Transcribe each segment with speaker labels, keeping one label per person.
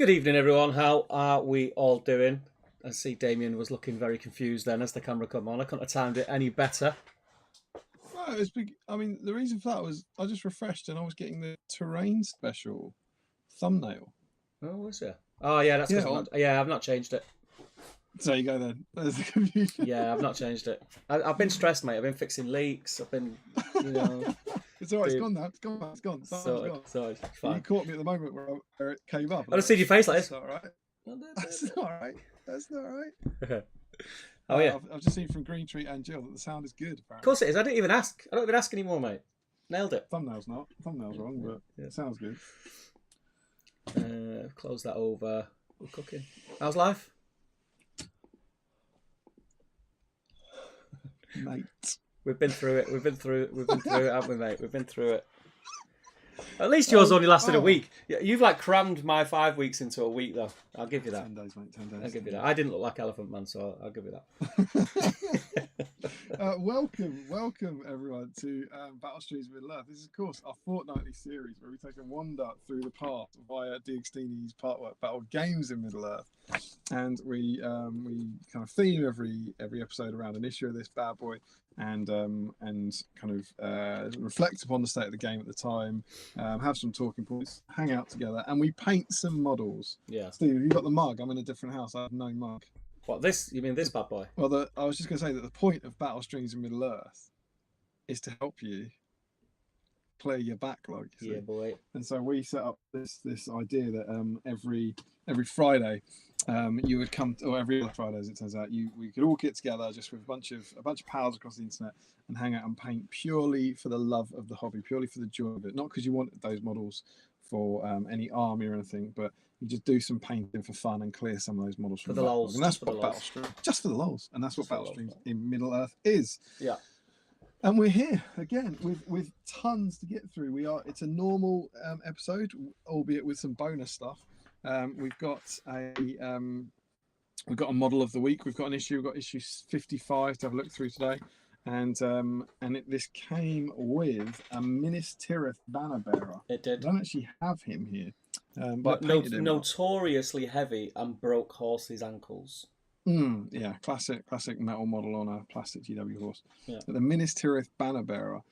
Speaker 1: Good evening, everyone. How are we all doing? I see Damien was looking very confused then as the camera come on. I couldn't have timed it any better.
Speaker 2: No, it's big. I mean, the reason for that was I just refreshed and I was getting the terrain special thumbnail.
Speaker 1: Oh, was it? Oh, yeah, that's because I've not changed it.
Speaker 2: So you go then. There's the confusion.
Speaker 1: Yeah, I've not changed it. I've been stressed, mate. I've been fixing leaks. I've been,
Speaker 2: It's all right. It's gone now. It's gone. It's gone.
Speaker 1: Sorry, fine.
Speaker 2: You caught me at the moment where it came up.
Speaker 1: I just see your face like this.
Speaker 2: That's all right. That's all right. That's not right.
Speaker 1: Oh yeah.
Speaker 2: I've just seen from Green Tree and Jill that the sound is good. Apparently.
Speaker 1: Of course it is. I don't even ask anymore, mate. Nailed it.
Speaker 2: Thumbnail's wrong, but it sounds good.
Speaker 1: Close that over. We're cooking. How's life?
Speaker 2: Mate.
Speaker 1: We've been through it, haven't we, mate? We've been through it. At least yours only lasted a week. You've like crammed my 5 weeks into a week, though. I'll give you that.
Speaker 2: 10 days, mate. 10 days.
Speaker 1: I'll give you that. I didn't look like Elephant Man, so I'll give you that.
Speaker 2: Welcome everyone to Battle Streams of Middle Earth. This is, of course, our fortnightly series where we take a wander through the past via Digstini's partwork Battle Games in Middle Earth, and we kind of theme every episode around an issue of this bad boy, and kind of reflect upon the state of the game at the time, have some talking points, hang out together, and we paint some models.
Speaker 1: Yeah.
Speaker 2: Steve, have you got the mug? I'm in a different house. I have no mug.
Speaker 1: What, this? You mean this bad boy?
Speaker 2: Well, I was just going to say that the point of Battle Streams in Middle Earth is to help you clear your backlog.
Speaker 1: Yeah, boy.
Speaker 2: And so we set up this idea that every Friday, you would come, or every other Friday, as it turns out, we could all get together just with a bunch of pals across the internet and hang out and paint purely for the love of the hobby, purely for the joy of it, not because you wanted those models for any army or anything, but you just do some painting for fun and clear some of those models
Speaker 1: for the lols.
Speaker 2: And that's what Battle Streams, just for the lols, and that's what Battle Streams in Middle Earth is.
Speaker 1: Yeah. And
Speaker 2: we're here again with tons to get through. It's a normal episode, albeit with some bonus stuff. We've got a model of the week. We've got an issue. We've got issue 55 to have a look through today. And this came with a Minas Tirith banner bearer.
Speaker 1: It did.
Speaker 2: I don't actually have him here,
Speaker 1: but notoriously heavy and broke horses' ankles.
Speaker 2: Yeah, classic metal model on a plastic GW horse.
Speaker 1: Yeah.
Speaker 2: But the Minas Tirith banner bearer.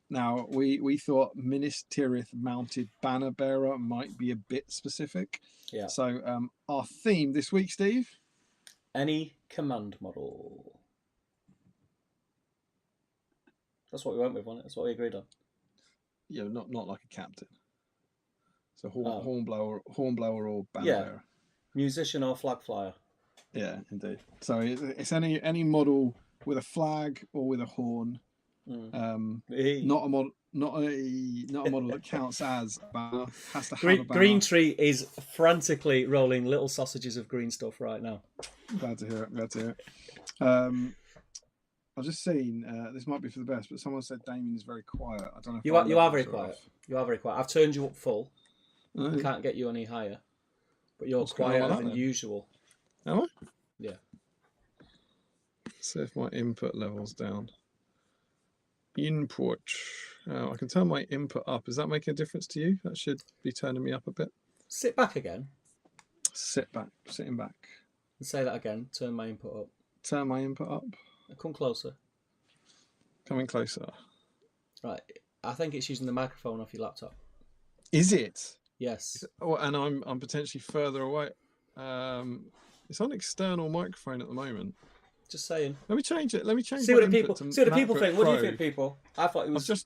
Speaker 2: Now we thought Minas Tirith mounted banner bearer might be a bit specific.
Speaker 1: Yeah.
Speaker 2: So our theme this week, Steve.
Speaker 1: Any command model. That's what we went with, wasn't it? That's what we agreed on.
Speaker 2: Yeah, not like a captain. So hornblower or banner bearer. Musician
Speaker 1: or flag flyer.
Speaker 2: Yeah, indeed. So it's any model with a flag or with a horn. Not a model that counts as a banner. Has to have a banner.
Speaker 1: Green Tree is frantically rolling little sausages of green stuff right now.
Speaker 2: Glad to hear it. I've just seen, this might be for the best, but someone said Damien is very quiet. I don't know if
Speaker 1: you are very quiet. You are very quiet. I've turned you up full. I can't get you any higher. But you're quieter than usual.
Speaker 2: Am I?
Speaker 1: Yeah.
Speaker 2: See if my input level's down. Input. I can turn my input up. Does that make a difference to you? That should be turning me up a bit.
Speaker 1: Sit back again.
Speaker 2: Sitting back.
Speaker 1: And say that again. Turn my input up.
Speaker 2: Turn my input up.
Speaker 1: Come closer.
Speaker 2: Coming closer.
Speaker 1: Right. I think it's using the microphone off your laptop.
Speaker 2: Is it?
Speaker 1: Yes.
Speaker 2: And I'm potentially further away. It's on external microphone at the moment.
Speaker 1: Just saying.
Speaker 2: Let me change it.
Speaker 1: See what the people think. What do you think, people? I thought it was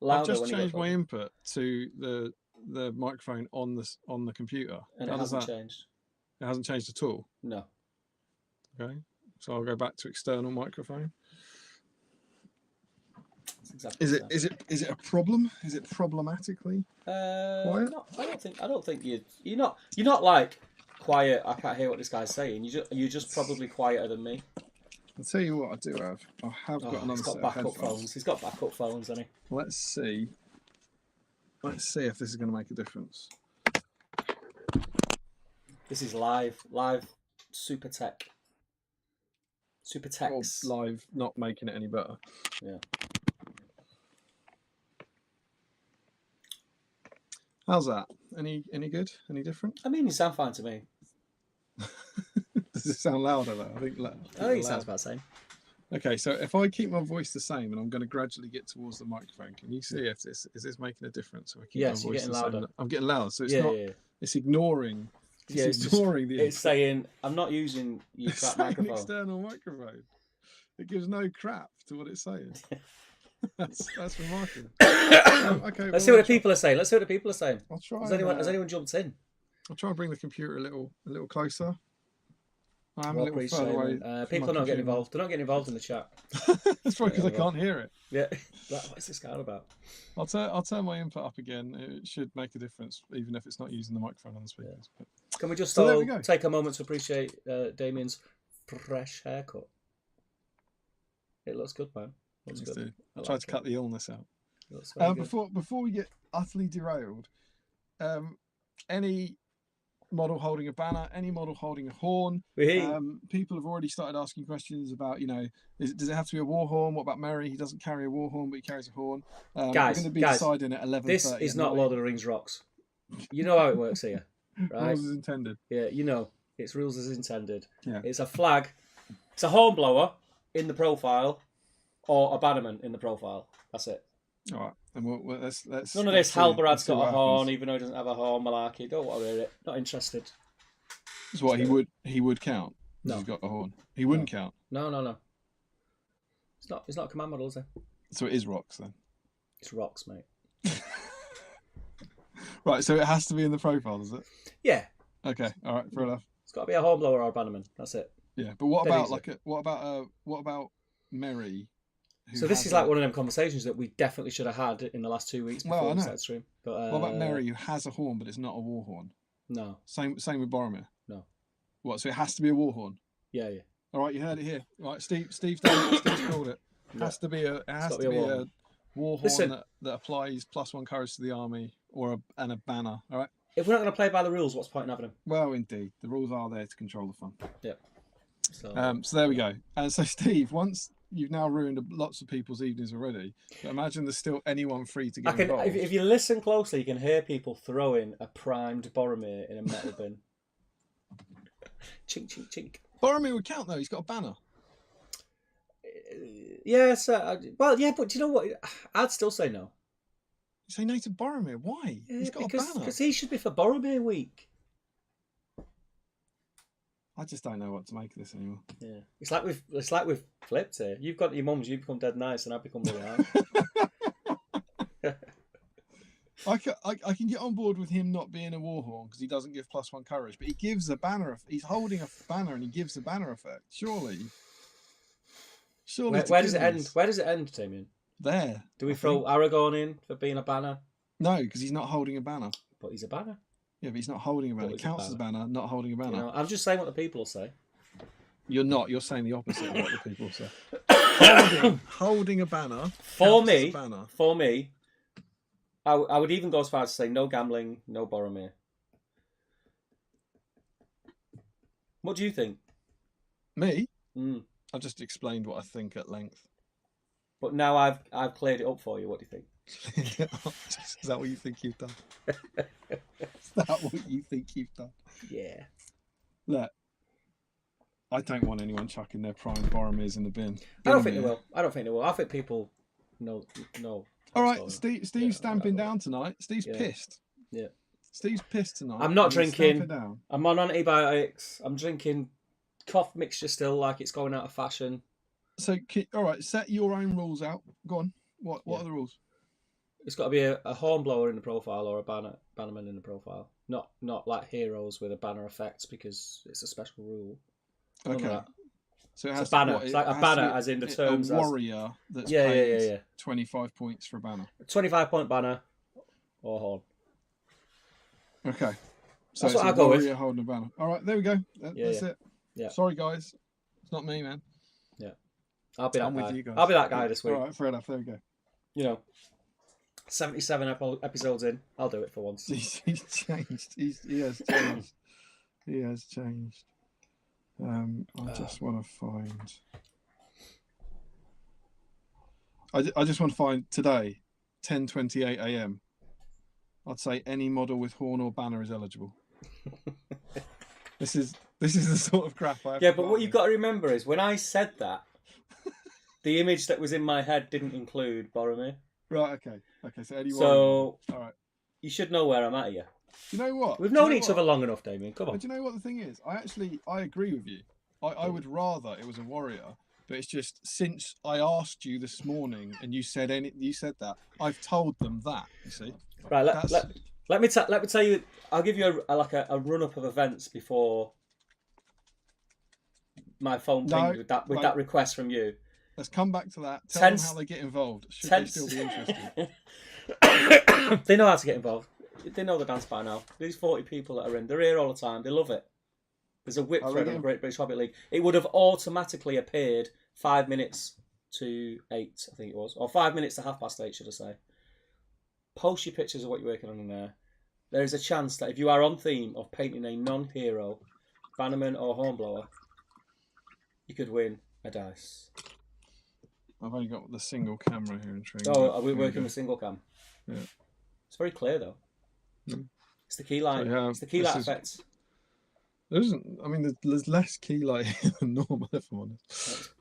Speaker 2: I've just changed my input to the microphone on the computer.
Speaker 1: And it hasn't changed.
Speaker 2: It hasn't changed at all.
Speaker 1: No.
Speaker 2: Okay. So I'll go back to external microphone.
Speaker 1: Exactly
Speaker 2: is it a problem? Is it problematically quiet?
Speaker 1: No, I don't think you're not like quiet. I can't hear what this guy's saying. You're just probably quieter than me.
Speaker 2: I'll tell you what I do have. I have got another set of headphones.
Speaker 1: Phones. He's got backup phones, hasn't he?
Speaker 2: Let's see if this is going to make a difference.
Speaker 1: This is live super tech. Super text.
Speaker 2: Live, not making it any better.
Speaker 1: Yeah.
Speaker 2: How's that? Any good? Any different?
Speaker 1: I mean, you sound fine to me.
Speaker 2: Does it sound louder though? I think
Speaker 1: it sounds about the same.
Speaker 2: Okay, so if I keep my voice the same, and I'm going to gradually get towards the microphone, can you see if this is making a difference? If I keep my voice
Speaker 1: you're getting louder.
Speaker 2: same, I'm getting louder, so it's not. Yeah. It's ignoring. It's ignoring the.
Speaker 1: It's saying I'm not using your crap microphone.
Speaker 2: An external microphone. It gives no crap to what it's saying. That's remarkable. Okay,
Speaker 1: let's see what the people are saying.
Speaker 2: I'll try.
Speaker 1: Has anyone jumped in?
Speaker 2: I'll try and bring the computer a little closer. I'm
Speaker 1: a
Speaker 2: little further away.
Speaker 1: People are not getting involved. They're not getting involved in the chat.
Speaker 2: That's probably because I can't hear it.
Speaker 1: Yeah. What's this guy about?
Speaker 2: I'll turn my input up again. It should make a difference, even if it's not using the microphone on the speakers. Yeah.
Speaker 1: Can we just take a moment to appreciate Damien's fresh haircut? It looks good, man. Looks good.
Speaker 2: I tried to cut the illness out. Before we get utterly derailed, any model holding a banner, any model holding a horn. People have already started asking questions about, does it have to be a war horn? What about Merry? He doesn't carry a war horn, but he carries a horn.
Speaker 1: Guys,
Speaker 2: we're going to be deciding at 11:30.
Speaker 1: This is not Lord of the Rings rocks. You know how it works here, right?
Speaker 2: Rules as intended.
Speaker 1: Yeah, it's rules as intended.
Speaker 2: Yeah.
Speaker 1: It's a flag. It's a horn blower in the profile, or a bannerman in the profile. That's it.
Speaker 2: All right, and let's
Speaker 1: none of this. Halberad's got a horn, even though he doesn't have a horn. Malarkey, don't want to hear it. Not interested.
Speaker 2: That's what he would count. No, he's got a horn. He wouldn't count.
Speaker 1: No. It's not a command model, is it?
Speaker 2: So it is rocks then.
Speaker 1: It's rocks, mate.
Speaker 2: Right, so it has to be in the profile, does it?
Speaker 1: Yeah.
Speaker 2: Okay. All right. Fair enough.
Speaker 1: It's got to be a horn blower or a bannerman. That's it.
Speaker 2: Yeah, but what about Merry?
Speaker 1: So this is like one of them conversations that we definitely should have had in the last 2 weeks before we started stream.
Speaker 2: But what about Merry, who has a horn but it's not a war horn?
Speaker 1: No.
Speaker 2: Same with Boromir.
Speaker 1: No.
Speaker 2: What? So it has to be a war horn?
Speaker 1: Yeah.
Speaker 2: All right, you heard it here. All right, Steve's done it. Steve's called it. It has to be a war horn that applies +1 courage to the army, and a banner. All right.
Speaker 1: If we're not going to play by the rules, what's the point in having them?
Speaker 2: Well, indeed, the rules are there to control the fun.
Speaker 1: Yep.
Speaker 2: So there we go. And so Steve, once you've now ruined lots of people's evenings already, but imagine there's still anyone free to get involved.
Speaker 1: If you listen closely, you can hear people throwing a primed Boromir in a metal bin. Chink, chink, chink.
Speaker 2: Boromir would count though. He's got a banner.
Speaker 1: Yes. Well, yeah, but do you know what? I'd still say no.
Speaker 2: You say no to Boromir? Why?
Speaker 1: Yeah,
Speaker 2: he's got a banner.
Speaker 1: Because he should be for Boromir week.
Speaker 2: I just don't know what to make of this anymore.
Speaker 1: Yeah, it's like we've flipped here. You've got your mums, you become dead nice, and I become really hard.
Speaker 2: I can get on board with him not being a war horn because he doesn't give +1 courage, but he gives a banner. He's holding a banner and he gives a banner effect. Surely.
Speaker 1: Where does it end? Where does it end, Damien?
Speaker 2: There.
Speaker 1: Do we throw Aragorn in for being a banner?
Speaker 2: No, because he's not holding a banner.
Speaker 1: But he's a banner.
Speaker 2: Yeah, but he's not holding a banner. It counts as a banner, not holding a banner.
Speaker 1: I'm just saying what the people will say.
Speaker 2: You're not. You're saying the opposite of what the people say. Holding a banner.
Speaker 1: For me, I would even go as far as to say no gambling, no Boromir. What do you think?
Speaker 2: Me? I've just explained what I think at length.
Speaker 1: But now I've cleared it up for you. What do you think?
Speaker 2: Is that what you think you've done? Is that what you think you've done?
Speaker 1: Yeah.
Speaker 2: Look, I don't want anyone chucking their prime Boromirs in the bin.
Speaker 1: I don't think they will. I think people know.
Speaker 2: All right, Steve's stamping down tonight. Steve's pissed.
Speaker 1: Yeah.
Speaker 2: Steve's pissed tonight.
Speaker 1: I'm not drinking. I'm on antibiotics. I'm drinking cough mixture still, like it's going out of fashion.
Speaker 2: So, all right, set your own rules out. Go on. What are the rules?
Speaker 1: It's got to be a horn blower in the profile or a bannerman in the profile. Not like heroes with a banner effect because it's a special rule.
Speaker 2: Okay.
Speaker 1: So it has a banner. It's like a banner, as in the terms.
Speaker 2: A warrior that's paid 25 points for a banner.
Speaker 1: 25-point banner or horn.
Speaker 2: Okay. So
Speaker 1: that's
Speaker 2: it's
Speaker 1: what I
Speaker 2: a
Speaker 1: go with.
Speaker 2: Warrior holding a banner. All right, there we go. That's it.
Speaker 1: Yeah.
Speaker 2: Sorry, guys. It's not me, man.
Speaker 1: Yeah. I'll be that guy.
Speaker 2: With you guys.
Speaker 1: I'll be that guy this week.
Speaker 2: All right, fair enough. There we go.
Speaker 1: 77 episodes in. I'll do it for once.
Speaker 2: He's changed. He has changed. He has changed. I just want to find. I just want to find today, 10:28 a.m. I'd say any model with horn or banner is eligible. This is the sort of crap I have.
Speaker 1: Yeah,
Speaker 2: to
Speaker 1: but
Speaker 2: buy
Speaker 1: what you've
Speaker 2: with.
Speaker 1: got to remember is when I said that, the image that was in my head didn't include Boromir.
Speaker 2: Right. Okay. So Eddie
Speaker 1: So
Speaker 2: Warren. All right.
Speaker 1: you should know where I'm at here.
Speaker 2: Do you know what?
Speaker 1: We've known each other long enough, Damien. Come on.
Speaker 2: But do you know what the thing is? I agree with you. I would rather it was a warrior, but it's just since I asked you this morning and you said that, I've told them that. You see.
Speaker 1: Right. Let me tell you. I'll give you a run up of events before my phone pinged with that request from you.
Speaker 2: Let's come back to that. Tell them how they get involved. Should they still be interested?
Speaker 1: They know how to get involved. They know the dance by now. These 40 people that are in, they're here all the time. They love it. There's a whip thread on the Great British Hobbit League. It would have automatically appeared 5 minutes to 8, I think it was. Or 5 minutes to 8:30, should I say. Post your pictures of what you're working on in there. There is a chance that if you are on theme of painting a non-hero, bannerman or hornblower, you could win a dice.
Speaker 2: I've only got the single camera here in Tring.
Speaker 1: Oh, are we working with single cam?
Speaker 2: Yeah.
Speaker 1: It's very clear though.
Speaker 2: Mm.
Speaker 1: It's the key light. So, it's the key light effect.
Speaker 2: There isn't. I mean, there's less key light here than normal, if I'm honest.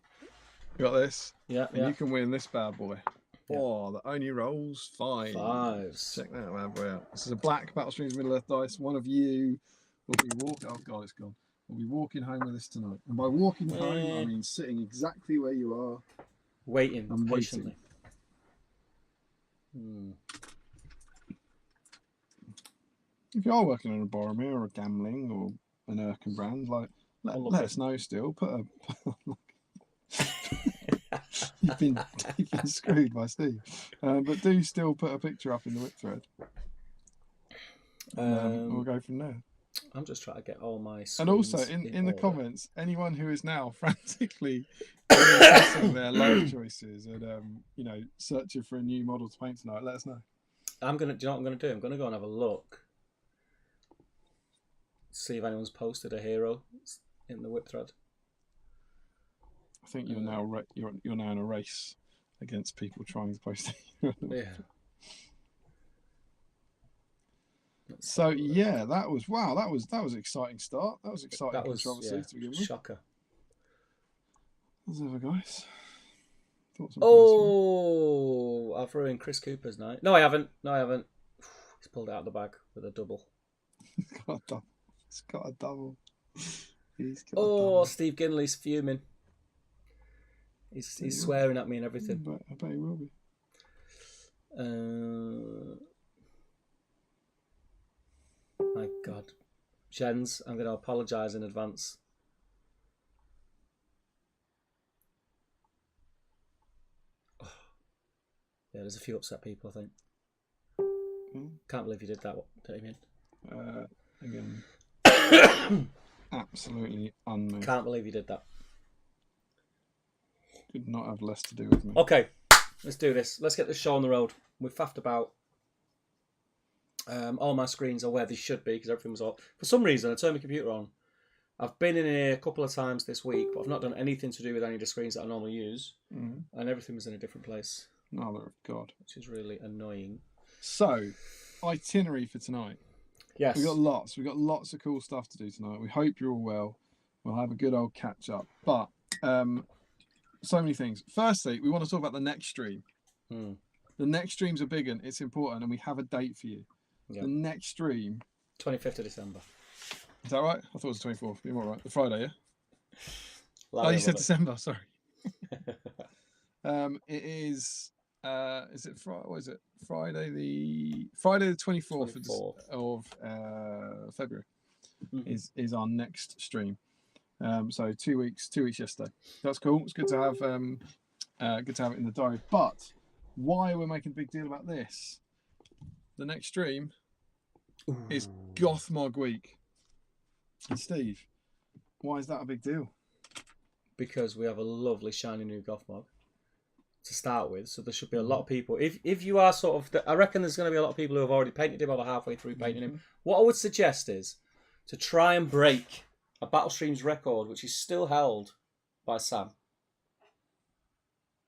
Speaker 2: You got this.
Speaker 1: Yeah.
Speaker 2: You can win this bad boy. Yeah. Oh, that only rolls 5.
Speaker 1: 5s.
Speaker 2: Check that bad boy out. This is a black Battle Streams Middle Earth dice. One of you will be walking. Oh God, it's gone. We'll be walking home with this tonight. And by walking home, I mean sitting exactly where you are.
Speaker 1: Waiting patiently.
Speaker 2: If you are working on a Boromir or a Gamling or an Erkenbrand, let us know still. You've been screwed by Steve. But do still put a picture up in the whip thread. We'll go from there.
Speaker 1: I'm just trying to get all my screens.
Speaker 2: And also in the comments, anyone who is now frantically assessing their life choices and searching for a new model to paint tonight, let us know.
Speaker 1: Do you know what I'm gonna do? I'm gonna go and have a look. See if anyone's posted a hero in the whip thread.
Speaker 2: I think you're now in a race against people trying to post a hero.
Speaker 1: Yeah.
Speaker 2: So yeah, that was an exciting start. That was exciting controversy to begin with.
Speaker 1: Shocker.
Speaker 2: How's ever, guys?
Speaker 1: I've ruined Chris Cooper's night. No, I haven't. He's pulled it out of the bag with a double.
Speaker 2: He's got a double.
Speaker 1: Steve Ginley's fuming. He's swearing at me and everything.
Speaker 2: I bet he will be.
Speaker 1: My God. Jens, I'm going to apologise in advance. Yeah, there's a few upset people, I think. Can't believe you did that, Damien.
Speaker 2: Again, absolutely unmoved.
Speaker 1: Can't believe you did that.
Speaker 2: Could not have less to do with me.
Speaker 1: Okay, let's do this. Let's get this show on the road. We've faffed about. All my screens are where they should be because everything was off. For some reason, I turned my computer on. I've been in here a couple of times this week, but I've not done anything to do with any of the screens that I normally use. And everything was in a different place.
Speaker 2: Mother of God.
Speaker 1: Which is really annoying. So,
Speaker 2: itinerary for tonight.
Speaker 1: Yes.
Speaker 2: We've got lots of cool stuff to do tonight. We hope you're all well. We'll have a good old catch up. But so many things. Firstly, we want to talk about the next stream. The next stream's a big one. It's important, and we have a date for you. Yeah. The next stream,
Speaker 1: 25th of December.
Speaker 2: Is that right? I thought it was the 24th. You're all right. The Friday, yeah. You said December. Sorry. It is. Is it Friday? What is it? Friday the 24th of February is our next stream. So 2 weeks yesterday. That's cool. It's good to have it in the diary. But why we're making a big deal about this? The next stream is Gothmog Week. And Steve, why is that a big deal? Because we have a lovely shiny new Gothmog to start with, so there should be a lot of people. If you are sort of, I reckon there's going to be a lot of people who have already painted him or halfway through painting him. What I would suggest is to try and break a Battle Streams record, which is still held by Sam.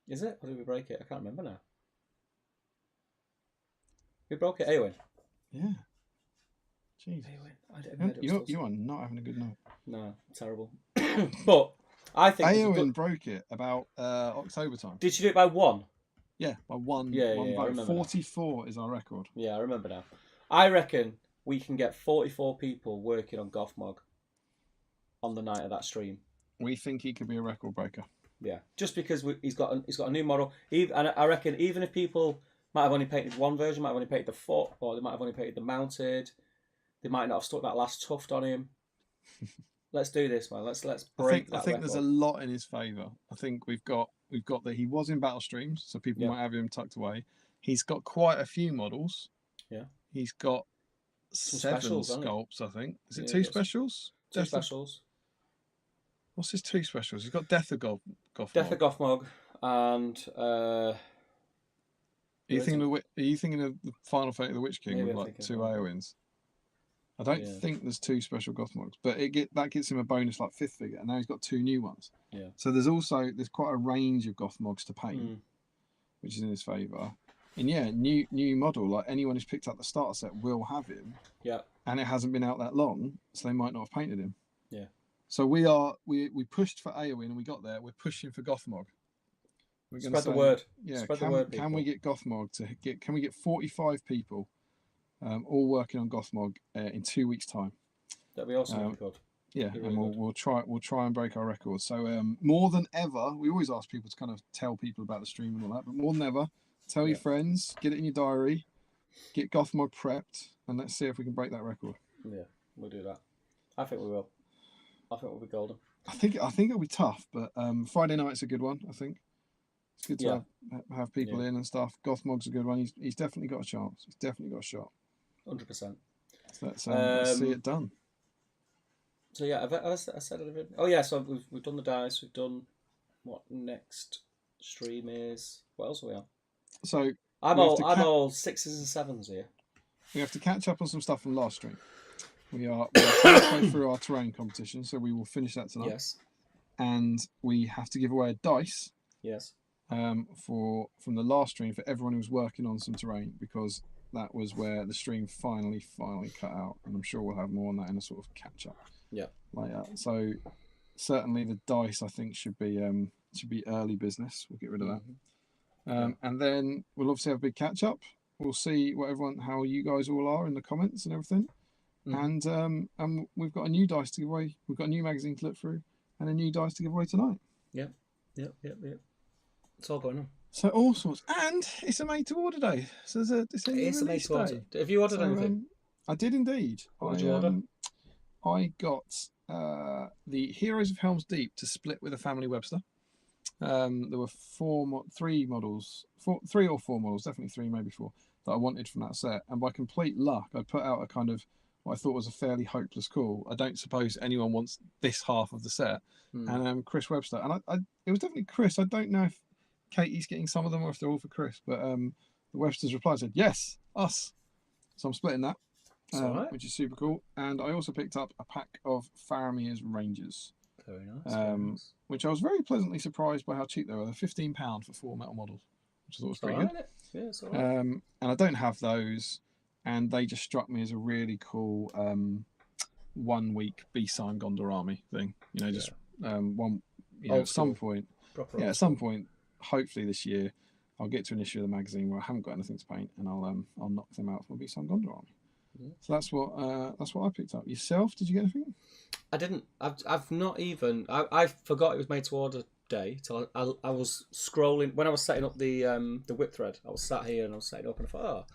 Speaker 2: Is it? Or did we break it? I can't remember now. We broke it, Eowyn. Yeah. Jeez. You are not having a good night.
Speaker 1: No, terrible. But I think
Speaker 2: Aowen broke it about October time.
Speaker 1: Did you do it by 1?
Speaker 2: Yeah, by one
Speaker 1: vote.
Speaker 2: I remember 44 is our record.
Speaker 1: Yeah, I remember now. I reckon we can get 44 people working on Gothmog on the night of that stream.
Speaker 2: We think he could be a record breaker.
Speaker 1: Yeah, just because he's got a new model. And I reckon even if people might have only painted one version, might have only painted the foot, or they might have only painted the mounted, they might not have stuck that last tuft on him. Let's do this, man. Let's break that. I think
Speaker 2: there's a lot in his favour. I think we've got that he was in battle streams, so people might have him tucked away. He's got quite a few models.
Speaker 1: Yeah.
Speaker 2: He's got some 7 sculpts, I think. Is it 2 specials?
Speaker 1: 2 specials.
Speaker 2: What's his 2 specials? He's got Death of Gothmog.
Speaker 1: Death of Gothmog and
Speaker 2: Are you thinking of the Final Fate of the Witch King with like 2 Aowins? I don't think there's 2 special Gothmogs, but that gets him a bonus like 5th figure, and now he's got 2 new ones.
Speaker 1: Yeah.
Speaker 2: So there's quite a range of Gothmogs to paint, which is in his favour. And yeah, new model, like anyone who's picked up the starter set will have him.
Speaker 1: Yeah.
Speaker 2: And it hasn't been out that long, so they might not have painted him.
Speaker 1: Yeah.
Speaker 2: So we pushed for Aowen and we got there. We're pushing for Gothmog.
Speaker 1: Spread the word.
Speaker 2: Yeah.
Speaker 1: Spread the word, people.
Speaker 2: Can we get Gothmog Can we get 45 people, all working on Gothmog in 2 weeks' time?
Speaker 1: That'd be awesome if we could.
Speaker 2: Yeah, and we'll try and break our record. So more than ever, we always ask people to kind of tell people about the stream and all that, but more than ever, tell your friends, get it in your diary, get Gothmog prepped, and let's see if we can break that record.
Speaker 1: Yeah, we'll do that. I think we will. I think we'll be golden.
Speaker 2: I think it'll be tough, but Friday night's a good one. I think it's good to have people in and stuff. Gothmog's a good one. He's definitely got a chance. He's definitely got a shot.
Speaker 1: 100%.
Speaker 2: So let's see it done.
Speaker 1: So yeah, I said everything. Oh yeah, so we've done the dice. We've done what next stream is. What else are we on?
Speaker 2: So
Speaker 1: I'm all 6s and 7s here.
Speaker 2: We have to catch up on some stuff from last stream. We are halfway through our terrain competition, so we will finish that tonight.
Speaker 1: Yes.
Speaker 2: And we have to give away a dice.
Speaker 1: Yes.
Speaker 2: From the last stream for everyone who was working on some terrain, because that was where the stream finally cut out, and I'm sure we'll have more on that in a sort of catch up.
Speaker 1: Yeah.
Speaker 2: Later. So certainly the dice I think should be early business. We'll get rid of that. And then we'll obviously have a big catch up. We'll see how you guys all are in the comments and everything. And we've got a new dice to give away. We've got a new magazine to look through and a new dice to give away tonight. Yep.
Speaker 1: It's all going on.
Speaker 2: So all sorts, and it's a made to order day. So it's a made to order.
Speaker 1: Have you ordered anything?
Speaker 2: I did indeed.
Speaker 1: What did you order?
Speaker 2: I got the Heroes of Helm's Deep to split with a family Webster. There were 3 models, 3 or 4 models, definitely 3, maybe 4, that I wanted from that set. And by complete luck, I put out a kind of what I thought was a fairly hopeless call. I don't suppose anyone wants this half of the set. And Chris Webster, and it was definitely Chris. I don't know if Katie's getting some of them or if they're all for Chris, but the Webster's reply said, yes, us. So I'm splitting that, which is super cool. And I also picked up a pack of Faramir's Rangers.
Speaker 1: Very nice.
Speaker 2: Which I was very pleasantly surprised by how cheap they were. They're £15 for 4 metal models, which I thought was pretty good.
Speaker 1: Yeah, it's all right.
Speaker 2: And I don't have those, and they just struck me as a really cool 1 week BSIME Gondorami thing. Just one. At some point. At some point, hopefully this year, I'll get to an issue of the magazine where I haven't got anything to paint, and I'll knock them out for BSIME Gondorami. So that's what I picked up. Yourself, did you get anything?
Speaker 1: I didn't. I've not even. I forgot it was made to order day till I was scrolling when I was setting up the whip thread. I was sat here and I was setting up and I thought,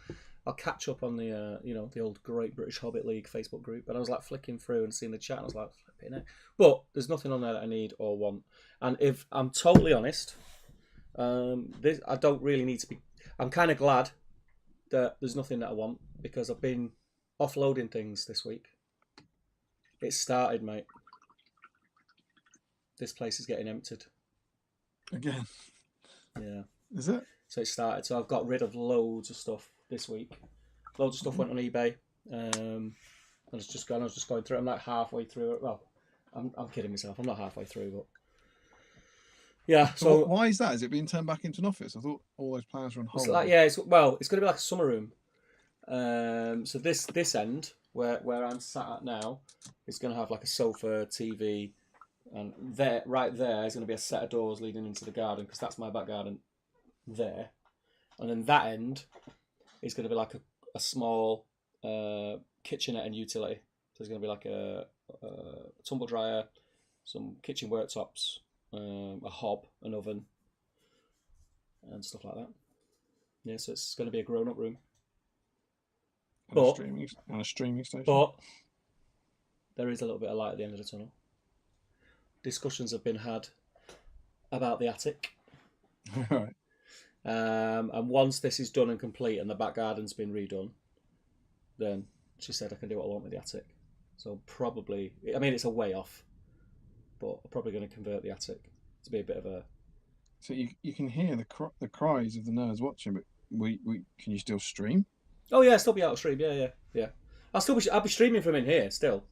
Speaker 1: I'll catch up on the the old Great British Hobbit League Facebook group. And I was like flicking through and seeing the chat. And I was like, flipping it. But there's nothing on there that I need or want. And if I'm totally honest, I don't really need to be. I'm kind of glad that there's nothing that I want because I've been offloading things this week. It started, mate. This place is getting emptied.
Speaker 2: Again?
Speaker 1: Yeah.
Speaker 2: Is it?
Speaker 1: So it started. So I've got rid of loads of stuff this week. Loads of stuff went on eBay. I was just going through it. I'm like halfway through it. Well, I'm kidding myself. I'm not halfway through, but yeah. So
Speaker 2: why is that? Is it being turned back into an office? I thought all those plans were on hold.
Speaker 1: It's going to be like a summer room. So this end where I'm sat at now is going to have like a sofa, TV, and right there is going to be a set of doors leading into the garden because that's my back garden there. And then that end is going to be like a small kitchenette and utility. So there's going to be like a tumble dryer, some kitchen worktops, a hob, an oven, and stuff like that. Yeah, so it's going to be a grown-up room.
Speaker 2: And a streaming station.
Speaker 1: But there is a little bit of light at the end of the tunnel. Discussions have been had about the attic.
Speaker 2: Right.
Speaker 1: And once this is done and complete and the back garden's been redone, then she said I can do what I want with the attic. So probably, I mean, it's a way off, but I'm probably going to convert the attic to be a bit of a...
Speaker 2: So you can hear the cries of the nerds watching, but we can you still stream?
Speaker 1: Oh yeah, I'll still be able to stream. Yeah. I'll be streaming from in here still.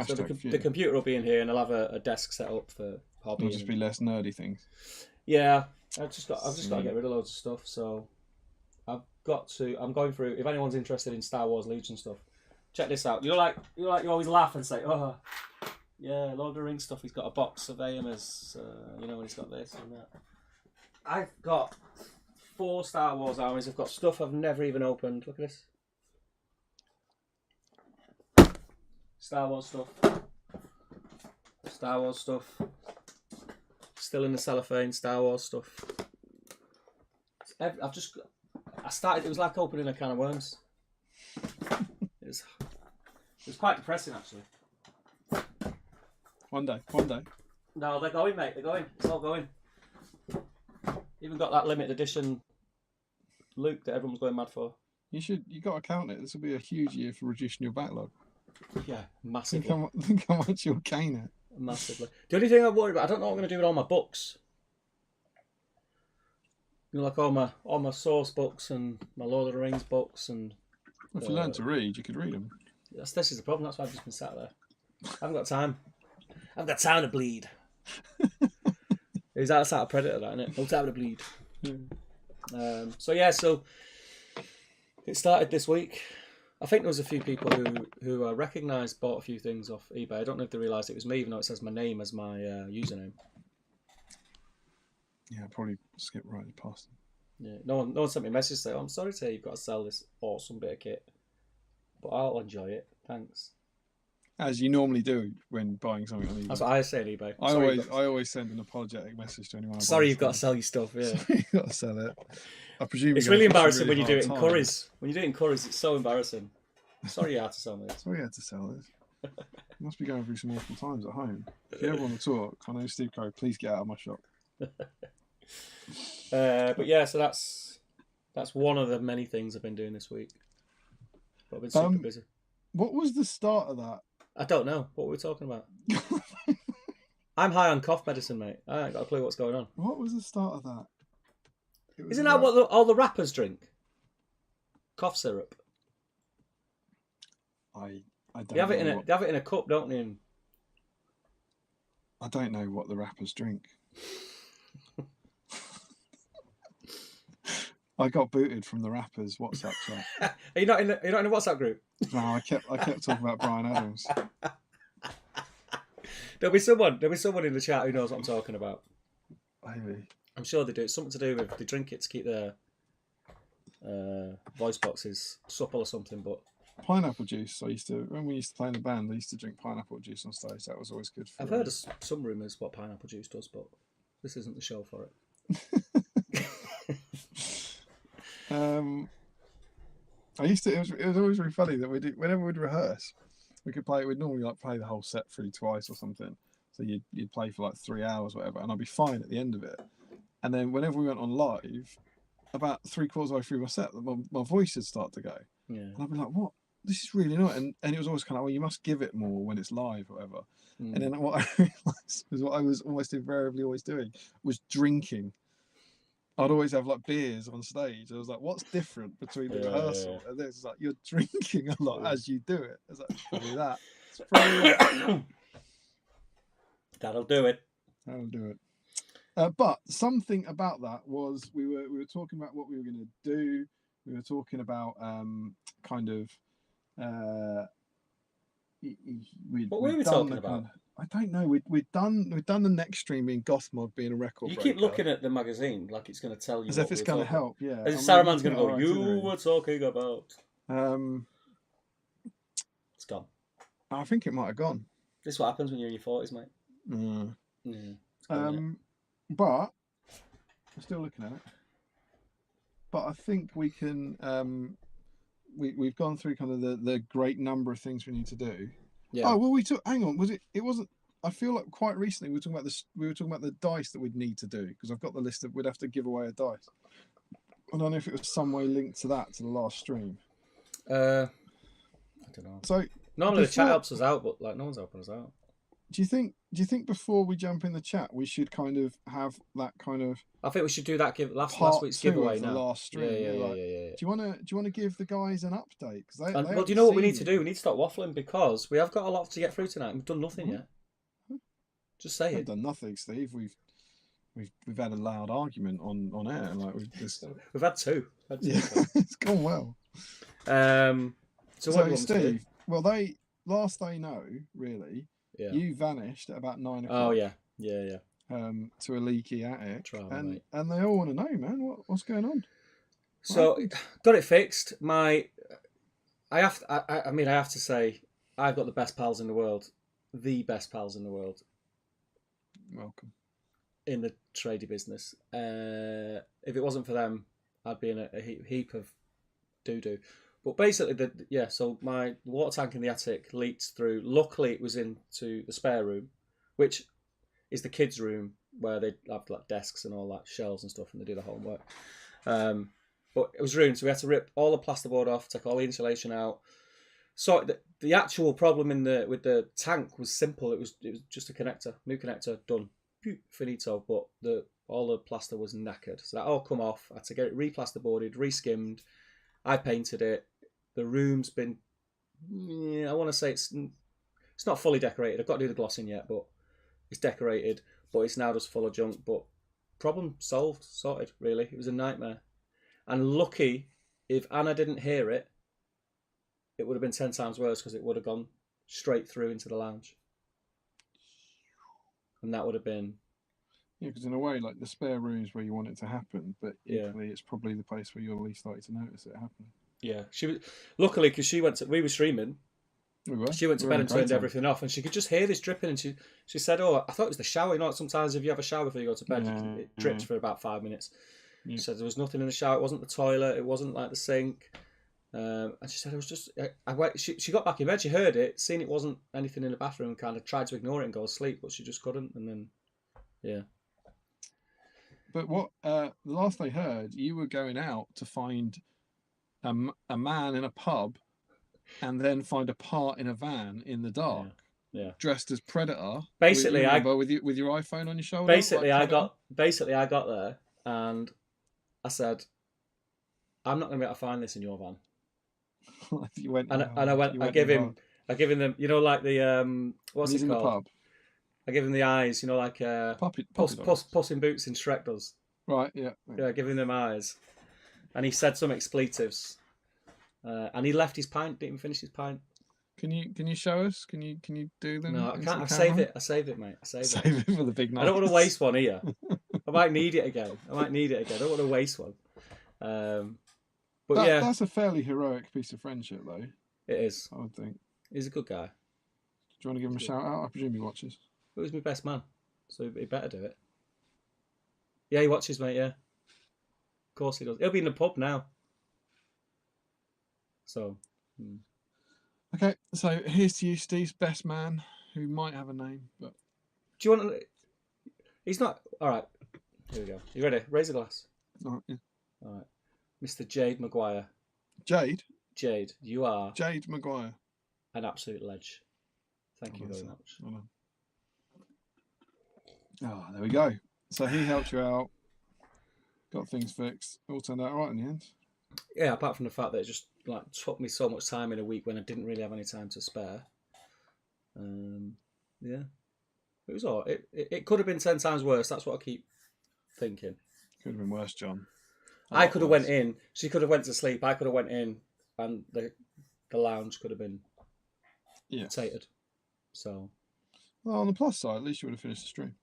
Speaker 1: So the computer will be in here, and I'll have a desk set up for hobby.
Speaker 2: It'll just be less nerdy things.
Speaker 1: Yeah, I've just got to get rid of loads of stuff. So I'm going through. If anyone's interested in Star Wars Legion stuff, check this out. You always laugh and say, "Oh, yeah, Lord of the Rings stuff." He's got a box of AMers, when he's got this and that. I've got 4 Star Wars armies. I've got stuff I've never even opened. Look at this. Star Wars stuff. Still in the cellophane. Star Wars stuff. It was like opening a can of worms. It was quite depressing, actually.
Speaker 2: One day.
Speaker 1: No, they're going, mate. They're going. It's all going. Even got that limited edition Luke that everyone's going mad for.
Speaker 2: You got to count it. This will be a huge year for reducing your backlog.
Speaker 1: Yeah, massively.
Speaker 2: Think how much you'll gain it.
Speaker 1: Massively. The only thing I worry about, I don't know what I'm going to do with all my books. Like all my source books and my Lord of the Rings books and.
Speaker 2: If you learn to read, you could read them.
Speaker 1: This is the problem. That's why I've just been sat there. I haven't got time. I've got time to bleed. Is that a Predator, that, isn't it? No time to bleed. So it started this week. I think there was a few people who I recognised bought a few things off eBay. I don't know if they realised it was me, even though it says my name as my username.
Speaker 2: Yeah, probably skip right past them.
Speaker 1: Yeah, no one sent me a message saying, "I'm sorry to say you've got to sell this awesome bit of kit, but I'll enjoy it. Thanks."
Speaker 2: As you normally do when buying something on eBay.
Speaker 1: That's what I say on eBay.
Speaker 2: I always send an apologetic message to anyone.
Speaker 1: Sorry, you've got to sell your stuff. Yeah,
Speaker 2: you've got to sell it. I presume
Speaker 1: it's really embarrassing when you do it in Currys. When you do it in Currys, it's so embarrassing. Sorry, you had to sell this.
Speaker 2: Sorry, you had to sell this. You must be going through some awful times at home. If you ever want to talk, I know Steve Curry. Please get out of my shop.
Speaker 1: But yeah, so that's one of the many things I've been doing this week. But I've been super busy.
Speaker 2: What was the start of that?
Speaker 1: I don't know. What were we talking about? I'm high on cough medicine, mate. I ain't got a clue what's going on.
Speaker 2: What was the start of that?
Speaker 1: Isn't that what all the rappers drink? Cough syrup.
Speaker 2: I don't.
Speaker 1: They have it in a cup, don't they?
Speaker 2: I don't know what the rappers drink. I got booted from the rappers WhatsApp chat.
Speaker 1: Are you not in a WhatsApp group?
Speaker 2: No, I kept talking about Bryan Adams.
Speaker 1: There'll be someone in the chat who knows what I'm talking about.
Speaker 2: Maybe.
Speaker 1: I'm sure they do. It's something to do with they drink it to keep their voice boxes supple or something. But
Speaker 2: pineapple juice. When we used to play in the band, I used to drink pineapple juice on stage. That was always good.
Speaker 1: I've heard of some rumours what pineapple juice does, but this isn't the show for it.
Speaker 2: It was always really funny that whenever we'd rehearse, we'd normally play the whole set through twice or something. So you'd play for 3 hours, whatever, and I'd be fine at the end of it. And then whenever we went on live, about 3/4 of the way through my set, my voice would start to go. Yeah. And I'd be like, "What? This is really annoying." And it was always kind of, "Well, you must give it more when it's live, or whatever." And then what I realised was what I was almost invariably always doing was drinking. I'd always have beers on stage. I was like, "What's different between the rehearsal and this?" It's like you're drinking a lot as you do it. It's like probably that. It's probably that.
Speaker 1: That'll do it.
Speaker 2: That'll do it. But something about that was we were talking about what we were going to do we were talking about kind of.
Speaker 1: What were we talking about?
Speaker 2: I don't know. We'd done the next stream being Gothmog being a record.
Speaker 1: You
Speaker 2: breaker.
Speaker 1: keep looking at the magazine like it's going to tell you
Speaker 2: as if it's going to help. Yeah,
Speaker 1: as if Saruman's going to go. You were talking about. It's gone.
Speaker 2: I think it might have gone.
Speaker 1: This is what happens when you're in your 40s, mate.
Speaker 2: But I'm still looking at it. But I think we can. We've gone through kind of the great number of things we need to do. Yeah. Oh well, hang on. It wasn't. I feel like quite recently we were talking about the dice that we'd need to do, because I've got the list of we'd have to give away a dice. I don't know if it was some way linked to that, to the last stream.
Speaker 1: I don't know.
Speaker 2: So
Speaker 1: normally the chat helps us out, but like no one's helping us out.
Speaker 2: Do you think before we jump in the chat we should kind of have that kind of?
Speaker 1: I think we should do that. Last week's giveaway now.
Speaker 2: Last stream. Yeah. Do you want to give the guys an update?
Speaker 1: Well, do you know what we need to do? We need to stop waffling, because we have got a lot to get through tonight. And we've done nothing yet. Just say it.
Speaker 2: We've done nothing, Steve. We've had a loud argument on air. Like
Speaker 1: we've had two.
Speaker 2: It's gone well.
Speaker 1: So what do you want
Speaker 2: Steve? Well, last they know, really. Yeah. You vanished at about 9 o'clock.
Speaker 1: Oh yeah.
Speaker 2: To a leaky attic, and they all want to know, man, what's going on.
Speaker 1: So got it fixed. I have to say, I've got the best pals in the world,
Speaker 2: Welcome.
Speaker 1: In the tradie business. If it wasn't for them, I'd be in a heap of doo-doo. But basically, so my water tank in the attic leaked through. Luckily, it was into the spare room, which is the kids' room where they have like desks and all that, shelves and stuff, and they do the homework. But it was ruined, so we had to rip all the plasterboard off, take all the insulation out. So the actual problem with the tank was simple. It was just a connector, new connector, done, finito. But all the plaster was knackered, so that all come off. I had to get it re-plasterboarded, re-skimmed. I painted it. The room's been, I want to say it's not fully decorated. I've got to do the glossing yet, but it's decorated. But it's now just full of junk. But problem solved, sorted. Really, it was a nightmare. And lucky, if Anna didn't hear it, it would have been 10 times worse, because it would have gone straight through into the lounge, and that would have been.
Speaker 2: Yeah, because in a way, like the spare room is where you want it to happen, but equally, it's probably the place where you're least likely to notice it happening. Yeah,
Speaker 1: she was luckily, because we were streaming. She went to bed and turned everything off, and she could just hear this dripping. And she said, "Oh, I thought it was the shower. You know, sometimes if you have a shower before you go to bed, it drips for about 5 minutes." She said there was nothing in the shower. It wasn't the toilet. It wasn't like the sink. And she said it was just. She got back in bed. She heard it, seen it wasn't anything in the bathroom, and kind of tried to ignore it and go to sleep, but she just couldn't. And then, yeah.
Speaker 2: But what the last I heard, you were going out to find a man in a pub, and then find a part in a van in the dark, dressed as Predator.
Speaker 1: Basically,
Speaker 2: with your iPhone on your shoulder.
Speaker 1: Basically, I got there, and I said, "I'm not going to be able to find this in your van." I give him them, you know, like the what's it called? The pub. I give him the eyes, you know, like Puss in Boots in Shrek does.
Speaker 2: Right, yeah.
Speaker 1: Yeah, giving them eyes. And he said some expletives. And he left his pint, didn't even finish his pint.
Speaker 2: Can you show us? Can you do them?
Speaker 1: No, I can't. I save it, mate.
Speaker 2: Save it for the big night.
Speaker 1: I don't want to waste one here. I might need it again. I don't want to waste one. But
Speaker 2: that's a fairly heroic piece of friendship, though.
Speaker 1: It is.
Speaker 2: I would think.
Speaker 1: He's a good guy.
Speaker 2: Do you want to give him a shout out? I presume he watches.
Speaker 1: He was my best man, so he better do it. Yeah, he watches, mate, yeah. Of course he does. He'll be in the pub now. So.
Speaker 2: Okay, so here's to you, Steve's best man, who might have a name, but.
Speaker 1: Do you want to. He's not. Alright, here we go. You ready? Raise a glass.
Speaker 2: Alright, yeah.
Speaker 1: Alright. Mr. Jade Maguire.
Speaker 2: Jade,
Speaker 1: you are.
Speaker 2: Jade Maguire.
Speaker 1: An absolute ledge. Thank you very much.
Speaker 2: Oh, there we go. So he helped you out, got things fixed, all turned out all right in the end.
Speaker 1: Yeah, apart from the fact that it just like took me so much time in a week when I didn't really have any time to spare. Yeah, it was all. It could have been 10 times worse. That's what I keep thinking.
Speaker 2: Could have been worse, John.
Speaker 1: I could have went in. She could have went to sleep. I could have went in, and the lounge could have been tated. So,
Speaker 2: well, on the plus side, at least you would have finished the stream.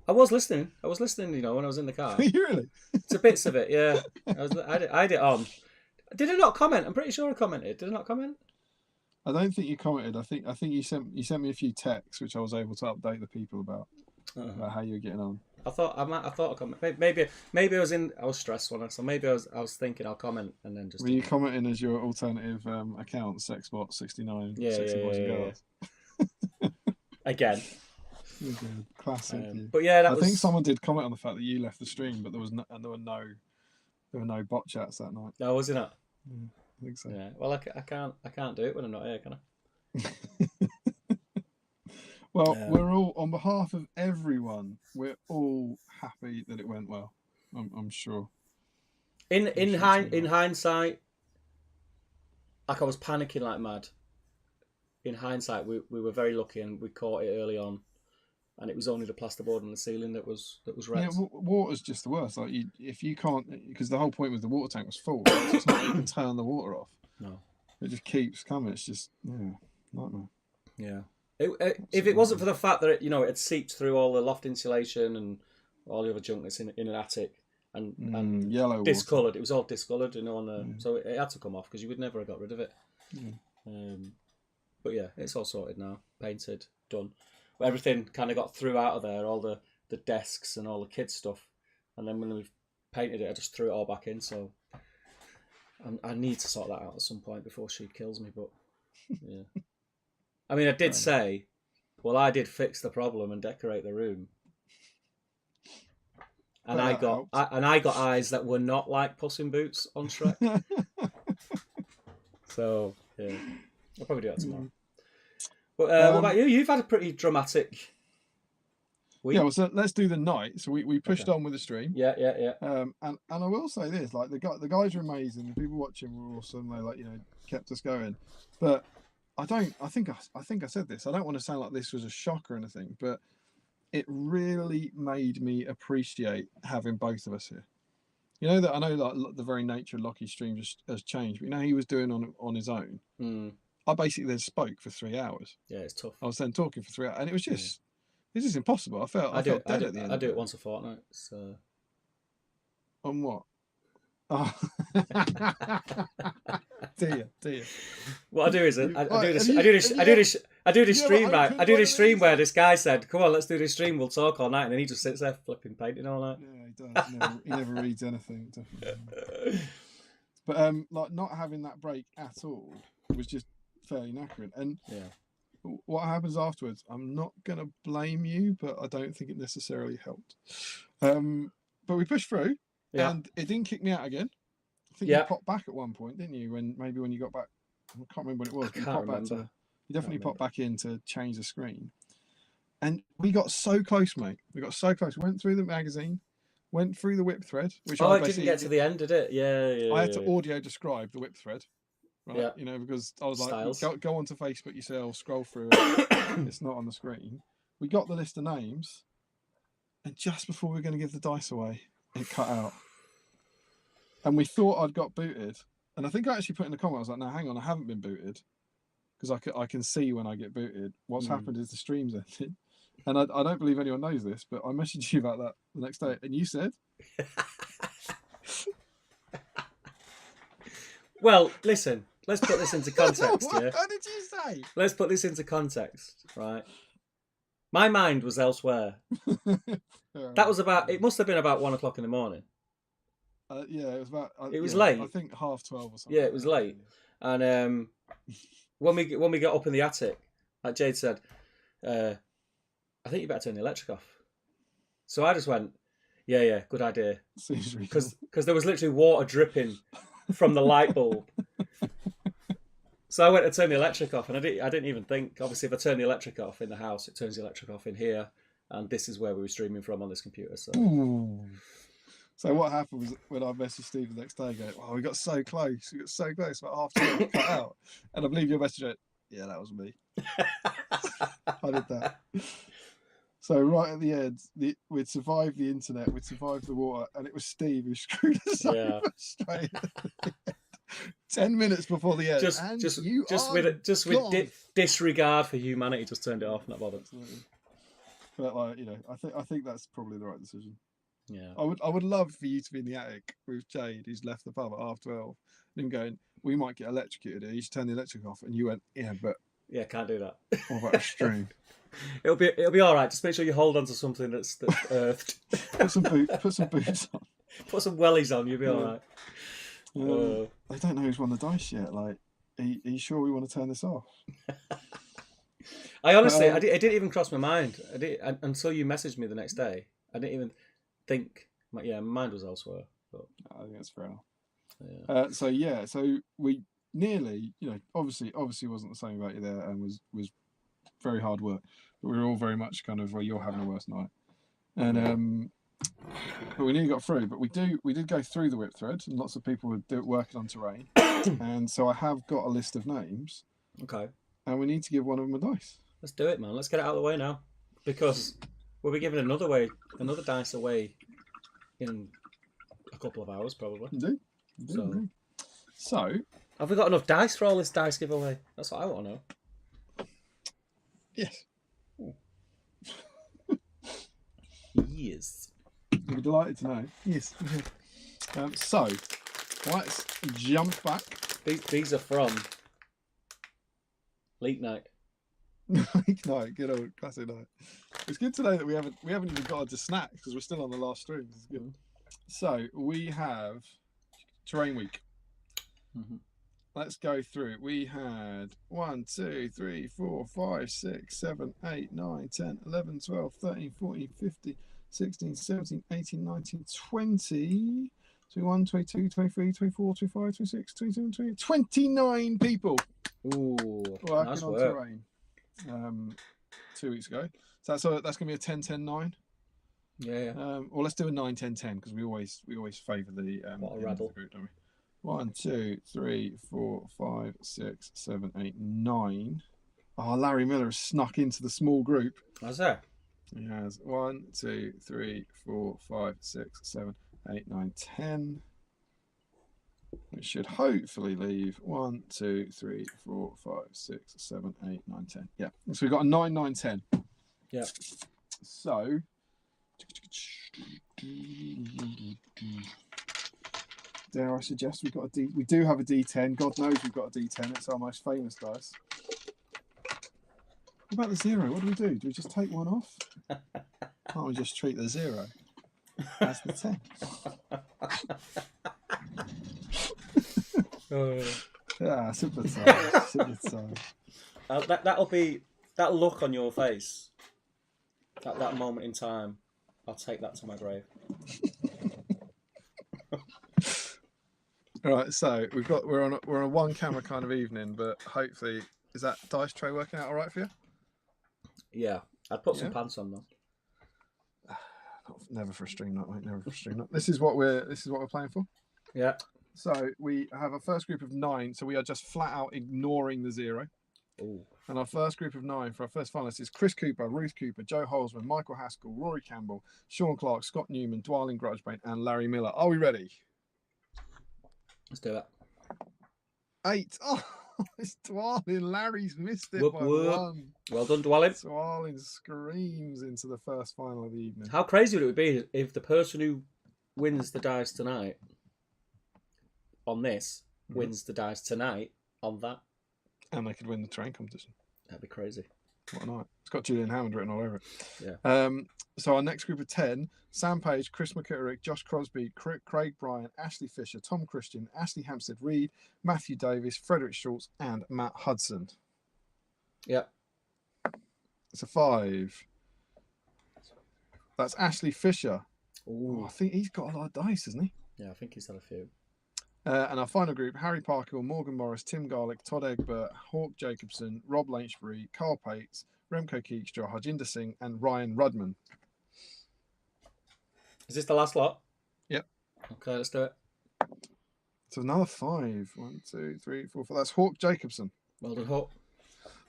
Speaker 1: I was listening. You know, when I was in the car.
Speaker 2: Really?
Speaker 1: To bits of it, yeah. I had it on. Did I not comment? I'm pretty sure I commented. Did I not comment?
Speaker 2: I don't think you commented. I think you sent me a few texts, which I was able to update the people about how you were getting on.
Speaker 1: I thought I comment. Maybe I was stressed one, so maybe I was thinking I'll comment and then just.
Speaker 2: Were you commenting as your alternative account, Sexbot69, Sexy Boys and Girls?
Speaker 1: Again.
Speaker 2: Classic.
Speaker 1: But yeah,
Speaker 2: I think someone did comment on the fact that you left the stream, but there were no bot chats that night.
Speaker 1: No, was it not?
Speaker 2: Yeah, I think so.
Speaker 1: Yeah. Well, I can't do it when I'm not here, can
Speaker 2: I? Well, we're all, on behalf of everyone, we're all happy that it went well. I'm sure.
Speaker 1: In hindsight, like I was panicking like mad. In hindsight, we were very lucky and we caught it early on, and it was only the plasterboard on the ceiling that was wrecked.
Speaker 2: Yeah, water's just the worst. Like if you can't, because the whole point was the water tank was full. It's not even turn the water off.
Speaker 1: No,
Speaker 2: it just keeps coming. It's just nightmare.
Speaker 1: Yeah. If it wasn't for the fact that it had seeped through all the loft insulation and all the other junk that's in an attic and
Speaker 2: yellow
Speaker 1: discoloured,
Speaker 2: water.
Speaker 1: It was all discoloured, so it had to come off because you would never have got rid of it. But yeah, it's all sorted now, painted, done. But everything kind of got through out of there, all the desks and all the kids' stuff, and then when we've painted it, I just threw it all back in. So I need to sort that out at some point before she kills me. But yeah. I mean, I did say, well, I did fix the problem and decorate the room, and I got eyes that were not like Puss in Boots on Shrek. So yeah, I'll probably do that tomorrow. But what about you? You've had a pretty dramatic week.
Speaker 2: Yeah, well, so let's do the night. So we pushed on with the stream.
Speaker 1: Yeah.
Speaker 2: And I will say this: like the guys are amazing. The people watching were awesome. They kept us going, but. I think I said this. I don't want to sound like this was a shock or anything, but it really made me appreciate having both of us here. You know that I know that the very nature of Lockie's stream has changed, but he was doing on his own. I basically then spoke for 3 hours.
Speaker 1: Yeah, it's tough.
Speaker 2: I was then talking for 3 hours, and it was just this is impossible. I felt dead at the end.
Speaker 1: I do it once a fortnight. So
Speaker 2: on what? Oh. dear.
Speaker 1: What I do is I do this stream right. I do this stream where this guy said, "Come on, let's do this stream. We'll talk all night," and then he just sits there flipping painting all night.
Speaker 2: Yeah, he does. He never reads anything. Definitely. But not having that break at all was just fairly knackering. And what happens afterwards, I'm not gonna blame you, but I don't think it necessarily helped. But we pushed through. Yeah. And it didn't kick me out again. I think you popped back at one point, didn't you? When you got back, I can't remember when it was. But you definitely popped back in to change the screen. And we got so close, mate. We got so close. We went through the magazine, went through the whip thread. Which
Speaker 1: I didn't get to the end, did it? Yeah.
Speaker 2: I had to audio describe the whip thread, right?
Speaker 1: Yeah.
Speaker 2: Because I was like, go onto Facebook yourself, scroll through it. It's not on the screen. We got the list of names, and just before we were going to give the dice away, it cut out. And we thought I'd got booted. And I think I actually put in the comment, I was like, no, hang on, I haven't been booted. Because I can see when I get booted. What's happened is the stream's ended. And I don't believe anyone knows this, but I messaged you about that the next day. And you said...
Speaker 1: Well, listen, let's put this into context.
Speaker 2: What did you say?
Speaker 1: Let's put this into context, right? My mind was elsewhere. It must have been about 1 o'clock in the morning.
Speaker 2: Yeah, it was about.
Speaker 1: It was late.
Speaker 2: I think 12:30 or something.
Speaker 1: Yeah, it was late. And when we got up in the attic, like Jade said, I think you better turn the electric off. So I just went, yeah, good idea. Because there was literally water dripping from the light bulb. So I went to turn the electric off, and I didn't even think. Obviously, if I turn the electric off in the house, it turns the electric off in here, and this is where we were streaming from on this computer. So.
Speaker 2: Ooh. So what happened was when I messaged Steve the next day, going, "Oh, we got so close. We got so close. About 2:30 cut out." And I believe your message went, "Yeah, that was me." I did that. So right at the end, we'd survived the internet, we'd survived the water, and it was Steve who screwed us over straight at the end. 10 minutes before the end.
Speaker 1: With disregard for humanity, just turned it off, not bothered.
Speaker 2: Absolutely. But like, you know, I think that's probably the right decision.
Speaker 1: Yeah.
Speaker 2: I would love for you to be in the attic with Jade, who's left the pub at 12:30, and him going, we might get electrocuted. You should turn the electric off. And you went, yeah, but
Speaker 1: can't do that.
Speaker 2: What about a string?
Speaker 1: It'll be all right. Just make sure you hold on to something that's earthed.
Speaker 2: Put some boots on.
Speaker 1: Put some wellies on. You'll be all right.
Speaker 2: I don't know who's won the dice yet. Like, are you sure we want to turn this off?
Speaker 1: I honestly, it didn't even cross my mind. Until you messaged me the next day. I didn't even think. My mind was elsewhere. But
Speaker 2: I think that's fair enough. So we nearly, you know, obviously wasn't the same about you there, and was very hard work. But we were all very much kind of, well, you're having a worse night, and but we nearly got through. But we did go through the whip thread, and lots of people were working on terrain, and so I have got a list of names.
Speaker 1: Okay.
Speaker 2: And we need to give one of them a dice.
Speaker 1: Let's do it, man. Let's get it out of the way now, because we'll be giving another dice away in a couple of hours, probably.
Speaker 2: Indeed. So,
Speaker 1: have we got enough dice for all this dice giveaway? That's what I want to know.
Speaker 2: Yes.
Speaker 1: Yes.
Speaker 2: You'll be delighted to know. Yes. So, let's jump back.
Speaker 1: These are from League Night.
Speaker 2: League Night, good old classic night. It's good to know that we haven't even got into snacks because we're still on the last stream. This is good. So we have Terrain Week.
Speaker 1: Mm-hmm.
Speaker 2: Let's go through it. We had 1, 2, 3, 4, 5, 6, 7, 8, 9, 10, 11, 12, 13, 14, 15, 16, 17, 18, 19, 20, 21, 22, 23, 24, 25, 26, 27, 28, 29 people.
Speaker 1: Ooh,
Speaker 2: working
Speaker 1: nice
Speaker 2: on
Speaker 1: work.
Speaker 2: Terrain 2 weeks ago. So that's going to be a 10, 10, 9.
Speaker 1: Yeah.
Speaker 2: Well, let's do a 9, 10, 10 because we always favour the
Speaker 1: what a rabble.
Speaker 2: group, don't we? 1, 2, 3, 4, 5, 6, 7, 8, 9. Oh, Larry Miller has snuck into the small group.
Speaker 1: How's that?
Speaker 2: He has 1, 2, 3, 4, 5, 6, 7, 8, 9, 10. Which should hopefully leave 1, 2, 3, 4, 5, 6, 7, 8, 9, 10. Yeah. So we've got a 9, 9, 10.
Speaker 1: Yeah.
Speaker 2: So dare I suggest we do have a D10. God knows we've got a D10. It's our most famous dice. What about the 0? What do we do? Do we just take one off? Can't we just treat the 0 as the 10? Sympathise.
Speaker 1: That'll look on your face. At that moment in time, I'll take that to my grave.
Speaker 2: All right, so we're on a one camera kind of evening, but hopefully, is that dice tray working out all right for you?
Speaker 1: Yeah, I'd put some pants on though.
Speaker 2: Never for a stream night, mate. Never for a stream night. This is what we're playing for.
Speaker 1: Yeah.
Speaker 2: So we have a first group of 9. So we are just flat out ignoring the 0.
Speaker 1: Ooh.
Speaker 2: And our first group of 9 for our first finalists is Chris Cooper, Ruth Cooper, Joe Holzman, Michael Haskell, Rory Campbell, Sean Clark, Scott Newman, Dwalin Grudgebane, and Larry Miller. Are we ready?
Speaker 1: Let's do it.
Speaker 2: 8. Oh, it's Dwalin. Larry's missed it by 1.
Speaker 1: Well done, Dwalin.
Speaker 2: Dwalin screams into the first final of the evening.
Speaker 1: How crazy would it be if the person who wins the dice tonight on this wins the dice tonight on that?
Speaker 2: And they could win the terrain competition.
Speaker 1: That'd be crazy.
Speaker 2: What a night. It's got Julian Hammond written all over it.
Speaker 1: Yeah.
Speaker 2: So our next group of 10, Sam Page, Chris McCurrick, Josh Crosby, Craig Bryan, Ashley Fisher, Tom Christian, Ashley Hampstead Reed, Matthew Davis, Frederick Schultz, and Matt Hudson.
Speaker 1: Yeah.
Speaker 2: It's a 5. That's Ashley Fisher.
Speaker 1: Ooh.
Speaker 2: Oh, I think he's got a lot of dice, hasn't he?
Speaker 1: Yeah, I think he's had a few.
Speaker 2: And our final group, Harry Parker, Morgan Morris, Tim Garlick, Todd Egbert, Hawk Jacobson, Rob Lynchbury, Carl Pates, Remco Keekstra, Harjinder Singh, and Ryan Rudman.
Speaker 1: Is this the last lot?
Speaker 2: Yep.
Speaker 1: Okay, let's do it.
Speaker 2: So another 5. 1, 2, 3, 4, 5. That's Hawk Jacobson.
Speaker 1: Well done, Hawk.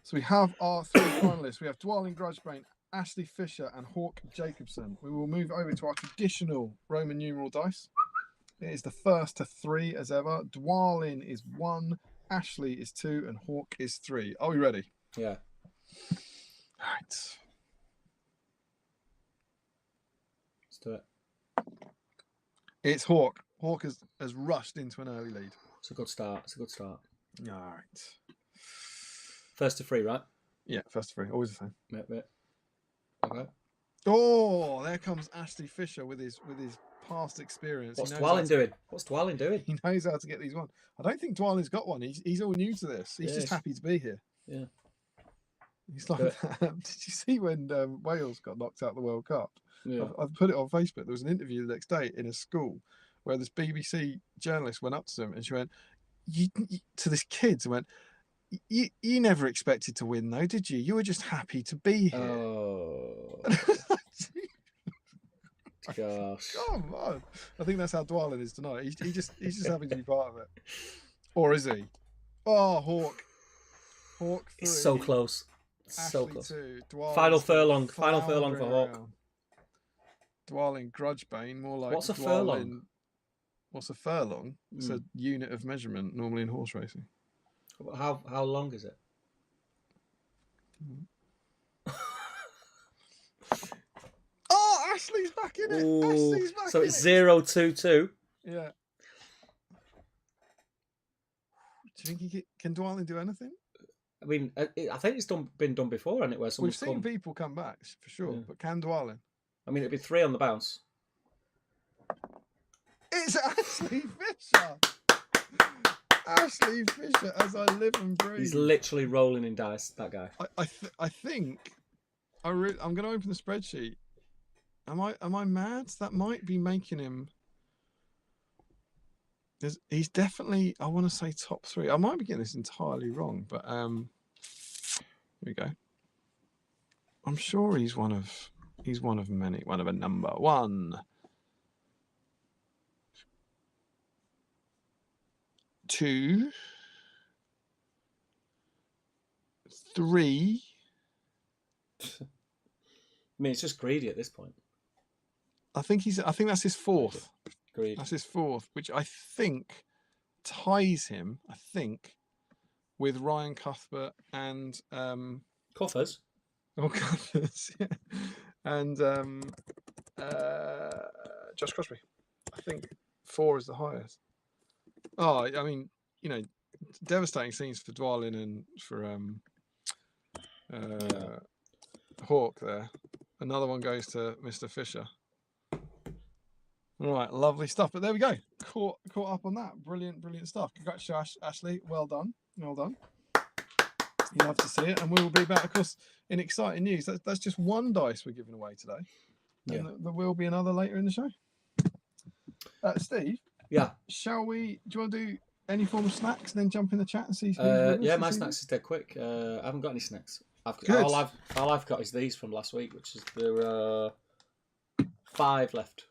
Speaker 2: So we have our 3 finalists. We have Dwalin Grudgebane, Ashley Fisher and Hawk Jacobson. We will move over to our traditional Roman numeral dice. It is the first to 3 as ever. Dwalin is 1, Ashley is 2, and Hawk is 3. Are we ready?
Speaker 1: Yeah.
Speaker 2: All right.
Speaker 1: Let's do it.
Speaker 2: It's Hawk. Hawk has rushed into an early lead.
Speaker 1: It's a good start. It's a good start.
Speaker 2: All right.
Speaker 1: First to 3, right?
Speaker 2: Yeah, first to 3. Always the same.
Speaker 1: Yeah. Okay.
Speaker 2: Oh, there comes Ashley Fisher with his past experience.
Speaker 1: What's Dwalin doing? What's Dwalin doing?
Speaker 2: He knows how to get these one. I don't think Dwalin's got one. He's all new to this. He's just happy to be here.
Speaker 1: Yeah.
Speaker 2: He's like, did you see when Wales got knocked out of the World Cup?
Speaker 1: Yeah.
Speaker 2: I've put it on Facebook. There was an interview the next day in a school where this BBC journalist went up to them and she went, to this kid, and went, you never expected to win though, did you? You were just happy to be here.
Speaker 1: Oh. Gosh.
Speaker 2: Come on. I think that's how Dwalin is tonight. He's just happy to be part of it. Or is he? Oh, Hawk 3.
Speaker 1: It's so close.
Speaker 2: Ashley
Speaker 1: So close.
Speaker 2: 2.
Speaker 1: Final furlong for Hawk.
Speaker 2: Dwalin Grudgebane, more like
Speaker 1: What's a furlong?
Speaker 2: What's a furlong? It's a unit of measurement normally in horse racing.
Speaker 1: How long is it?
Speaker 2: Oh, Ashley's back in it.
Speaker 1: Ooh.
Speaker 2: Ashley's back
Speaker 1: so
Speaker 2: in
Speaker 1: it's
Speaker 2: it.
Speaker 1: 0-2-2.
Speaker 2: Yeah. Do you think can Dwalin do anything?
Speaker 1: I mean, I think it's been done before, hasn't it? Where
Speaker 2: We've seen people come back for sure, but can Dwalin?
Speaker 1: I mean, it'd be 3 on the bounce.
Speaker 2: It's Ashley Fisher. Ashley Fisher, as I live and breathe.
Speaker 1: He's literally rolling in dice. That guy.
Speaker 2: I think I'm going to open the spreadsheet. Am I mad? That might be making him. He's definitely, I want to say top 3. I might be getting this entirely wrong, but here we go. I'm sure he's one of many. One of a number 1, 2, 3.
Speaker 1: I mean, it's just greedy at this point.
Speaker 2: I think that's his 4th.
Speaker 1: Greedy.
Speaker 2: That's his 4th, which I think ties him. I think with Ryan Cuthbert and
Speaker 1: Coffers.
Speaker 2: Oh, Cuthbert, yeah, and Josh Crosby. I think 4 is the highest. Oh, I mean, devastating scenes for Dwalin and for Hawk there. Another one goes to Mr. Fisher. All right, lovely stuff. But there we go. Caught up on that. Brilliant stuff. Congratulations, Ashley. Well done. You love to see it. And we will be back, of course, in exciting news. That's just one dice we're giving away today.
Speaker 1: Yeah.
Speaker 2: And there will be another later in the show. Steve?
Speaker 1: Yeah.
Speaker 2: Do you want to do any form of snacks and then jump in the chat and see?
Speaker 1: Yeah, my snacks is dead quick. I haven't got any snacks. All I've got is these from last week, which is there are 5 left.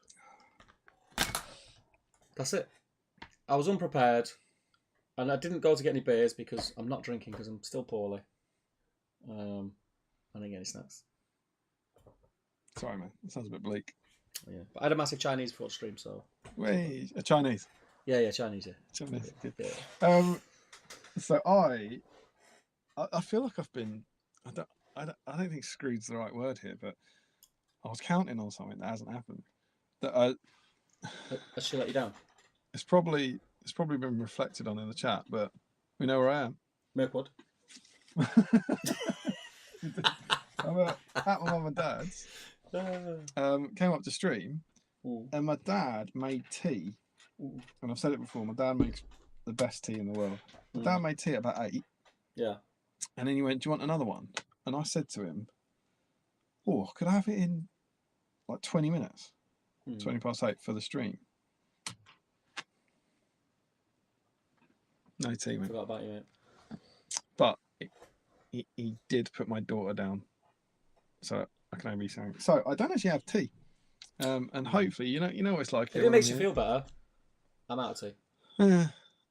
Speaker 1: That's it. I was unprepared, and I didn't go to get any beers because I'm not drinking because I'm still poorly. I didn't get any snacks.
Speaker 2: Sorry, man. That sounds a bit bleak.
Speaker 1: Yeah, but I had a massive Chinese before stream, so.
Speaker 2: Wait, a Chinese.
Speaker 1: Yeah, Chinese. Yeah.
Speaker 2: Chinese.
Speaker 1: Yeah.
Speaker 2: So I feel like I've been. I don't think screwed's the right word here, but I was counting on something that hasn't happened. That
Speaker 1: I should let you down.
Speaker 2: It's probably been reflected on in the chat, but we know where I am.
Speaker 1: Mirkwood.
Speaker 2: I'm at my mum and dad's. Came up to stream, and my dad made tea. And I've said it before. My dad makes the best tea in the world. My dad made tea at about 8.
Speaker 1: Yeah.
Speaker 2: And then he went, "Do you want another one?" And I said to him, "Oh, could I have it in like 20 minutes? 20 past 8 for the stream." No tea, mate.
Speaker 1: Forgot about you, mate.
Speaker 2: But he did put my daughter down, so I can only be saying. So I don't actually have tea, and hopefully, you know what it's like.
Speaker 1: If it makes you feel better, I'm out of tea.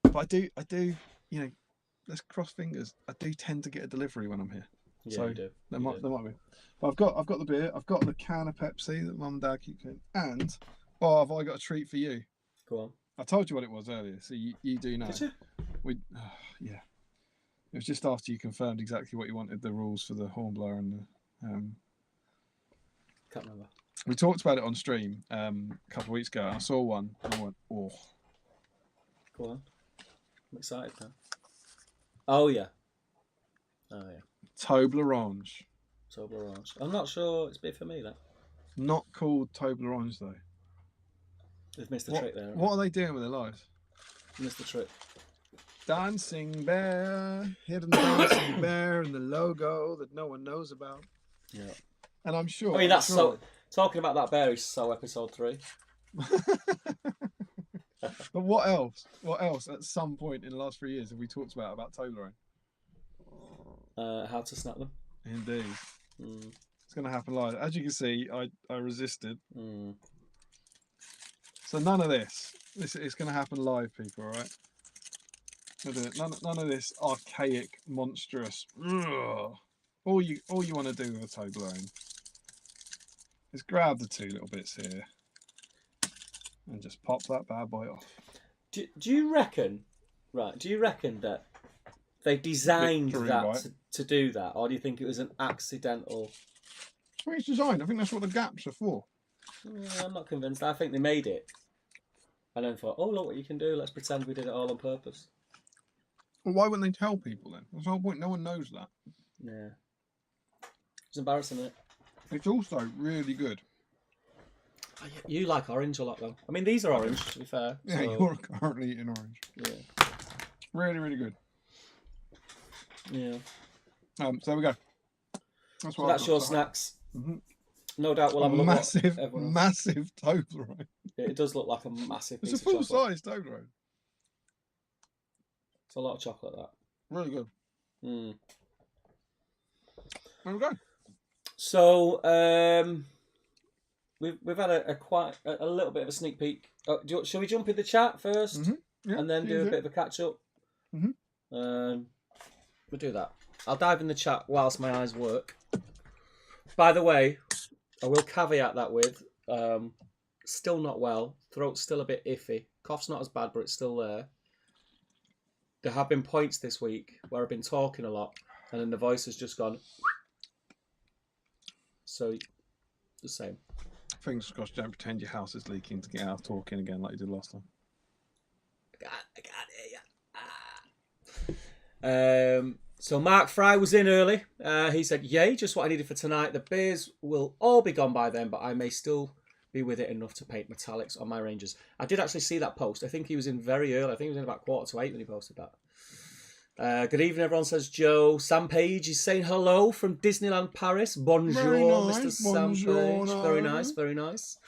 Speaker 2: But I do. Let's cross fingers. I do tend to get a delivery when I'm here.
Speaker 1: Yeah,
Speaker 2: so
Speaker 1: you do.
Speaker 2: There might be. But I've got the beer. I've got the can of Pepsi that Mum and Dad keep getting, and have I got a treat for you?
Speaker 1: Go on.
Speaker 2: I told you what it was earlier, so you do know.
Speaker 1: Did you?
Speaker 2: Yeah. It was just after you confirmed exactly what you wanted, the rules for the hornblower and the.
Speaker 1: Can't remember.
Speaker 2: We talked about it on stream a couple of weeks ago. And I saw one and I went, oh.
Speaker 1: Go on. I'm excited now. Oh yeah.
Speaker 2: Toblerone.
Speaker 1: Toblerone. I'm not sure it's big for me, that.
Speaker 2: Not called Toblerone though.
Speaker 1: They've missed the trick there.
Speaker 2: What are they doing with their lives?
Speaker 1: Missed the trick.
Speaker 2: Dancing bear, hidden dancing bear, and the logo that no one knows about.
Speaker 1: Yeah.
Speaker 2: And I'm sure.
Speaker 1: I mean, that's so. Talking about that bear is so episode 3.
Speaker 2: But what else? What else? At some point in the last 3 years have we talked about Toblerone?
Speaker 1: How to snap them.
Speaker 2: Indeed. It's going to happen live. As you can see, I resisted. So none of this. It's going to happen live, people. All right. None of this archaic, monstrous. Ugh. All you want to do with a Toblerone is grab the 2 little bits here and just pop that bad boy off.
Speaker 1: Do you reckon? Right. Do you reckon that they designed that to do that, or do you think it was an accidental?
Speaker 2: Well, it's designed. I think that's what the gaps are for.
Speaker 1: I'm not convinced. I think they made it and then thought, oh, look what you can do. Let's pretend we did it all on purpose.
Speaker 2: Well, why wouldn't they tell people then? That's the whole point. No one knows that.
Speaker 1: Yeah. It's embarrassing, isn't it?
Speaker 2: It's also really good.
Speaker 1: You like orange a lot, though. I mean, these are orange, to be fair.
Speaker 2: Yeah, so... you're currently eating orange.
Speaker 1: Yeah.
Speaker 2: Really, really good.
Speaker 1: Yeah.
Speaker 2: So there we go.
Speaker 1: That's your snacks. No doubt we'll have a look.
Speaker 2: Massive Toblerone.
Speaker 1: It does look like a massive piece
Speaker 2: of chocolate. It's a full-size Toblerone.
Speaker 1: It's a lot of chocolate, that.
Speaker 2: Really good. There we go.
Speaker 1: So, we've had a little bit of a sneak peek. Shall we jump in the chat first, and then do a bit of a catch up? We'll do that. I'll dive in the chat whilst my eyes work. By the way, I will caveat that with still not well. Throat's still a bit iffy. Cough's not as bad, but it's still there. There have been points this week where I've been talking a lot, and then the voice has just gone. So, the same.
Speaker 2: Fingers crossed, don't pretend your house is leaking to get out of talking again like you did last time.
Speaker 1: I can't hear you. So Mark Fry was in early. He said, yay, just what I needed for tonight. The beers will all be gone by then, but I may still be with it enough to paint metallics on my Rangers. I did actually see that post. I think he was in very early. I think he was in about 7:45 when he posted that. Good evening, everyone, says Joe. Sam Page is saying hello from Disneyland Paris. Bonjour, nice. Mr. Sam Page. Very nice, very nice.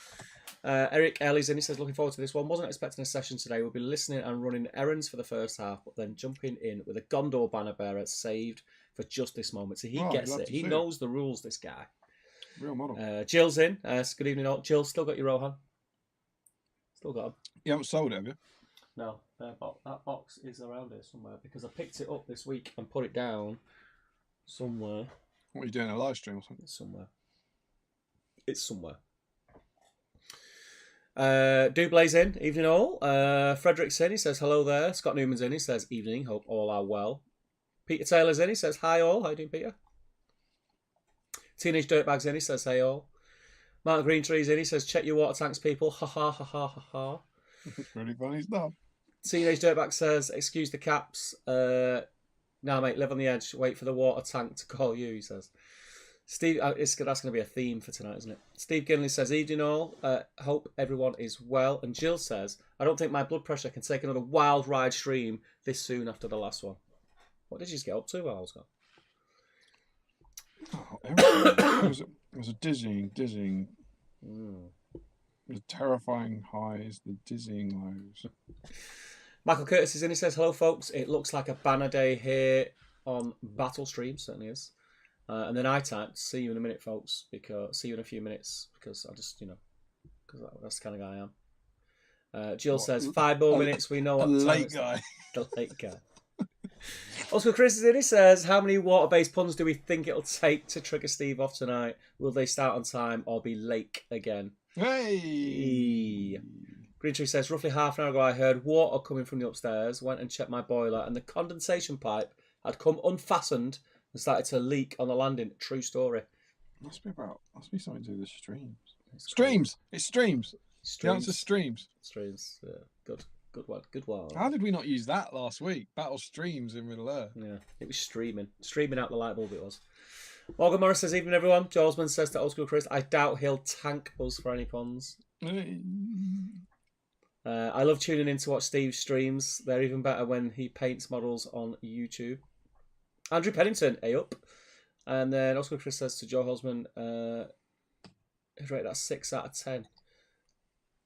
Speaker 1: Eric Ellie's in. He says, looking forward to this one. Wasn't expecting a session today. We'll be listening and running errands for the first half, but then jumping in with a Gondor banner bearer saved for just this moment. So he gets it. He knows the rules, this guy.
Speaker 2: Real model.
Speaker 1: Jill's in. Good evening, all. Jill, still got your Rohan? Still got him.
Speaker 2: You haven't sold it, have you?
Speaker 1: No, that box is around here somewhere because I picked it up this week and put it down somewhere.
Speaker 2: What are you doing, a live stream or something?
Speaker 1: It's somewhere. Dublay's in. Evening all. Frederick's in. He says hello there. Scott Newman's in. He says evening. Hope all are well. Peter Taylor's in. He says hi all. How you doing, Peter? Teenage Dirtbag's in. He says hey all. Mark Greentree's in. He says check your water tanks, people. Ha ha ha ha ha ha.
Speaker 2: Pretty funny stuff.
Speaker 1: Teenage Dirtbag says, excuse the caps. Nah, mate, live on the edge. Wait for the water tank to call you, he says. Steve, that's going to be a theme for tonight, isn't it? Steve Ginley says, evening all. Hope everyone is well. And Jill says, I don't think my blood pressure can take another wild ride stream this soon after the last one. What did you just get up to while I was gone?
Speaker 2: Oh, everything. It was a dizzying. The terrifying highs, the dizzying lows.
Speaker 1: Michael Curtis is in. He says, hello, folks. It looks like a banner day here on Battle Stream. Certainly is. And then I typed, see you in a minute, folks. See you in a few minutes. Because I just, because that's the kind of guy I am. Jill says, 5 more minutes. We know what
Speaker 2: the
Speaker 1: time
Speaker 2: late guy.
Speaker 1: The late guy. Also, Chris is in. He says, how many water-based puns do we think it'll take to trigger Steve off tonight? Will they start on time or be late again?
Speaker 2: Hey!
Speaker 1: Greentree says, roughly half an hour ago I heard water coming from the upstairs, went and checked my boiler, and the condensation pipe had come unfastened and started to leak on the landing. True story.
Speaker 2: Must be something to do with the streams. Streams! It's streams! The answer's streams.
Speaker 1: Streams, yeah. Good one.
Speaker 2: How did we not use that last week? Battle streams in Middle Earth.
Speaker 1: Yeah, it was streaming out the light bulb it was. Morgan Morris says, evening everyone. Jolesman says to Old School Chris, I doubt he'll tank us for any puns. I love tuning in to watch Steve's streams. They're even better when he paints models on YouTube. Andrew Pennington, up. And then Old School Chris says to Joe Holzman, he'd rate that 6 out of 10.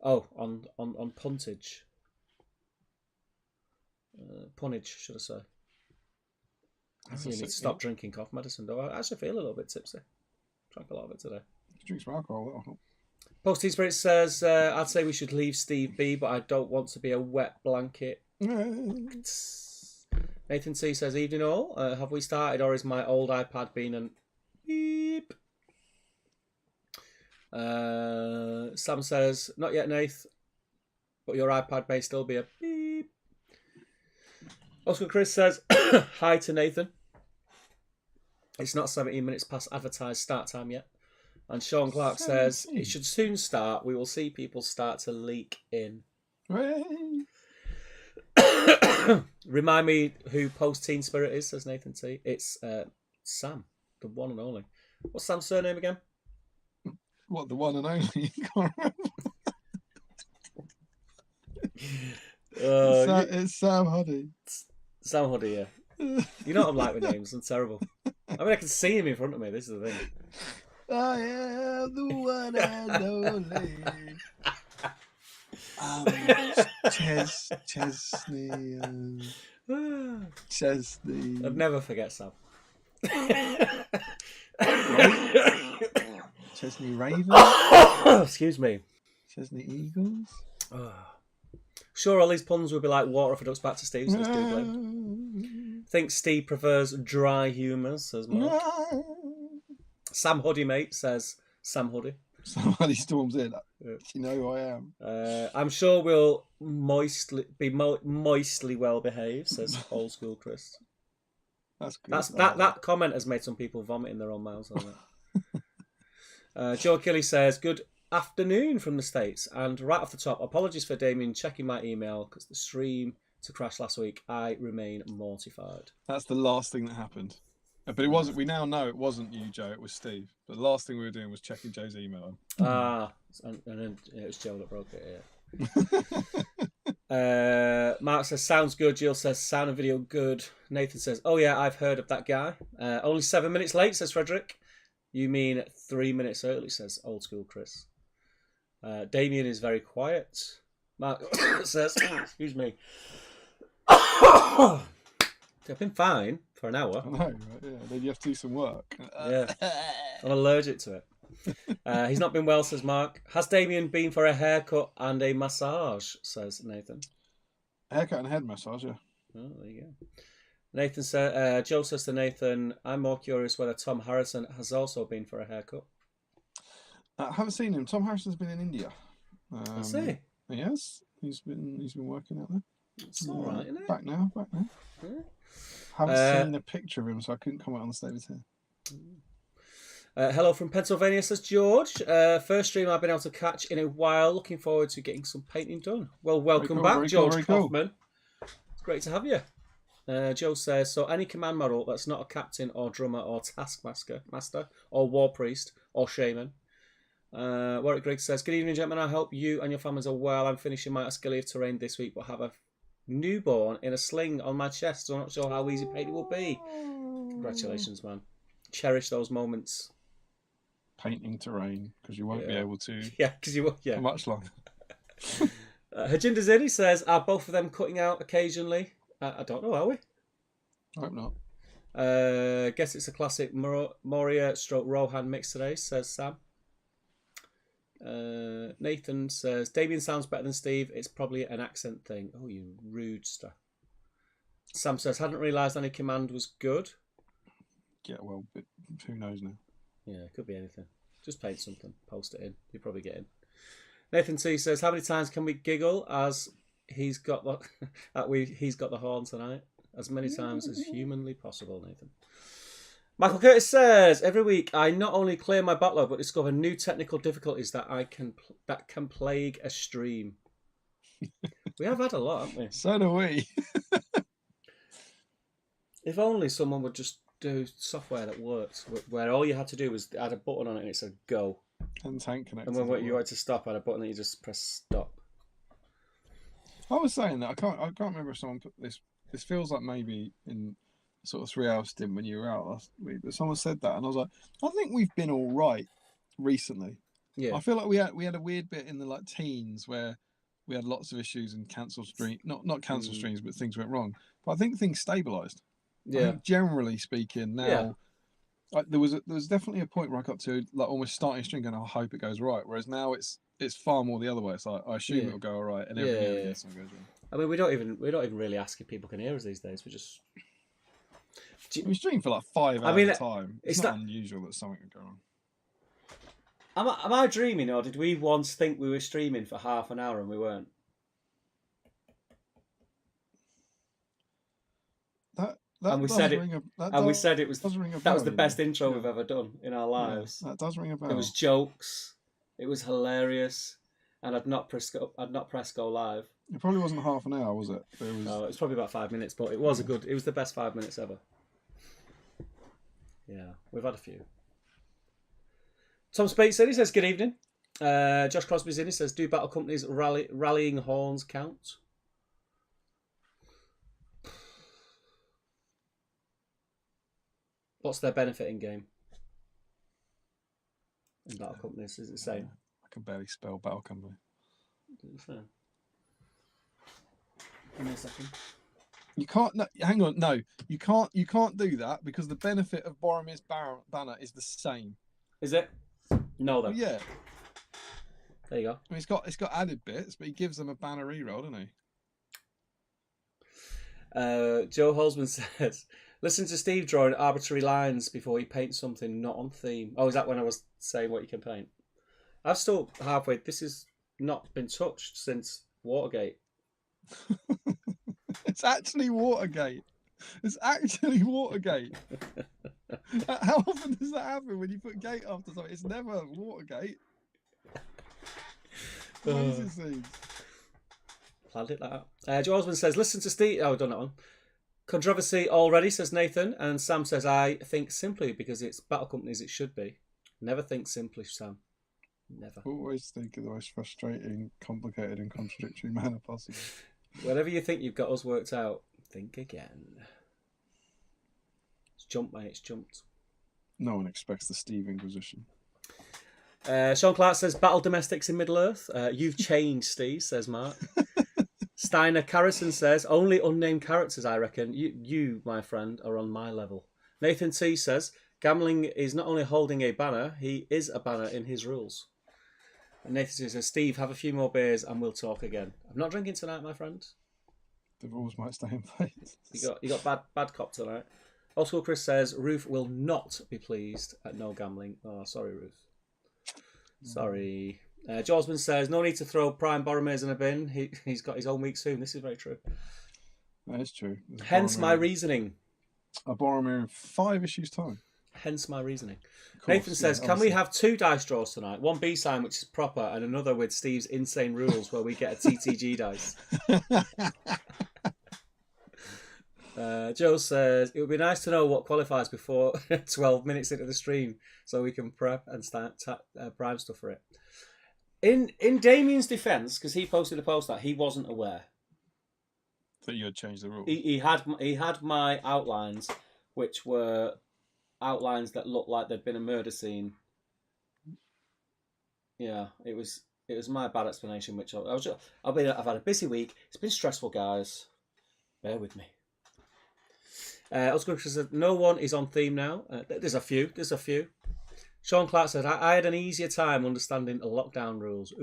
Speaker 1: Oh, on puntage. Punnage, should I say. I think you need to stop drinking cough medicine, though. I actually feel a little bit tipsy. Drank a lot of it today.
Speaker 2: Drink some alcohol, that'll help.
Speaker 1: Posty Spirit says, I'd say we should leave Steve be, but I don't want to be a wet blanket. Nathan C says, evening all. Have we started, or is my old iPad being an beep? Sam says, not yet, Nath, but your iPad may still be a beep. Oscar Chris says, hi to Nathan. It's not 17 minutes past advertised start time yet. And Sean Clark says, it should soon start. We will see people start to leak in. Remind me who Post Teen Spirit is, says Nathan T. It's Sam, the one and only. What's Sam's surname again?
Speaker 2: What, the one and only? Can't remember. It's Sam Huddy.
Speaker 1: Sam Huddy, yeah. You know what I'm like with names. I'm terrible. I mean, I can see him in front of me. This is the thing.
Speaker 2: I am the one and only. Chesney.
Speaker 1: I'd never forget Sam.
Speaker 2: Chesney Ravens.
Speaker 1: Excuse me.
Speaker 2: Chesney Eagles.
Speaker 1: Sure, all these puns would be like water if it ducks back to Steve, says Googling. Think Steve prefers dry humour, says Mark. Sam Huddy, mate, says Sam Huddy.
Speaker 2: Somebody storms in. You know who I am.
Speaker 1: I'm sure we'll be moistly well behaved, says Old School Chris.
Speaker 2: That's good.
Speaker 1: That comment has made some people vomit in their own mouths, hasn't it? Joe Kelly says, good afternoon from the States. And right off the top, apologies for Damien checking my email because the stream to crash last week. I remain mortified.
Speaker 2: That's the last thing that happened. But it wasn't. We now know it wasn't you, Joe. It was Steve. But the last thing we were doing was checking Joe's email.
Speaker 1: And then it was Joe that broke it. Yeah. Mark says sounds good. Jill says sound and video good. Nathan says, oh yeah, I've heard of that guy. Only 7 minutes late, says Frederick. You mean 3 minutes early, says Old School Chris. Damien is very quiet. Mark says, excuse me. I've been fine for an hour.
Speaker 2: I know, right? Yeah. Then you have to do some work.
Speaker 1: Yeah, I'm allergic to it. He's not been well, says Mark. Has Damien been for a haircut and a massage, says Nathan.
Speaker 2: Haircut and head massage, yeah.
Speaker 1: Oh, there you go. Nathan says, Joe says to Nathan, I'm more curious whether Tom Harrison has also been for a haircut.
Speaker 2: I haven't seen him. Tom Harrison's been in India.
Speaker 1: I see.
Speaker 2: Yes, he's been working out there.
Speaker 1: It's all right, isn't it?
Speaker 2: Back now. Yeah. Haven't seen a picture of him, so I couldn't comment on the state of his hair.
Speaker 1: Hello from Pennsylvania, says George. First stream I've been able to catch in a while. Looking forward to getting some painting done. Well, welcome back, George Kaufman. It's great to have you. Joe says, so any command model that's not a captain or drummer or taskmaster or war priest or shaman. Warwick Griggs says, good evening, gentlemen. I hope you and your families are well. I'm finishing my Ascali of terrain this week, but have a newborn in a sling on my chest, so I'm not sure how easy painting will be. Congratulations, man. Cherish those moments.
Speaker 2: Painting terrain, because you won't be able to.
Speaker 1: Yeah, because you won't. Yeah.
Speaker 2: For much longer.
Speaker 1: Hajinda Zini says, are both of them cutting out occasionally? I don't know, are we?
Speaker 2: I hope not.
Speaker 1: Guess it's a classic Moria stroke Rohan mix today, says Sam. Nathan says, Damien sounds better than Steve. It's probably an accent thing. Oh, you rude stuff. Sam says, hadn't realised any command was good.
Speaker 2: Yeah, well, but who knows now?
Speaker 1: Yeah, it could be anything. Just paint something, post it in. You'll probably get in. Nathan T says, how many times can we giggle as he's got the horn tonight? As many times as humanly possible, Nathan. Michael Curtis says, every week I not only clear my backlog but discover new technical difficulties that can plague a stream. We have had a lot, haven't we?
Speaker 2: So do we.
Speaker 1: If only someone would just do software that worked, where all you had to do was add a button on it and it said go.
Speaker 2: And tank connector.
Speaker 1: And when you had to stop, add a button that you just press stop.
Speaker 2: I was saying that I can't remember if someone put this. This feels like maybe in sort of 3 hours stint when you were out last week, but someone said that, and I was like, I think we've been all right recently.
Speaker 1: Yeah.
Speaker 2: I feel like we had a weird bit in the like teens where we had lots of issues and cancelled stream, not cancelled streams, but things went wrong. But I think things stabilised.
Speaker 1: Yeah.
Speaker 2: I think generally speaking, now there was definitely a point where I got to like almost starting a stream going, I hope it goes right. Whereas now it's far more the other way. It's like I assume it'll go all right, and every now and again something goes wrong.
Speaker 1: I mean, we don't even really ask if people can hear us these days. We just
Speaker 2: we stream for like 5 hours at a time. It's not unusual that something would go wrong.
Speaker 1: Am I dreaming, or did we once think we were streaming for half an hour and we weren't? And we said it was the best intro we've ever done in our lives.
Speaker 2: Yeah, that does ring a bell.
Speaker 1: It was jokes. It was hilarious, and I'd not pressed go live.
Speaker 2: It probably wasn't half an hour, was it?
Speaker 1: No, it was probably about 5 minutes, but it was it was the best 5 minutes ever. Yeah, we've had a few. Tom Spates he says, good evening. Josh Crosby's in, he says, do battle companies rallying horns count? What's their benefit in game? In battle companies, is it the same?
Speaker 2: I can barely spell battle company.
Speaker 1: Give me a second.
Speaker 2: You can't. No, hang on. No, you can't. You can't do that because the benefit of Boromir's banner is the same.
Speaker 1: Is it? No, though.
Speaker 2: Well, yeah.
Speaker 1: There you go.
Speaker 2: I mean, it's got added bits, but he gives them a banner reroll, doesn't
Speaker 1: he? Joe Holzman says, listen to Steve drawing arbitrary lines before he paints something not on theme. Oh, is that when I was saying what you can paint? I've still halfway. This has not been touched since Watergate.
Speaker 2: It's actually Watergate. It's actually Watergate. How often does that happen when you put gate after something? It's never Watergate. Amazing scenes.
Speaker 1: Planned it like that. Joe Osmond says, listen to Steve. Oh, I've done that one. Controversy already, says Nathan. And Sam says, I think simply because it's battle companies, it should be. Never think simply, Sam. Never.
Speaker 2: Always think in the most frustrating, complicated, and contradictory manner possible.
Speaker 1: Whenever you think you've got us worked out, think again. It's jumped, mate. It's jumped.
Speaker 2: No one expects the Steve Inquisition.
Speaker 1: Sean Clark says, battle domestics in Middle-earth. You've changed, Steve, says Mark. Steiner Carrison says, only unnamed characters, I reckon. You, my friend, are on my level. Nathan T says, gambling is not only holding a banner, he is a banner in his rules. And Nathan T says, Steve, have a few more beers and we'll talk again. I'm not drinking tonight, my friend.
Speaker 2: The rules might stay in place.
Speaker 1: You got bad cop tonight. Old School Chris says, Ruth will not be pleased at no gambling. Oh, sorry, Ruth. Sorry. Josman says, no need to throw Prime Boromir's in a bin. He's got his own week soon. This is very true.
Speaker 2: That is true.
Speaker 1: Hence my reasoning.
Speaker 2: A Boromir in 5 issues' time.
Speaker 1: Hence my reasoning. Nathan says, can we have 2 dice draws tonight? One B-sign, which is proper, and another with Steve's insane rules where we get a TTG dice. Joe says, it would be nice to know what qualifies before 12 minutes into the stream so we can prep and start prime stuff for it. In Damien's defence, because he posted a post that he wasn't aware
Speaker 2: that you had changed the rules.
Speaker 1: He had my outlines, which were outlines that looked like there'd been a murder scene. Yeah, it was my bad explanation, which I've had a busy week. It's been stressful, guys. Bear with me. Oscar says no one is on theme now. There's a few. Sean Clark said, I had an easier time understanding the lockdown rules.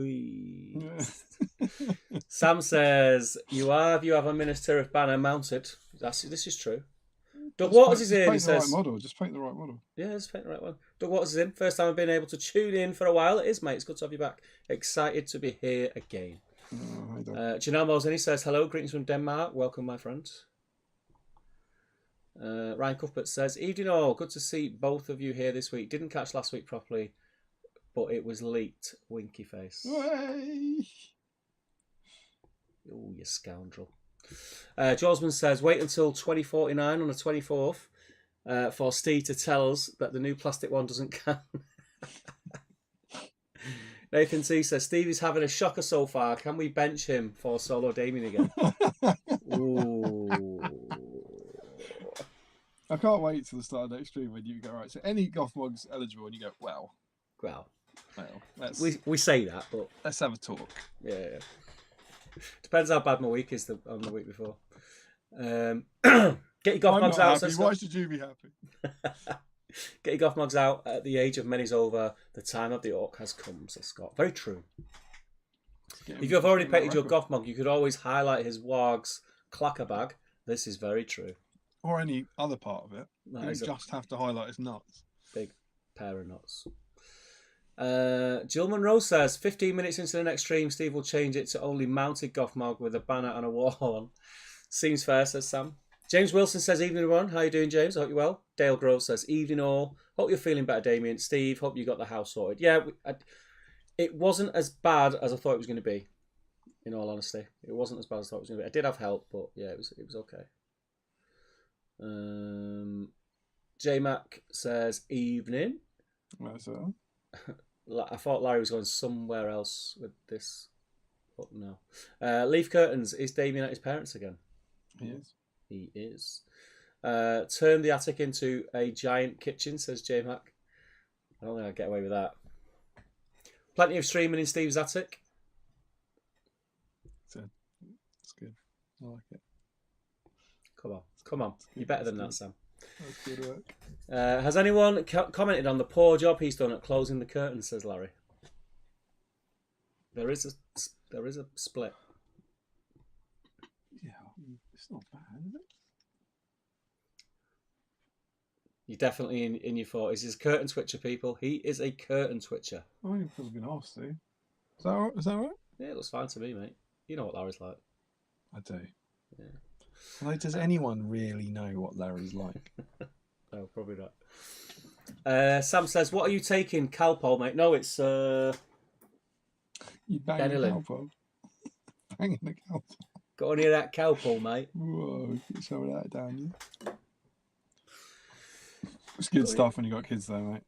Speaker 1: Sam says, you have a Minas Tirith banner mounted. This is true. Doug Waters is in. He says,
Speaker 2: Just paint the right model.
Speaker 1: Yeah, just paint the right one. Doug Waters is in. First time I've been able to tune in for a while. It is, mate. It's good to have you back. Excited to be here again. Janelle Mosen, he says, hello, greetings from Denmark. Welcome, my friends. Ryan Cuthbert says, evening all. Good to see both of you here this week. Didn't catch last week properly, but it was leaked. Winky face.
Speaker 2: Way.
Speaker 1: Oh, you scoundrel. Josman says, wait until 2049 on the 24th for Steve to tell us that the new plastic one doesn't count. Nathan C says, Steve is having a shocker so far. Can we bench him for solo Damien again? Ooh.
Speaker 2: I can't wait till the start of next stream when you go, right, so any Goth Mog's eligible, and you go, well,
Speaker 1: we say that, but
Speaker 2: let's have a talk.
Speaker 1: Yeah. Depends how bad my week is on the week before. Get your Goth Mogs out.
Speaker 2: Why should you be happy?
Speaker 1: Get your Goth Mogs out. At the age of many's over. The time of the orc has come, says Scott. Very true. If you have already painted your Goth Mog, you could always highlight his Warg's clacker bag. This is very true.
Speaker 2: Or any other part of it. You don't just have to highlight his nuts.
Speaker 1: Big pair of nuts. Jill Monroe says, 15 minutes into the next stream, Steve will change it to only mounted Goth Mog with a banner and a wall on. Seems fair, says Sam. James Wilson says, evening everyone. How you doing, James? I hope you're well. Dale Grove says, evening all. Hope you're feeling better, Damien. Steve, hope you got the house sorted. Yeah, it wasn't as bad as I thought it was going to be, in all honesty. It wasn't as bad as I thought it was going to be. I did have help, but yeah, it was okay. J-Mac says, evening.
Speaker 2: What's that?
Speaker 1: I thought Larry was going somewhere else with this, but no. Leaf Curtains, is Damien at his parents again?
Speaker 2: He is.
Speaker 1: He is. Turn the attic into a giant kitchen, says J-Mac. I don't think I'd get away with that. Plenty of streaming in Steve's attic.
Speaker 2: It's good. I like it.
Speaker 1: Come on. You're better than that, Sam.
Speaker 2: That's good work.
Speaker 1: Has anyone commented on the poor job he's done at closing the curtains, says Larry. There is a split.
Speaker 2: Yeah, it's not bad, is it?
Speaker 1: You're definitely in your 40s. He's a curtain switcher, people. He is a curtain switcher.
Speaker 2: I think I've been asked to. Is that right?
Speaker 1: Yeah, it looks fine to me, mate. You know what Larry's like.
Speaker 2: I do.
Speaker 1: Yeah.
Speaker 2: Like, does anyone really know what Larry's like?
Speaker 1: No, probably not. Sam says, what are you taking? Calpol, mate. No, it's
Speaker 2: you banging the Calpol. Banging the Calpol.
Speaker 1: Got any of that Calpol, mate?
Speaker 2: Whoa, get some of that down you. It's good stuff when you got kids though, mate.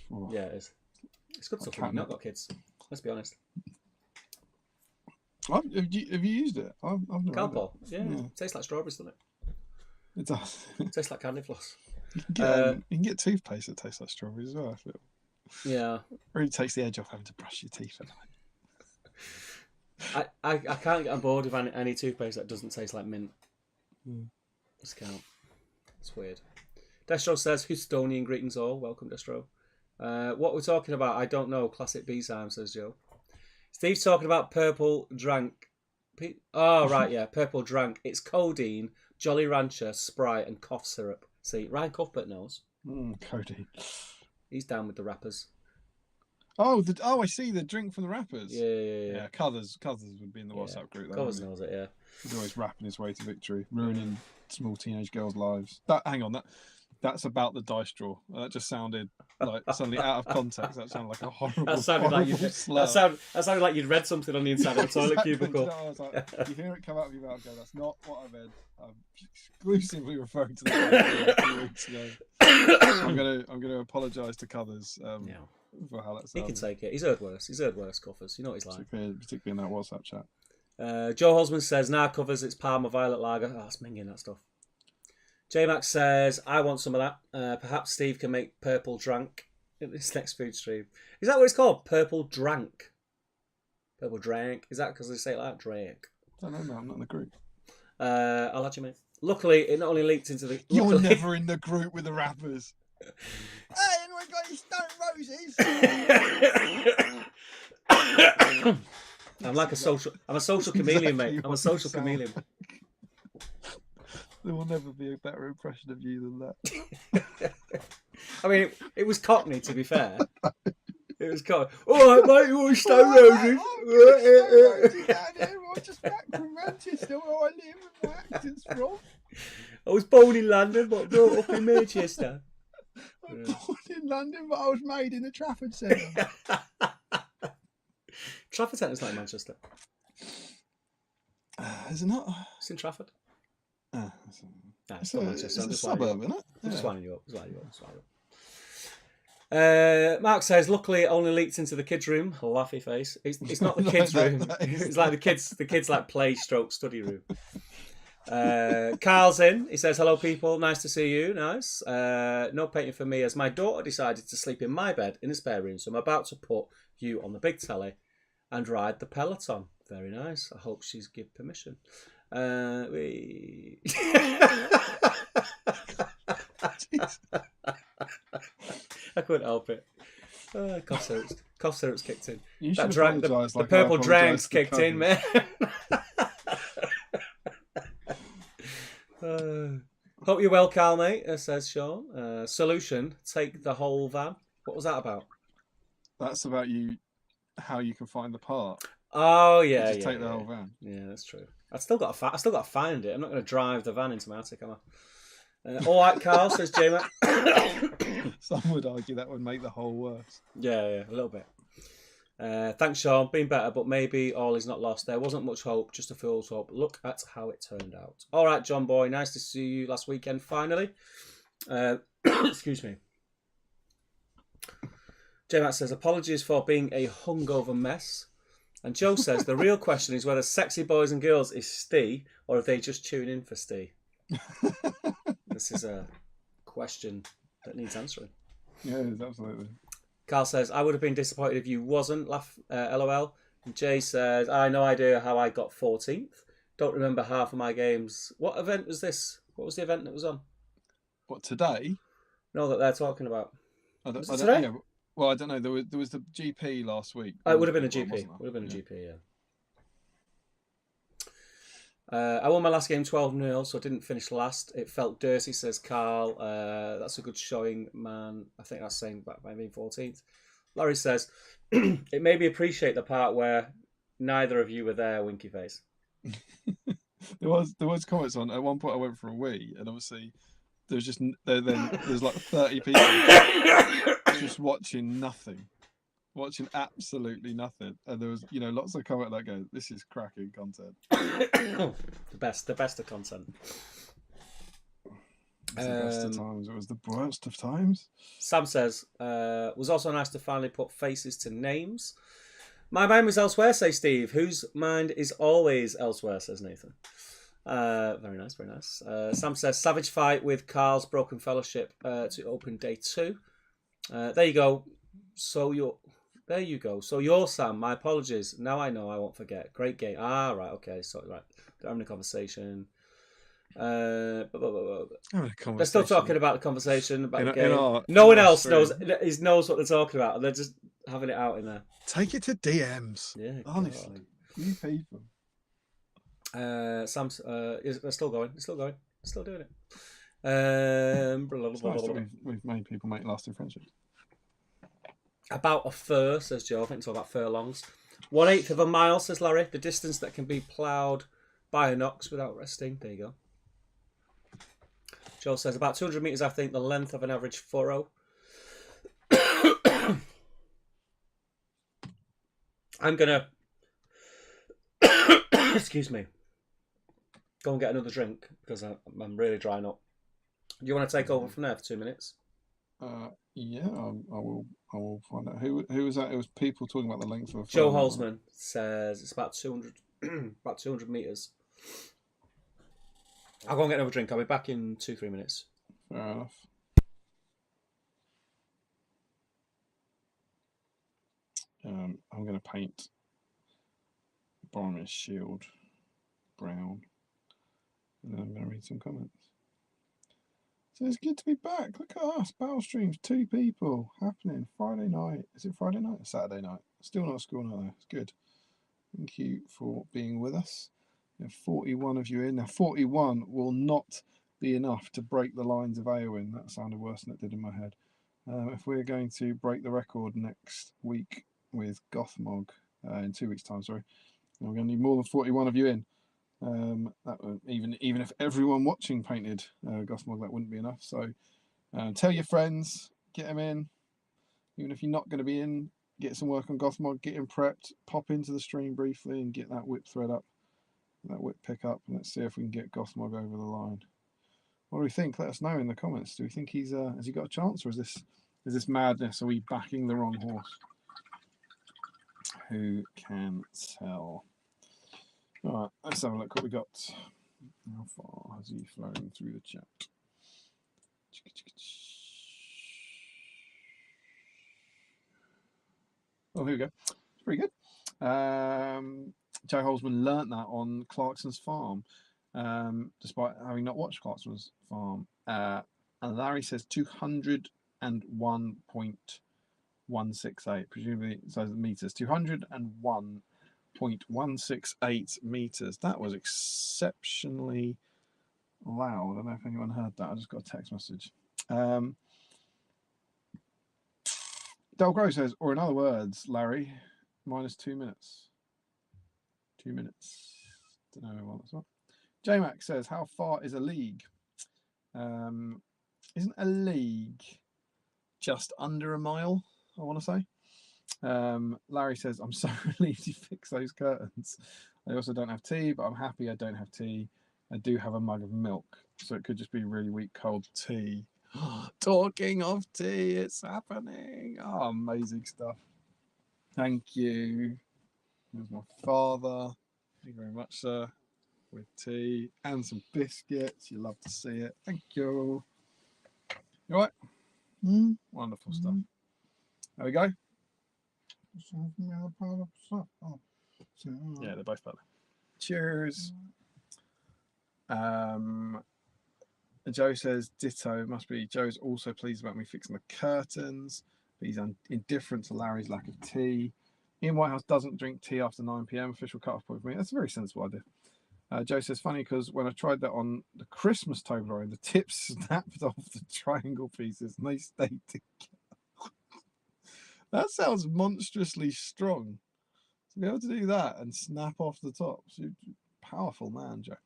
Speaker 1: Whoa. Yeah, it is. It's good stuff when you've not got kids. Let's be honest.
Speaker 2: Have you used it? I've never
Speaker 1: Calpol. Yeah. It tastes like strawberries, doesn't it?
Speaker 2: It does.
Speaker 1: It tastes like candy floss.
Speaker 2: You can get toothpaste that tastes like strawberries as well, I feel.
Speaker 1: Yeah.
Speaker 2: It really takes the edge off having to brush your teeth at night.
Speaker 1: I can't get on board with any toothpaste that doesn't taste like mint. Just can't. It's weird. Destro says, Houstonian greetings all. Welcome, Destro. What we're talking about, I don't know. Classic BSIME, says Joe. Steve's talking about purple drank. Oh, right, yeah. Purple drank. It's codeine, Jolly Rancher, Sprite, and cough syrup. See, Ryan Cuthbert knows.
Speaker 2: Codeine.
Speaker 1: He's down with the rappers.
Speaker 2: Oh, I see the drink from the rappers.
Speaker 1: Yeah.
Speaker 2: Covers would be in the WhatsApp group.
Speaker 1: Covers knows it, yeah.
Speaker 2: He's always rapping his way to victory, ruining small teenage girls' lives. Hang on, that's about the dice draw. That just sounded like suddenly out of context. That sounded like a horrible. That sounded like you'd read something on the inside of a toilet cubicle. I was like, you hear it come out of your mouth, go, that's not what I read. I'm exclusively referring to that a few weeks ago. I'm gonna apologise to Covers for how that sounded.
Speaker 1: He can take it. He's heard worse. Covers. You know what he's like.
Speaker 2: Particularly in that WhatsApp chat.
Speaker 1: Joe Hosman says, Covers, it's Parma Violet Lager. Oh, it's minging that stuff. J-Max says, I want some of that. Perhaps Steve can make purple drank in this next food stream. Is that what it's called? Purple drank? Purple drank? Is that because they say it like that? Drank?
Speaker 2: I don't know, I'm not in the group.
Speaker 1: I'll let you, mate. Luckily, it not only leaked into the...
Speaker 2: You're never in the group with the rappers. Hey, anyone got any Stone Roses? I'm
Speaker 1: a social chameleon, mate. I'm a social chameleon.
Speaker 2: There will never be a better impression of you than that.
Speaker 1: I mean, it was Cockney, to be fair. It was Cockney. All right, mate, you want to Stow Roses?
Speaker 2: I'm just back from Manchester, where I live and my accent's from.
Speaker 1: I was born in London, but brought up in Manchester.
Speaker 2: I was born in London, but I was made in the Trafford Centre.
Speaker 1: Trafford Centre's not in Manchester.
Speaker 2: Is it not?
Speaker 1: It's in Trafford.
Speaker 2: It's a suburb, isn't it?
Speaker 1: I'm just winding you up. Mark says, luckily it only leaked into the kids' room. Laughy face. It's not the kids' room. It's like the kids like play stroke study room. Carl's in. He says, hello people, nice to see you. Nice. No painting for me as my daughter decided to sleep in my bed in the spare room, so I'm about to put you on the big telly and ride the Peloton. Very nice. I hope she's give permission. I couldn't help it. Cough syrup's kicked in. The purple drank's kicked in, man. Hope you're well, Carl, mate, says Sean. Solution, take the whole van. What was that about?
Speaker 2: That's about how you can find the part.
Speaker 1: Oh, yeah.
Speaker 2: Take the whole van.
Speaker 1: Yeah, that's true. I've still got to find it. I'm not going to drive the van into my attic, am I? All right, Carl, says J-Mac.
Speaker 2: Some would argue that would make the whole worse.
Speaker 1: Yeah, a little bit. Thanks, Sean. Been better, but maybe all is not lost. There wasn't much hope, just a fool's hope. Look at how it turned out. All right, John boy, nice to see you last weekend, finally. Excuse me. J-Mac says, apologies for being a hungover mess. And Joe says, the real question is whether Sexy Boys and Girls is Steve, or if they just tune in for Steve. This is a question that needs answering.
Speaker 2: Yeah, it is, absolutely.
Speaker 1: Carl says, I would have been disappointed if you wasn't. Laugh, LOL. And Jay says, I had no idea how I got 14th. Don't remember half of my games. What event was this? What was the event that was on?
Speaker 2: What, today?
Speaker 1: No, that they're talking about.
Speaker 2: Was it today? Yeah, well, I don't know. There was the GP last week.
Speaker 1: It would have been a GP. GP, I won my last game 12-0, so I didn't finish last. It felt dirty, says Carl. That's a good showing, man. I think that's saying back by being 14th. Laurie says, it made me appreciate the part where neither of you were there, winky face.
Speaker 2: There was comments on. At one point, I went for a wee, and obviously there's like 30 people just watching nothing. Watching absolutely nothing, and there was lots of comment that go, this is cracking content.
Speaker 1: the best of content.
Speaker 2: It was the best of times. It was the worst of times.
Speaker 1: Sam says, was also nice to finally put faces to names. My mind was elsewhere, says Steve. Whose mind is always elsewhere, says Nathan. Very nice. Sam says, savage fight with Carl's Broken Fellowship to open day 2. There you go. There you go. So you're Sam. My apologies. Now I know. I won't forget. Great game. Right. Okay. So right. They're having a conversation. They're still talking about the conversation about the game. No one else knows what they're talking about. They're just having it out in there.
Speaker 2: Take it to DMs.
Speaker 1: Yeah.
Speaker 2: Honestly, you people.
Speaker 1: Sam's. They're still going. Still doing it.
Speaker 2: It's nice that we've made people make lasting friendships.
Speaker 1: About a fur, says Joe. I think it's all about furlongs. 1/8 of a mile, says Larry. The distance that can be ploughed by an ox without resting. There you go. Joe says about 200 metres, I think, the length of an average furrow. I'm going to... Excuse me. Go and get another drink because I'm really drying up. Do you want to take over from there for 2 minutes?
Speaker 2: Yeah, I will find out. Who was that? It was people talking about the length of.
Speaker 1: Joe Holzman says it's about 200 metres. I'll go and get another drink. I'll be back in 2-3 minutes.
Speaker 2: Fair enough. I'm going to paint Boromir's shield brown, and then I'm going to read some comments. So it's good to be back. Look at us. Battle streams, 2 people happening Friday night. Is it Friday night or Saturday night? Still not a school night though. It's good. Thank you for being with us. We have 41 of you in. Now 41 will not be enough to break the lines of Eowyn. That sounded worse than it did in my head. If we're going to break the record next week with Gothmog, in 2 weeks' time, sorry, we're going to need more than 41 of you in. Even if everyone watching painted Gothmog, that wouldn't be enough. So tell your friends, get them in. Even if you're not going to be in, get some work on Gothmog, get him prepped, pop into the stream briefly and get that whip thread up, that whip pick up. And let's see if we can get Gothmog over the line. What do we think? Let us know in the comments. Do we think he's has he got a chance, or is this madness? Are we backing the wrong horse? Who can tell? All right, let's have a look what we got. How far has he flown through the chat? Oh, here we go. It's pretty good. Joe Holzman learnt that on Clarkson's farm, despite having not watched Clarkson's farm. And Larry says 201.168, presumably so meters. 201.168 meters. That was exceptionally loud. I don't know if anyone heard that. I just got a text message. Del Grow says, or in other words, Larry, minus 2 minutes. 2 minutes. Don't know what that's about. J-Mac says, how far is a league? Isn't a league just under a mile, I want to say? Larry says, I'm so relieved you fixed those curtains. I also don't have tea, but I'm happy I don't have tea. I do have a mug of milk, so it could just be really weak cold tea. Talking of tea, it's happening. Oh, amazing stuff. Thank you. There's my father. Thank you very much, sir. With tea and some biscuits. You love to see it. Thank you. You all right? Wonderful stuff. There we go. Yeah, they're both better. Cheers. Joe says ditto. Must be Joe's also pleased about me fixing the curtains, but he's indifferent to Larry's lack of tea. Ian Whitehouse doesn't drink tea after 9 p.m. Official cut-off point for me. That's a very sensible idea. Joe says funny because when I tried that on the Christmas Toblerone, the tips snapped off the triangle pieces and they stayed together. That sounds monstrously strong. To be able to do that and snap off the tops, powerful man, Joe.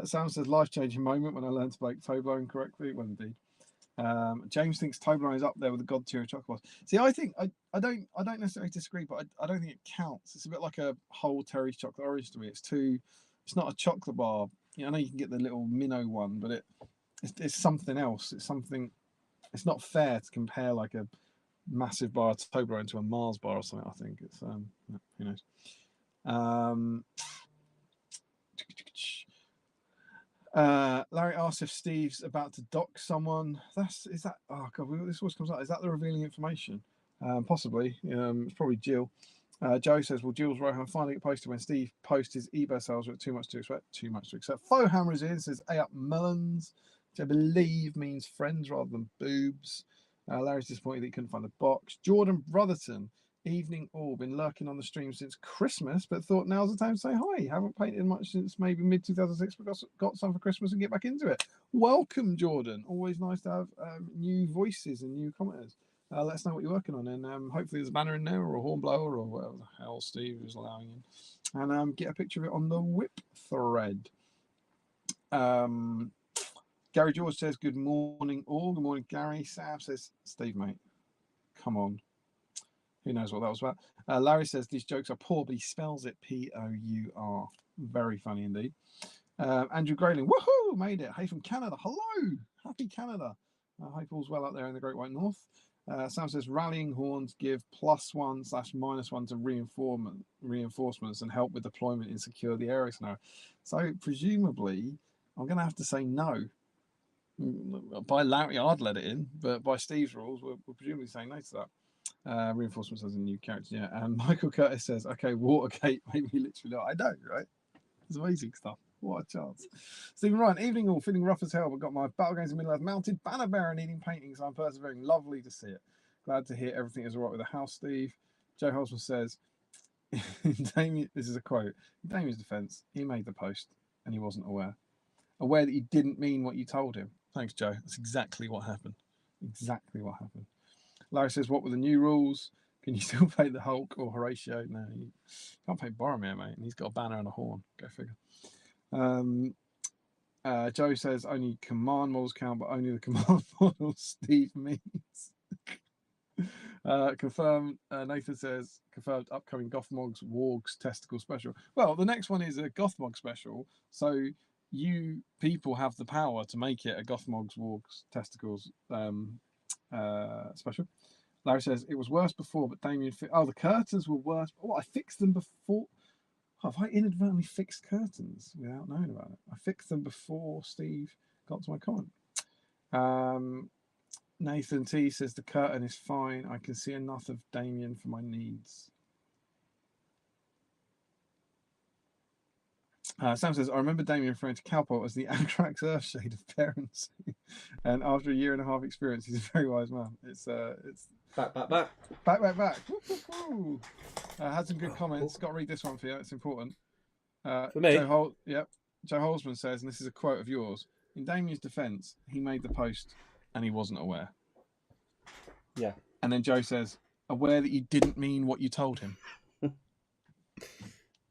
Speaker 2: Sam says life-changing moment when I learned to bake Toblerone correctly. Well, indeed. James thinks Toblerone is up there with the god tier of chocolate bars. See, I think I don't necessarily disagree, but I don't think it counts. It's a bit like a whole Terry's chocolate orange to me. It's not a chocolate bar. I know you can get the little minnow one, but it's something else. It's something. It's not fair to compare like a massive bar of Toblerone to a Mars bar or something. I think it's who knows. Larry asks if Steve's about to dock someone. Oh god, this always comes up. Is that the revealing information? Possibly. It's probably Jill. Joe says, well, Jill's right hand finally get posted when Steve posts his eBay sales with too much to expect. Too much to accept. Faux Hammer is in, says A up Mullins, which I believe means friends rather than boobs. Larry's disappointed that he couldn't find the box. Jordan Brotherton, evening all, been lurking on the stream since Christmas, but thought now's the time to say hi. Haven't painted much since maybe mid 2006, but got some for Christmas and get back into it. Welcome, Jordan. Always nice to have new voices and new commenters. Let us know what you're working on, and hopefully there's a banner in there or a horn blower or whatever the hell Steve is allowing in, and get a picture of it on the whip thread. Gary George says, good morning all. Good morning, Gary. Sam says, Steve, mate, come on. Who knows what that was about? Larry says, these jokes are poor, but he spells it P-O-U-R. Very funny indeed. Andrew Grayling, woohoo, made it. Hey, from Canada. Hello. Happy Canada. I hope all's well out there in the Great White North. Sam says, rallying horns give +1/-1 to reinforcements and help with deployment in secure the area scenario. So presumably, I'm going to have to say no. By Larry, I'd let it in, but by Steve's rules, we're presumably saying no to that. Reinforcements as a new character, yeah. And Michael Curtis says, okay, Watergate made me literally not. I know, right? It's amazing stuff. What a chance. Stephen Ryan, evening all, feeling rough as hell, but got my Battle Games in Middle Earth mounted banner bearer needing painting, so I'm persevering. Lovely to see it. Glad to hear everything is all right with the house, Steve. Joe Holzman says, Damien, this is a quote, in Damien's defence, he made the post and he wasn't aware. aware that you didn't mean what you told him. Thanks, Joe. That's exactly what happened. Exactly what happened. Larry says, what were the new rules? Can you still play the Hulk or Horatio? No, you can't play Boromir, mate. And he's got a banner and a horn. Go figure. Joe says only command models count, but only the command models Steve means. Confirmed. Nathan says confirmed upcoming Gothmog's Wargs testicle special. Well, the next one is a Gothmog special, so you people have the power to make it a Gothmog's Wargs testicles special. Larry says it was worse before, but Damien. The curtains were worse. Oh, I fixed them before. Oh, have I inadvertently fixed curtains without knowing about it? I fixed them before Steve got to my comment. Nathan T says the curtain is fine. I can see enough of Damien for my needs. Sam says, I remember Damien referring to Cowpot as the Anthrax Earthshade of parents. And after a year and a half experience, he's a very wise man. It's
Speaker 1: back.
Speaker 2: Had some good comments. Got to read this one for you. It's important.
Speaker 1: For me?
Speaker 2: Joe Holzman says, and this is a quote of yours, in Damien's defence, he made the post and he wasn't aware.
Speaker 1: Yeah.
Speaker 2: And then Joe says, aware that you didn't mean what you told him.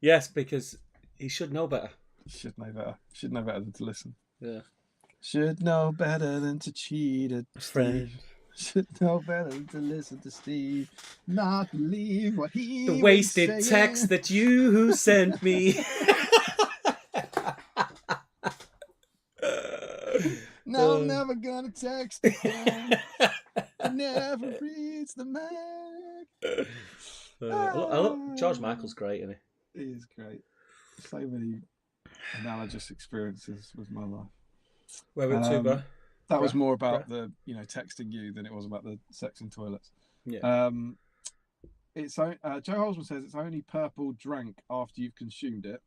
Speaker 1: Yes, because he should know better.
Speaker 2: Should know better. Should know better than to listen.
Speaker 1: Yeah.
Speaker 2: Should know better than to cheat a friend. Should know better than to listen to Steve. Not believe what he
Speaker 1: The wasted text that you sent me.
Speaker 2: No, I'm never gonna text again. Never reads the mag.
Speaker 1: George Michael's great, isn't
Speaker 2: he? He is great. So many analogous experiences with my life.
Speaker 1: Where were Tuba?
Speaker 2: That was more about the texting you than it was about the sex in toilets.
Speaker 1: Yeah.
Speaker 2: It's Joe Holzman says it's only purple drank after you've consumed it.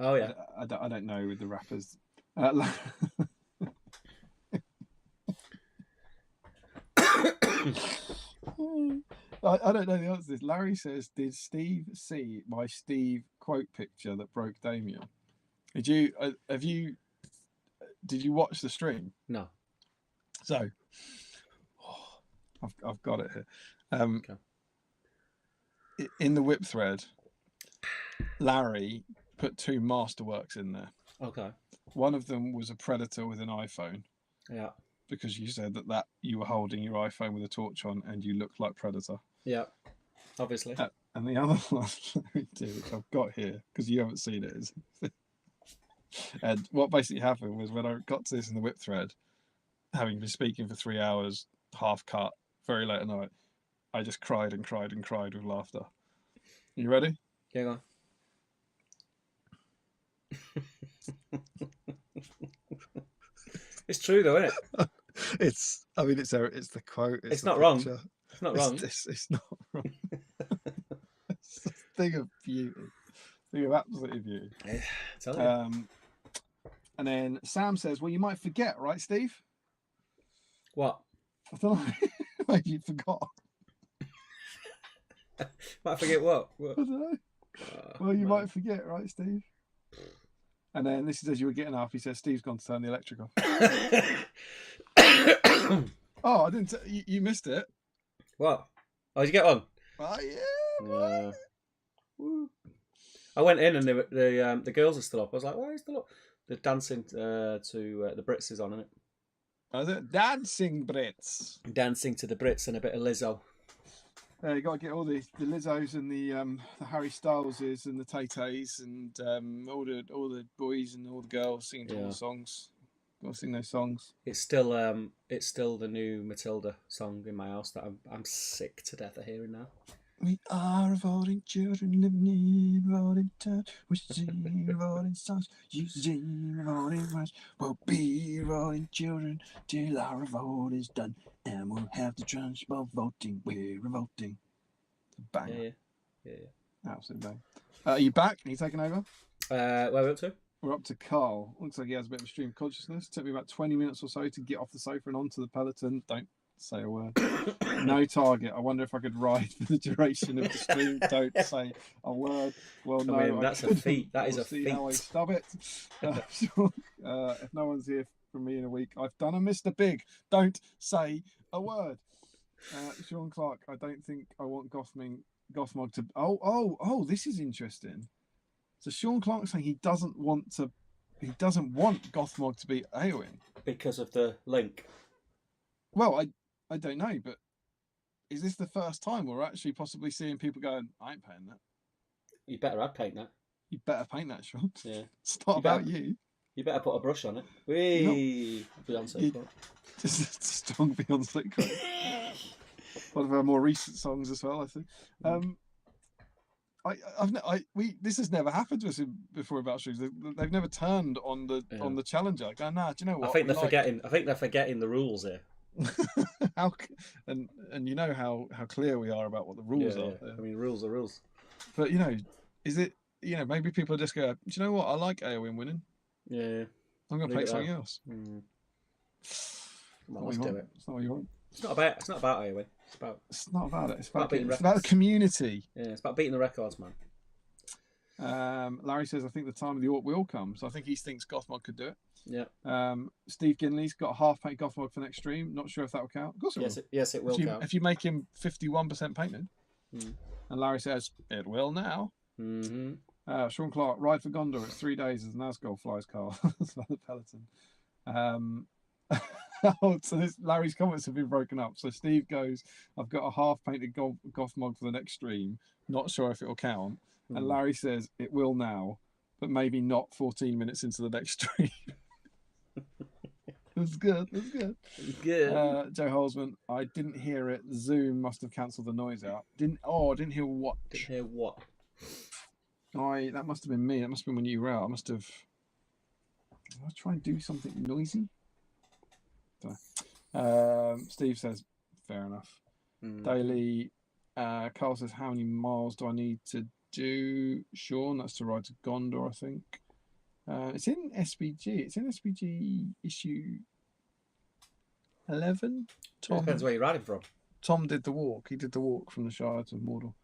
Speaker 1: Oh yeah.
Speaker 2: I don't know with the rappers. I don't know the answer to this. Larry says, did Steve see my Steve quote picture that broke Damien? Did you watch the stream?
Speaker 1: No.
Speaker 2: So I've got it here.
Speaker 1: Okay.
Speaker 2: In the whip thread, Larry put 2 masterworks in there.
Speaker 1: Okay.
Speaker 2: One of them was a predator with an iPhone.
Speaker 1: Yeah.
Speaker 2: Because you said that you were holding your iPhone with a torch on and you looked like Predator.
Speaker 1: Yeah. Obviously.
Speaker 2: And the other one, which I've got here, because you haven't seen it, is and what basically happened was when I got to this in the whip thread, having been speaking for 3 hours, half cut, very late at night, I just cried and cried and cried with laughter. You ready?
Speaker 1: Yeah, go on. It's true though, isn't it?
Speaker 2: It's the quote.
Speaker 1: It's not wrong. It's not wrong.
Speaker 2: It's not wrong. It's a thing of beauty. Thing of absolute beauty.
Speaker 1: Yeah, tell you.
Speaker 2: And then Sam says, well, you might forget, right, Steve?
Speaker 1: What?
Speaker 2: I don't know. Maybe you forgot.
Speaker 1: Might forget what?
Speaker 2: I don't know. Well, you might forget, right, Steve? And then this is as you were getting up. He says, Steve's gone to turn the electric off. Oh, I didn't. You missed it.
Speaker 1: What? Oh, did you get on?
Speaker 2: Oh, yeah.
Speaker 1: I went in and the girls are still up. I was like, why are you still up? They're dancing to the Brits is on, isn't it?
Speaker 2: Oh, is it? Dancing Brits.
Speaker 1: Dancing to the Brits and a bit of Lizzo.
Speaker 2: You got to get all the Lizzos and the Harry Styleses and the Tay-Tays and all the boys and all the girls singing all the songs. Got to sing those songs.
Speaker 1: It's still the new Matilda song in my house that I'm sick to death of hearing now.
Speaker 2: We are revolting children living in revolting times. We sing revolting songs, you sing revolting rhymes. We'll be revolting children till our revolt is done, and we'll have to transport voting. We're revolting. Bang.
Speaker 1: Yeah.
Speaker 2: Absolute bang. Are you back? Are you taking over?
Speaker 1: Where are we up to?
Speaker 2: We're up to Carl. Looks like he has a bit of stream consciousness. Took me about 20 minutes or so to get off the sofa and onto the Peloton. Don't say a word. No target. I wonder if I could ride for the duration of the stream. Don't say a word. Well, no.
Speaker 1: I mean, that's a feat. That is
Speaker 2: we'll
Speaker 1: a
Speaker 2: see
Speaker 1: feat.
Speaker 2: how I stub it. If no one's here from me in a week, I've done a Mr. Big. Don't say a word. Sean Clark, I don't think I want Gothmog to. Oh, this is interesting. So Sean Clark saying he doesn't want Gothmog to beat Eowyn
Speaker 1: because of the link.
Speaker 2: Well, I don't know, but is this the first time we're actually possibly seeing people going, I ain't paying that?
Speaker 1: You better paint that.
Speaker 2: You better paint that, Sean.
Speaker 1: Yeah.
Speaker 2: It's not about you.
Speaker 1: You better put a brush on it. Whee! Beyonce quote.
Speaker 2: Just a strong Beyonce quote. One of our more recent songs as well, I think. This has never happened to us before about streams. They've never turned on the challenger. Going, nah, do you know what?
Speaker 1: I think they're forgetting the rules here.
Speaker 2: and you know how clear we are about what the rules are.
Speaker 1: Yeah. I mean, rules are rules.
Speaker 2: But is it? Maybe people just go, do you know what? I like Eowyn winning.
Speaker 1: Yeah.
Speaker 2: I'm going to play something else.
Speaker 1: Come on, let's do it.
Speaker 2: It's not what you want.
Speaker 1: It's not about Eowyn.
Speaker 2: It's not about it. It's about the community.
Speaker 1: Yeah, it's about beating the records, man.
Speaker 2: Larry says, I think the time of the Orc will come. So I think he thinks Gothmog could do it.
Speaker 1: Yeah.
Speaker 2: Steve Ginley's got a half paint Gothmog for next stream. Not sure if that will count. Of course it will.
Speaker 1: Yes, it will count.
Speaker 2: If you make him 51% painted. And Larry says, it will now.
Speaker 1: Mm-hmm.
Speaker 2: Sean Clark, ride for Gondor. It's 3 days as Nazgul flies car. That's like the Peloton. So Larry's comments have been broken up. So Steve goes, I've got a half painted Gothmog for the next stream. Not sure if it will count. And Larry says, it will now, but maybe not 14 minutes into the next stream. That's good.
Speaker 1: Good.
Speaker 2: Joe Holzman, I didn't hear it. Zoom must have cancelled the noise out. I didn't hear what?
Speaker 1: Didn't hear what?
Speaker 2: That must have been me. That must have been when you were out. I must have. Did I try and do something noisy? Steve says, fair enough. Daily. Carl says, how many miles do I need to do? Sean, that's to ride to Gondor, I think. It's in SBG. It's in SBG issue 11.
Speaker 1: Tom, depends where you're riding from.
Speaker 2: Tom did the walk. He did the walk from the Shire to Mordor.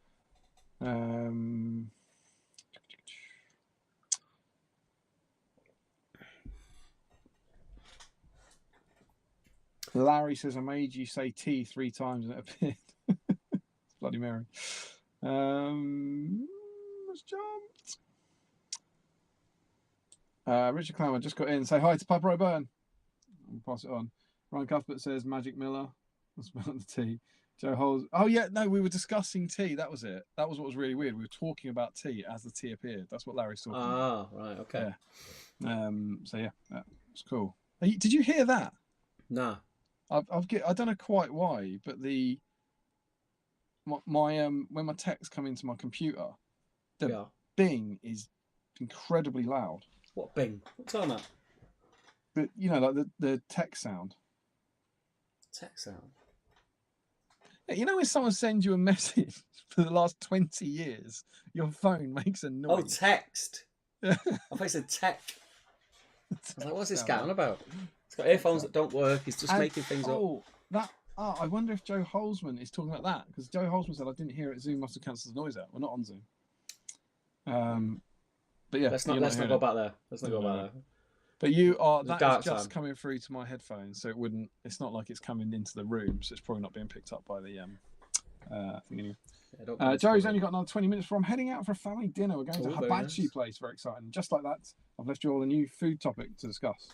Speaker 2: Larry says, I made you say T 3 times and it appeared. It's Bloody Mary. Let's jump. Richard Clammer just got in. Say hi to Papa O'Byrne. I'll pass it on. Ryan Cuthbert says Magic Miller. That's about the tea. Joe Holes. Oh yeah, no, we were discussing tea. That was it. That was what was really weird. We were talking about tea as the tea appeared. That's what Larry's talking about.
Speaker 1: Ah, right, okay.
Speaker 2: Yeah. So yeah, it's cool. Did you hear that?
Speaker 1: Nah.
Speaker 2: I don't know quite why, but when my texts come into my computer, the Bing is incredibly loud.
Speaker 1: What Bing? What's on that?
Speaker 2: But like the text sound.
Speaker 1: Text sound.
Speaker 2: Yeah, when someone sends you a message for the last 20 years, your phone makes a noise.
Speaker 1: Oh, text. I thought you said tech. I was like, what's this guy on about? It's got earphones that don't work. He's just making things up.
Speaker 2: I wonder if Joe Holzman is talking about that, because Joe Holzman said, I didn't hear it. Zoom must have cancelled the noise out. We're not on Zoom. But yeah,
Speaker 1: let's not go back there. Let's not go back there.
Speaker 2: But that is just coming through to my headphones, so it's not like it's coming into the room, so it's probably not being picked up by the thing anyway. Yeah, Joe's only got another 20 minutes before I'm heading out for a family dinner. We're going to Hibachi place. Very exciting. Just like that, I've left you all a new food topic to discuss.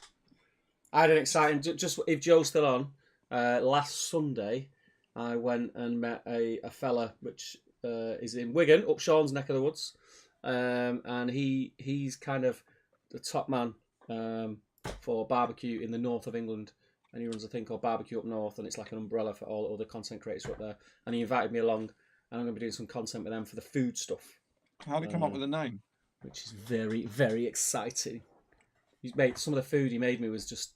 Speaker 1: I had an exciting, just if Joe's still on, last Sunday, I went and met a fella which is in Wigan, up Sean's neck of the woods. And he's kind of the top man for barbecue in the north of England. And he runs a thing called Barbecue Up North, and it's like an umbrella for all other content creators up there. And he invited me along, and I'm going to be doing some content with them for the food stuff.
Speaker 2: How did he come up with the name?
Speaker 1: Which is very, very exciting. Some of the food he made me was just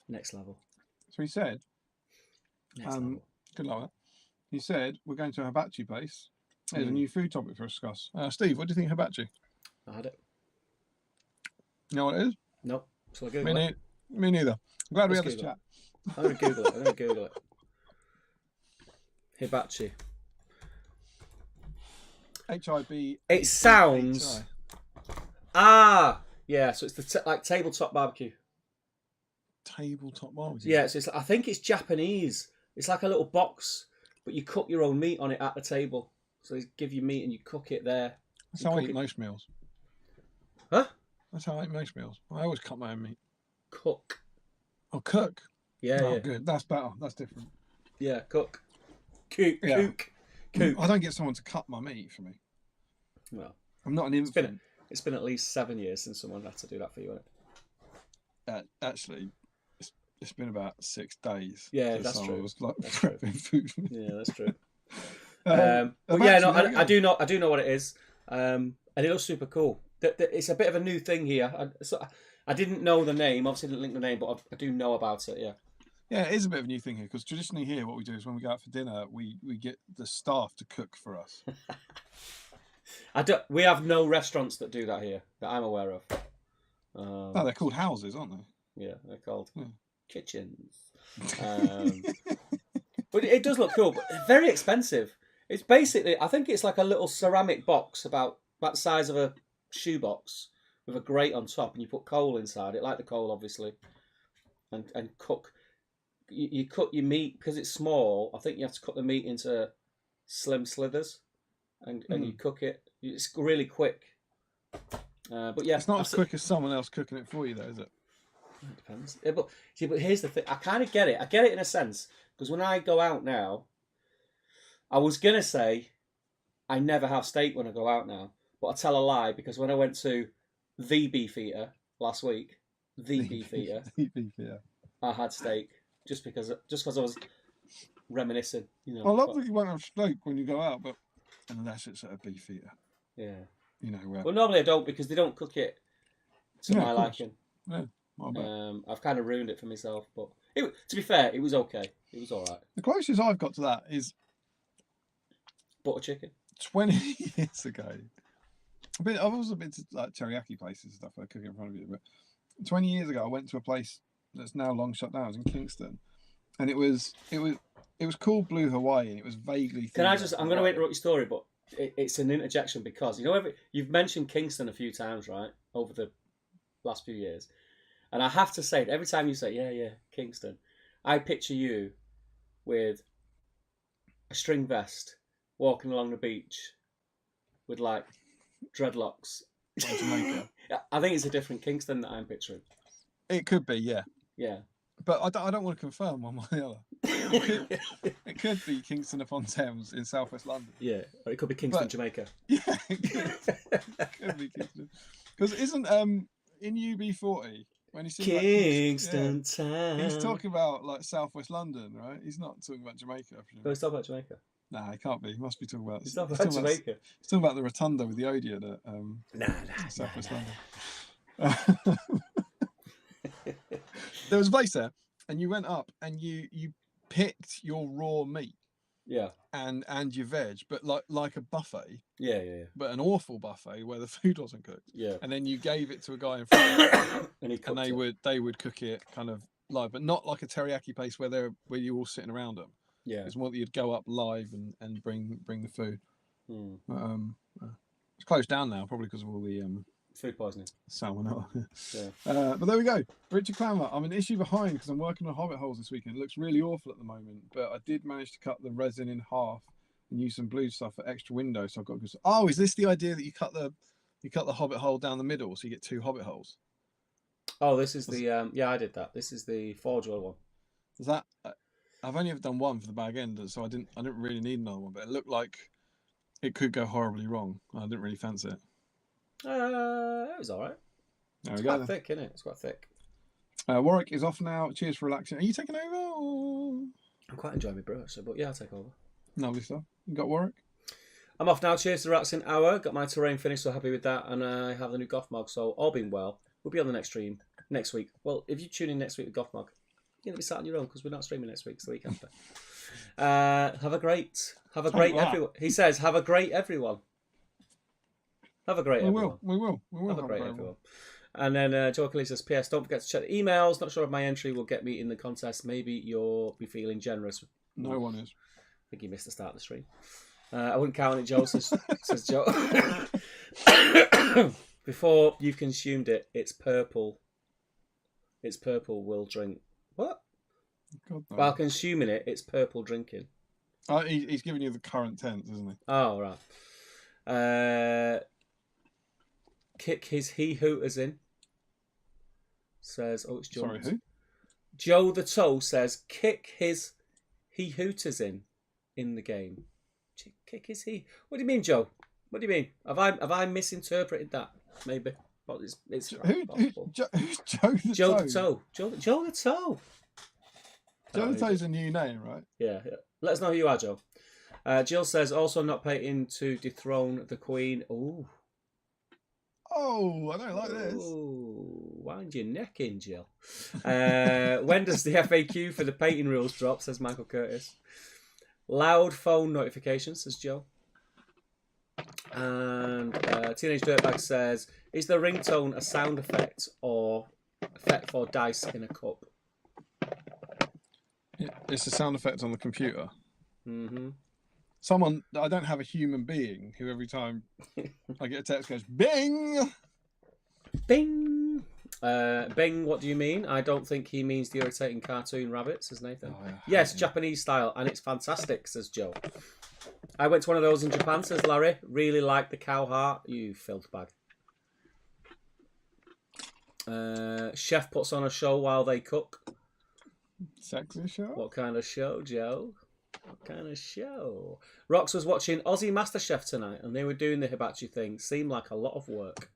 Speaker 1: next level.
Speaker 2: So he said,
Speaker 1: level.
Speaker 2: Good luck. He said, we're going to a hibachi place. There's a new food topic for us to discuss. Steve, what do you think of hibachi?
Speaker 1: I had it.
Speaker 2: You know what it is?
Speaker 1: No. So
Speaker 2: Me neither. I'm glad we had this chat.
Speaker 1: I'm going to Google it. Hibachi.
Speaker 2: HIB.
Speaker 1: It sounds... Yeah, so it's the like tabletop barbecue.
Speaker 2: Tabletop barbecue?
Speaker 1: Yeah, so I think it's Japanese. It's like a little box, but you cook your own meat on it at the table. So they give you meat and you cook it there.
Speaker 2: That's how I eat most meals.
Speaker 1: Huh?
Speaker 2: That's how I eat most meals. I always cut my own meat.
Speaker 1: Cook.
Speaker 2: Oh, cook?
Speaker 1: Yeah, yeah.
Speaker 2: Good. That's better. That's different.
Speaker 1: Yeah, cook. Cook.
Speaker 2: I don't get someone to cut my meat for me.
Speaker 1: Well,
Speaker 2: I'm not an infant.
Speaker 1: It's been at least 7 years since someone had to do that for you, hasn't
Speaker 2: it? Actually, it's been about 6 days.
Speaker 1: Yeah, that's true.
Speaker 2: I was like prepping food.
Speaker 1: Yeah, that's true. But yeah, no, I do know what it is, and it looks super cool. It's a bit of a new thing here. I didn't know the name. Obviously, didn't link the name, but I do know about it. Yeah.
Speaker 2: Yeah, it is a bit of a new thing here because traditionally here, what we do is when we go out for dinner, we get the staff to cook for us.
Speaker 1: We have no restaurants that do that here that I'm aware of.
Speaker 2: No, they're called houses, aren't they?
Speaker 1: Yeah, they're called kitchens. But it does look cool, but very expensive. It's basically, I think it's like a little ceramic box about the size of a shoebox with a grate on top, and you put coal inside it, like the coal, obviously, and cook. You cut your meat because it's small. I think you have to cut the meat into slim slithers, and you cook it. It's really quick. But yeah,
Speaker 2: it's not as quick as someone else cooking it for you, though, is it?
Speaker 1: It depends. Yeah, but here's the thing. I kind of get it. I get it in a sense because when I go out now, I was gonna say I never have steak when I go out now, but I tell a lie because when I went to the Beefeater last week, Beefeater, I had steak just because I was reminiscing. You know,
Speaker 2: I love that you won't have steak when you go out, but unless it's at a Beefeater.
Speaker 1: Yeah.
Speaker 2: You know where.
Speaker 1: Well, normally I don't because they don't cook it to my liking.
Speaker 2: Yeah.
Speaker 1: I've kind of ruined it for myself, but to be fair, it was okay. It was all right.
Speaker 2: The closest I've got to that is
Speaker 1: butter chicken.
Speaker 2: 20 years ago. I've also been to like teriyaki places and stuff where they cook it in front of you. But 20 years ago, I went to a place that's now long shut down. It was in Kingston, and it was called Blue Hawaii, and it was vaguely.
Speaker 1: I'm going to interrupt your story, but it's an interjection because you've mentioned Kingston a few times, right, over the last few years. And I have to say, every time you say, yeah, Kingston, I picture you with a string vest walking along the beach with, like, dreadlocks.
Speaker 2: Like Jamaica.
Speaker 1: I think it's a different Kingston that I'm picturing.
Speaker 2: It could be, yeah.
Speaker 1: Yeah.
Speaker 2: But I don't want to confirm one way or the other. It could be Kingston upon Thames in southwest London.
Speaker 1: Yeah, or it could be Kingston, Jamaica.
Speaker 2: Yeah, it could be Kingston. Because isn't in UB40 when he sings
Speaker 1: Kingston Town,
Speaker 2: he's talking about like southwest London, right? He's not talking about Jamaica.
Speaker 1: No, he's talking about Jamaica.
Speaker 2: Nah, he can't be. He must be talking about.
Speaker 1: He's talking about Jamaica.
Speaker 2: He's talking about the rotunda with the Odeon at southwest London. There was a place there, and you went up and you picked your raw meat.
Speaker 1: Yeah.
Speaker 2: And your veg, but like a buffet.
Speaker 1: Yeah.
Speaker 2: But an awful buffet where the food wasn't cooked.
Speaker 1: Yeah.
Speaker 2: And then you gave it to a guy in front of you,
Speaker 1: and
Speaker 2: they would cook it kind of live, but not like a teriyaki place where you're all sitting around them.
Speaker 1: Yeah.
Speaker 2: It's more that you'd go up live and bring the food.
Speaker 1: Hmm.
Speaker 2: It's closed down now, probably because of all the
Speaker 1: food poisoning.
Speaker 2: Salmonella.
Speaker 1: Yeah.
Speaker 2: But there we go. Richard Clammer. I'm an issue behind because I'm working on Hobbit holes this weekend. It looks really awful at the moment, but I did manage to cut the resin in half and use some blue stuff for extra windows. So I've got. Oh, is this the idea that you cut the Hobbit hole down the middle so you get 2 Hobbit holes?
Speaker 1: Oh, this is the yeah, I did that. This is the Forge Oil one.
Speaker 2: Is that? I've only ever done one for the bag end, so I didn't really need another one. But it looked like it could go horribly wrong. I didn't really fancy it.
Speaker 1: It was all right.
Speaker 2: There we
Speaker 1: go.
Speaker 2: It's
Speaker 1: quite thick, isn't it? It's quite thick.
Speaker 2: Warwick is off now. Cheers for relaxing. Are you taking over? Or...
Speaker 1: I'm quite enjoying my brew, actually, but yeah, I'll take over.
Speaker 2: Lovely stuff. You got Warwick?
Speaker 1: I'm off now. Cheers to the relaxing hour. Got my terrain finished, so happy with that. And I have the new Goth Mog, so all being well, we'll be on the next stream next week. Well, if you tune in next week with Goth Mog, you're going to be sat on your own because we're not streaming next week, it's the week after. Have a great everyone. He says, have a great everyone. Have a great everyone.
Speaker 2: We will.
Speaker 1: Have a great everyone. And then Joe Kelly says, P.S. Don't forget to check the emails. Not sure if my entry will get me in the contest. Maybe you'll be feeling generous.
Speaker 2: No one is.
Speaker 1: I think you missed the start of the stream. I wouldn't count on it, Joe, says Joe. Before you've consumed it, it's purple. It's purple, will drink. What?
Speaker 2: God, no.
Speaker 1: While consuming it, it's purple drinking.
Speaker 2: He's giving you the current tense, isn't he?
Speaker 1: Oh, right. Kick his he-hooters in. Says, oh, it's Joe.
Speaker 2: Sorry, who?
Speaker 1: Joe the Toe says, kick his he-hooters in the game. Kick his he... What do you mean, Joe? What do you mean? Have I misinterpreted that? Maybe. Well, it's
Speaker 2: who's Joe the Toe?
Speaker 1: Joe the Toe. Joe the Toe.
Speaker 2: Joe the Toe's a new name, right?
Speaker 1: Yeah. Let us know who you are, Joe. Jill says, also not paying to dethrone the Queen. Ooh.
Speaker 2: Oh, I don't like this.
Speaker 1: Ooh, wind your neck in, Jill. When does the FAQ for the painting rules drop, says Michael Curtis. Loud phone notifications, says Joe. And Teenage Dirtbag says, is the ringtone a sound effect or effect for dice in a cup?
Speaker 2: It's a sound effect on the computer.
Speaker 1: Mm-hmm.
Speaker 2: Someone, I don't have a human being who every time I get a text goes, bing!
Speaker 1: Bing! Bing, what do you mean? I don't think he means the irritating cartoon rabbit, says Nathan. Oh, yeah. Yes, Japanese style, and it's fantastic, says Joe. I went to one of those in Japan, says Larry. Really like the cow heart. You filth bag. Chef puts on a show while they cook.
Speaker 2: Sexy show?
Speaker 1: What kind of show, Joe? What kind of show? Rox was watching Aussie MasterChef tonight, and they were doing the hibachi thing. Seemed like a lot of work.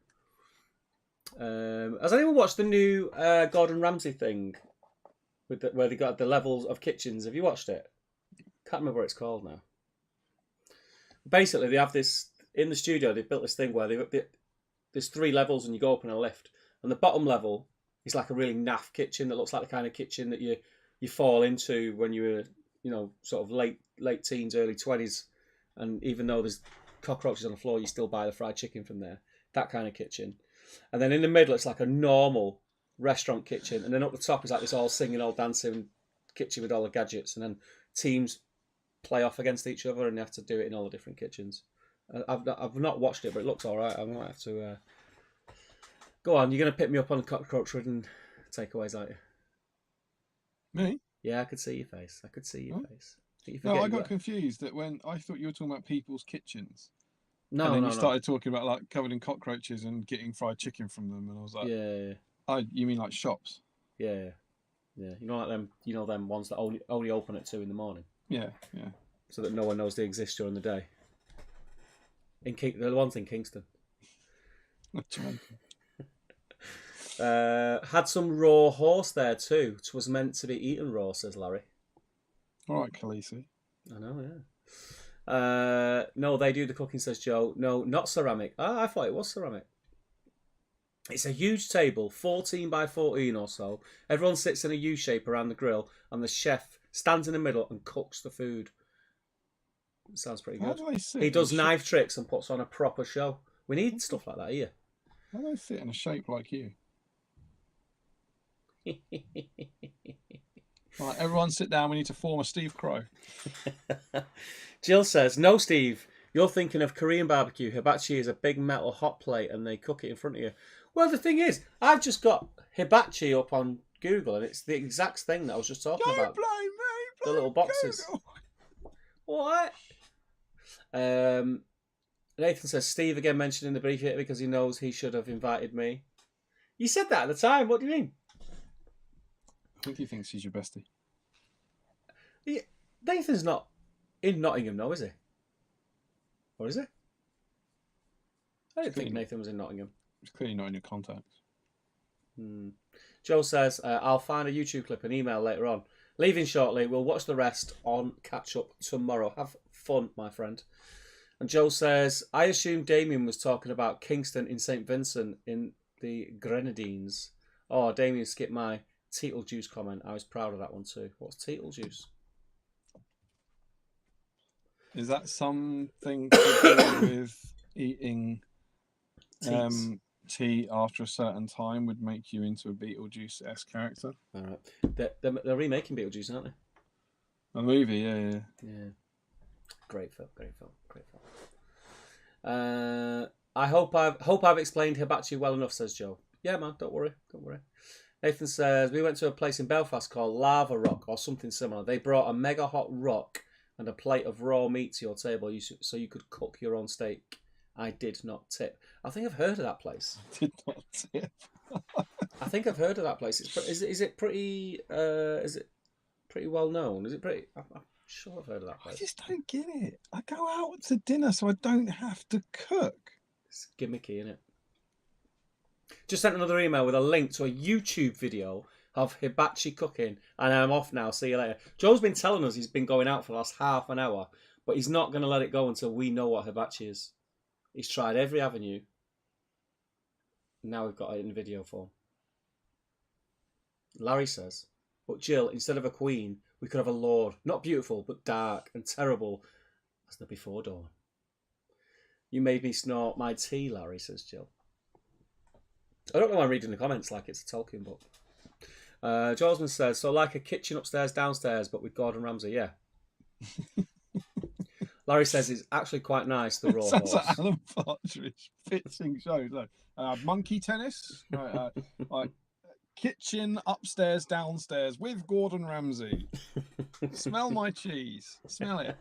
Speaker 1: Has anyone watched the new Gordon Ramsay thing with where they got the levels of kitchens? Have you watched it? Can't remember what it's called now. Basically, they have this in the studio. They've built this thing where there's 3 levels, and you go up in a lift, and the bottom level is like a really naff kitchen that looks like the kind of kitchen that you fall into when you were, sort of late teens, early 20s, and even though there's cockroaches on the floor, you still buy the fried chicken from there. That kind of kitchen. And then in the middle, it's like a normal restaurant kitchen. And then up the top is like this all singing, all dancing kitchen with all the gadgets. And then teams play off against each other, and you have to do it in all the different kitchens. I've not watched it, but it looks all right. I might have to... Go on, you're going to pick me up on cockroach-ridden takeaways, aren't you?
Speaker 2: Me?
Speaker 1: Yeah, I could see your face. Face.
Speaker 2: No, I got confused that when I thought you were talking about people's kitchens.
Speaker 1: No,
Speaker 2: and then you started talking about like covered in cockroaches and getting fried chicken from them, and I was like,
Speaker 1: yeah.
Speaker 2: You mean like shops? Yeah.
Speaker 1: You know, like them. You know, them ones that only open at 2 a.m.
Speaker 2: Yeah.
Speaker 1: So that no one knows they exist during the day. The ones in Kingston. Had some raw horse there too. It was meant to be eaten raw, says Larry.
Speaker 2: All right, Khaleesi.
Speaker 1: I know, yeah. No, they do the cooking, says Joe. No, not ceramic. I thought it was ceramic. It's a huge table, 14 by 14 or so. Everyone sits in a U shape around the grill, and the chef stands in the middle and cooks the food. Sounds pretty good.
Speaker 2: How do they sit?
Speaker 1: He does knife tricks and puts on a proper show. We need stuff like that here.
Speaker 2: How do they sit in a shape like you? Right, everyone sit down. We need to form a Steve Crow.
Speaker 1: Jill says, no, Steve, you're thinking of Korean barbecue. Hibachi is a big metal hot plate and they cook it in front of you. Well, the thing is, I've just got hibachi up on Google, and it's the exact thing that I was just talking about.
Speaker 2: Blame me,
Speaker 1: the little boxes.
Speaker 2: Google.
Speaker 1: What? Nathan says, Steve again mentioned in the brief here because he knows he should have invited me. You said that at the time. What do you mean?
Speaker 2: I think he thinks he's your bestie.
Speaker 1: Nathan's not in Nottingham, no, is he? Or is he? I didn't think Nathan was in Nottingham.
Speaker 2: He's clearly not in your contacts.
Speaker 1: Joe says, I'll find a YouTube clip and email later on. Leaving shortly. We'll watch the rest on catch up tomorrow. Have fun, my friend. And Joe says, I assume Damien was talking about Kingston in St. Vincent in the Grenadines. Oh, Damien skipped my Teetle Juice comment. I was proud of that one too. What's Teetle Juice?
Speaker 2: Is that something to do with eating tea after a certain time would make you into a Beetlejuice-esque character.
Speaker 1: All right. They're remaking Beetlejuice, aren't they?
Speaker 2: A movie, yeah.
Speaker 1: Great film. I hope I've explained Hibachi well enough, says Joe. Yeah, man, don't worry. Nathan says, we went to a place in Belfast called Lava Rock or something similar. They brought a mega hot rock and a plate of raw meat to your table so you could cook your own steak. I did not tip. I think I've heard of that place.
Speaker 2: Did not tip.
Speaker 1: I think I've heard of that place. Is it pretty well known? Is it pretty? I'm sure I've heard of that place.
Speaker 2: I just don't get it. I go out to dinner so I don't have to cook.
Speaker 1: It's gimmicky, isn't it? Just sent another email with a link to a YouTube video of hibachi cooking, and I'm off now. See you later. Joe's been telling us he's been going out for the last half an hour, but he's not going to let it go until we know what hibachi is. He's tried every avenue. Now we've got it in video form. Larry says, but Jill, instead of a queen, we could have a lord. Not beautiful, but dark and terrible as the before dawn. You made me snort my tea, Larry, says Jill. I don't know why I'm reading the comments like it's a Tolkien book. Josman says, so like a kitchen upstairs, downstairs, but with Gordon Ramsay, yeah. Larry says it's actually quite nice, the raw
Speaker 2: Sounds
Speaker 1: horse.
Speaker 2: like Alan Partridge pitching shows. Look, monkey tennis, like kitchen upstairs, downstairs with Gordon Ramsay. Smell my cheese. Smell it.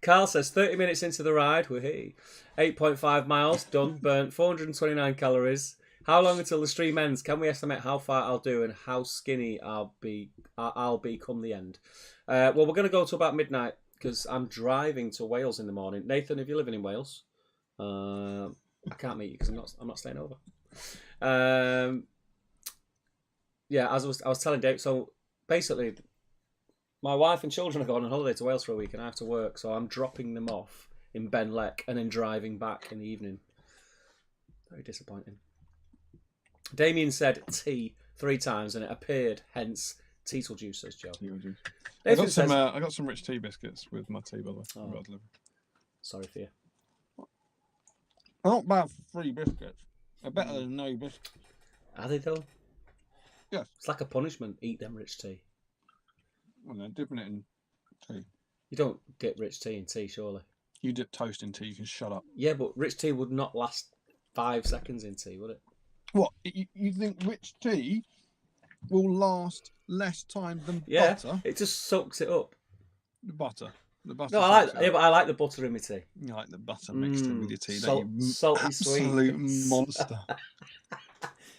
Speaker 1: Carl says 30 minutes into the ride, 8.5 miles done, burnt 429 calories. How long until the stream ends? Can we estimate how far I'll do and how skinny I'll be come the end? Well, we're going to go to about midnight because I'm driving to Wales in the morning. Nathan, if you're living in Wales, I can't meet you because I'm not staying over. Yeah, as I was telling Dave, so basically, my wife and children are going on holiday to Wales for a week and I have to work, so I'm dropping them off in Benlec and then driving back in the evening. Very disappointing. Damien said tea 3 times and it appeared, hence Teetlejuice, says Joe.
Speaker 2: I got some rich tea biscuits with my tea, by the way.
Speaker 1: Oh, sorry for you.
Speaker 2: Not bad for 3 biscuits. They're better than no biscuits.
Speaker 1: Are they though?
Speaker 2: Yes.
Speaker 1: It's like a punishment. Eat them rich tea.
Speaker 2: Well, they're dipping it in tea.
Speaker 1: You don't dip rich tea in tea, surely.
Speaker 2: You dip toast in tea, you can shut up.
Speaker 1: Yeah, but rich tea would not last 5 seconds in tea, would it?
Speaker 2: What? You think rich tea will last less time than butter?
Speaker 1: It just soaks it up.
Speaker 2: The butter.
Speaker 1: No, I like the butter in my tea.
Speaker 2: You like the butter mixed in with your tea,
Speaker 1: salty,
Speaker 2: absolute
Speaker 1: sweet.
Speaker 2: Monster.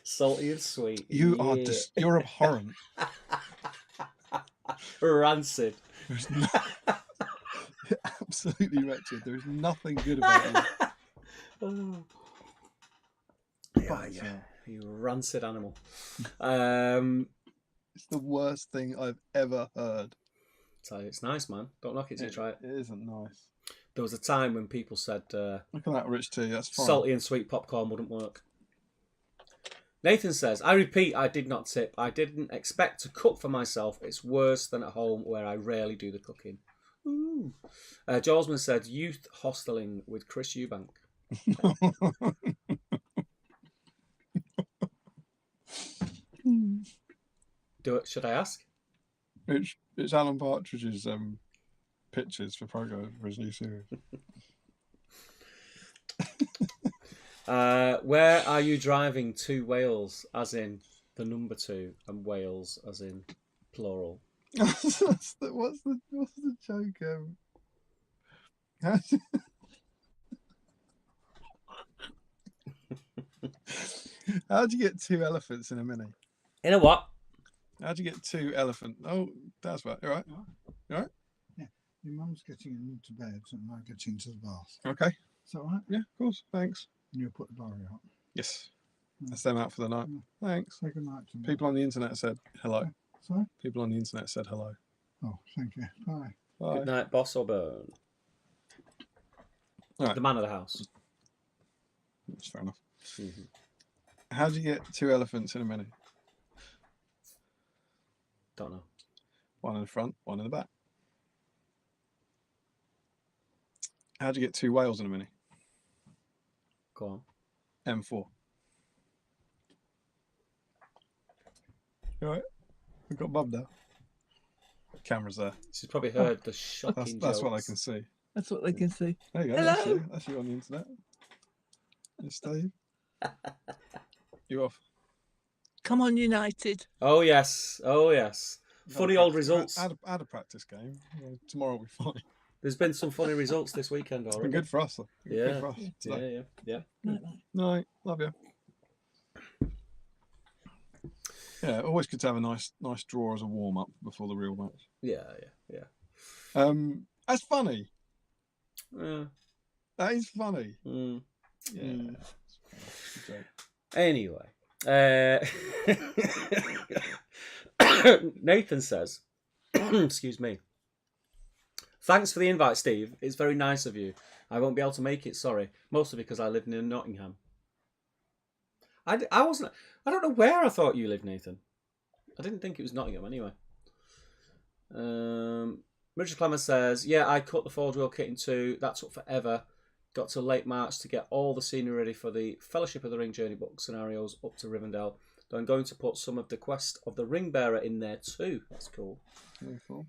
Speaker 1: Salty and sweet.
Speaker 2: You're abhorrent.
Speaker 1: Rancid.
Speaker 2: Absolutely wretched. There's nothing good about you.
Speaker 1: Yeah, you rancid animal.
Speaker 2: It's the worst thing I've ever heard.
Speaker 1: So it's nice, man. Don't knock it till you try it.
Speaker 2: It isn't nice.
Speaker 1: There was a time when people said
Speaker 2: look at that rich tea, that's fine.
Speaker 1: Salty and sweet popcorn wouldn't work. Nathan says, I repeat, I did not tip. I didn't expect to cook for myself. It's worse than at home where I rarely do the cooking. Ooh. Jolsman said, youth hosteling with Chris Eubank. Should I ask?
Speaker 2: It's Alan Partridge's pictures for his new series.
Speaker 1: Where are you driving to Wales, as in the number 2, and Wales as in plural?
Speaker 2: What's the joke? How'd you get 2 elephants in a mini?
Speaker 1: In a what?
Speaker 2: How'd you get 2 elephants? Oh, that's right. All right. You all right?
Speaker 3: Yeah. Your mum's getting into bed and I'm getting into the bath.
Speaker 2: Okay.
Speaker 3: Is that all right?
Speaker 2: Yeah, of course. Thanks.
Speaker 3: And you'll put the diary out.
Speaker 2: Yes. That's them out for the night. Thanks.
Speaker 3: Say good night to me.
Speaker 2: People on the internet said hello.
Speaker 3: Sorry?
Speaker 2: People on the internet said hello.
Speaker 3: Oh, thank you. Bye.
Speaker 2: Bye.
Speaker 1: Good night, boss or burn.
Speaker 2: Right.
Speaker 1: The man of the house.
Speaker 2: That's fair enough.
Speaker 1: Mm-hmm.
Speaker 2: How'd you get 2 elephants in a mini?
Speaker 1: Don't know.
Speaker 2: 1 in the front, 1 in the back. How'd you get 2 whales in a mini?
Speaker 1: Go on.
Speaker 2: M4. You all right? We've got Mum now. Camera's there.
Speaker 1: She's probably heard the shocking
Speaker 2: That's what I
Speaker 1: jokes.
Speaker 2: can see.
Speaker 4: That's what they can see.
Speaker 2: There you go.
Speaker 4: Hello.
Speaker 2: That's you on the internet. It's Steve. You off?
Speaker 4: Come on, United.
Speaker 1: Oh yes. Funny old results.
Speaker 2: Add a practice game. Tomorrow will be fine.
Speaker 1: There's been some funny results this weekend
Speaker 2: It's
Speaker 1: already.
Speaker 2: been good for us.
Speaker 1: Yeah.
Speaker 2: Good for us.
Speaker 1: Yeah.
Speaker 2: No, love you. Yeah, always good to have a nice draw as a warm up before the real match.
Speaker 1: Yeah.
Speaker 2: That's funny.
Speaker 1: Yeah.
Speaker 2: That is funny.
Speaker 1: Mm.
Speaker 2: Yeah.
Speaker 1: Anyway, Nathan says, excuse me. Thanks for the invite, Steve. It's very nice of you. I won't be able to make it, sorry. Mostly because I live near Nottingham. I don't know where I thought you lived, Nathan. I didn't think it was Nottingham anyway. Richard Clemmer says, yeah, I cut the Forge World kit in two. That took forever. Got to late March to get all the scenery ready for the Fellowship of the Ring Journey book scenarios up to Rivendell. Though I'm going to put some of the Quest of the Ring Bearer in there too. That's cool.
Speaker 2: Very cool.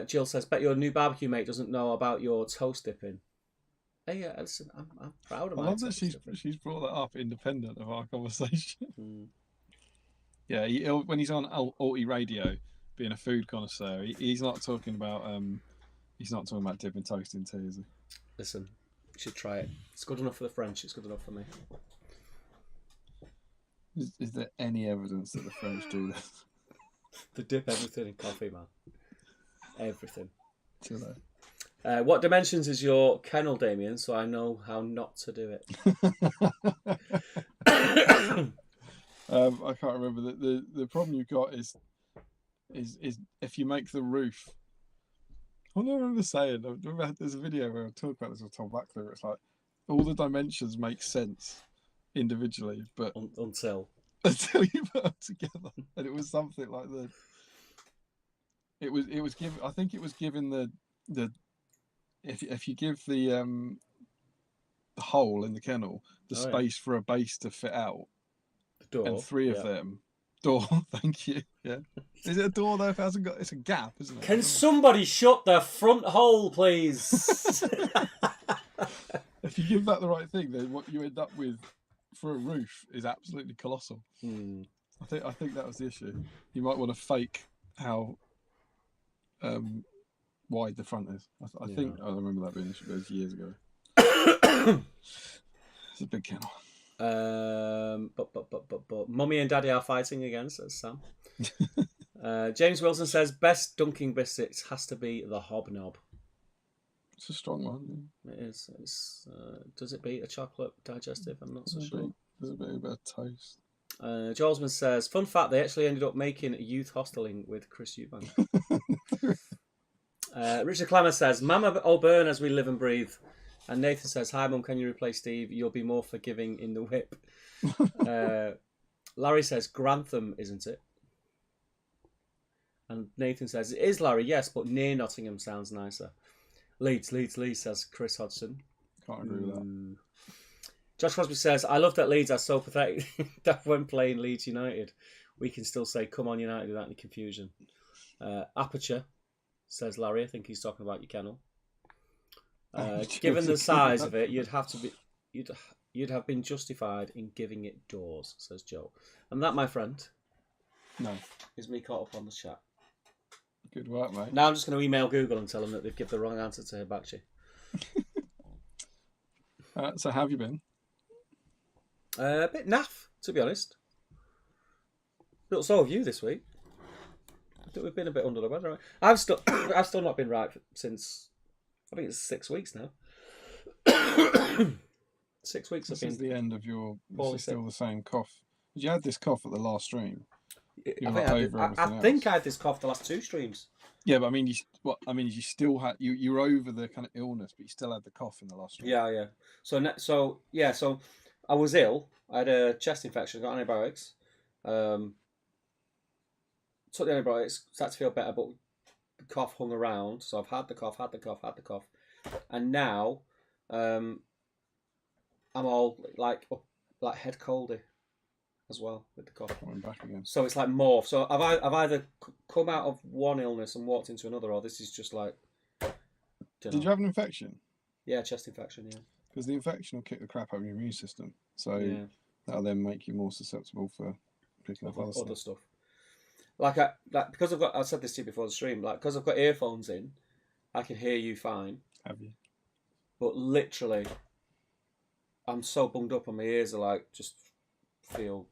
Speaker 1: Jill says, bet your new barbecue mate doesn't know about your toast dipping. Hey, listen, I'm proud of my
Speaker 2: I love that
Speaker 1: toast dipping.
Speaker 2: she's brought that up independent of our conversation.
Speaker 1: Mm.
Speaker 2: Yeah, when he's on Alty Radio, being a food connoisseur, he's not talking about dipping toast in tea, is he?
Speaker 1: Listen, you should try it. It's good enough for the French. It's good enough for me.
Speaker 2: Is there any evidence that the French do this?
Speaker 1: They dip everything in coffee, man. Everything.
Speaker 2: Do they?
Speaker 1: What dimensions is your kennel, Damien? So I know how not to do it.
Speaker 2: I can't remember. The problem you've got is if you make the roof. I don't remember saying. I remember there's a video where I talk about this with Tom Blackler. Where it's like all the dimensions make sense individually, but
Speaker 1: until
Speaker 2: you put them together, and it was something like the. It was given. I think it was given the if you give the hole in the kennel the space for a base to fit out,
Speaker 1: the door,
Speaker 2: and three of them door. Thank you. Yeah, is it a door though? If it hasn't got, it's a gap, isn't it?
Speaker 1: Can somebody shut the front hole, please?
Speaker 2: If you give that the right thing, then what you end up with for a roof is absolutely colossal.
Speaker 1: Hmm.
Speaker 2: I think that was the issue. You might want to fake how wide the front is. I think I remember that being an issue, but it was years ago. It's a big kennel.
Speaker 1: But Mummy and Daddy are fighting again, says Sam. James Wilson says best dunking biscuits has to be the Hobnob.
Speaker 2: It's a strong one.
Speaker 1: Yeah. It is. Does it beat a chocolate digestive? I'm not so sure.
Speaker 2: There's a bit of toast.
Speaker 1: Jolsman says, fun fact, they actually ended up making a youth hosteling with Chris Eubank. Richard Clemmer says, Mama O'Byrne as we live and breathe. And Nathan says, hi Mum, can you replace Steve? You'll be more forgiving in the whip. Larry says, Grantham, isn't it? And Nathan says, it is, Larry, yes, but near Nottingham sounds nicer. Leeds, says Chris Hodgson.
Speaker 2: Can't agree with that.
Speaker 1: Josh Crosby says, I love that Leeds are so pathetic that when playing Leeds United, we can still say, come on United without any confusion. Aperture, says Larry. I think he's talking about your kennel. Given the size of it, you'd have been justified in giving it doors, says Joe. And that, my friend, is me caught up on the chat.
Speaker 2: Good work, mate.
Speaker 1: Now I'm just going to email Google and tell them that they've given the wrong answer to Hibachi.
Speaker 2: So how have you been?
Speaker 1: A bit naff, to be honest. But so have you this week. I think we've been a bit under the weather. I've still not been right since, I think it's 6 weeks now. 6 weeks.
Speaker 2: This is the end of your. This is still the same cough. You had this cough at the last stream.
Speaker 1: I think I had this cough the last two streams.
Speaker 2: Yeah, but I mean, you still had you were over the kind of illness, but you still had the cough in the last stream.
Speaker 1: Yeah. So I was ill. I had a chest infection. Got antibiotics. Took the antibiotics. Started to feel better, but the cough hung around. So I've had the cough, and now, I'm all like head coldy as well with the cough.
Speaker 2: I went back again.
Speaker 1: So it's like morph. So I've either come out of one illness and walked into another, or this is just like.
Speaker 2: Did you have an infection?
Speaker 1: Yeah, chest infection. Yeah.
Speaker 2: Because the infection will kick the crap out of your immune system, so
Speaker 1: Yeah.
Speaker 2: that'll then make you more susceptible for picking up other stuff.
Speaker 1: Like because I said this to you before the stream. Like because I've got earphones in, I can hear you fine.
Speaker 2: Have you?
Speaker 1: But literally, I'm so bunged up, and my ears are like just feel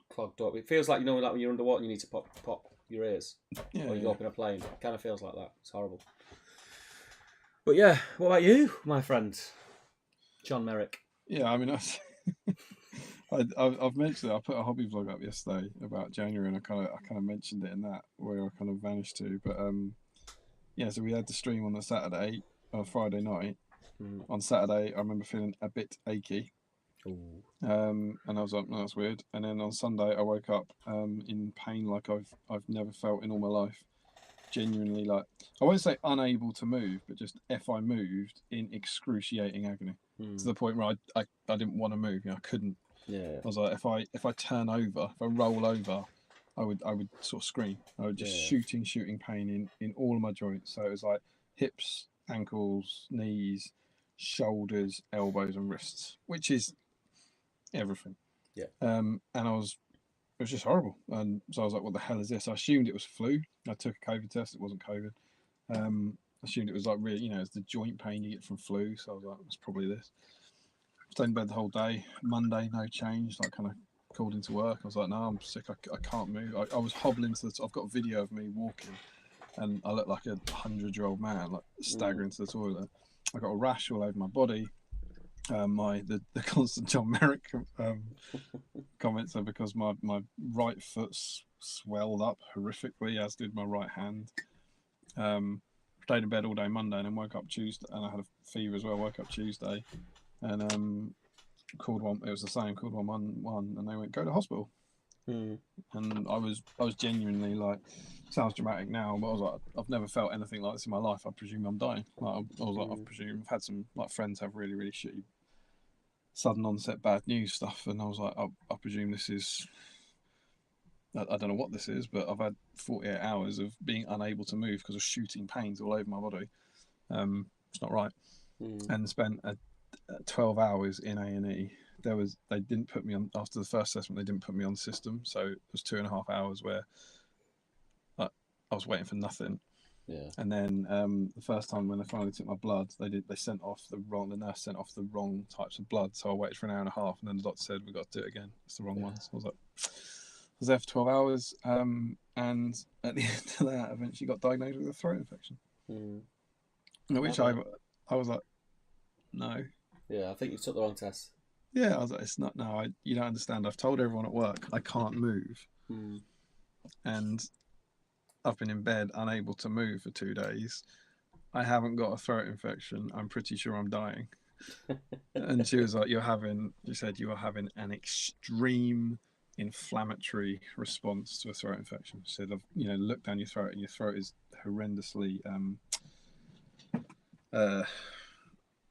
Speaker 1: clogged up. It feels like like when you're underwater, and you need to pop your ears, or you go up in a plane. It kind of feels like that. It's horrible. But yeah, what about you, my friend, John Merrick?
Speaker 2: Yeah, I mean, I've mentioned it. I put a hobby vlog up yesterday about January, and I kind of mentioned it in that where I kind of vanished to. But yeah, so we had the stream on the Saturday, Friday night. On Saturday, I remember feeling a bit achy.
Speaker 1: Ooh.
Speaker 2: And I was like, no, that's weird. And then on Sunday, I woke up in pain like I've never felt in all my life. Genuinely, like, I won't say unable to move, but just if I moved, in excruciating agony to the point where I didn't want to move. I couldn't.
Speaker 1: Yeah.
Speaker 2: I was like, if I turn over, if I roll over, I would sort of scream. I would just shooting pain in all of my joints. So it was like hips, ankles, knees, shoulders, elbows, and wrists, which is everything.
Speaker 1: Yeah.
Speaker 2: And it was just horrible. And so I was like, what the hell is this? I assumed it was flu. I took a COVID test. It wasn't COVID. I assumed it was like really, it's the joint pain you get from flu. So I was like, it's probably this. Stayed in bed the whole day. Monday, no change. Like, kind of called into work. I was like, no, I'm sick. I can't move. I was hobbling to I've got a video of me walking, and I look like a 100-year-old man, like staggering to the toilet. I got a rash all over my body. The constant John Merrick comments are because my right foot swelled up horrifically, as did my right hand. Stayed in bed all day Monday, and then woke up Tuesday, and I had a fever as well. Woke up Tuesday, and called one. It was the same. Called 111, and they went, go to hospital. And I was genuinely like, sounds dramatic now, but I was like, I've never felt anything like this in my life. I presume I'm dying. Like, I was like, I presume I've had some like friends have really, really shitty sudden onset bad news stuff, and I was like, I presume this is. I don't know what this is, but I've had 48 hours of being unable to move because of shooting pains all over my body. It's not right. And spent 12 hours in A&E. They didn't put me on after the first assessment. They didn't put me on the system, so it was 2.5 hours where I was waiting for nothing.
Speaker 1: Yeah.
Speaker 2: And then the first time when they finally took my blood, the nurse sent off the wrong types of blood. So I waited for an hour and a half, and then the doctor said, we've got to do it again. It's the wrong ones. I was like, I was there for 12 hours, and at the end of that, I eventually got diagnosed with a throat infection. Which I was like, no.
Speaker 1: Yeah, I think you took the wrong test.
Speaker 2: Yeah, I was like, it's not. No, you don't understand. I've told everyone at work I can't move, and I've been in bed unable to move for 2 days. I haven't got a throat infection. I'm pretty sure I'm dying. And she was like, she said you are having an extreme inflammatory response to a throat infection. She said, look down your throat, and your throat is horrendously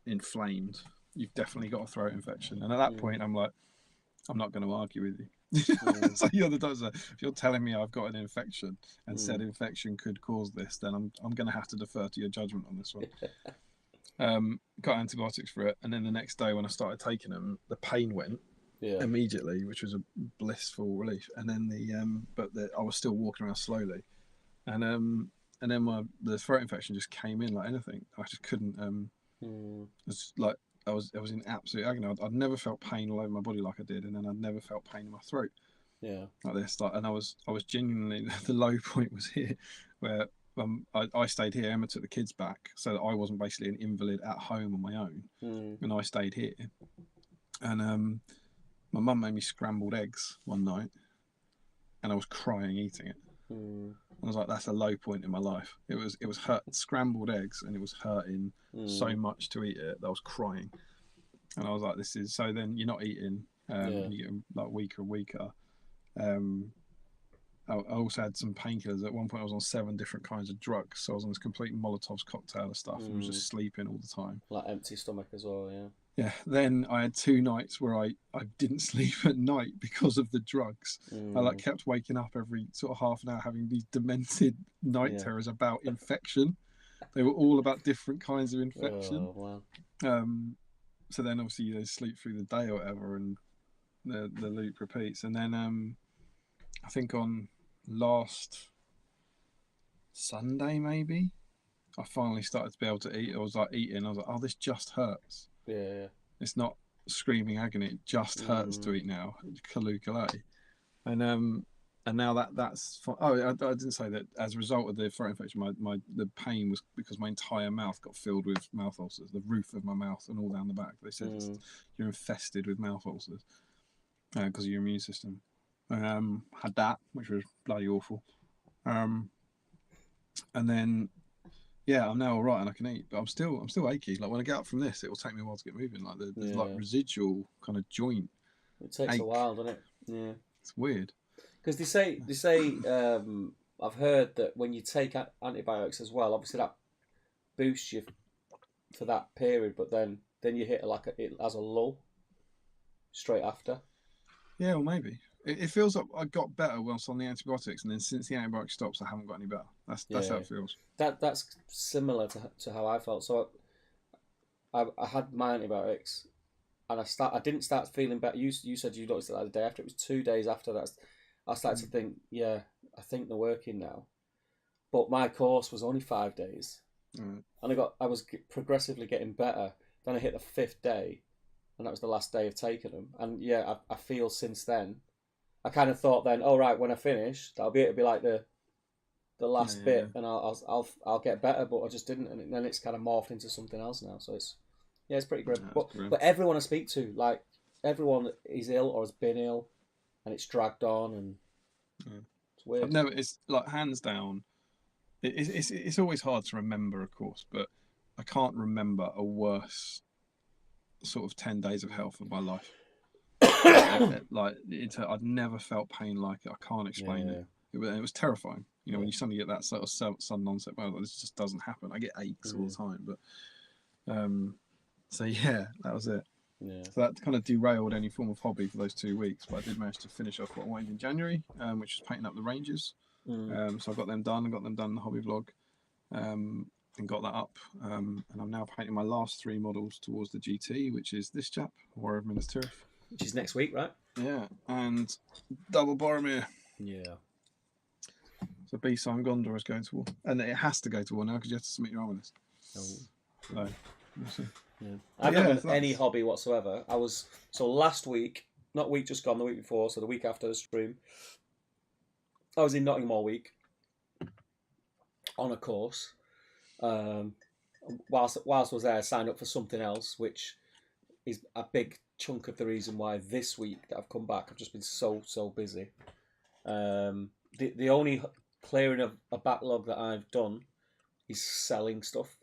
Speaker 2: inflamed. You've definitely got a throat infection. And at that point, I'm like, I'm not going to argue with you. So you're the doctor. If you're telling me I've got an infection and said infection could cause this, then I'm going to have to defer to your judgment on this one. Got antibiotics for it, and then the next day when I started taking them, the pain went immediately, which was a blissful relief. And then I was still walking around slowly, and then the throat infection just came in like anything. I just couldn't. It's like I was in absolute agony. I'd never felt pain all over my body like I did, and then I'd never felt pain in my throat. Yeah, like this. And I was genuinely, the low point was here, where I stayed here. Emma took the kids back, so that I wasn't basically an invalid at home on my own, and I stayed here. And my mum made me scrambled eggs one night, and I was crying eating it. I was like, that's a low point in my life. It was hurt, scrambled eggs, and it was hurting so much to eat it that I was crying. And I was like, this is, so then you're not eating, and you're getting like weaker and weaker. I also had some painkillers. At one point I was on 7 different kinds of drugs, so I was on this complete Molotov's cocktail of stuff and was just sleeping all the time.
Speaker 1: Like empty stomach as well,
Speaker 2: yeah, then I had 2 nights where I didn't sleep at night because of the drugs. I like kept waking up every sort of half an hour having these demented night terrors about infection. They were all about different kinds of infection.
Speaker 1: Oh, wow.
Speaker 2: So then obviously you sleep through the day or whatever, and the loop repeats. And then I think on last Sunday maybe I finally started to be able to eat. I was like eating. I was like, oh, this just hurts.
Speaker 1: Yeah.
Speaker 2: It's not screaming agony. It just hurts to eat now. Kaloo. And now that's fine. Oh, I didn't say that as a result of the throat infection, the pain was because my entire mouth got filled with mouth ulcers. The roof of my mouth and all down the back. They said you're infested with mouth ulcers because of your immune system. Had that, which was bloody awful. And then. Yeah, I'm now all right and I can eat, but I'm still achy. Like when I get up from this, it will take me a while to get moving. Like there's like residual kind of joint.
Speaker 1: It takes a while, doesn't it? Yeah,
Speaker 2: it's weird.
Speaker 1: Because they say I've heard that when you take antibiotics as well, obviously that boosts you for that period, but then you hit it as a lull straight after.
Speaker 2: Yeah, well maybe. It feels like I got better whilst on the antibiotics, and then since the antibiotic stops, I haven't got any better. That's how it feels.
Speaker 1: That's similar to how I felt. So I had my antibiotics, and I didn't start feeling better. You said you noticed that the day after. It was 2 days after that I started to think, yeah, I think they're working now. But my course was only 5 days, and I was progressively getting better. Then I hit the 5th day, and that was the last day of taking them. And yeah, I feel since then. I kind of thought then, right, when I finish, it'll be like the last bit, and I'll get better, but I just didn't, and then it's kind of morphed into something else now. So it's pretty grim. But everyone I speak to, like everyone is ill or has been ill, and it's dragged on, and it's weird.
Speaker 2: It's like hands down. It's always hard to remember, of course, but I can't remember a worse sort of 10 days of health of my life. I've never felt pain like it. I can't explain it. It was terrifying. You know, when you suddenly get that sort of sudden onset, well, this just doesn't happen. I get aches all the time, but so yeah, that was it. Yeah. So that kind of derailed any form of hobby for those 2 weeks, but I did manage to finish off what I wanted in January, which was painting up the ranges. So I got them done. I got them done in the hobby vlog, and got that up. And I'm now painting my last 3 models towards the GT, which is this chap, Warrior of Minas Tirith.
Speaker 1: Which is next week, right?
Speaker 2: Yeah, and double Boromir.
Speaker 1: Yeah.
Speaker 2: So BSIME Gondor is going to war, and it has to go to war now because you have to submit your armor list.
Speaker 1: Oh.
Speaker 2: So we'll see.
Speaker 1: Yeah. I've not done any hobby whatsoever. Last week, not week just gone, the week before, so the week after the stream, I was in Nottingham all week on a course. Whilst I was there, I signed up for something else, which is a big chunk of the reason why this week that I've come back, I've just been so busy. The only clearing of a backlog that I've done is selling stuff.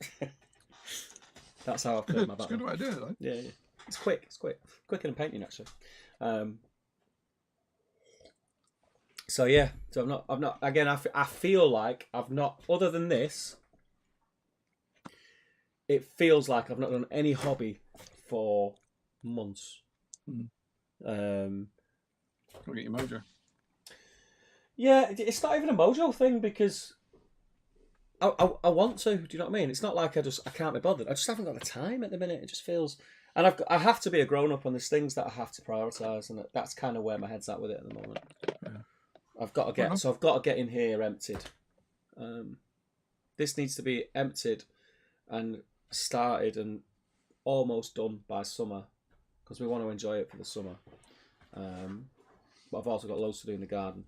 Speaker 1: That's how I've cleared my backlog.
Speaker 2: It's a good way to do it, though.
Speaker 1: Yeah. It's quick, quicker than painting actually. So I've not again. I feel like I've not, other than this, it feels like I've not done any hobby for months.
Speaker 2: Gotta get your mojo.
Speaker 1: Yeah, it's not even a mojo thing because I want to. Do you know what I mean? It's not like I can't be bothered. I just haven't got the time at the minute. It just feels, and I have to be a grown up, and there's things that I have to prioritise, and that's kind of where my head's at with it at the moment. Yeah. I've got to get in here emptied. This needs to be emptied and started and almost done by summer because we want to enjoy it for the summer. But I've also got loads to do in the garden.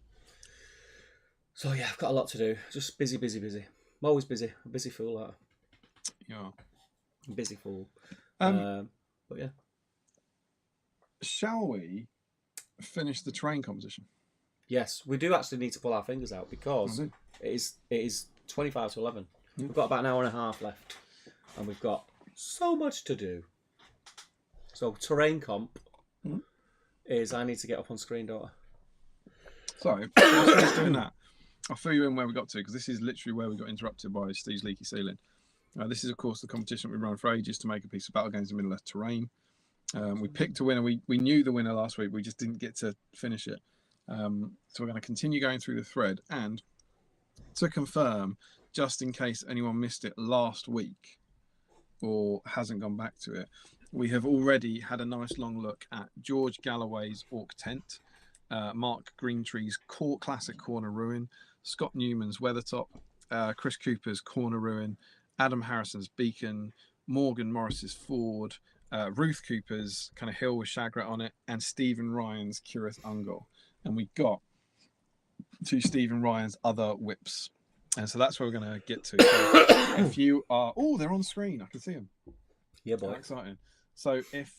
Speaker 1: So yeah, I've got a lot to do. Just busy. I'm always busy. I'm a busy fool. Like.
Speaker 2: Yeah.
Speaker 1: I'm a busy fool. But yeah.
Speaker 2: Shall we finish the terrain competition?
Speaker 1: Yes, we do actually need to pull our fingers out because it is 25 to 11. Yeah. We've got about an hour and a half left, and we've got so much to do. So terrain comp is I need to get up on screen, don't I?
Speaker 2: Sorry, whilst doing that, I'll fill you in where we got to because this is literally where we got interrupted by Steve's leaky ceiling. This is, of course, the competition we run for ages to make a piece of Battle Games in Middle-earth terrain. We picked a winner. We knew the winner last week. We just didn't get to finish it. So we're going to continue going through the thread. And to confirm, just in case anyone missed it last week or hasn't gone back to it, we have already had a nice long look at George Galloway's Orc Tent, Mark Greentree's Classic Corner Ruin, Scott Newman's Weathertop, Chris Cooper's Corner Ruin, Adam Harrison's Beacon, Morgan Morris's Ford, Ruth Cooper's kind of hill with Shagrat on it, and Stephen Ryan's Curith Ungol. And we got to Stephen Ryan's other whips. And so that's where we're going to get to. So if you are... Oh, they're on screen. I can see them.
Speaker 1: Yeah, boy.
Speaker 2: Exciting. So if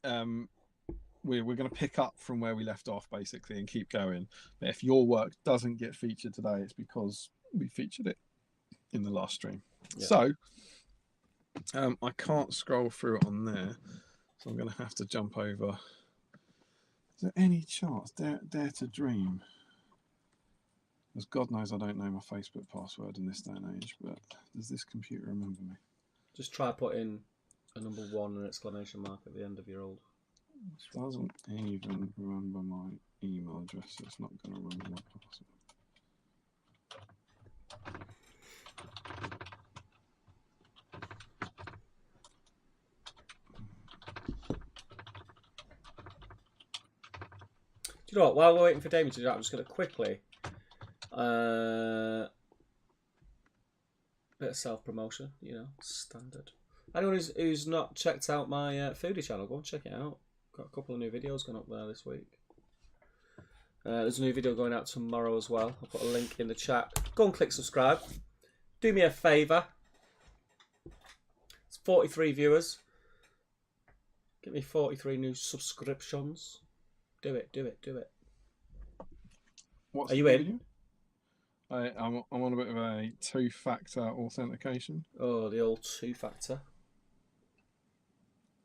Speaker 2: we're going to pick up from where we left off, basically, and keep going. But if your work doesn't get featured today, it's because we featured it in the last stream. Yeah. So... I can't scroll through it on there, so I'm going to have to jump over. Is there any chance? Dare to dream. As God knows I don't know my Facebook password in this day and age, but does this computer remember me?
Speaker 1: Just try putting a number 1 and an exclamation mark at the end of your old.
Speaker 2: It doesn't even remember my email address, so it's not going to remember my password.
Speaker 1: Do you know what? While we're waiting for Damien to do that, I'm just going to quickly bit of self-promotion, you know, standard. Anyone who's not checked out my foodie channel, go and check it out. Got a couple of new videos going up there this week. There's a new video going out tomorrow as well. I'll put a link in the chat. Go and click subscribe. Do me a favour. It's 43 viewers. Get me 43 new subscriptions. Do it.
Speaker 2: What's
Speaker 1: Are you in?
Speaker 2: Video? I'm on a bit of a 2-factor authentication.
Speaker 1: Oh, the old 2-factor.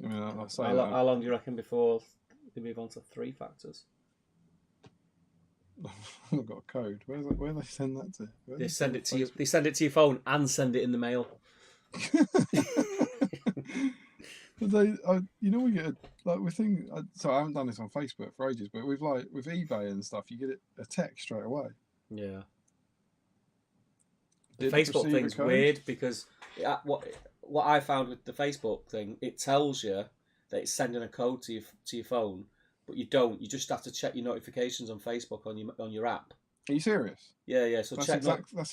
Speaker 2: I mean, I'll say
Speaker 1: how long do you reckon before they move on to 3 factors?
Speaker 2: I've got a code. Where do they send that to?
Speaker 1: They send it to you. They send it to your phone and send it in the mail.
Speaker 2: You know, we get so I haven't done this on Facebook for ages, but with eBay and stuff, you get a text straight away.
Speaker 1: Yeah. The Facebook thing's weird because what I found with the Facebook thing, it tells you that it's sending a code to your phone, but you don't. You just have to check your notifications on Facebook on your app.
Speaker 2: Are you serious?
Speaker 1: Yeah. So
Speaker 2: that's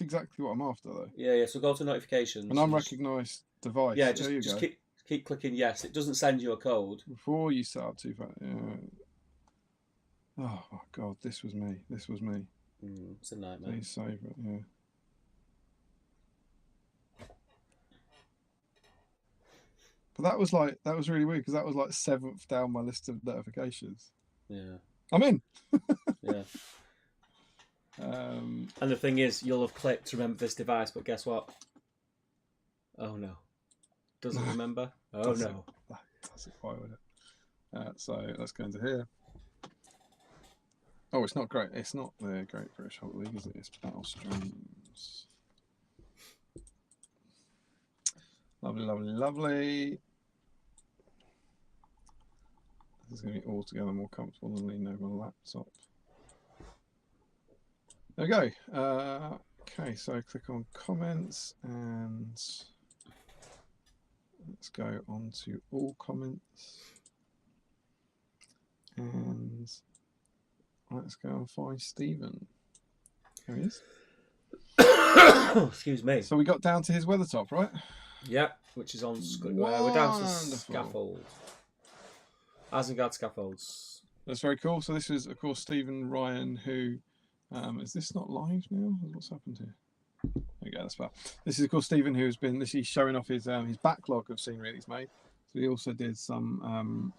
Speaker 2: exactly what I'm after, though.
Speaker 1: Yeah. So go to notifications.
Speaker 2: An unrecognised device.
Speaker 1: Yeah, just keep clicking yes. It doesn't send you a code
Speaker 2: before you set up 2-factor. Yeah. Oh my God, this was me.
Speaker 1: It's a nightmare.
Speaker 2: Please save it. Yeah. But that was really weird because that was like 7th down my list of notifications.
Speaker 1: Yeah.
Speaker 2: I'm in.
Speaker 1: Yeah. And the thing is, you'll have clicked remember this device, but guess what? Oh no. Doesn't remember? Oh no.
Speaker 2: Why would it? So let's go into here. Oh, it's not great. It's not the Great British Hockey League, is it? It's Battle Streams. Lovely. This is going to be altogether more comfortable than leaning over a laptop. There we go. Okay, so click on comments and let's go on to all comments. And let's go and find Stephen. There he is.
Speaker 1: Excuse me.
Speaker 2: So we got down to his Weathertop, right?
Speaker 1: Yeah, which is on. We're down to scaffold. Isengard scaffolds.
Speaker 2: That's very cool. So this is, of course, Stephen Ryan, who is this not live now? What's happened here? There we go. That's fine. This is, of course, Stephen, who's been he's showing off his backlog of scenery that he's made. So he also did some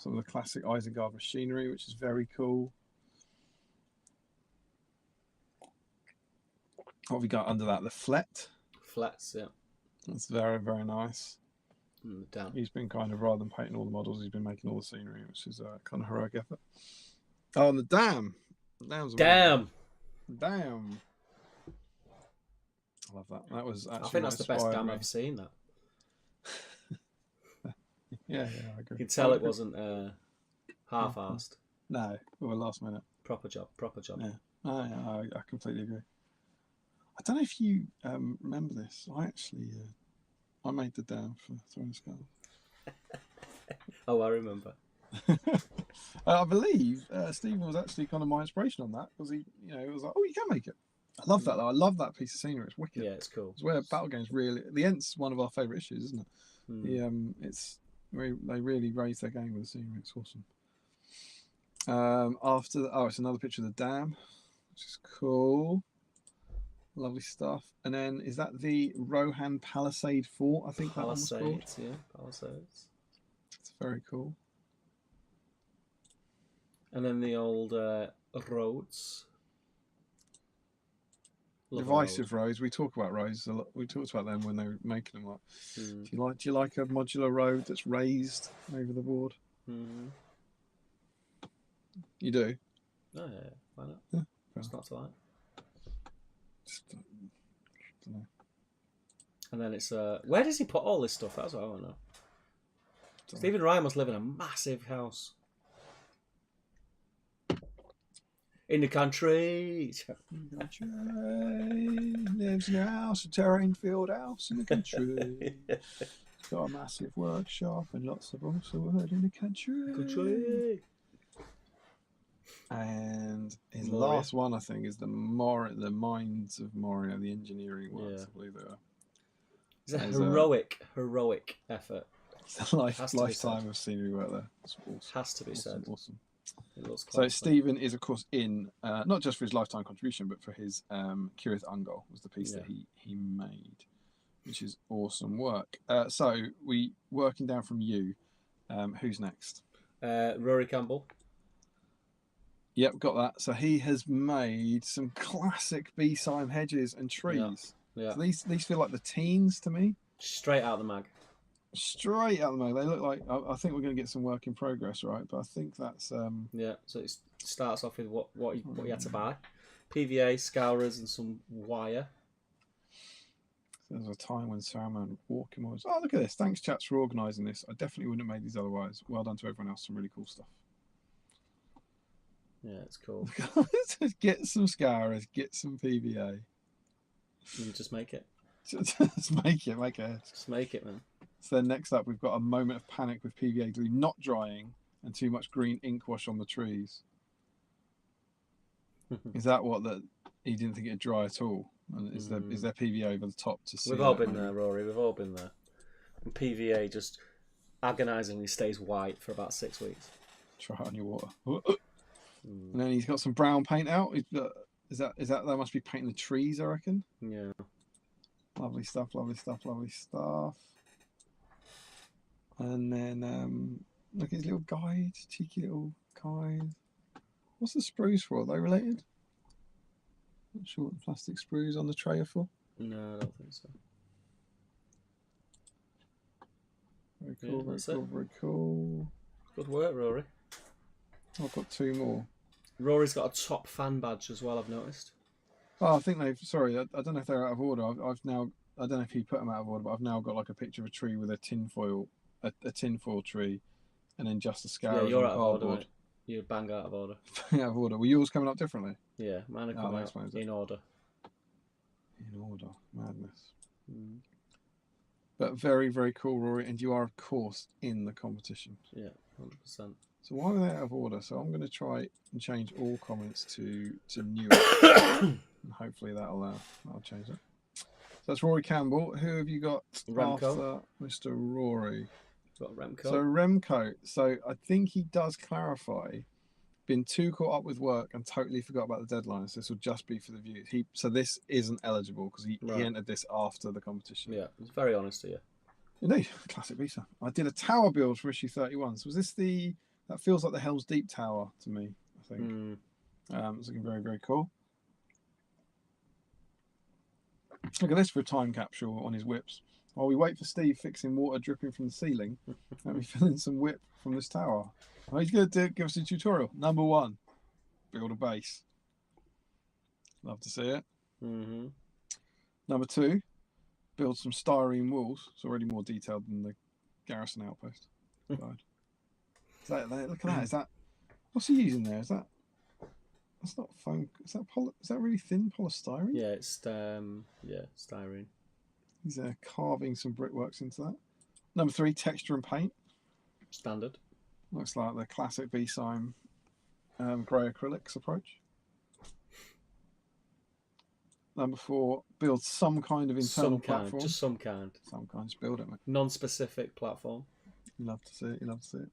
Speaker 2: of the classic Isengard machinery, which is very cool. What have we got under that? The Flet.
Speaker 1: Flats, yeah.
Speaker 2: That's very, very nice.
Speaker 1: Damn.
Speaker 2: He's been kind of, rather than painting all the models, he's been making all the scenery, which is a kind of heroic effort. Oh, and the dam.
Speaker 1: Damn.
Speaker 2: I love that. That was actually.
Speaker 1: I think that's the best dam I've seen. That.
Speaker 2: Yeah, I agree.
Speaker 1: You can tell it wasn't half-assed.
Speaker 2: No, or last minute.
Speaker 1: Proper job.
Speaker 2: Yeah, I completely agree. I don't know if you remember this. I actually, I made the down for Throwing Skulls.
Speaker 1: Oh, I remember.
Speaker 2: I believe Stephen was actually kind of my inspiration on that because he, it was like, oh, you can make it. I love that though. I love that piece of scenery. It's wicked.
Speaker 1: Yeah, it's cool.
Speaker 2: It's where battle games really. The Ent's one of our favourite issues, isn't it? It's they really raise their game with the scenery. It's awesome. It's another picture of the dam, which is cool. Lovely stuff. And then is that the Rohan Palisade Fort? I think
Speaker 1: Palisades,
Speaker 2: that one was called.
Speaker 1: yeah, Palisades.
Speaker 2: It's very cool.
Speaker 1: And then the old roads.
Speaker 2: Divisive roads. We talk about roads a lot. We talked about them when they were making them. Like, do you like a modular road that's raised over the board? You do.
Speaker 1: Oh yeah, why not?
Speaker 2: Yeah,
Speaker 1: it's not to like.
Speaker 2: Just, don't know.
Speaker 1: And then it's where does he put all this stuff? That's what I want to know. Stephen Ryan must live in a massive house. In the country.
Speaker 2: Lives in a house, a terrain field house in the country. It's got a massive workshop and lots of also work in the country. And his last one, I think, is the Mines of Moria, the engineering ones. I believe they are.
Speaker 1: It's a heroic effort.
Speaker 2: It's a lifetime of scenery work there. It's awesome.
Speaker 1: Has to be said.
Speaker 2: Awesome.
Speaker 1: So
Speaker 2: Stephen is, of course, in not just for his lifetime contribution, but for his Kirith Ungol was the piece that he made, which is awesome work. So we working down from you. Who's next?
Speaker 1: Rory Campbell.
Speaker 2: Yep, got that. So he has made some classic BSIME hedges and trees.
Speaker 1: Yeah.
Speaker 2: So these feel like the teens to me.
Speaker 1: Straight out of the mag.
Speaker 2: Straight out of the mag. They look like. I think we're going to get some work in progress, right? But I think that's.
Speaker 1: Yeah. So it starts off with what you had to buy: PVA, scourers, and some wire.
Speaker 2: There was a time when Saruman walking was. Oh, look at this! Thanks, chats, for organising this. I definitely wouldn't have made these otherwise. Well done to everyone else. Some really cool stuff.
Speaker 1: Yeah, it's cool.
Speaker 2: Get some scourers, get some PVA.
Speaker 1: You just make it.
Speaker 2: Just make it.
Speaker 1: Just make it, man.
Speaker 2: So then next up, we've got a moment of panic with PVA glue not drying and too much green ink wash on the trees. Is that that he didn't think it'd dry at all? And is there PVA over the top to see?
Speaker 1: We've all been there, Rory. We've all been there. And PVA just agonisingly stays white for about 6 weeks.
Speaker 2: Try it on your water. And then he's got some brown paint out. Is that must be painting the trees, I reckon.
Speaker 1: Yeah.
Speaker 2: Lovely stuff. And then look at his little guide, cheeky little guide. What's the sprues for? Are they related? Not sure what the plastic sprues on the tray are for.
Speaker 1: No, I don't think so.
Speaker 2: Very cool, very cool.
Speaker 1: Good work, Rory.
Speaker 2: I've got two more.
Speaker 1: Rory's got a top fan badge as well, I've noticed.
Speaker 2: Oh, I think they've. Sorry, I don't know if they're out of order. I've now. I don't know if he put them out of order, but I've now got like a picture of a tree with a tinfoil tree, and then just a scour.
Speaker 1: Yeah, you're out of order, mate. You're bang out of order.
Speaker 2: Out of order. Were yours coming up differently?
Speaker 1: Yeah, mine are coming out in order.
Speaker 2: In order, madness. But very, very cool, Rory, and you are, of course, in the competition.
Speaker 1: Yeah, 100%.
Speaker 2: So why were they out of order? So I'm going to try and change all comments to new, and hopefully that'll change it. So that's Rory Campbell. Who have you got
Speaker 1: Remco.
Speaker 2: after Mr. Rory?
Speaker 1: Got Remco.
Speaker 2: So Remco. So I think he does clarify. Been too caught up with work and totally forgot about the deadline. So this will just be for the views. So this isn't eligible because he entered this after the competition.
Speaker 1: Yeah, it's very honest to you.
Speaker 2: Indeed, classic Visa. I did a tower build for issue 31. So was this that feels like the Hell's Deep tower to me, I think. It's looking very, very cool. Look at this for a time capsule on his whips. While we wait for Steve fixing water dripping from the ceiling, let me fill in some whip from this tower. Oh, he's going to give us a tutorial. Number 1, build a base. Love to see it. Number 2, build some styrene walls. It's already more detailed than the garrison outpost. God. Look at that. Is that what's he using there? Is that that's not foam? Is that really thin polystyrene?
Speaker 1: Yeah, it's styrene.
Speaker 2: He's carving some brickworks into that. Number 3, texture and paint.
Speaker 1: Standard.
Speaker 2: Looks like the classic BSIME grey acrylics approach. Number 4, build some kind of internal platform.
Speaker 1: Just some kind.
Speaker 2: Some kind, just build it, mate.
Speaker 1: Non-specific platform.
Speaker 2: You love to see it. You love to see it.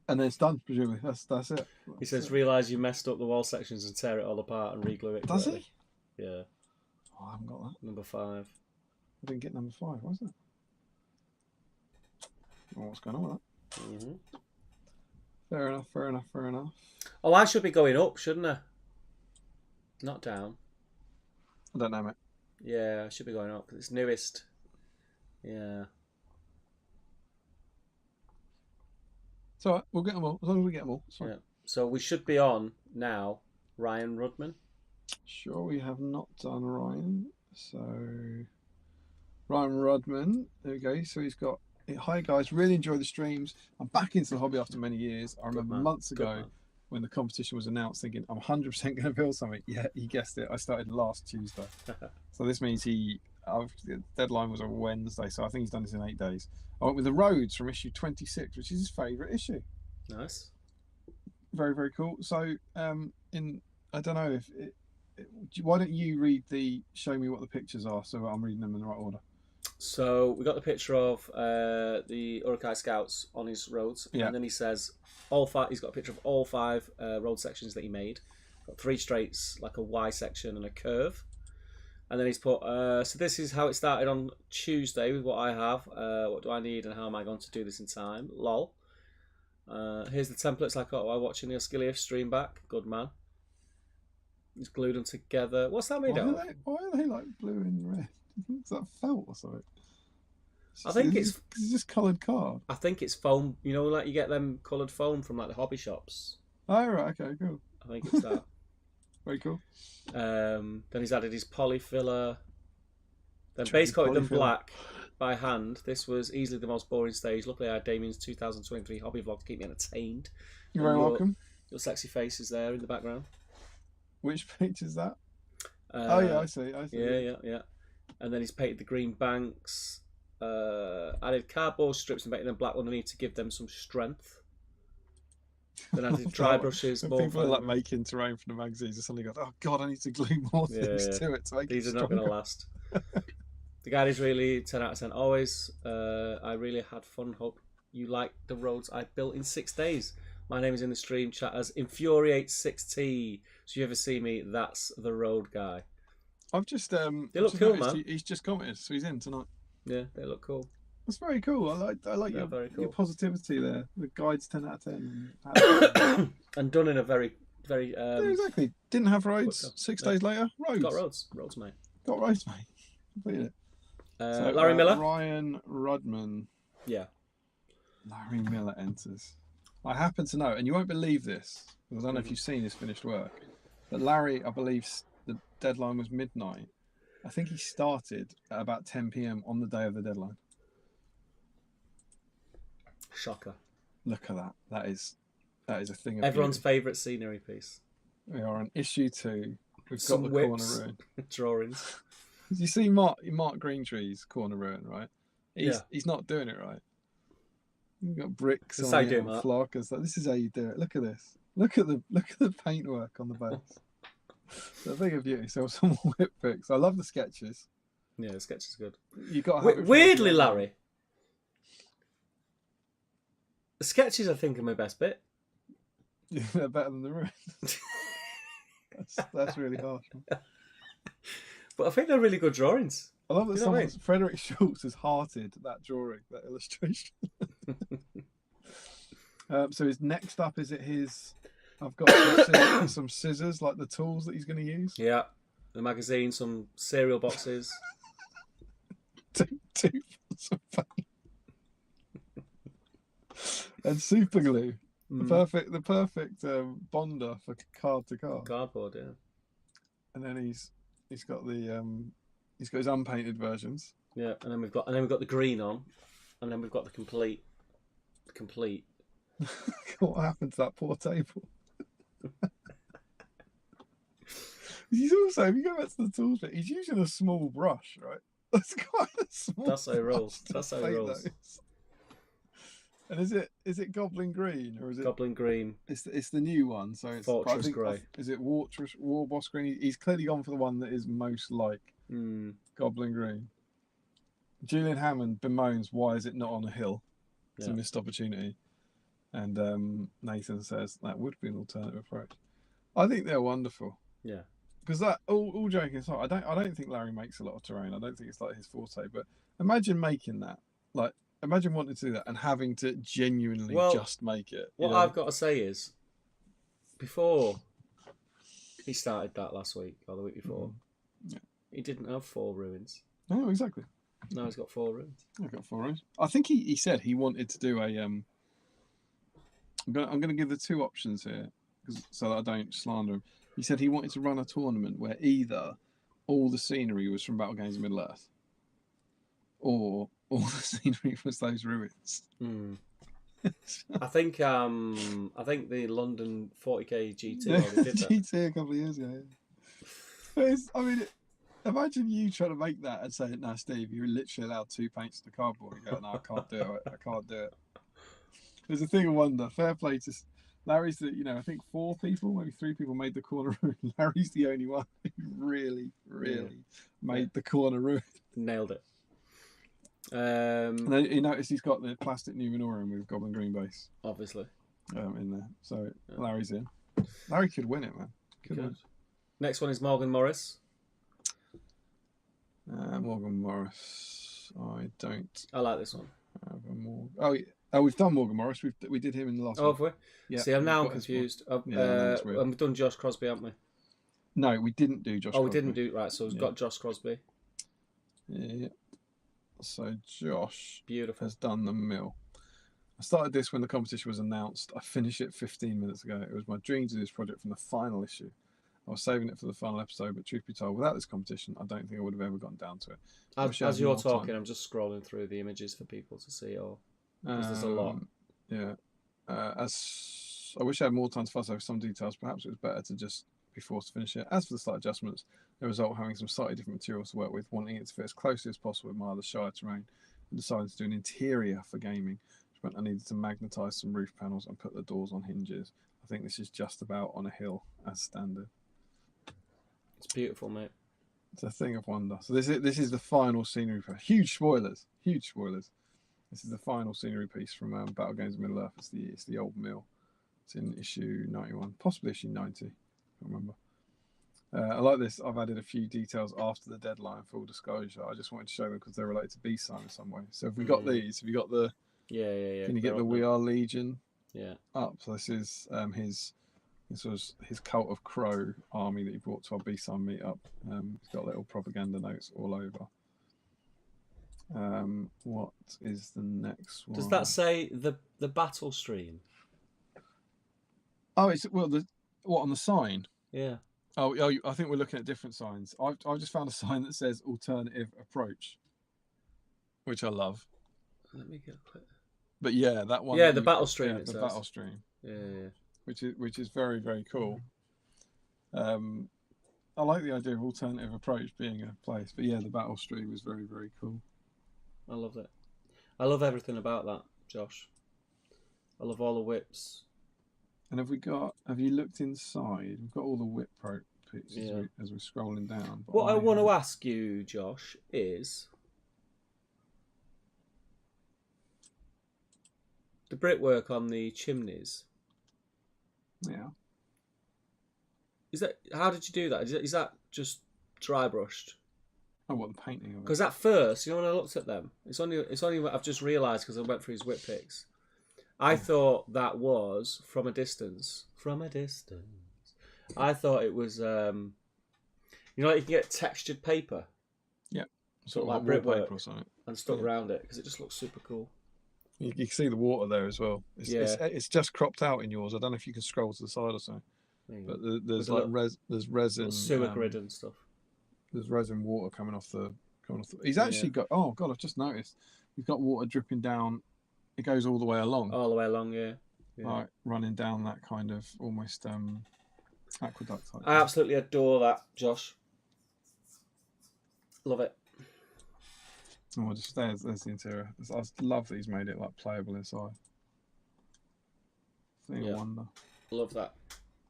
Speaker 2: And then it's done, presumably. That's it.
Speaker 1: He says, realise you messed up the wall sections and tear it all apart and reglue it.
Speaker 2: Does
Speaker 1: correctly.
Speaker 2: he?
Speaker 1: Yeah.
Speaker 2: Oh, I haven't got that.
Speaker 1: Number 5.
Speaker 2: I didn't get number 5, was it? Oh, what's going on with that?
Speaker 1: Mm-hmm.
Speaker 2: Fair enough, fair enough, fair enough.
Speaker 1: Oh, I should be going up, shouldn't I? Not down.
Speaker 2: I don't know, mate.
Speaker 1: Yeah, I should be going up because it's newest. Yeah.
Speaker 2: It's all right. We'll get them all. As long as we get them all. It's fine.
Speaker 1: Yeah. So we should be on now. Ryan Rudman.
Speaker 2: Sure, we have not done Ryan. So, Ryan Rudman. There we go. So he's got. Hi guys, really enjoy the streams. I'm back into the hobby after many years. I remember months ago when the competition was announced thinking I'm 100% going to build something. Yeah, he guessed it. I started last Tuesday. So this means the deadline was on Wednesday, so I think he's done this in 8 days. I went with the Roads from issue 26, which is his favourite issue.
Speaker 1: Nice.
Speaker 2: Very, very cool. So, I don't know if why don't you show me what the pictures are so I'm reading them in the right order.
Speaker 1: So we got the picture of the Urukai Scouts on his roads, and then he says all 5. He's got a picture of all 5 road sections that he made. Got 3 straights, like a Y section and a curve, and then he's put. So this is how it started on Tuesday with what I have. What do I need, and how am I going to do this in time? Lol. Here's the templates I got while watching the Oskilief stream back. Good man. He's glued them together. What's that made out of?
Speaker 2: Why are they like blue and red? Is that felt or something?
Speaker 1: I think it's
Speaker 2: just coloured card.
Speaker 1: I think it's foam. You know, like you get them coloured foam from like the hobby shops.
Speaker 2: Oh right, okay, cool.
Speaker 1: I think it's that.
Speaker 2: Very cool.
Speaker 1: Then he's added his polyfiller. Then base coated them black by hand. This was easily the most boring stage. Luckily, I had Damien's 2023 hobby vlog to keep me entertained.
Speaker 2: You're very welcome.
Speaker 1: Your sexy face is there in the background.
Speaker 2: Which page is that? Oh yeah, I see.
Speaker 1: Yeah. And then he's painted the green banks. Added cardboard strips and painted them black underneath to give them some strength. Then added dry brushes.
Speaker 2: People are like making terrain for the magazines. They suddenly go, "Oh God, I need to glue more things to it to make
Speaker 1: These
Speaker 2: it
Speaker 1: are not going to last." The guide is really 10 out of 10. Always. I really had fun. Hope you like the roads I built in 6 days. My name is in the stream chat as Infuriate6T. So you ever see me, that's the road guy.
Speaker 2: I've just
Speaker 1: they look cool, man.
Speaker 2: He's just commented, so he's in tonight.
Speaker 1: Yeah, they look cool.
Speaker 2: That's very cool. I like your positivity there. The guide's 10 out of 10.
Speaker 1: And done in a very
Speaker 2: yeah, exactly. Didn't have roads. 6 days later, roads.
Speaker 1: Got roads, mate.
Speaker 2: Got roads, mate. Completed it. So,
Speaker 1: Larry Miller.
Speaker 2: Ryan Rudman.
Speaker 1: Yeah.
Speaker 2: Larry Miller enters. I happen to know, and you won't believe this, because I don't know if you've seen his finished work, but Larry, I believe the deadline was midnight. I think he started at about 10 p.m. on the day of the deadline.
Speaker 1: Shocker.
Speaker 2: Look at that. That is a thing of
Speaker 1: everyone's
Speaker 2: beauty.
Speaker 1: favourite scenery piece.
Speaker 2: We are on issue 2. We've
Speaker 1: Some
Speaker 2: got the
Speaker 1: whips,
Speaker 2: corner ruin.
Speaker 1: drawings.
Speaker 2: You see Mark Greentree's corner ruin, right? He's not doing it right. You've got bricks
Speaker 1: This
Speaker 2: on
Speaker 1: how you
Speaker 2: it,
Speaker 1: do it,
Speaker 2: flock and stuff. This is how you do it. Look at this. Look at the paintwork on the base. It's a thing of beauty. So some whip pics. I love the sketches.
Speaker 1: Yeah, the sketch is good.
Speaker 2: You got to have it
Speaker 1: weirdly, Larry. The sketches, I think, are my best bit.
Speaker 2: Yeah, they're better than the ruin. that's really harsh. Man.
Speaker 1: But I think they're really good drawings.
Speaker 2: I love that Frederick Schultz has hearted that drawing, that illustration. So his next up, is it his... I've got some scissors, like the tools that he's going to use.
Speaker 1: Yeah. The magazine, some cereal boxes.
Speaker 2: two some paint. And super glue. The perfect bonder for card to card.
Speaker 1: Cardboard, yeah.
Speaker 2: And then he's got his unpainted versions.
Speaker 1: Yeah, and then we've got the green on, and then we've got the complete.
Speaker 2: What happened to that poor table? He's also, if you go back to the tools bit, he's using a small brush, right? That's quite a small.
Speaker 1: That's how he rolls.
Speaker 2: brush to
Speaker 1: That's how he
Speaker 2: paint
Speaker 1: rolls.
Speaker 2: those. And is it Goblin Green or is it
Speaker 1: Goblin green?
Speaker 2: It's the new one. So it's
Speaker 1: Fortress grey.
Speaker 2: Is it War Boss Green? He's clearly gone for the one that is most like Goblin Green. Julian Hammond bemoans, why is it not on a hill? It's a missed opportunity. And Nathan says that would be an alternative approach. I think they're wonderful.
Speaker 1: Yeah.
Speaker 2: Because that all joking aside, I don't think Larry makes a lot of terrain. I don't think it's like his forte. But imagine making that. Like, imagine wanting to do that and having to genuinely just make it.
Speaker 1: What I've got to say is, before he started that last week or the week before, he didn't have 4 ruins.
Speaker 2: No, exactly.
Speaker 1: Now he's got 4 ruins.
Speaker 2: I've got 4 ruins. I think he said he wanted to do a. I'm going to give the 2 options here, so that I don't slander him. He said he wanted to run a tournament where either all the scenery was from Battle Games of Middle Earth, or all the scenery was those ruins.
Speaker 1: I think the London 40k GT already did that.
Speaker 2: GT a couple of years ago. Yeah. Imagine you trying to make that and saying, "No, Steve, you're literally allowed 2 paints to the cardboard." You go, "No, I can't do it. I can't do it." There's a thing of wonder. Fair play to Larry's. I think 4 people, maybe 3 people made the corner ruin. Larry's the only one who really made the corner ruin.
Speaker 1: Nailed it.
Speaker 2: And then you notice he's got the plastic Numenorian with Goblin Green base,
Speaker 1: obviously,
Speaker 2: in there. So Larry's in. Larry could win it, man. Could win.
Speaker 1: Next one is Morgan Morris.
Speaker 2: Morgan Morris. I
Speaker 1: like this one.
Speaker 2: We've done Morgan Morris. We did him in the last one.
Speaker 1: Have we? Yeah. See, I'm now confused. We've done Josh Crosby, haven't we?
Speaker 2: No, we didn't do Josh Crosby.
Speaker 1: We didn't do right. So we've got Josh Crosby.
Speaker 2: Yeah. So Josh
Speaker 1: Beautiful.
Speaker 2: has done the mill. I started this when the competition was announced. I finished it 15 minutes ago. It was my dream to do this project from the final issue. I was saving it for the final episode, but truth be told, without this competition, I don't think I would have ever gotten down to it.
Speaker 1: As you're talking, I'm just scrolling through the images for people to see, because there's a lot.
Speaker 2: Yeah. As I wish I had more time to fuss over some details. Perhaps it was better to just be forced to finish it. As for the slight adjustments, the result of having some slightly different materials to work with, wanting it to fit as closely as possible with my other Shire terrain, and deciding to do an interior for gaming, which meant I needed to magnetise some roof panels and put the doors on hinges. I think this is just about on a hill as standard.
Speaker 1: It's beautiful, mate.
Speaker 2: It's a thing of wonder. So this is the final scenery piece. Huge spoilers. This is the final scenery piece from Battle Games of Middle Earth. It's the old mill. It's in issue 91, possibly issue 90. I can't remember. I like this. I've added a few details after the deadline, full disclosure. I just wanted to show them because they're related to BSIME in some way. So if we got these, have you got the?
Speaker 1: Yeah.
Speaker 2: Can you get the We Are Legion?
Speaker 1: Yeah.
Speaker 2: Up. So this is This was his Cult of Crow army that he brought to our BSIME meetup. He's got little propaganda notes all over. What is the next one?
Speaker 1: Does that say the battle stream?
Speaker 2: Oh, it's on the sign?
Speaker 1: Yeah.
Speaker 2: Oh, I think we're looking at different signs. I've just found a sign that says alternative approach, which I love.
Speaker 1: Let me get a quick.
Speaker 2: But yeah, that one.
Speaker 1: Yeah, the battle stream.
Speaker 2: Yeah, the battle stream.
Speaker 1: Yeah.
Speaker 2: Which is very, very cool. I like the idea of alternative approach being a place, but yeah, the battle stream is very, very cool.
Speaker 1: I love it. I love everything about that, Josh. I love all the whips.
Speaker 2: And have you looked inside? We've got all the whip pieces as we're scrolling down.
Speaker 1: What I want to ask you, Josh, is the brickwork on the chimneys.
Speaker 2: Yeah.
Speaker 1: How did you do that? Is that just dry brushed?
Speaker 2: Oh, what, the painting of it?
Speaker 1: Because at first, when I looked at them, it's only what I've just realised because I went through his whip pics. I thought that was from a distance. I thought it was, like you can get textured paper.
Speaker 2: Yeah.
Speaker 1: Sort of like brickwork or something. And stuck around it because it just looks super cool.
Speaker 2: You can see the water there as well. It's just cropped out in yours. I don't know if you can scroll to the side or something. But there's like there's resin,
Speaker 1: sewer grid and stuff.
Speaker 2: There's resin water coming off the He's actually got. Oh God, I've just noticed. He's got water dripping down. It goes all the way along.
Speaker 1: All the way along, yeah.
Speaker 2: Like running down that kind of almost aqueduct type.
Speaker 1: I absolutely adore that, Josh. Love it.
Speaker 2: Oh, just there's the interior. I love that he's made it like playable inside. Thing of wonder.
Speaker 1: Love that.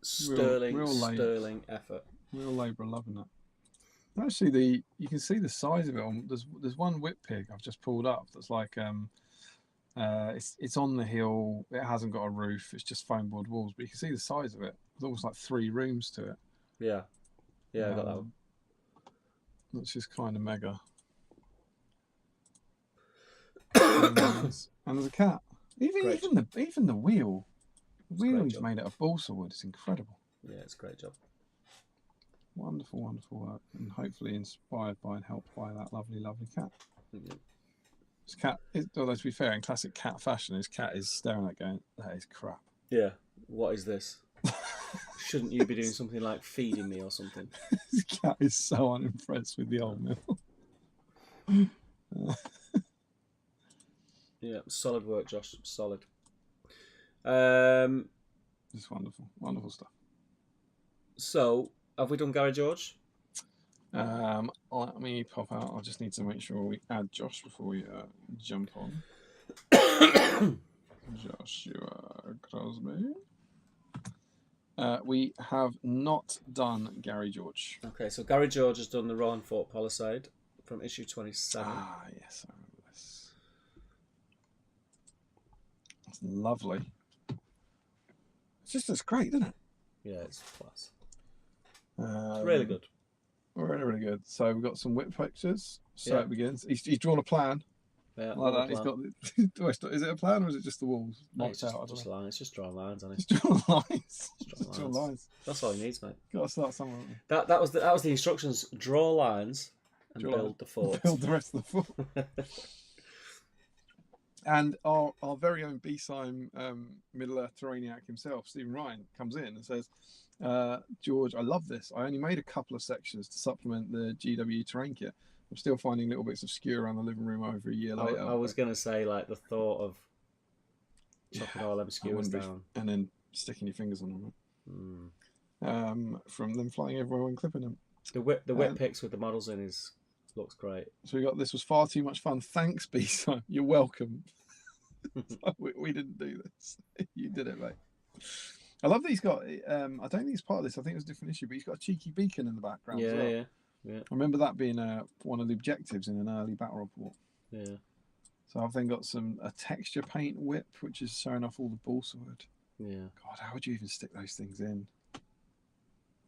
Speaker 1: Sterling effort.
Speaker 2: Real labour loving that. Actually, you can see the size of it. There's one whip pig I've just pulled up that's like it's on the hill. It hasn't got a roof. It's just foam board walls, but you can see the size of it. There's almost like 3 rooms to it.
Speaker 1: Yeah, I got that one.
Speaker 2: Which is kind of mega. And there's a cat. Even the wheel. The wheel he's made out of balsa wood. It's incredible.
Speaker 1: Yeah, it's a great job.
Speaker 2: Wonderful, wonderful work, and hopefully inspired by and helped by that lovely, lovely cat.
Speaker 1: Mm-hmm.
Speaker 2: This cat, although to be fair, in classic cat fashion, his cat is staring at it going, "That is crap."
Speaker 1: Yeah. What is this? Shouldn't you be doing something like feeding me or something?
Speaker 2: This cat is so unimpressed with the old mill.
Speaker 1: Yeah, solid work, Josh. Solid.
Speaker 2: Just wonderful, wonderful stuff.
Speaker 1: So, have we done Gary George?
Speaker 2: Let me pop out. I just need to make sure we add Josh before we jump on. Joshua Crosby. We have not done Gary George.
Speaker 1: Okay, so Gary George has done the Rowan Fort Palisade from issue 27.
Speaker 2: Ah, yes, I remember this. That's lovely. It's great, isn't it?
Speaker 1: Yeah, it's class. It's really good.
Speaker 2: Really, really good. So we've got some whip pictures. So
Speaker 1: Yeah.
Speaker 2: it begins. He's drawn a plan.
Speaker 1: Yeah,
Speaker 2: Like that. He's got. Is it a plan or is it just the walls?
Speaker 1: No,
Speaker 2: Marked out. I don't know.
Speaker 1: It's just drawing lines, on it.
Speaker 2: Just draw lines.
Speaker 1: Just draw lines. That's all he needs, mate.
Speaker 2: Got to start somewhere.
Speaker 1: That was the instructions. Draw lines and build the fort.
Speaker 2: Build the rest of the fort. And our very own BSIME Middle Earth Terraniac himself, Stephen Ryan, comes in and says, George, I love this. I only made a couple of sections to supplement the GW terrain kit. I'm still finding little bits of skew around the living room over a year later.
Speaker 1: I was going to say, like, the thought of chopping all them skewers down.
Speaker 2: And then sticking your fingers on them. From them flying everywhere and clipping them.
Speaker 1: The whip pics with the models in looks great.
Speaker 2: So we got, this was far too much fun. Thanks, BSIME. You're welcome. we didn't do this. You did it, mate. I love that he's got, I don't think it's part of this, I think it was a different issue, but he's got a cheeky beacon in the background as well. Yeah. I remember that being one of the objectives in an early battle report.
Speaker 1: Yeah.
Speaker 2: So I've then got a texture paint whip, which is showing off all the balsa wood.
Speaker 1: Yeah.
Speaker 2: God, how would you even stick those things in?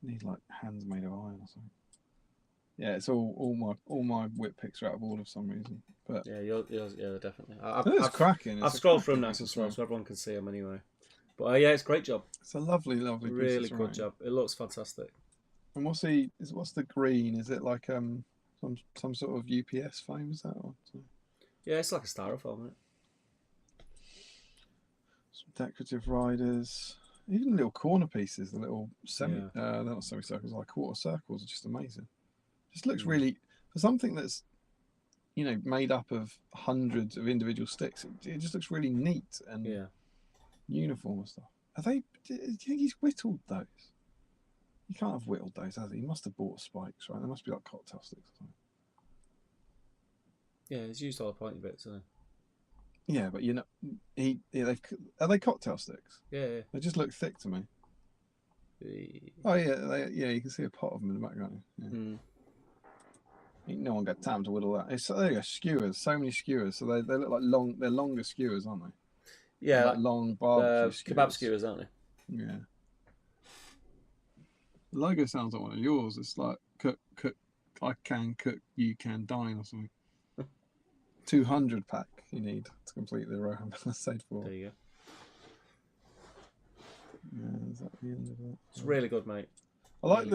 Speaker 2: You need like hands made of iron or something. Yeah, it's all my whip picks are out of order for some reason. But
Speaker 1: yeah, definitely.
Speaker 2: It's cracking.
Speaker 1: I've scrolled through them nice and slow, so everyone can see them anyway. But yeah, it's a great job.
Speaker 2: It's a lovely, lovely piece.
Speaker 1: Really good job. It looks fantastic.
Speaker 2: And what's the green? Is it like some sort of UPS foam? Is that? Or
Speaker 1: yeah, it's like a styrofoam, isn't it?
Speaker 2: Some decorative riders, even little corner pieces, the little they're not semicircles, like quarter circles, are just amazing. Just looks really, for something that's, made up of hundreds of individual sticks, it just looks really neat and uniform and stuff. Do you think he's whittled those? He can't have whittled those, has he? He must have bought spikes, right? They must be like cocktail sticks or something.
Speaker 1: Yeah, he's used all the pointy bits, hasn't
Speaker 2: he? Yeah, but are they cocktail sticks?
Speaker 1: Yeah.
Speaker 2: They just look thick to me. Oh yeah, you can see a pot of them in the background. Yeah. Ain't no one got time to whittle that. There you go, skewers. So many skewers. So they look like they're longer skewers, aren't they?
Speaker 1: Yeah,
Speaker 2: like long barbecue skewers.
Speaker 1: Kebab skewers, aren't they?
Speaker 2: Yeah. The logo sounds like one of yours. It's like cook. I can cook, you can dine, or something. 200 pack you need to complete the Rohan Palisade for.
Speaker 1: There you go.
Speaker 2: Yeah, is that the end of it?
Speaker 1: It's really good, mate.
Speaker 2: I like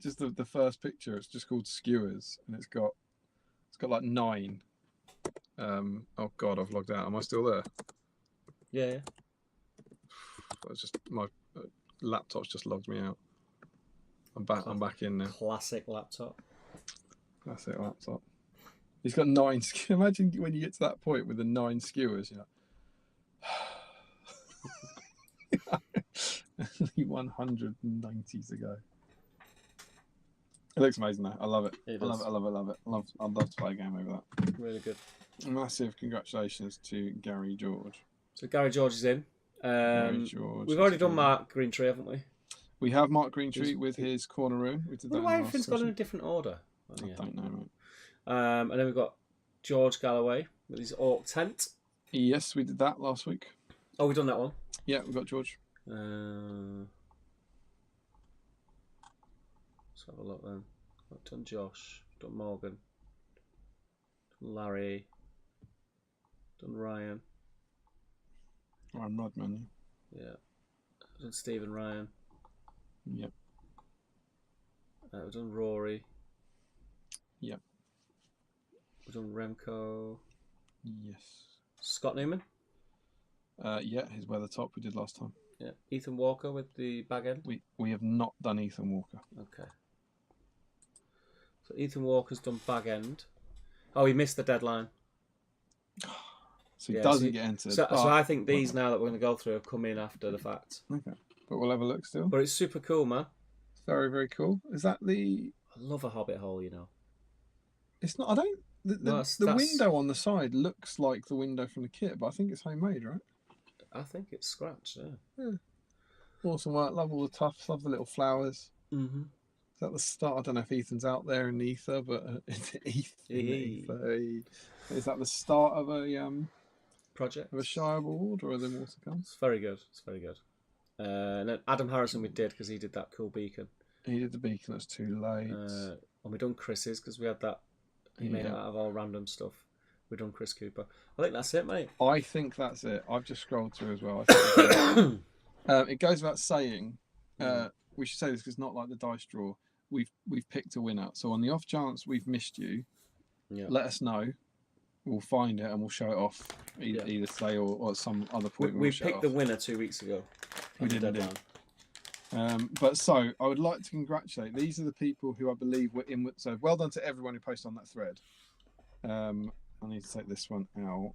Speaker 2: just the first picture. It's just called skewers, and it's got like 9. Oh God, I've logged out. Am I still there?
Speaker 1: Yeah.
Speaker 2: It's just my laptop's just logged me out. I'm back in now.
Speaker 1: Classic laptop.
Speaker 2: Classic laptop. He's got 9. Imagine when you get to that point with the 9 skewers, you know. Only 190 to go. It looks amazing though. I love it.
Speaker 1: It
Speaker 2: I love
Speaker 1: does.
Speaker 2: it. I love it. I love it. I'd love to play a game over that.
Speaker 1: Really good.
Speaker 2: Massive congratulations to Gary George.
Speaker 1: So Gary George is in.
Speaker 2: Gary George.
Speaker 1: We've already done Mark Greentree, haven't we?
Speaker 2: We have Mark Greentree with his corner room. We did that.
Speaker 1: Why everything's gone in a different order?
Speaker 2: I don't know, mate.
Speaker 1: And then we've got George Galloway with his Orc tent.
Speaker 2: Yes, we did that last week.
Speaker 1: Oh, we've done that one.
Speaker 2: Yeah, we got George.
Speaker 1: Let's have a look then. I've done Josh, done Morgan, done Larry, done Ryan.
Speaker 2: Ryan Rodman.
Speaker 1: Yeah. I've done Stephen Ryan.
Speaker 2: Yep.
Speaker 1: We've done Rory.
Speaker 2: Yep.
Speaker 1: We've done Remco.
Speaker 2: Yes.
Speaker 1: Scott Newman.
Speaker 2: Yeah, his weather top we did last time.
Speaker 1: Yeah. Ethan Walker with the bag end.
Speaker 2: We have not done Ethan Walker.
Speaker 1: Okay. So Ethan Walker's done bag end. Oh, he missed the deadline.
Speaker 2: So he doesn't get entered.
Speaker 1: So I think these now that we're going to go through have come in after the fact.
Speaker 2: Okay. But we'll have a look still.
Speaker 1: But it's super cool, man.
Speaker 2: It's very, very cool. Is that the...
Speaker 1: I love a hobbit hole, you know.
Speaker 2: It's not... I don't... The window on the side looks like the window from the kit, but I think it's homemade, right?
Speaker 1: I think it's scratched, yeah.
Speaker 2: Awesome work. Love all the tufts. Love the little flowers.
Speaker 1: Mm-hmm.
Speaker 2: Is that the start? I don't know if Ethan's out there in the ether, but Ethan. Is that the start of a
Speaker 1: project?
Speaker 2: Of a Shire Award, or are there more to come?
Speaker 1: It's very good. It's very good. And then Adam Harrison we did because he did that cool beacon.
Speaker 2: He did the beacon. That's too late.
Speaker 1: And we done Chris's because we had that. He made it out of all random stuff. We done Chris Cooper. I think that's it, mate.
Speaker 2: I think that's it. I've just scrolled through as well. I think it goes without saying. We should say this because it's not like the dice draw. We've picked a winner. So on the off chance we've missed you, let us know. We'll find it and we'll show it off either today or at some other point.
Speaker 1: We picked the winner 2 weeks ago.
Speaker 2: We did indeed. But so I would like to congratulate. These are the people who I believe were in. So well done to everyone who posted on that thread. I need to take this one out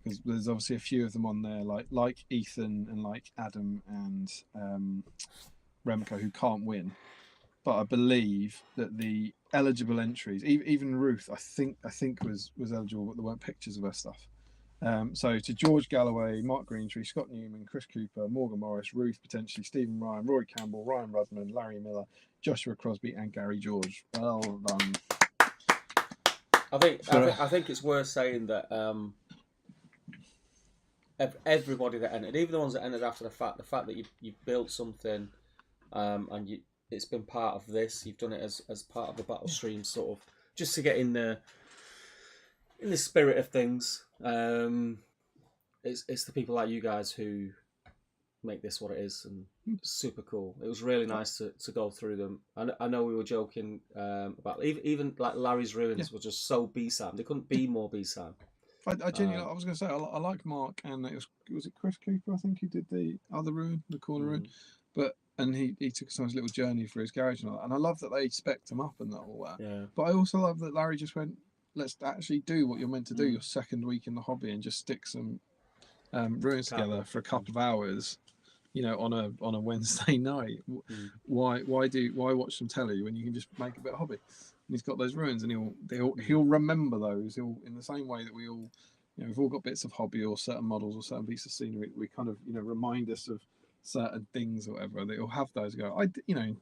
Speaker 2: because there's obviously a few of them on there, like Ethan and like Adam and Remco, who can't win. But I believe that the eligible entries, even Ruth, I think was eligible, but there weren't pictures of her stuff. So to George Galloway, Mark Greentree, Scott Newman, Chris Cooper, Morgan Morris, Ruth potentially, Stephen Ryan, Roy Campbell, Ryan Rudman, Larry Miller, Joshua Crosby, and Gary George. Well done.
Speaker 1: I think it's worth saying that everybody that entered, even the ones that entered after the fact that you built something, and it's been part of this. You've done it as part of the battle stream, sort of, just to get in the spirit of things. It's the people like you guys who make this what it is, and it's super cool. It was really nice to go through them. I know we were joking about even like Larry's ruins were just so BSIME. They couldn't be more BSIME.
Speaker 2: I genuinely, I was going to say, I like Mark, and was it Chris Cooper? I think he did the other ruin, the corner ruin, and he took us on his little journey for his garage and all that. And I love that they spec'd him up and all that. Yeah. But I also love that Larry just went, let's actually do what you're meant to do your second week in the hobby and just stick some ruins together for a couple of hours, you know, on a Wednesday night. Why watch some telly when you can just make a bit of hobby? And he's got those ruins, and he'll remember those. He'll, in the same way that we all, you know, we've all got bits of hobby or certain models or certain pieces of scenery. We kind of, you know, remind us of certain things or whatever. That he'll have those. Go, you know,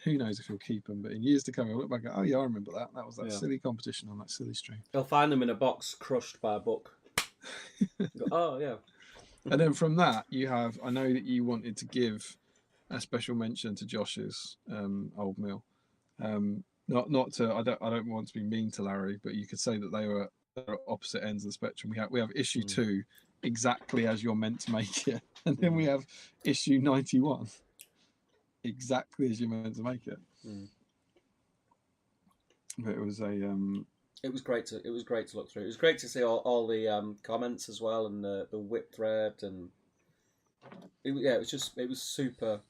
Speaker 2: who knows if he'll keep them? But in years to come, he'll look back and go, oh yeah, I remember that. That was that silly competition on that silly stream.
Speaker 1: He'll find them in a box crushed by a book. Go, oh yeah.
Speaker 2: And then from that, you have. I know that you wanted to give a special mention to Josh's old mill. Not to. I don't want to be mean to Larry, but you could say that they're at opposite ends of the spectrum. We have issue 2 exactly as you're meant to make it, and then we have issue 91 exactly as you're meant to make it. But it was a.
Speaker 1: It was great to look through. It was great to see all the comments as well, and the whip thread, and it was super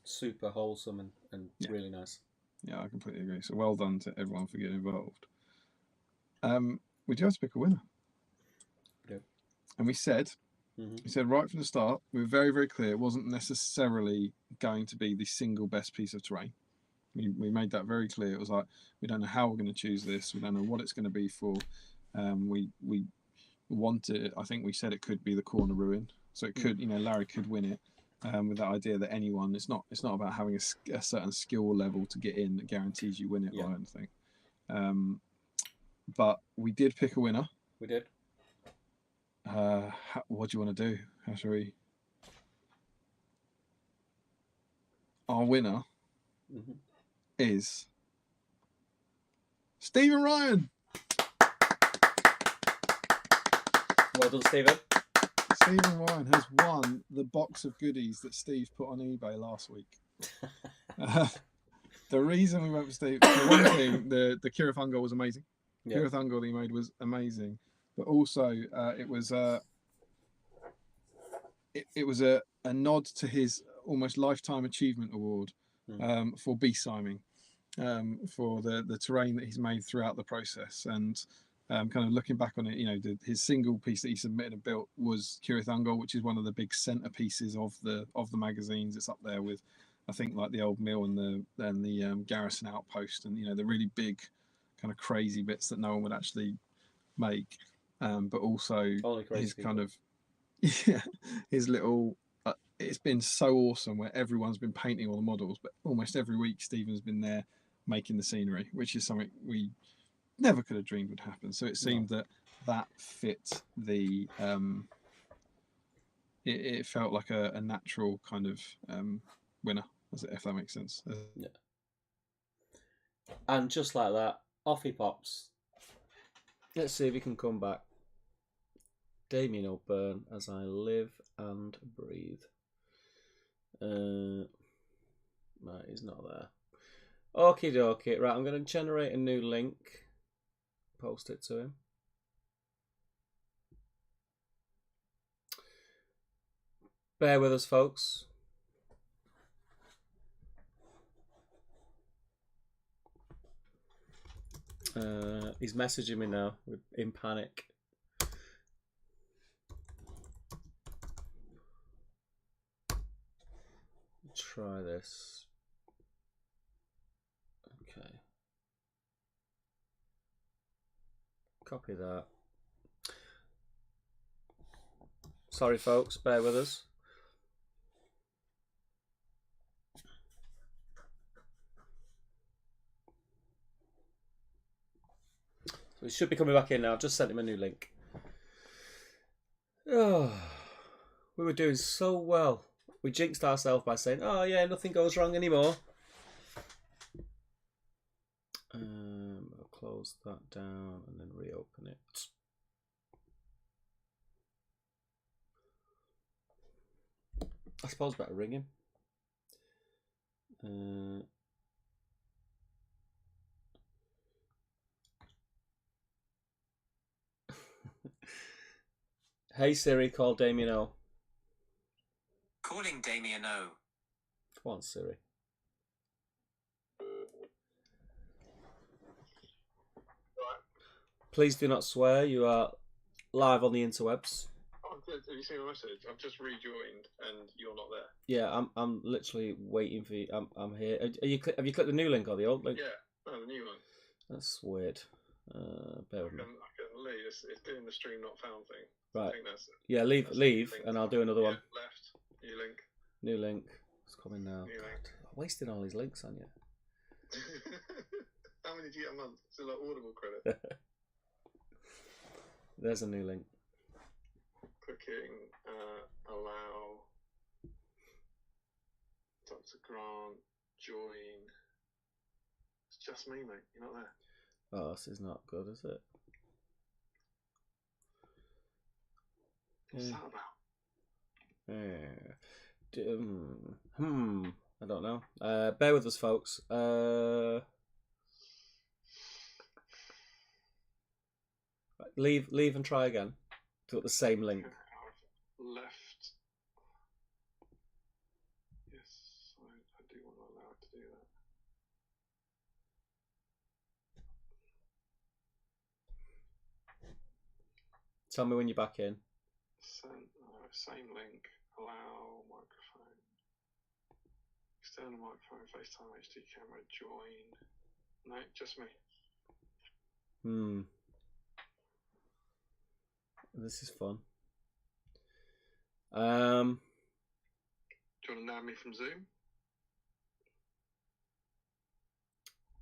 Speaker 1: wholesome and really nice.
Speaker 2: Yeah, I completely agree. So well done to everyone for getting involved. we do have to pick a winner.
Speaker 1: Yeah.
Speaker 2: And we said right from the start, we were very, very clear. It wasn't necessarily going to be the single best piece of terrain. We made that very clear. It was like, we don't know how we're going to choose this. We don't know what it's going to be for. We wanted, I think we said it could be the corner ruin. So it could, Larry could win it. With that idea that anyone, it's not about having a certain skill level to get in that guarantees you win it or anything. But we did pick a winner.
Speaker 1: We did.
Speaker 2: What do you want to do? How shall we? Our winner is Stephen Ryan.
Speaker 1: Well done, Stephen.
Speaker 2: Stephen Ryan has won the box of goodies that Steve put on eBay last week. The reason we went for Steve, for one thing, the Kirathon goal was amazing. Yeah. Kirathon goal that he made was amazing, but also it was a nod to his almost lifetime achievement award for BSIME, for the terrain that he's made throughout the process. And kind of looking back on it, his single piece that he submitted and built was Kirathon goal, which is one of the big centerpieces of the magazines. It's up there with, I think, like the old mill and the garrison outpost, and the really big kind of crazy bits that no one would actually make, but also his kind of his little it's been so awesome where everyone's been painting all the models, but almost every week Stephen's been there making the scenery, which is something we never could have dreamed would happen. So it seemed that fit the it felt like a natural kind of winner, if that makes sense.
Speaker 1: Yeah. And just like that, off he pops. Let's see if he can come back. Damien O'Byrne, as I live and breathe. Right, he's not there. Okie dokie. Right, I'm going to generate a new link. Post it to him. Bear with us, folks. He's messaging me now in panic. Try this. Okay. Copy that. Sorry, folks. Bear with us. So he should be coming back in now. I've just sent him a new link. Oh, we were doing so well. We jinxed ourselves by saying, oh yeah, nothing goes wrong anymore. I'll close that down and then reopen it. I suppose better ring him. Hey Siri, call Damien O.
Speaker 5: Calling Damien O.
Speaker 1: Come on, Siri. Please do not swear. You are live on the interwebs.
Speaker 2: Oh, have you seen my message? I've just rejoined and you're not there.
Speaker 1: Yeah, I'm literally waiting for you. I'm here. Have you clicked the new link or the old link?
Speaker 2: Yeah, no, the new one.
Speaker 1: That's weird. Bear with me.
Speaker 2: I can leave. It's doing the stream not found thing.
Speaker 1: Right.
Speaker 2: I think that's
Speaker 1: leave, and I'll do another one.
Speaker 2: Left. New link.
Speaker 1: New link. It's coming now.
Speaker 2: New link.
Speaker 1: I'm wasting all these links on you.
Speaker 2: How many do you get a month? It's a lot Audible credit.
Speaker 1: There's a new link.
Speaker 2: Clicking allow Dr. Grant join. It's just me, mate. You're not there.
Speaker 1: Oh, this is not good, is it?
Speaker 2: What's that about?
Speaker 1: I don't know. Bear with us, folks. Leave and try again. To the same link.
Speaker 2: I've left. Yes, I do want to allow it to do that.
Speaker 1: Tell me when you're back in.
Speaker 2: Same link. Allow microphone. External microphone. FaceTime HD camera. Join. No, just me.
Speaker 1: This is fun.
Speaker 2: Do you want to nab me from Zoom?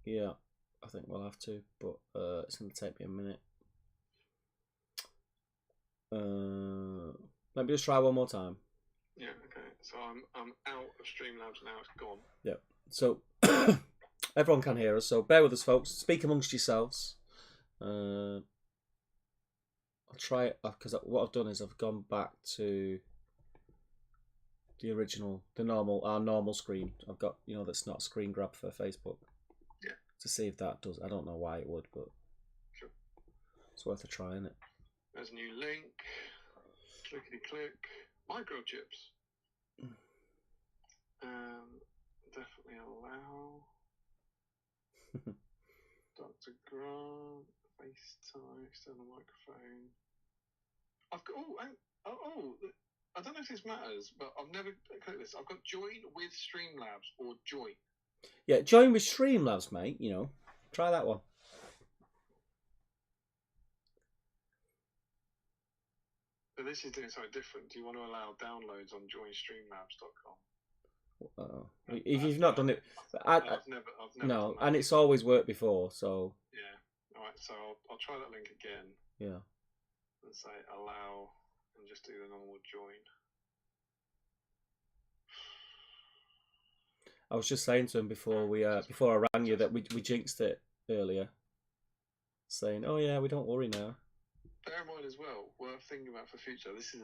Speaker 1: Yeah, I think we'll have to, but it's going to take me a minute. Let me just try one more time.
Speaker 2: Yeah, okay. So I'm out of Streamlabs now. It's gone.
Speaker 1: Yeah. So everyone can hear us. So bear with us, folks. Speak amongst yourselves. I'll try it because what I've done is I've gone back to the original, our normal screen. I've got, that's not a screen grab for Facebook.
Speaker 2: Yeah.
Speaker 1: To see if that does. I don't know why it would, but
Speaker 2: sure.
Speaker 1: It's worth a try, isn't it?
Speaker 2: There's a new link. Clickety click. Microchips. Definitely allow. Dr. Grant. FaceTime. External microphone. I've got. I don't know if this matters, but I've never clicked this. I've got join with Streamlabs or join.
Speaker 1: Yeah, join with Streamlabs, mate. Try that one.
Speaker 2: So this is doing something different. Do you want to allow downloads on joinstreamlabs.com?
Speaker 1: If you've not done it,
Speaker 2: I've never
Speaker 1: no,
Speaker 2: done that.
Speaker 1: and it's always worked before. So
Speaker 2: yeah, all right. So I'll try that link again.
Speaker 1: Yeah.
Speaker 2: And say allow, and just do the normal join.
Speaker 1: I was just saying to him before I rang you that we jinxed it earlier, saying, "Oh yeah, we don't worry now."
Speaker 2: Bear in mind as well, worth thinking about for future. This is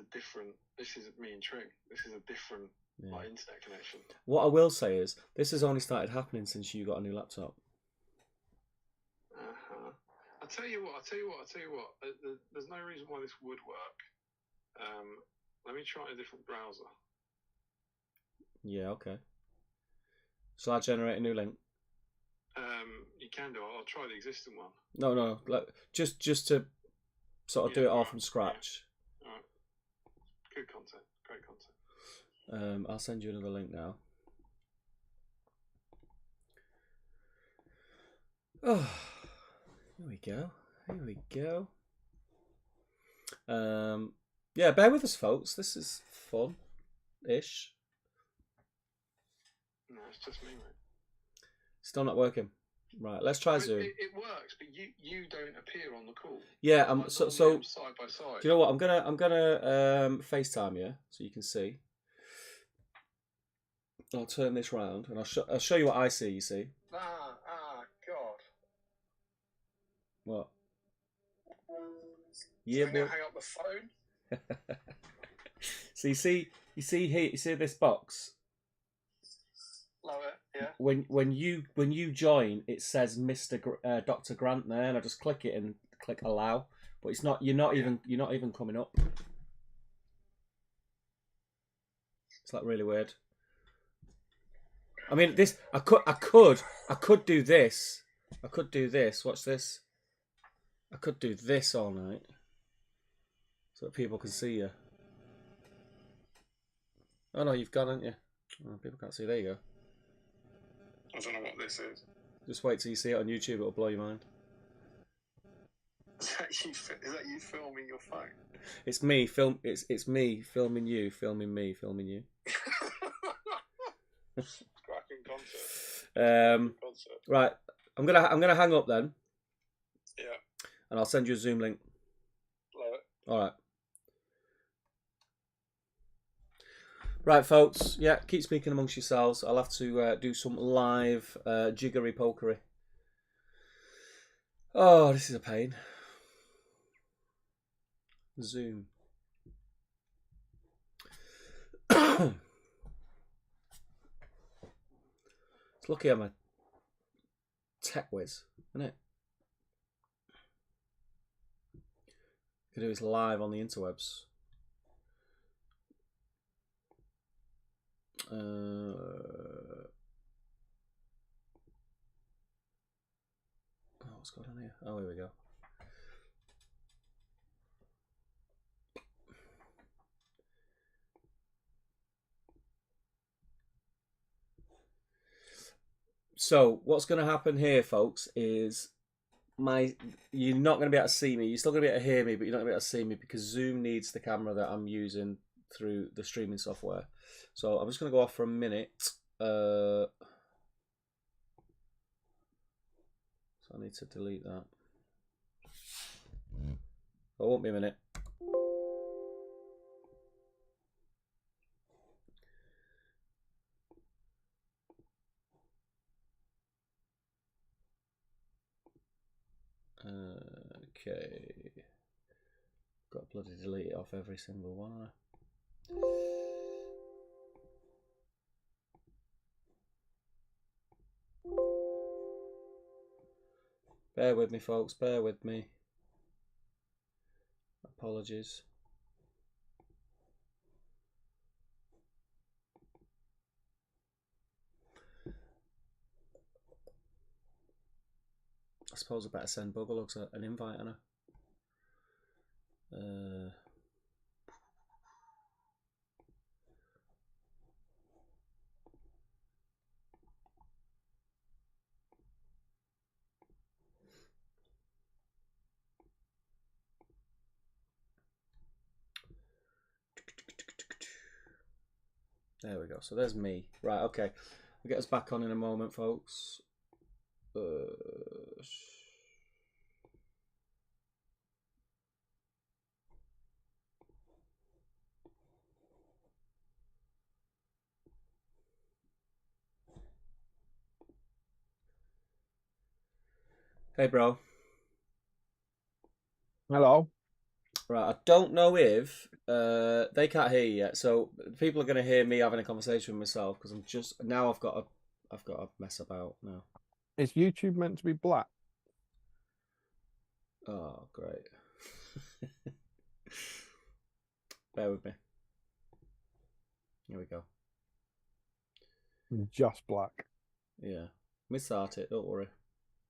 Speaker 2: me and Tring. This is a different internet connection.
Speaker 1: What I will say is, this has only started happening since you got a new laptop.
Speaker 2: I'll tell you what. There's no reason why this would work. Let me try a different browser.
Speaker 1: Yeah. Okay. Shall I generate a new link?
Speaker 2: You can do. I'll try the existing one.
Speaker 1: No. Just to sort of do it all from scratch.
Speaker 2: Yeah. All right. Good content. Great content.
Speaker 1: I'll send you another link now. Oh, here we go. Yeah, bear with us, folks. This is fun-ish.
Speaker 2: No, it's just me, mate.
Speaker 1: Still not working. Right, let's try Zoom.
Speaker 2: It works, but you don't appear on the call.
Speaker 1: Yeah,
Speaker 2: so side by side.
Speaker 1: Do you know what? I'm gonna FaceTime you so you can see. I'll turn this round and I'll show you what I see. You see?
Speaker 2: God.
Speaker 1: What?
Speaker 2: Yeah, so hang up the phone.
Speaker 1: So you see here. You see this box.
Speaker 2: Love it. Yeah.
Speaker 1: When you join, it says Dr. Grant there, and I just click it and click allow, but it's not. You're not even coming up. It's like really weird. I mean, this I could do this. I could do this. Watch this. I could do this all night, so that people can see you. Oh no, you've gone, haven't you? Oh, people can't see. There you go.
Speaker 2: I don't know what this is.
Speaker 1: Just wait till you see it on YouTube. It'll blow your mind.
Speaker 2: Is that you filming your phone?
Speaker 1: It's me It's me filming you, filming me, filming you.
Speaker 2: Cracking concept.
Speaker 1: Right. I'm gonna hang up then.
Speaker 2: Yeah.
Speaker 1: And I'll send you a Zoom link.
Speaker 2: Love it.
Speaker 1: All right. Right, folks. Yeah, keep speaking amongst yourselves. I'll have to do some live jiggery pokery. Oh, this is a pain. Zoom. It's lucky I'm a tech whiz, isn't it? Could do this live on the interwebs. What's going on here? Oh, here we go. So what's going to happen here, folks, is you're not going to be able to see me. You're still going to be able to hear me, but you're not going to be able to see me because Zoom needs the camera that I'm using through the streaming software. So I'm just going to go off for a minute. So I need to delete that. It won't be a minute. Okay. Got to bloody delete it off every single one. Bear with me, folks. Bear with me. Apologies. I suppose I better send Bugalugs an invite, Anna. There we go. So there's me. Right, okay. We'll get us back on in a moment, folks. Hey, bro.
Speaker 2: Hello.
Speaker 1: Right, I don't know if they can't hear you yet, so people are going to hear me having a conversation with myself because I'm just now I've got to mess about now.
Speaker 2: Is YouTube meant to be black?
Speaker 1: Oh, great. Bear with me. Here we go.
Speaker 2: Just black.
Speaker 1: Yeah, misstart it. Don't worry.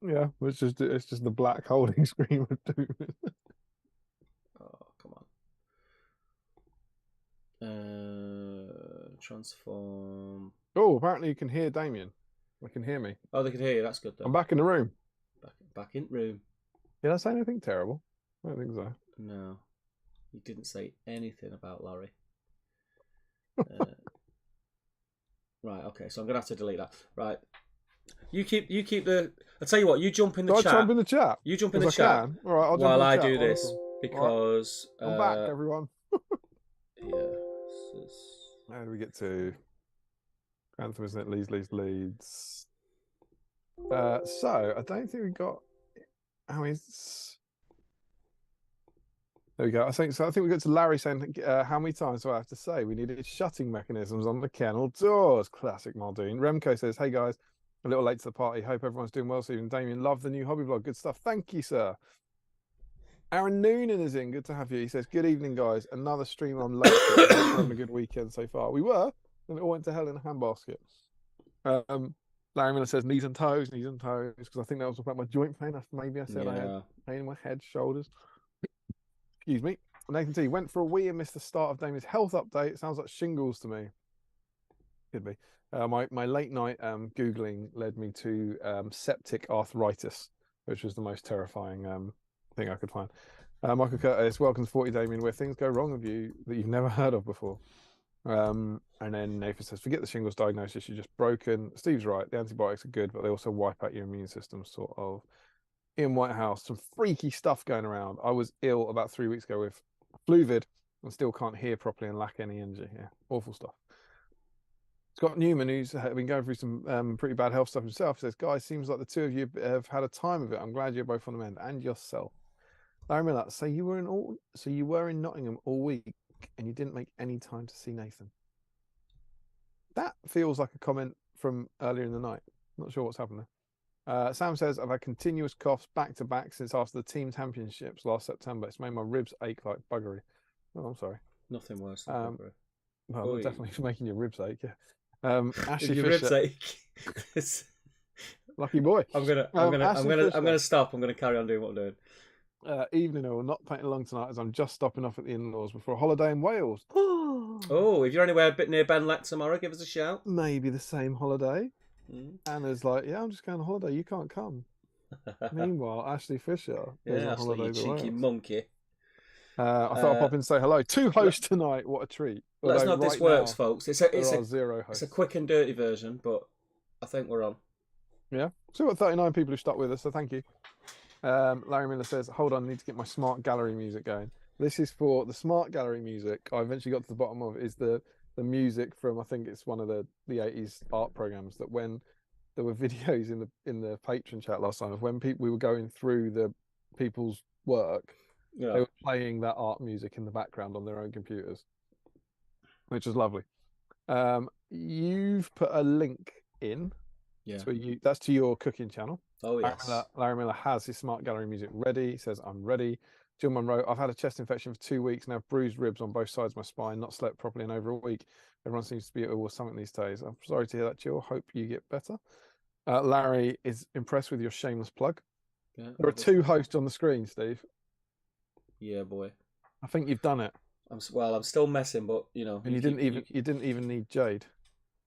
Speaker 2: Yeah, it's just the black holding screen would do.
Speaker 1: Oh, come on. Transform.
Speaker 2: Oh, apparently you can hear Damien. They can hear me.
Speaker 1: Oh, they can hear you. That's good, though.
Speaker 2: I'm back in the room.
Speaker 1: Back in room.
Speaker 2: Did I say anything terrible? I don't think so.
Speaker 1: No, you didn't say anything about Larry. Right. Okay. So I'm gonna have to delete that. Right. You keep the. I'll tell you what. You jump in the chat.
Speaker 2: Jump in the chat.
Speaker 1: You jump in the chat.
Speaker 2: Can. All right. I'll jump
Speaker 1: while
Speaker 2: in the
Speaker 1: I
Speaker 2: chat.
Speaker 1: do this because
Speaker 2: right. I'm back, everyone.
Speaker 1: Yeah.
Speaker 2: How do we get to? Grantham, isn't it? Leeds. So I don't think we got. How is? There we go. I think we got to Larry saying, how many times do I have to say we needed shutting mechanisms on the kennel doors? Classic Muldoon. Remco says, hey guys, a little late to the party. Hope everyone's doing well. Stephen, Damien, love the new hobby vlog. Good stuff. Thank you, sir. Aaron Noonan is in. Good to have you. He says, good evening, guys. Another stream I'm late to. We're having a good weekend so far. We were, and it all went to hell in a handbasket. Larry Miller says, knees and toes, because I think that was about my joint pain. Maybe I said I had pain in my head, shoulders. Excuse me. Nathan T went for a wee and missed the start of Damien's health update. Sounds like shingles to me. Could be. My late night Googling led me to septic arthritis, which was the most terrifying thing I could find. Michael Curtis, welcome to 40 Damien, where things go wrong with you that you've never heard of before. And then Nathan says, forget the shingles diagnosis, you're just broken. Steve's right. The antibiotics are good, but they also wipe out your immune system, sort of. In White House, some freaky stuff going around. I was ill about 3 weeks ago with fluvid and still can't hear properly and lack any energy. Yeah, awful stuff. Scott Newman, who's been going through some pretty bad health stuff himself, says, guys, seems like the two of you have had a time of it. I'm glad you're both on the mend, and yourself. Larry Miller, so you were in Nottingham all week and you didn't make any time to see Nathan. That feels like a comment from earlier in the night. Not sure what's happened there. Sam says, I've had continuous coughs back to back since after the team championships last September. It's made my ribs ache like buggery. Oh, I'm sorry.
Speaker 1: Nothing worse than buggery.
Speaker 2: Well, definitely making your ribs ache, yeah. Ashley
Speaker 1: your
Speaker 2: Fisher.
Speaker 1: ribs ache.
Speaker 2: Lucky boy.
Speaker 1: I'm gonna stop. I'm gonna carry on doing what I'm doing.
Speaker 2: Evening, or not playing along tonight as I'm just stopping off at the in-laws before a holiday in Wales.
Speaker 1: Oh, if you're anywhere a bit near Benlec tomorrow, give us a shout.
Speaker 2: Maybe the same holiday.
Speaker 5: Anna's like, yeah, I'm just going on holiday. You can't come. Meanwhile, Ashley Fisher is
Speaker 1: Yeah,
Speaker 5: on
Speaker 1: Ashley, you
Speaker 5: holiday.
Speaker 1: cheeky monkey.
Speaker 5: I thought I'd pop in and say hello. 2 hosts tonight. What a treat.
Speaker 1: Let's
Speaker 5: Although
Speaker 1: know if this
Speaker 5: right
Speaker 1: works,
Speaker 5: now,
Speaker 1: folks. It's
Speaker 5: there are
Speaker 1: a
Speaker 5: 0 hosts.
Speaker 1: it's a quick and dirty version, but I think we're on.
Speaker 5: Yeah. So we've got 39 people who stuck with us, so thank you. Larry Miller says, hold on, I need to get my smart gallery music going. This is for the smart gallery music. I eventually got to the bottom of is the music from, I think it's one of the 80s art programs, that when there were videos in the patron chat last time of when we were going through the people's work, they were playing that art music in the background on their own computers, which was lovely. You've put a link in.
Speaker 1: Yeah.
Speaker 5: So that's to your cooking channel.
Speaker 1: Oh, yes.
Speaker 5: Larry Miller has his smart gallery music ready. He says, I'm ready. Jill Monroe, I've had a chest infection for 2 weeks and have bruised ribs on both sides of my spine, not slept properly in over a week. Everyone seems to be ill with something these days. I'm sorry to hear that, Jill. Hope you get better. Larry is impressed with your shameless plug.
Speaker 1: Yeah,
Speaker 5: there are 2 hosts on the screen, Steve.
Speaker 1: Yeah, boy.
Speaker 5: I think you've done it.
Speaker 1: I'm still messing, but you know.
Speaker 5: And you didn't even need Jade.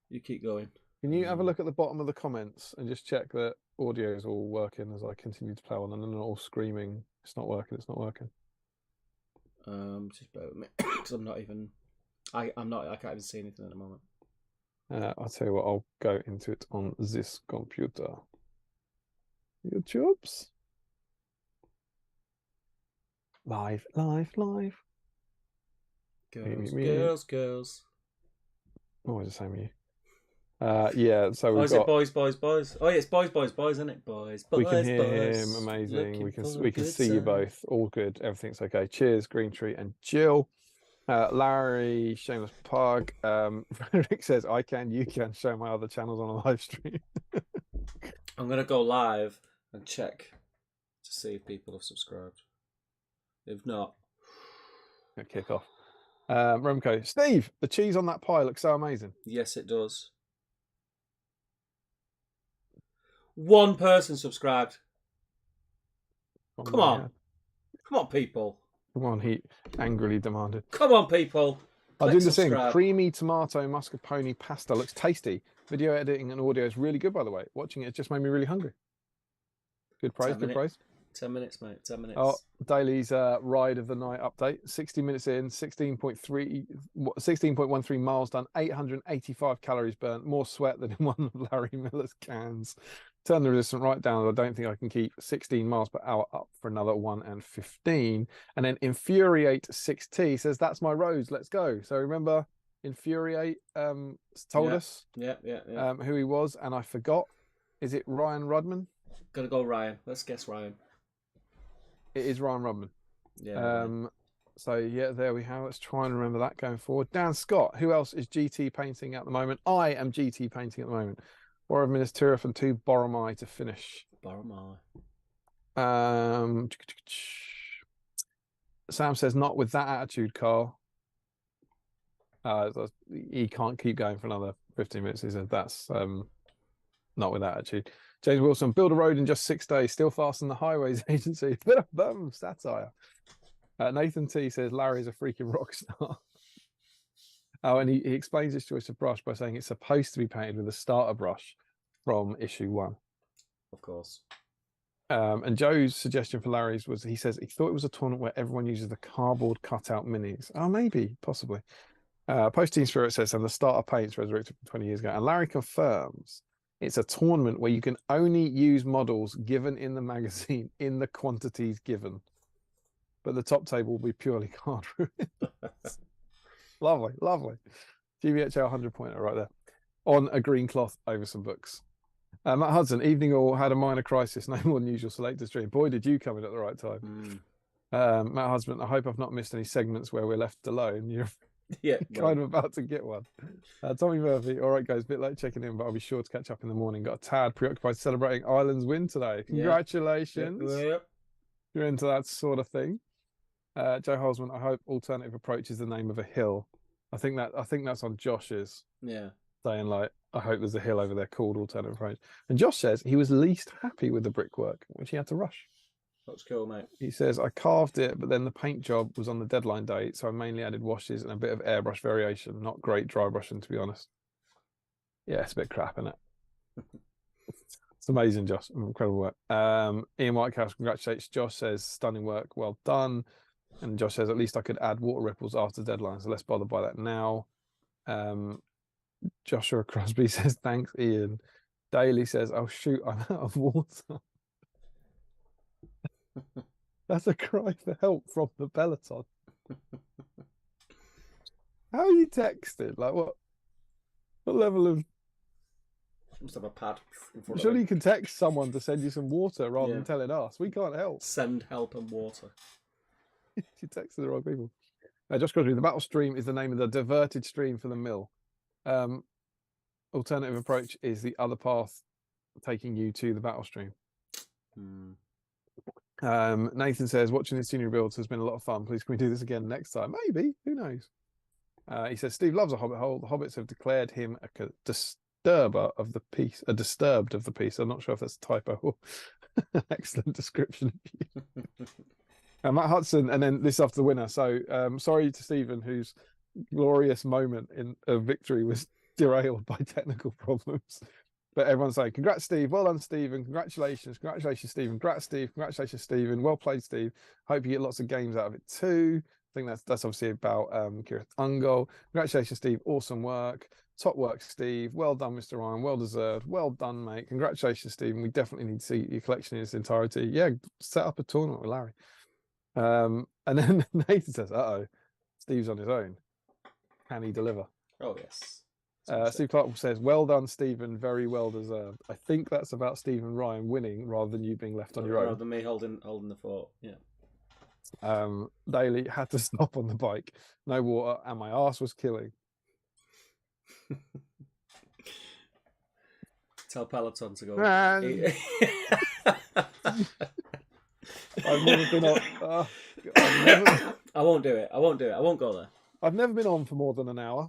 Speaker 1: You keep going.
Speaker 5: Can you have a look at the bottom of the comments and just check that audio is all working as I continue to play on and then all screaming, it's not working, it's not working.
Speaker 1: Just bear with me, because I'm not even. I can't even see anything at the moment.
Speaker 5: I'll tell you what. I'll go into it on this computer. YouTube's live.
Speaker 1: Girls.
Speaker 5: What was I saying with you? Yeah, so we've
Speaker 1: got... it boys? Oh, yeah, it's boys, isn't it? Boys.
Speaker 5: We can hear him, amazing. We can see you both. All good. Everything's okay. Cheers, Green Tree and Jill. Larry, shameless plug. Frederick says, I can, you can show my other channels on a live stream.
Speaker 1: I'm going to go live and check to see if people have subscribed. If not...
Speaker 5: Kick off. Remco, Steve, the cheese on that pie looks so amazing.
Speaker 1: Yes, it does. 1 person subscribed. Come on, people.
Speaker 5: Come on, he angrily demanded.
Speaker 1: Come on, people.
Speaker 5: I'll do the same. Creamy tomato mascarpone pasta looks tasty. Video editing and audio is really good, by the way. Watching it just made me really hungry. Good praise, good praise.
Speaker 1: 10 minutes, mate. 10 minutes.
Speaker 5: Oh, Daly's ride of the night update. 60 minutes in, 16.13 miles done, 885 calories burnt, more sweat than in one of Larry Miller's cans. Turn the resistance right down. I don't think I can keep 16 miles per hour up for another 1 and 15. And then Infuriate 6T says, that's my Rose. Let's go. So remember, Infuriate told us who he was, and I forgot. Is it Ryan Rudman?
Speaker 1: Gotta go Ryan. Let's guess Ryan.
Speaker 5: It is Ryan Rudman.
Speaker 1: Yeah.
Speaker 5: So yeah, there we have. Let's try and remember that going forward. Dan Scott. Who else is GT painting at the moment? I am GT painting at the moment. 4 of Minas Tirith and 2 Boromai to finish.
Speaker 1: Boromai.
Speaker 5: Sam says, not with that attitude, Carl. He can't keep going for another 15 minutes. He said, that's not with that attitude. James Wilson, build a road in just 6 days, still faster than the highways agency. Bit of satire. Nathan T says, Larry's a freaking rock star. Oh, and he explains his choice of brush by saying it's supposed to be painted with a starter brush from issue 1.
Speaker 1: Of course.
Speaker 5: And Joe's suggestion for Larry's was, he says he thought it was a tournament where everyone uses the cardboard cutout minis. Oh, maybe, possibly. Post-Team Spirit says, and the starter paints resurrected from 20 years ago. And Larry confirms it's a tournament where you can only use models given in the magazine in the quantities given. But the top table will be purely card ruins. Lovely. GBHL 100 pointer right there. On a green cloth over some books. Matt Hudson, evening all, had a minor crisis, no more than usual selector stream. Boy, did you come in at the right time. Matt Husband, I hope I've not missed any segments where we're left alone. You're kind of about to get one. Tommy Murphy, all right, guys, a bit late checking in, but I'll be sure to catch up in the morning. Got a tad preoccupied celebrating Ireland's win today. Congratulations.
Speaker 1: Yep.
Speaker 5: You're into that sort of thing. Joe Holzman, I hope Alternative Approach is the name of a hill. I think that's on Josh's.
Speaker 1: Yeah.
Speaker 5: Saying like, I hope there's a hill over there called Alternative Approach. And Josh says he was least happy with the brickwork, which he had to rush.
Speaker 1: That's cool, mate.
Speaker 5: He says, I carved it, but then the paint job was on the deadline date, so I mainly added washes and a bit of airbrush variation. Not great dry brushing, to be honest. Yeah, it's a bit crap, isn't it? It's amazing, Josh. Incredible work. Ian Whitehouse congratulates Josh, says stunning work, well done. And Josh says at least I could add water ripples after the deadline, so let's bother by that now. Joshua Crosby says thanks, Ian. Daly says, oh shoot, I'm out of water. That's a cry for help from the peloton. How are you texted? Like what level of...
Speaker 1: Must have a pad in front
Speaker 5: Surely
Speaker 1: of
Speaker 5: you can text someone to send you some water rather than telling us. We can't help.
Speaker 1: Send help and water.
Speaker 5: You texted the wrong people. Josh Crosby, the battle stream is the name of the diverted stream for the mill. Alternative approach is the other path taking you to the battle stream. Nathan says, watching the senior builds has been a lot of fun. Please can we do this again next time? Maybe. Who knows? He says, Steve loves a hobbit hole. The hobbits have declared him a disturber of the piece, a disturbed of the piece. I'm not sure if that's a typo or an excellent description. Matt Hudson, and then this after the winner. So sorry to Stephen, whose glorious moment of victory was derailed by technical problems. But everyone's saying, congrats, Steve. Well done, Stephen. Congratulations. Congratulations, Stephen. Congrats, Steve. Congratulations, Stephen. Well played, Steve. Hope you get lots of games out of it too. I think that's obviously about Kirith Ungol. Congratulations, Steve. Awesome work. Top work, Steve. Well done, Mr. Ryan. Well deserved. Well done, mate. Congratulations, Stephen. We definitely need to see your collection in its entirety. Yeah, set up a tournament with Larry. And then Nathan says, uh-oh, Steve's on his own. Can he deliver?
Speaker 1: Oh, yes.
Speaker 5: Steve Clark says, well done, Stephen. Very well deserved. I think that's about Stephen Ryan winning rather than you being left on your own.
Speaker 1: Rather than me holding the fort, yeah.
Speaker 5: Daly had to stop on the bike. No water, and my arse was killing.
Speaker 1: Tell Peloton to go.
Speaker 5: I've never been on.
Speaker 1: I won't do it. I won't go there.
Speaker 5: I've never been on for more than an hour.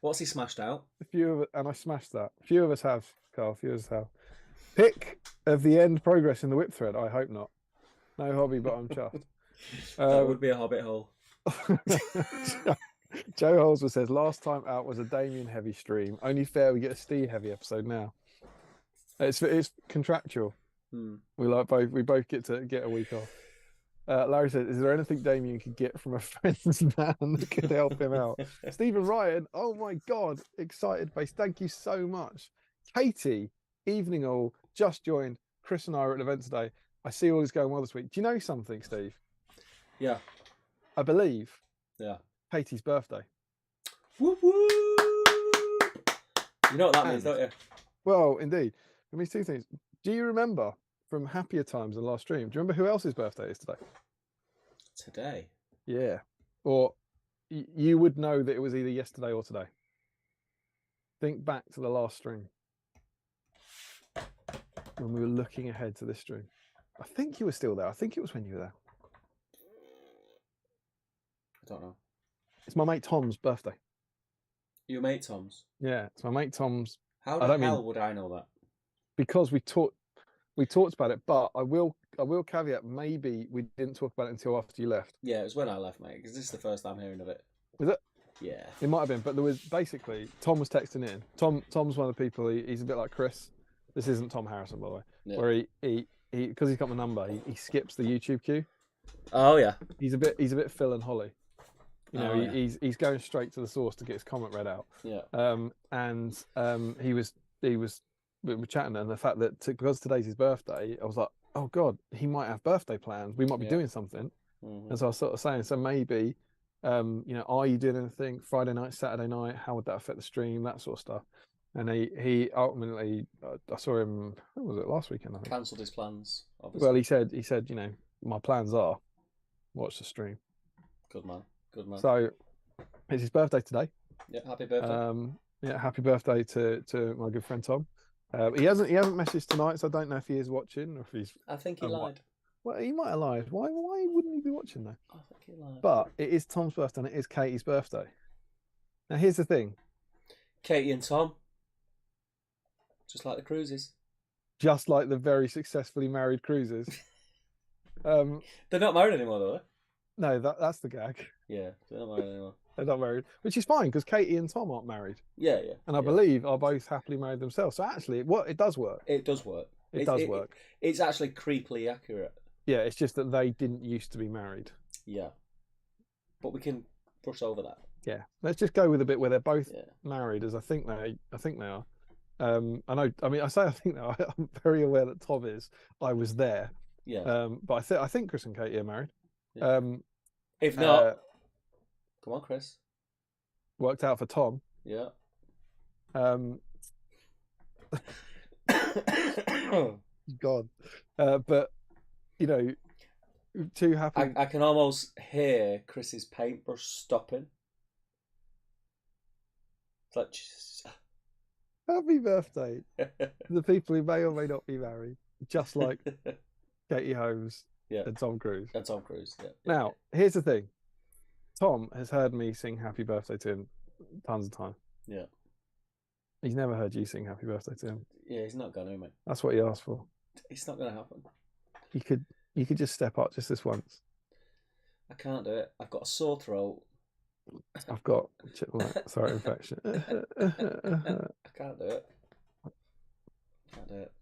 Speaker 1: What's he smashed out?
Speaker 5: A few of it, and I smashed that. A few of us have, Carl. A few of us have. Pick of the end progress in the whip thread. I hope not. No hobby, but I'm chuffed.
Speaker 1: That would be a hobbit hole.
Speaker 5: Joe Holsworth says last time out was a Damien heavy stream. Only fair we get a Steve heavy episode now. It's contractual. We both get to get a week off. Larry says, is there anything Damien could get from a friend's man that could help him out? Stephen Ryan, oh my God, excited face. Thank you so much. Katie, evening all, just joined. Chris and I were at an event today. I see all is going well this week. Do you know something, Steve?
Speaker 1: Yeah.
Speaker 5: I believe.
Speaker 1: Yeah.
Speaker 5: Katie's birthday.
Speaker 1: Whoop, whoop. You know what that means, don't you?
Speaker 5: Well, indeed. It means two things. Do you remember from happier times in the last stream? Do you remember who else's birthday is today?
Speaker 1: Today?
Speaker 5: Yeah. Or you would know that it was either yesterday or today. Think back to the last stream when we were looking ahead to this stream. I think you were still there. I think it was when you were there.
Speaker 1: I don't know.
Speaker 5: It's my mate Tom's birthday.
Speaker 1: Your mate Tom's?
Speaker 5: Yeah, it's my mate Tom's.
Speaker 1: How the hell would I know that?
Speaker 5: Because we talked about it, but I will caveat, maybe we didn't talk about it until after you left.
Speaker 1: Yeah, it was when I left, mate, because this is the first time hearing of it.
Speaker 5: Was it?
Speaker 1: Yeah.
Speaker 5: It might have been, but there was basically, Tom was texting in. Tom's one of the people, he's a bit like Chris. This isn't Tom Harrison, by the way. Yeah. Where he because he's got my number, he skips the YouTube queue.
Speaker 1: Oh yeah.
Speaker 5: He's a bit Phil and Holly. You know, he's going straight to the source to get his comment read out.
Speaker 1: Yeah.
Speaker 5: We were chatting, and the fact that because today's his birthday, I was like, oh God, he might have birthday plans. We might be doing something. Mm-hmm. And so I was sort of saying, so maybe, are you doing anything Friday night, Saturday night? How would that affect the stream? That sort of stuff. And he ultimately, I saw him, when was it, last weekend, I think.
Speaker 1: Cancelled his plans, obviously.
Speaker 5: Well, he said, my plans are watch the stream.
Speaker 1: Good man.
Speaker 5: So it's his birthday today.
Speaker 1: Yeah, happy birthday.
Speaker 5: Happy birthday to my good friend Tom. He hasn't messaged tonight, so I don't know if he is watching or if he's.
Speaker 1: I think he lied.
Speaker 5: Well, he might have lied. Why wouldn't he be watching though?
Speaker 1: I think he lied.
Speaker 5: But it is Tom's birthday and it is Katie's birthday. Now here's the thing.
Speaker 1: Katie and Tom, just like the Cruises.
Speaker 5: Just like the very successfully married Cruises.
Speaker 1: They're not married anymore, though.
Speaker 5: No, that's the gag.
Speaker 1: Yeah, they're not married anymore.
Speaker 5: They're not married, which is fine because Katie and Tom aren't married.
Speaker 1: Yeah.
Speaker 5: And I believe are both happily married themselves. So actually, it does work.
Speaker 1: It does work.
Speaker 5: It does work.
Speaker 1: It's actually creepily accurate.
Speaker 5: Yeah, it's just that they didn't used to be married.
Speaker 1: Yeah, but we can brush over that.
Speaker 5: Yeah, let's just go with a bit where they're both married, as I think they are. I know. I mean, I say I think they are. I'm very aware that Tom is. I was there.
Speaker 1: Yeah.
Speaker 5: But I think Chris and Katie are married.
Speaker 1: Yeah. If not, come on, Chris.
Speaker 5: Worked out for Tom.
Speaker 1: Yeah.
Speaker 5: God, but you know, too happy.
Speaker 1: I can almost hear Chris's paintbrush stopping. It's like,
Speaker 5: happy birthday to the people who may or may not be married, just like Katie Holmes and Tom Cruise.
Speaker 1: And Tom Cruise, yeah.
Speaker 5: Now, here's the thing. Tom has heard me sing happy birthday to him tons of time.
Speaker 1: Yeah.
Speaker 5: He's never heard you sing happy birthday to him.
Speaker 1: Yeah, he's not going to, mate.
Speaker 5: That's what he asked for.
Speaker 1: It's not going to happen.
Speaker 5: You could just step up just this once.
Speaker 1: I can't do it. I've got a sore throat.
Speaker 5: I've got throat infection.
Speaker 1: I can't do it. Can't do it.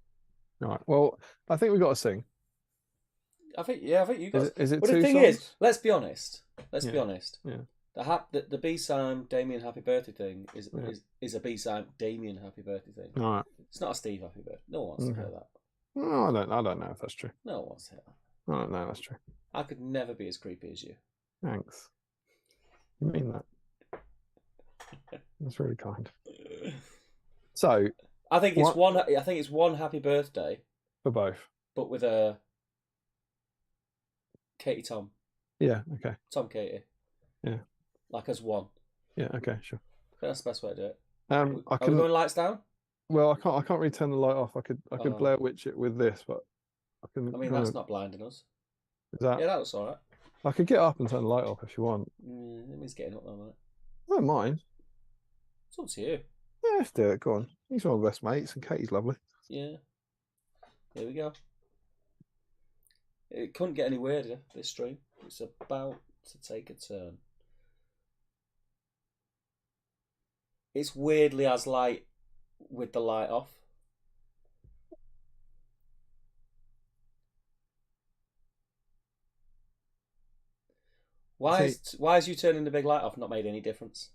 Speaker 5: All right. Well, I think we've got to sing.
Speaker 1: I think you guys.
Speaker 5: Is it
Speaker 1: but
Speaker 5: two
Speaker 1: the thing
Speaker 5: songs?
Speaker 1: is, let's be honest. Be honest.
Speaker 5: Yeah.
Speaker 1: The BSIME Damien Happy Birthday thing is a BSIME Damien Happy Birthday thing.
Speaker 5: All right.
Speaker 1: It's not a Steve Happy Birthday. No one wants to hear that.
Speaker 5: No, I don't know if that's true.
Speaker 1: No one wants to hear that.
Speaker 5: I don't know that's true.
Speaker 1: I could never be as creepy as you.
Speaker 5: Thanks. You mean that? That's really kind. So
Speaker 1: I think it's one. I think it's one happy birthday
Speaker 5: for both,
Speaker 1: but with a Katie Tom.
Speaker 5: Yeah. Okay.
Speaker 1: Tom Katie.
Speaker 5: Yeah.
Speaker 1: Like as one.
Speaker 5: Yeah. Okay. Sure.
Speaker 1: I think that's the best way to do it.
Speaker 5: I
Speaker 1: Are we going lights down?
Speaker 5: Well, I can't really turn the light off. I could Blair Witch it with this, but I can.
Speaker 1: I mean, that's not blinding us.
Speaker 5: Is that?
Speaker 1: Yeah, that looks all right.
Speaker 5: I could get up and turn the light off if you want.
Speaker 1: It means getting up though, mate.
Speaker 5: I don't mind.
Speaker 1: It's up to you.
Speaker 5: Yeah, let's do it. Go on. He's one of the best mates, and Katie's lovely.
Speaker 1: Yeah. Here we go. It couldn't get any weirder, this stream. It's about to take a turn. It's weirdly as light with the light off. Why is you turning the big light off not made any difference?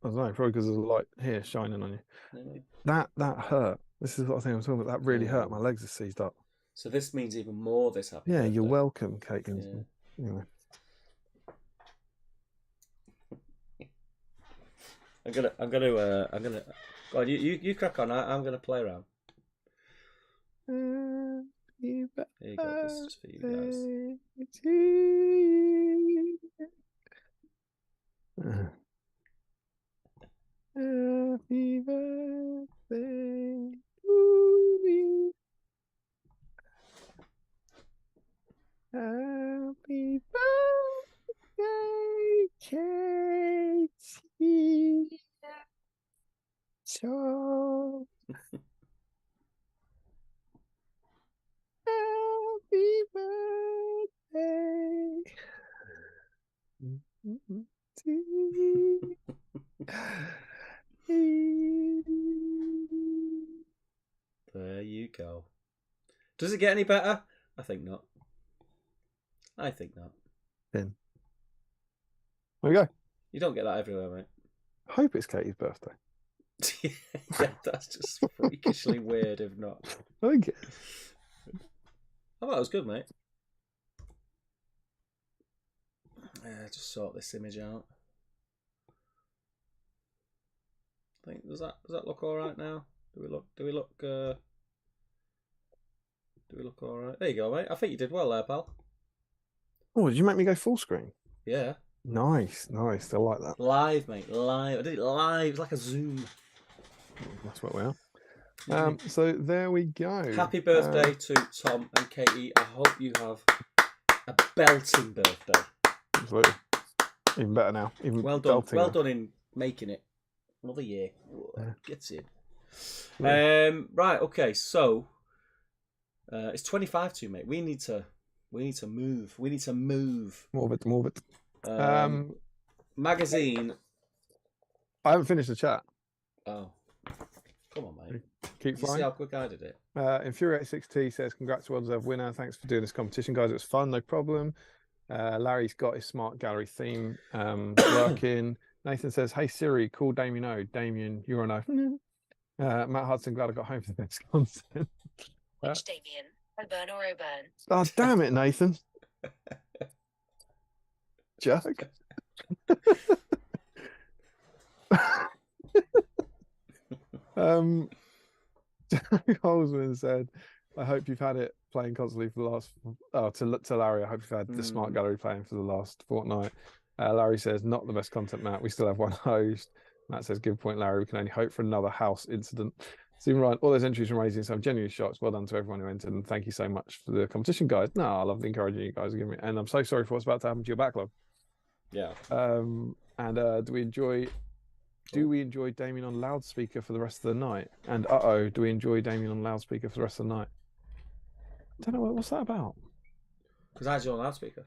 Speaker 5: I don't know, probably because there's a light here shining on you.
Speaker 1: Maybe.
Speaker 5: That hurt. This is what I think I'm talking about. That really hurt. My legs are seized up.
Speaker 1: So this means even more this happy
Speaker 5: Yeah,
Speaker 1: birthday.
Speaker 5: you're welcome, Kate Ginsburg.
Speaker 1: Yeah.
Speaker 5: Anyway.
Speaker 1: I'm gonna. Go on, you crack on. I'm gonna play around. There you go. This is just for you guys.
Speaker 5: Happy birthday to me. Happy birthday, Katie. So happy birthday to you.
Speaker 1: There you go. Does it get any better? I think not.
Speaker 5: Then there we go.
Speaker 1: You don't get that everywhere, mate.
Speaker 5: I hope it's Katie's birthday.
Speaker 1: Yeah, that's just freakishly weird, if not.
Speaker 5: I think it is.
Speaker 1: I thought it was good, mate. Just sort this image out. I think does that look all right now? Do we look all right? There you go, mate. I think you did well there, pal.
Speaker 5: Oh, did you make me go full screen?
Speaker 1: Yeah.
Speaker 5: Nice. I like that.
Speaker 1: Live, mate. Live. I did it live. It's like a Zoom.
Speaker 5: That's what we are. So there we go.
Speaker 1: Happy birthday to Tom and Katie. I hope you have a belting birthday.
Speaker 5: Absolutely. Even better now. Even
Speaker 1: well done.
Speaker 5: belting
Speaker 1: Well
Speaker 5: now.
Speaker 1: done in making it. Another year.
Speaker 5: Yeah.
Speaker 1: Gets in.
Speaker 5: Yeah.
Speaker 1: Right. Okay. So it's 25 to, mate. We need to move. We need to move.
Speaker 5: More of it.
Speaker 1: Magazine.
Speaker 5: I haven't finished the chat.
Speaker 1: Oh. Come on, mate.
Speaker 5: Keep
Speaker 1: Did you see
Speaker 5: flying.
Speaker 1: how quick I did it?
Speaker 5: Infuriate6T says, congrats to well-deserved winner. Thanks for doing this competition, guys. It was fun, no problem. Larry's got his smart gallery theme working. Nathan says, hey Siri, call Damien O. Damien, you're on O. Matt Hudson, glad I got home for the next content.
Speaker 6: Which Damien? O'Burn or O'Burn?
Speaker 5: Oh, damn it, Nathan. Jerk. Jerry Holzman said, I hope you've had it playing constantly for the last to Larry, I hope you've had the smart gallery playing for the last fortnight. Larry says, not the best content, Matt. We still have one host. Matt says, good point, Larry. We can only hope for another house incident. Stephen Ryan, all those entries were amazing. So I'm genuinely shocked. Well done to everyone who entered, and thank you so much for the competition, guys. No, I love encouraging you guys to give me, and I'm so sorry for what's about to happen to your backlog.
Speaker 1: Yeah.
Speaker 5: Do we enjoy Damien on loudspeaker for the rest of the night? And do we enjoy Damien on loudspeaker for the rest of the night? I don't know what's that about.
Speaker 1: Because I had you on loudspeaker.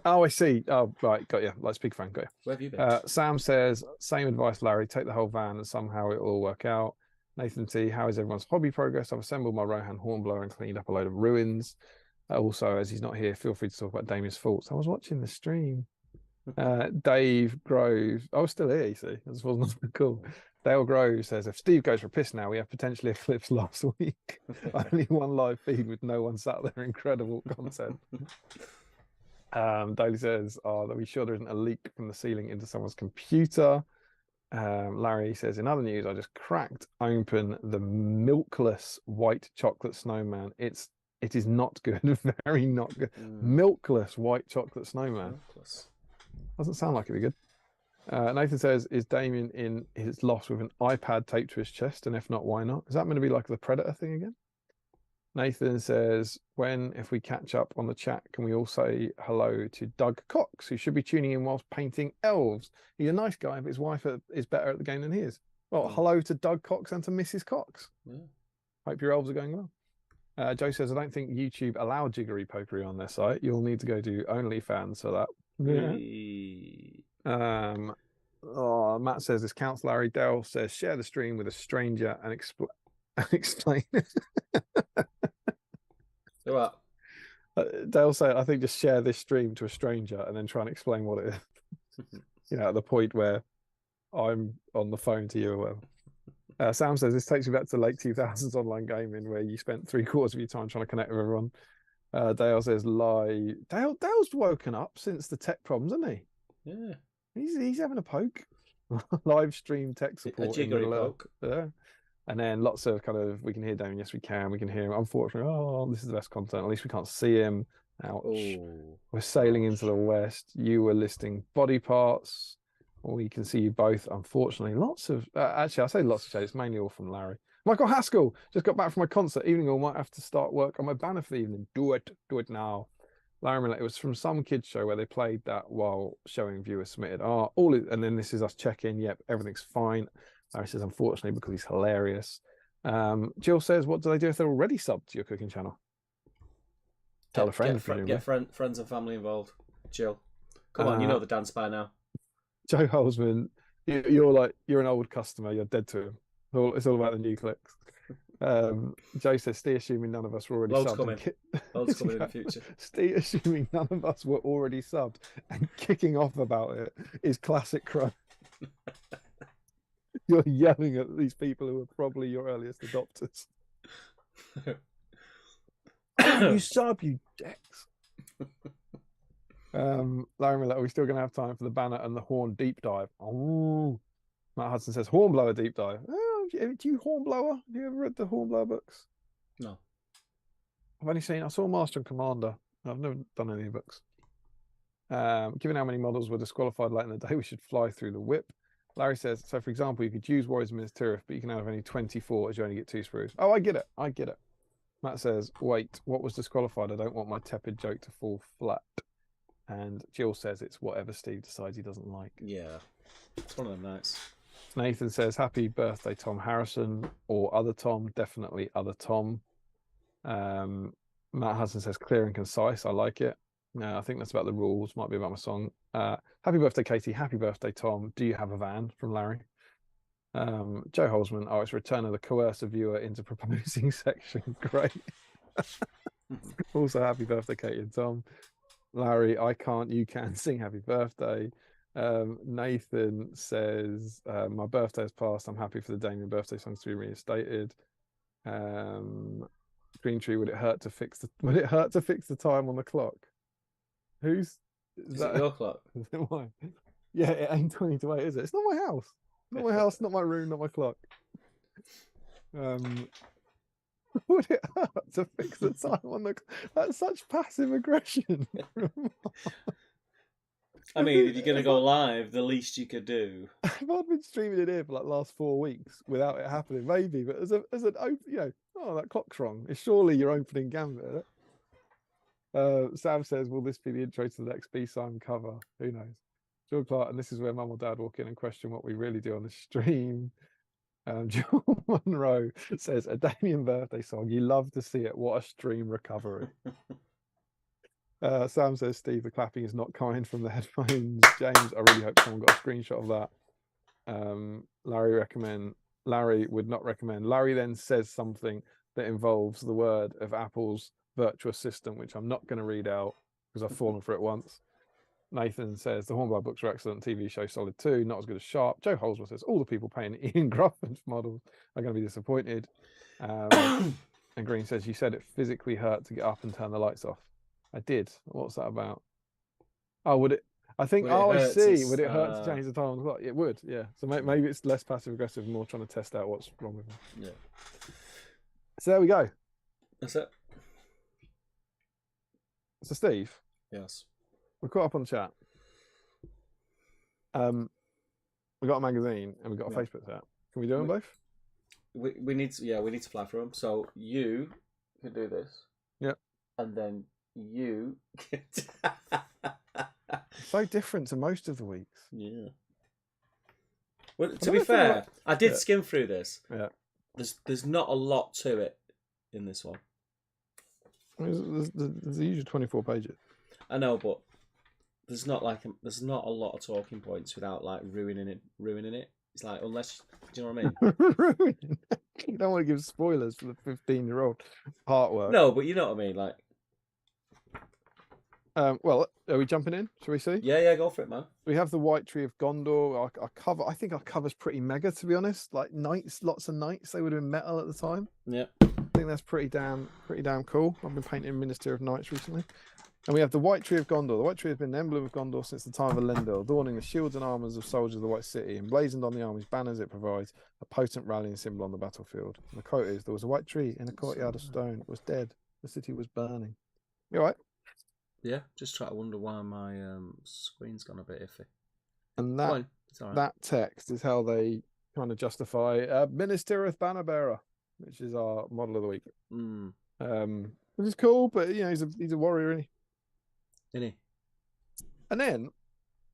Speaker 5: Oh, I see. Oh, right, got you. Like speakerphone, got you.
Speaker 1: Where have you been?
Speaker 5: Sam says, same advice, Larry. Take the whole van and somehow it will all work out. Nathan T, how is everyone's hobby progress? I've assembled my Rohan hornblower and cleaned up a load of ruins. Also, as he's not here, feel free to talk about Damien's faults. I was watching the stream. Dave Grove. I was still here, you see. I just wasn't cool. Dale Grove says, if Steve goes for a piss now, we have potentially eclipsed last week. Only one live feed with no one sat there. Incredible content. Daly says, are we sure there isn't a leak from the ceiling into someone's computer? Larry says, in other news, I just cracked open the milkless white chocolate snowman. It is not good. Very not good. Milkless white chocolate snowman. Milkless. Doesn't sound like it'd be good. Nathan says, is Damien in his loft with an iPad taped to his chest? And if not, why not? Is that going to be like the Predator thing again? Nathan says, if we catch up on the chat, can we all say hello to Doug Cox, who should be tuning in whilst painting elves? He's a nice guy, but his wife is better at the game than he is. Well, hello to Doug Cox and to Mrs. Cox. Yeah. Hope your elves are going well. Joe says, I don't think YouTube allow jiggery pokery on their site. You'll need to go to OnlyFans for that. Yeah. Matt says, this counts, Larry. Dale says, share the stream with a stranger and explain.
Speaker 1: What?
Speaker 5: Dale said, I think just share this stream to a stranger and then try and explain what it is. At the point where I'm on the phone to you or whatever. Sam says, this takes me back to late 2000s online gaming where you spent 3/4 of your time trying to connect with everyone. Dale says, lie. Dale's woken up since the tech problems, isn't he?
Speaker 1: Yeah.
Speaker 5: He's having a poke. Live stream tech support.
Speaker 1: A jiggery poke.
Speaker 5: Yeah. And then lots of we can hear Damien. Yes, we can. We can hear him. Unfortunately, this is the best content. At least we can't see him. Ouch. Ooh, we're sailing into the west. You were listing body parts. We can see you both. Unfortunately, lots of actually, I say lots of shades. It's mainly all from Larry. Michael Haskell just got back from my concert. Evening all might have to start work on my banner for the evening. Do it now. Larry, it was from some kids show where they played that while showing viewers submitted. And then this is us checking. Yep, everything's fine. Larry says, unfortunately, because he's hilarious. Jill says, what do they do if they're already subbed to your cooking channel? Tell a friend.
Speaker 1: Get friends and family involved. Jill. Come on, you know the dance by now.
Speaker 5: Joe Holzman, you're an old customer. You're dead to him. It's all about the new clicks. Joe says, Steve, assuming none of us were already subbed.
Speaker 1: Loads coming in the future.
Speaker 5: Steve, assuming none of us were already subbed and kicking off about it is classic crime. You're yelling at these people who are probably your earliest adopters. You sub, you dicks. Larry Miller, are we still going to have time for the banner and the horn deep dive? Oh, Matt Hudson says, hornblower deep dive. Oh, do you hornblower? Have you ever read the hornblower books?
Speaker 1: No.
Speaker 5: I saw Master and Commander. I've never done any books. Given how many models were disqualified late in the day, we should fly through the whip. Larry says, so for example, you could use Warriors of Minas Tirith, but you can have only 24 as you only get 2 sprues. Oh, I get it. Matt says, wait, what was disqualified? I don't want my tepid joke to fall flat. And Jill says it's whatever Steve decides he doesn't like.
Speaker 1: Yeah, it's one of them nights.
Speaker 5: Nathan says, happy birthday, Tom Harrison, or other Tom, definitely other Tom. Matt Hudson says, clear and concise. I like it. I think that's about the rules. Might be about my song. Happy birthday, Katie. Happy birthday, Tom. Do you have a van? From Larry. Joe Holzman, it's return of the coercive viewer into proposing section. Great. Also, happy birthday, Katie and Tom. Larry, I can't, you can sing happy birthday. Nathan says, my birthday has passed. I'm happy for the Damien birthday songs to be reinstated. Green Tree, would it hurt to fix the time on the clock? Is
Speaker 1: it your clock?
Speaker 5: Is it mine? Yeah, it ain't 20 to 8, is it? It's not my house. Not my house, not my room, not my clock. Would it hurt to fix the time on the clock? That's such passive aggression.
Speaker 1: I mean, if you're going to go live, the least you could do.
Speaker 5: If I'd been streaming it here for like the last 4 weeks without it happening, maybe. But as an open, that clock's wrong. It's surely your opening gambit. Sam says, will this be the intro to the next BSIME cover? Who knows? John Clark, and this is where Mum or Dad walk in and question what we really do on the stream. John Monroe says, a Damien birthday song. You love to see it. What a stream recovery. Sam says, Steve, the clapping is not coming from the headphones. James, I really hope someone got a screenshot of that. Larry would not recommend. Larry then says something that involves the word of Apple's virtual assistant, which I'm not going to read out because I've fallen for it once. Nathan says, the Hornblower books are excellent. TV show solid too. Not as good as Sharp. Joe Holsworth says, all the people paying Ian Grufford models are going to be disappointed. And Green says, you said it physically hurt to get up and turn the lights off. I did. What's that about? Oh, would it? I think. I see. Would it hurt to change the time on the clock? It would. Yeah. So maybe it's less passive aggressive, more trying to test out what's wrong with it.
Speaker 1: Yeah.
Speaker 5: So there we go.
Speaker 1: That's it.
Speaker 5: So Steve.
Speaker 1: Yes.
Speaker 5: We're caught up on chat. We got a magazine and we got a Facebook chat. Can we do them both?
Speaker 1: We need to fly through them. So you can do this.
Speaker 5: Yep.
Speaker 1: And then you
Speaker 5: so different to most of the weeks.
Speaker 1: Yeah. Well, to be fair, I did skim through this.
Speaker 5: Yeah.
Speaker 1: There's not a lot to it in this one.
Speaker 5: There's the usual 24 pages.
Speaker 1: I know, but there's not a lot of talking points without like ruining it. It's like, unless, do you know what I mean?
Speaker 5: You don't want to give spoilers for the 15-year-old artwork.
Speaker 1: No, but you know what I mean, like.
Speaker 5: Well, are we jumping in? Shall we see?
Speaker 1: Yeah, go for it, man.
Speaker 5: We have the White Tree of Gondor. Our cover, I think our cover's pretty mega, to be honest. Like knights, lots of knights. They would have been metal at the time.
Speaker 1: Yeah.
Speaker 5: I think that's pretty damn cool. I've been painting Minister of Knights recently. And we have the White Tree of Gondor. The White Tree has been an emblem of Gondor since the time of Elendil, adorning the shields and armours of soldiers of the White City, emblazoned on the army's banners. It provides a potent rallying symbol on the battlefield. And the quote is, there was a white tree in a courtyard of stone. It was dead. The city was burning. You all right? Yeah,
Speaker 1: just try to wonder why my screen's gone a bit iffy.
Speaker 5: And that text is how they kind of justify Minister of Banner Bearer, which is our model of the week. Which is cool, but he's a warrior, isn't he? And then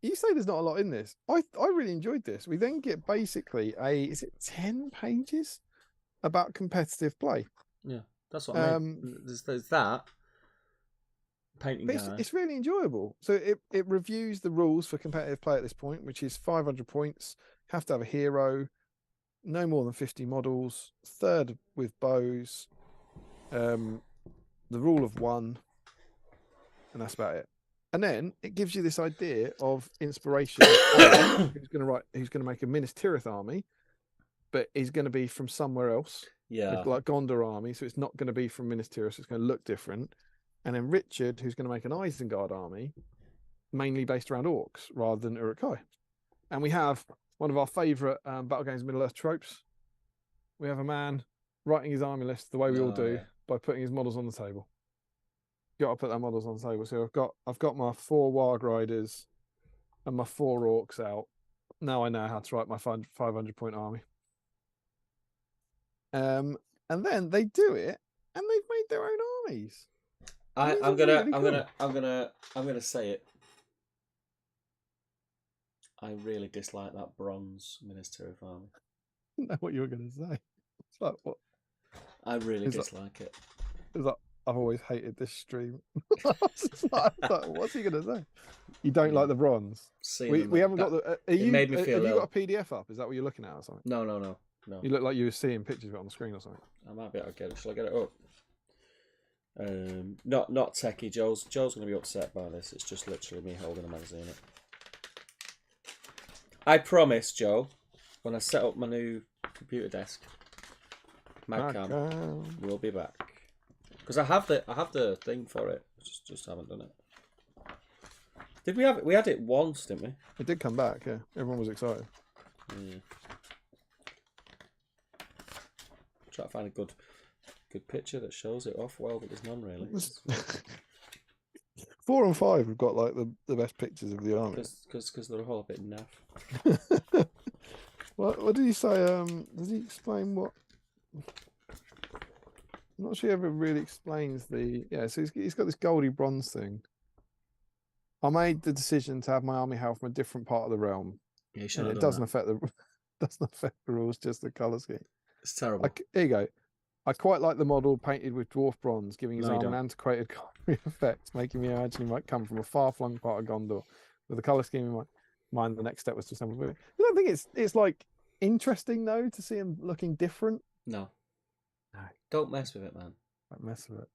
Speaker 5: you say there's not a lot in this. I really enjoyed this. We then get basically is it 10 pages about competitive play?
Speaker 1: Yeah, that's what I mean. There's that. Painting guy.
Speaker 5: It's really enjoyable. So it reviews the rules for competitive play at this point, which is 500 points. Have to have a hero, no more than 50 models, third with bows, the rule of 1, and that's about it. And then it gives you this idea of inspiration. who's going to make a Minas Tirith army, but he's going to be from somewhere else.
Speaker 1: Yeah,
Speaker 5: like Gondor army, so it's not going to be from Minas Tirith. So it's going to look different. And then Richard, who's going to make an Isengard army, mainly based around orcs rather than Uruk-hai. And we have one of our favourite Battle Games Middle-earth tropes. We have a man writing his army list the way we all do by putting his models on the table. Got to put their models on the table. So I've got my 4 Warg Riders and my 4 orcs out. Now I know how to write my 500-point army. And then they do it, and they've made their own armies.
Speaker 1: I'm gonna say it. I really dislike that bronze Minas Tirith army.
Speaker 5: I didn't know what you were gonna say. It's like what?
Speaker 1: I really dislike it.
Speaker 5: Is that I've always hated this stream. I was just like, what's he gonna say? You don't like the bronze? We haven't got the.
Speaker 1: It made me feel
Speaker 5: have you
Speaker 1: ill.
Speaker 5: got a PDF up? Is that what you're looking at or something?
Speaker 1: No.
Speaker 5: You look like you were seeing pictures of it on the screen or something.
Speaker 1: I might be able to get it. Shall I get it up? Not techie. Joe's going to be upset by this. It's just literally me holding a magazine up. I promise, Joe, when I set up my new computer desk, Magcam, we'll be back. Because I have the thing for it. Just haven't done it. Did we have it? We had it once, didn't we?
Speaker 5: It did come back. Yeah, everyone was excited.
Speaker 1: Try to find a good picture that shows it off well, but there's none really.
Speaker 5: 4 and 5 have got like the best pictures of the army.
Speaker 1: Because they're all a bit naff.
Speaker 5: What did he say? Does he explain what? I'm not sure he ever really explains the. Yeah, so he's got this goldy bronze thing. I made the decision to have my army hail from a different part of the realm.
Speaker 1: Yeah, you should.
Speaker 5: It doesn't affect the rules, just the colour scheme.
Speaker 1: It's terrible.
Speaker 5: Here you go. I quite like the model painted with dwarf bronze, giving his arm an antiquated colour effect, making me imagine he might come from a far-flung part of Gondor. With the colour scheme in mind, the next step was to assemble it. You don't think it's like interesting though to see him looking different?
Speaker 1: No. Don't mess with it, man.
Speaker 5: Don't mess with it.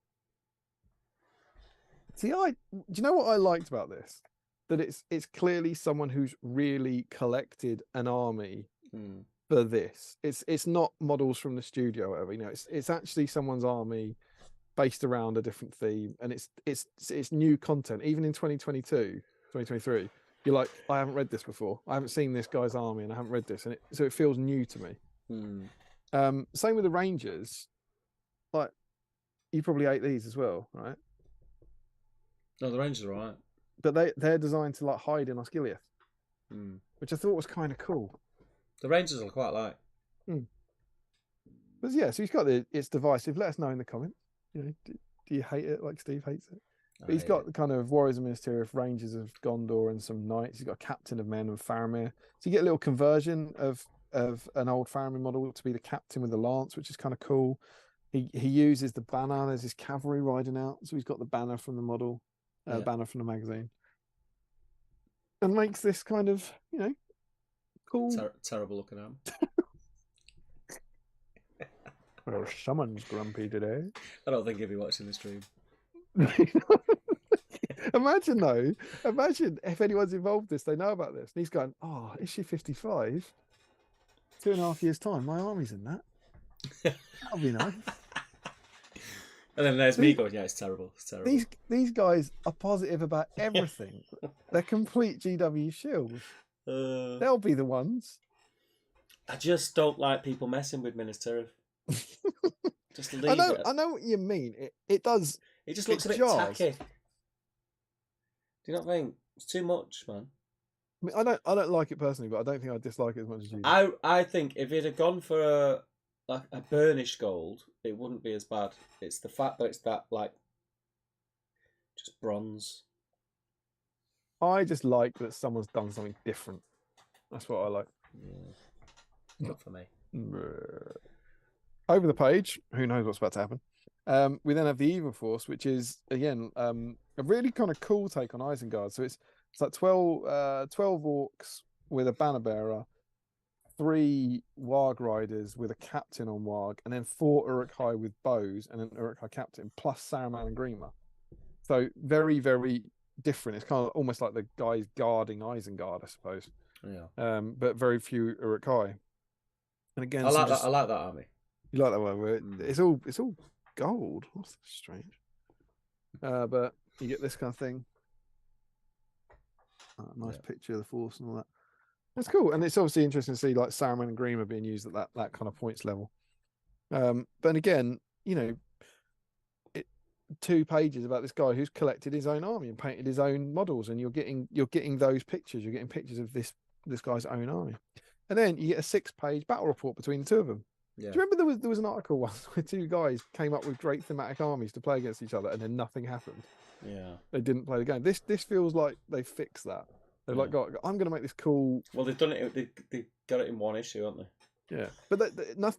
Speaker 5: See, do you know what I liked about this? That it's clearly someone who's really collected an army for this. It's not models from the studio or whatever. You know, it's actually someone's army based around a different theme, and it's new content. Even in 2022, 2023, you're like, I haven't read this before. I haven't seen this guy's army, and I haven't read this, and so it feels new to me. Same with the Rangers. Like, you probably hate these as well, right?
Speaker 1: No, the Rangers are alright.
Speaker 5: But they're designed to like hide in Osgiliath, which I thought was kind of cool.
Speaker 1: The Rangers I quite like.
Speaker 5: But yeah, so he's got it's divisive. Let us know in the comments. You know, do you hate it like Steve hates it? But he's got the kind of Warriors of Minas Tirith, Rangers of Gondor, and some Knights. He's got a Captain of Men and Faramir. So you get a little conversion of an old Faramir model to be the captain with the lance, which is kind of cool. He uses the banner. There's his cavalry riding out, so he's got the banner from the model, banner from the magazine, and makes this kind of, you know, cool.
Speaker 1: Terrible looking arm.
Speaker 5: Well, someone's grumpy today.
Speaker 1: I don't think he'll be watching the stream.
Speaker 5: Imagine if anyone's involved in this, they know about this. And he's going, oh, issue 55, 2.5 years' time, my army's in that. That'll be nice.
Speaker 1: And then there's me going, yeah, it's terrible. It's terrible.
Speaker 5: These guys are positive about everything. They're complete GW shield. They'll be the ones.
Speaker 1: I just don't like people messing with Minas Tirith. Just leave it.
Speaker 5: I know what you mean. It does.
Speaker 1: It just looks a bit tacky. Do you not think it's too much, man?
Speaker 5: I mean, I don't like it personally, but I don't think I dislike it as much as you do.
Speaker 1: I think if it had gone for a burnished gold, it wouldn't be as bad. It's the fact that it's that like just bronze.
Speaker 5: I just like that someone's done something different. That's what I like.
Speaker 1: Yeah. Not for me.
Speaker 5: Over the page, who knows what's about to happen? We then have the Evil Force, which is again a really kind of cool take on Isengard. So it's like 12 orcs with a banner bearer, 3 Warg riders with a captain on Warg, and then 4 Uruk-hai with bows and an Uruk-hai captain, plus Saruman and Grima. So very, very different. It's kind of almost like the guys guarding Isengard, I suppose.
Speaker 1: Yeah.
Speaker 5: But very few Uruk-hai. And again,
Speaker 1: I like that army.
Speaker 5: You like that one? Where it's all gold. That's strange. But you get this kind of thing. Nice picture of the Force and all that. That's cool, and it's obviously interesting to see like Saruman and Grima being used at that kind of points level. But again, you know, 2 pages about this guy who's collected his own army and painted his own models, and you're getting those pictures. You're getting pictures of this guy's own army, and then you get a 6-page battle report between the 2 of them. Yeah. Do you remember there was an article once where 2 guys came up with great thematic armies to play against each other, and then nothing happened?
Speaker 1: Yeah,
Speaker 5: they didn't play the game. This feels like they fixed that. They're like, I'm going to make this cool.
Speaker 1: Well, they've done it. They got it in 1 issue, haven't they?
Speaker 5: Yeah, but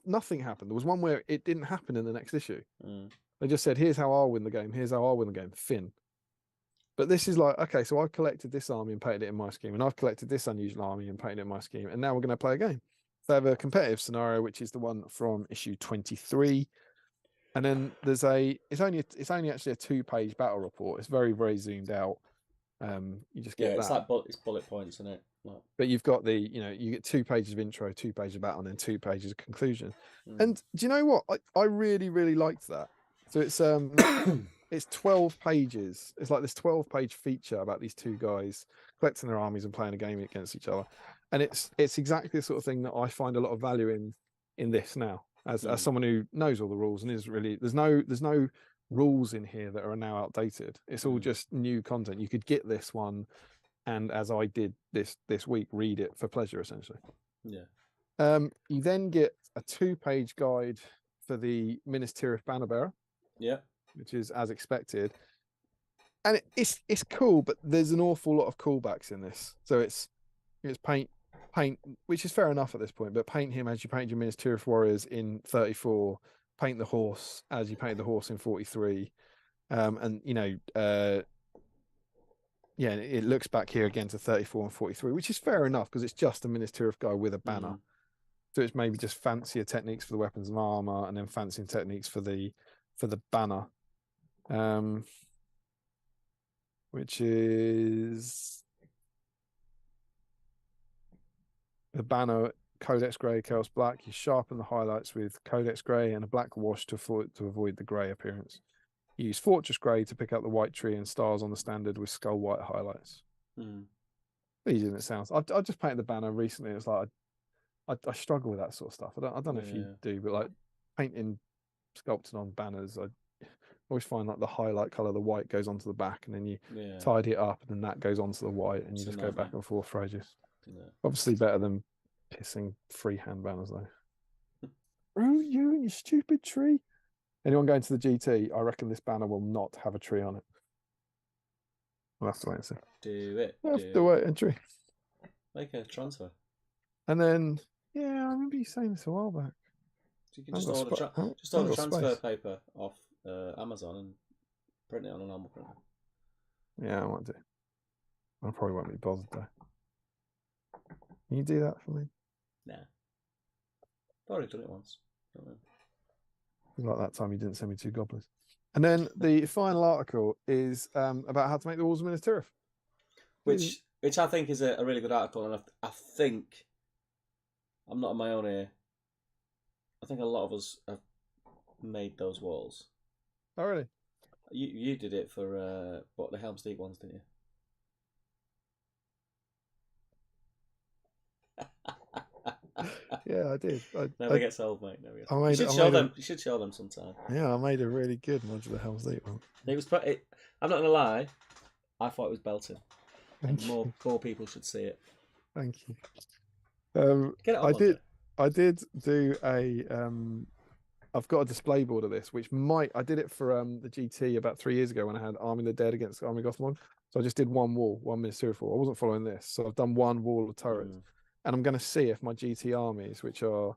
Speaker 5: nothing happened. There was one where it didn't happen in the next issue.
Speaker 1: Mm.
Speaker 5: They just said, "Here's how I'll win the game. Here's how I'll win the game." Finn. But this is like, okay, so I've collected this army and painted it in my scheme, and I've collected this unusual army and painted it in my scheme, and now we're going to play a game. They have a competitive scenario, which is the one from issue 23, and then there's it's only actually a 2-page battle report. It's very, very zoomed out. You just get
Speaker 1: it's
Speaker 5: that.
Speaker 1: like it's bullet points, isn't it? Like...
Speaker 5: But you've got you get 2 pages of intro, 2 pages of battle, and then 2 pages of conclusion. And do you know what? I really, really liked that. So it's it's 12 pages. It's like this 12-page feature about these 2 guys collecting their armies and playing a game against each other. And it's exactly the sort of thing that I find a lot of value in this now, as someone who knows all the rules and is really there's no rules in here that are now outdated. It's all just new content. You could get this one, and as I did this week, read it for pleasure, essentially.
Speaker 1: Yeah.
Speaker 5: You then get a 2-page guide for the Minas Tirith Banner Bearer.
Speaker 1: Yeah.
Speaker 5: Which is as expected. And it's cool, but there's an awful lot of callbacks in this. So it's paint, which is fair enough at this point, but paint him as you painted your Minas Tirith warriors in 34, paint the horse as you painted the horse in 43. And it looks back here again to 34 and 43, which is fair enough because it's just a Minas Tirith guy with a banner. So it's maybe just fancier techniques for the weapons and armor, and then fancier techniques for the banner, which is the banner Codex Grey, Chaos Black. You sharpen the highlights with Codex Grey and a black wash to avoid the grey appearance. You use Fortress Grey to pick up the white tree and stars on the standard with Skull White highlights. Easy than it sounds. I just painted the banner recently. It's like I struggle with that sort of stuff. I don't know if you do, but like painting, sculpting on banners, I always find like the highlight color, the white goes onto the back, and then you tidy it up, and then that goes onto the white, and you just go back and forth for ages. Obviously better than pissing freehand banners though. Oh, you and your stupid tree. Anyone going to the GT, I reckon this banner will not have a tree on it. We'll have to wait and see.
Speaker 1: Do it.
Speaker 5: We'll have to wait and tree.
Speaker 1: Make a transfer.
Speaker 5: And then, I remember you saying this a while back.
Speaker 1: So you can just order transfer paper off Amazon and print it on a normal printer.
Speaker 5: Yeah, I might do. I probably won't be bothered though. Can you do that for me?
Speaker 1: Nah. I've already done it once. Don't know.
Speaker 5: Like that time you didn't send me 2 goblins. And then the final article is about how to make the walls of Minas Tirith.
Speaker 1: Which I think is a really good article, and I think, I'm not on my own here, I think a lot of us have made those walls.
Speaker 5: Oh, really?
Speaker 1: You did it for the Helm's Deep ones, didn't you?
Speaker 5: Yeah, I did.
Speaker 1: Never gets old, mate. Never gets old. You should show them sometime.
Speaker 5: Yeah, I made a really good modular Helm's Deep one.
Speaker 1: I'm not gonna lie, I thought it was belting.
Speaker 5: Thank you.
Speaker 1: More people should see it.
Speaker 5: Thank you.
Speaker 1: Get it on
Speaker 5: I did do I've got a display board of this, which I did it for the GT about 3 years ago when I had Army of the Dead against Army Gothmog. So I just did one wall, 1 Minas Tirith wall. I wasn't following this, so I've done one wall of turrets. And I'm going to see if my GT armies, which are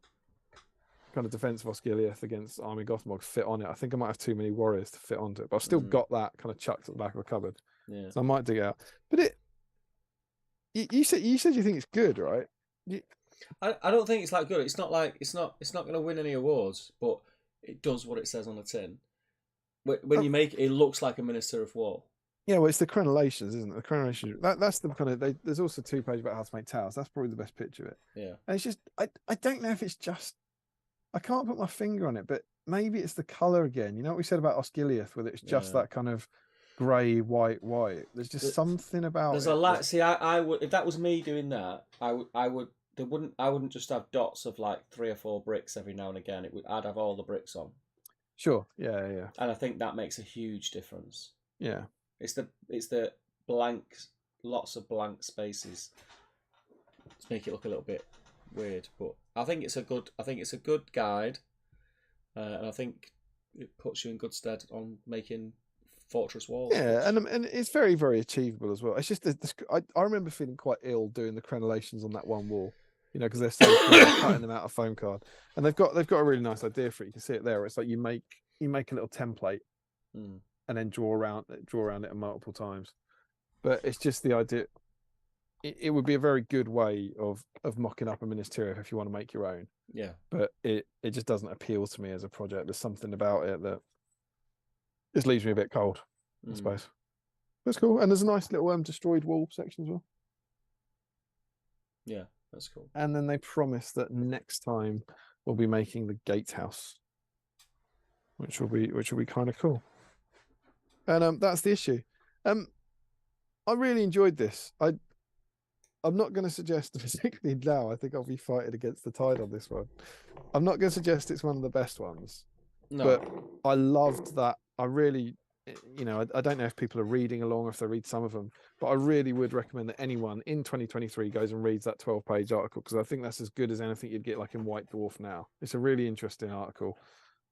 Speaker 5: kind of defensive Osgiliath against Army Gothmog, fit on it. I think I might have too many warriors to fit onto it, but I've still got that kind of chucked at the back of the cupboard. Yeah. So I might dig it out. But you said you think it's good, right?
Speaker 1: I don't think it's that good. It's not going to win any awards, but it does what it says on the tin. When you make it, it looks like a Minas Tirith wall.
Speaker 5: Yeah, well, it's the crenellations, isn't it? The crenellation. That's the kind of. There's also 2 pages about how to make towers. That's probably the best picture of it.
Speaker 1: Yeah.
Speaker 5: And it's just, I don't know if it's just. I can't put my finger on it, but maybe it's the color again. You know what we said about Osgiliath, where it's just that kind of grey, white. There's just something about.
Speaker 1: There's a lot. See, I would, if that was me doing that, I wouldn't just have dots of like 3 or 4 bricks every now and again. I'd have all the bricks on.
Speaker 5: Sure. Yeah.
Speaker 1: And I think that makes a huge difference.
Speaker 5: Yeah.
Speaker 1: It's the blank, lots of blank spaces to make it look a little bit weird, but I think it's a good guide, and I think it puts you in good stead on making fortress walls.
Speaker 5: Yeah, and it's very, very achievable as well. It's just I remember feeling quite ill doing the crenellations on that one wall. You know, because they're so small, cutting them out of foam card, and they've got a really nice idea for it. You can see it there. It's like you make a little template and then draw around it multiple times. But it's just the idea. It would be a very good way of mocking up a Ministerial if you want to make your own.
Speaker 1: Yeah.
Speaker 5: But it just doesn't appeal to me as a project. There's something about it that just leaves me a bit cold, I suppose. That's cool. And there's a nice little destroyed wall section as well.
Speaker 1: Yeah, that's cool.
Speaker 5: And then they promise that next time we'll be making the gatehouse, which will be kind of cool. And that's the issue. I really enjoyed this. I'm not going to suggest, particularly now, I think I'll be fighting against the tide on this one. I'm not going to suggest it's one of the best ones. No. But I loved that. I really, you know, I don't know if people are reading along or if they read some of them, but I really would recommend that anyone in 2023 goes and reads that 12-page article, because I think that's as good as anything you'd get like in White Dwarf now. It's a really interesting article.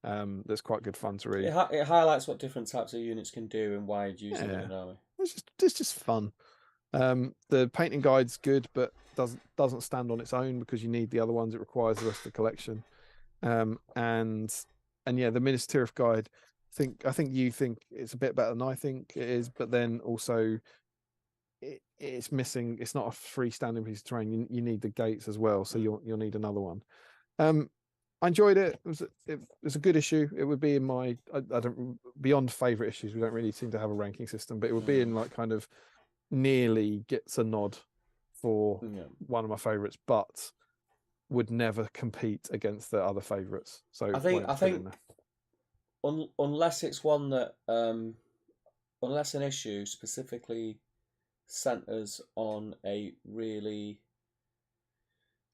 Speaker 5: That's quite good fun to read.
Speaker 1: It highlights what different types of units can do and why you'd use them in an army.
Speaker 5: It's just fun. The painting guide's good, but doesn't stand on its own because you need the other ones. It requires the rest of the collection. And yeah, the Ministerial guide, I think you think it's a bit better than I think it is, but then also it's missing. It's not a freestanding piece of terrain. You need the gates as well, so you'll need another one. I enjoyed it. It was a good issue. It would be in my I don't beyond favourite issues. We don't really seem to have a ranking system, but it would be in like kind of nearly gets a nod for one of my favourites, but would never compete against the other favourites. So
Speaker 1: I think unless it's one that unless an issue specifically centres on a really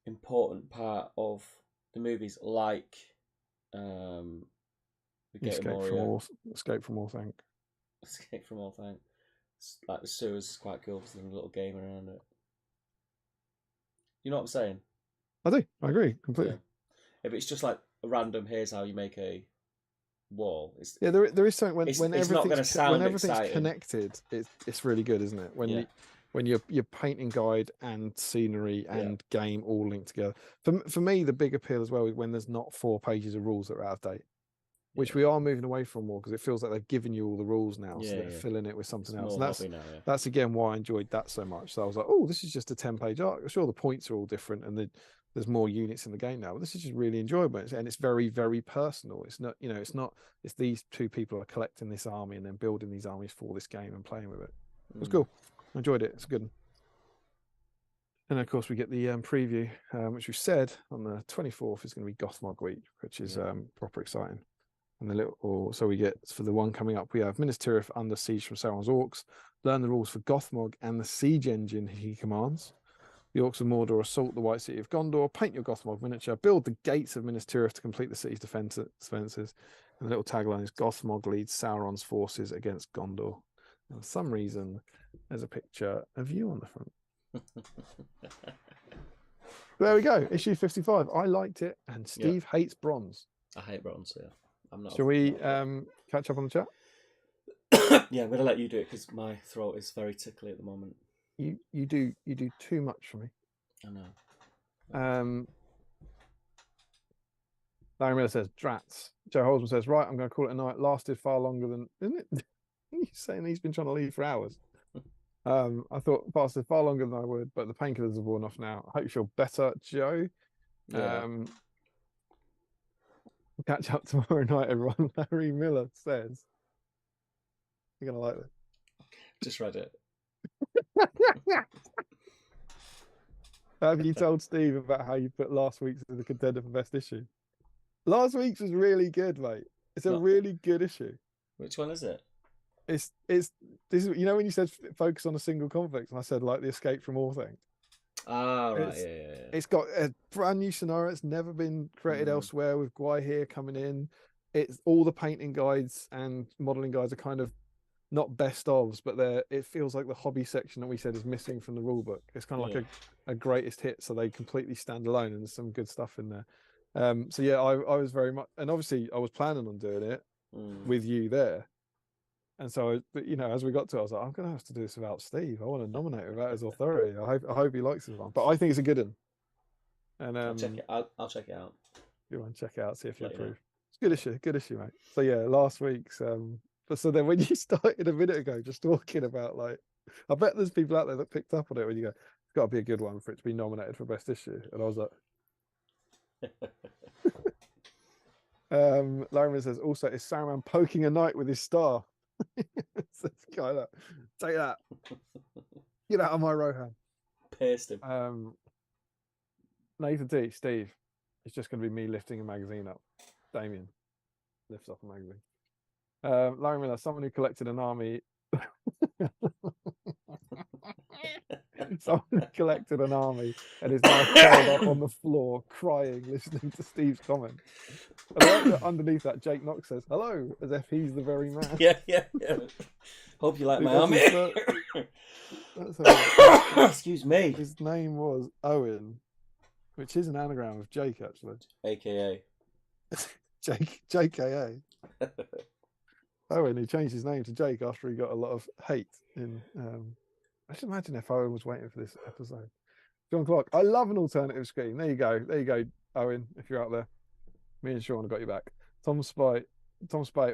Speaker 1: important part of the movies, like
Speaker 5: Escape from Orthanc.
Speaker 1: Escape from Orthanc. Like the sewers is quite cool because there's a little game around it. You know what I'm saying?
Speaker 5: I do. I agree completely.
Speaker 1: Yeah. If it's just like a random, here's how you make a wall.
Speaker 5: There is something when
Speaker 1: everything's
Speaker 5: connected. It's really good, isn't it? When your painting guide and scenery and game all linked together. For me, the big appeal as well is when there's not 4 pages of rules that are out of date, which we are moving away from more because it feels like they've given you all the rules now, so they're filling it with something else. And that's again why I enjoyed that so much. So I was like, oh, this is just a 10-page arc. Sure, the points are all different and there's more units in the game now, but this is just really enjoyable, and it's very, very personal. It's not, it's these 2 people are collecting this army and then building these armies for this game and playing with it. It was cool. I enjoyed it. It's good. And of course, we get the preview, which we said on the 24th is going to be Gothmog week, which is proper exciting. And so we get, for the one coming up, we have Minas Tirith under siege from Sauron's Orcs. Learn the rules for Gothmog and the siege engine he commands. The Orcs of Mordor assault the White City of Gondor. Paint your Gothmog miniature. Build the gates of Minas Tirith to complete the city's defences. And the little tagline is Gothmog leads Sauron's forces against Gondor. And for some reason, there's a picture of you on the front. There we go. Issue 55. I liked it, and Steve hates bronze.
Speaker 1: I hate bronze. Yeah, I'm not.
Speaker 5: Shall we catch up on the chat?
Speaker 1: Yeah, I'm gonna let you do it because my throat is very tickly at the moment.
Speaker 5: You do too much for me.
Speaker 1: I know.
Speaker 5: Larry Miller says Drats. Joe Holzman says, right, I'm going to call it a night. Lasted far longer than, isn't it? He's saying he's been trying to leave for hours. I thought lasted far longer than I would, but the painkillers have worn off now. I hope you feel better, Joe.
Speaker 1: Yeah.
Speaker 5: We'll catch up tomorrow night, everyone. Larry Miller says, you're going to like this.
Speaker 1: Just read it.
Speaker 5: Have you told Steve about how you put last week's as a contender for best issue? Last week's was really good, mate. It's a really good issue.
Speaker 1: Which one is it?
Speaker 5: This is when you said focus on a single conflict, and I said like the escape from Orthanc.
Speaker 1: Ah, right, yeah.
Speaker 5: It's got a brand new scenario. It's never been created elsewhere. With Gwaihir coming in, it's all the painting guides and modelling guides are kind of not best ofs, but it feels like the hobby section that we said is missing from the rulebook. It's kind of like a greatest hit, so they completely stand alone, and there's some good stuff in there. So yeah, I was very much, and obviously I was planning on doing it with you there, and so as we got to it, I was like, I'm gonna have to do this without Steve. I want to nominate without his authority. I hope he likes this one, but I think it's a good one. And
Speaker 1: I'll check it. I'll check it out.
Speaker 5: You want to check it out, see if you
Speaker 1: Let you know.
Speaker 5: approve. It's good issue, mate. So yeah, last week's. But so then when you started a minute ago, just talking about like, I bet there's people out there that picked up on it when you go, it's got to be a good one for it to be nominated for best issue, and I was like. Larry says also, is Saruman poking a knight with his star? Says guy that. Take that. Get out of my Rohan.
Speaker 1: Paced him.
Speaker 5: Nathan T, Steve. It's just going to be me lifting a magazine up. Damien lifts up a magazine. Larry Miller, someone who collected an army. Someone who collected an army and is now curled up on the floor crying, listening to Steve's comment. And I like that underneath that, Jake Knox says, hello, as if he's the very man.
Speaker 1: Yeah. Hope you like my army. Excuse me.
Speaker 5: His name was Owen, which is an anagram of Jake, actually.
Speaker 1: AKA.
Speaker 5: JKA. Owen, he changed his name to Jake after he got a lot of hate in. I should imagine if Owen was waiting for this episode. John Clark, I love an alternative screen. There you go, Owen, if you're out there. Me and Sean have got you back. Tom Spite,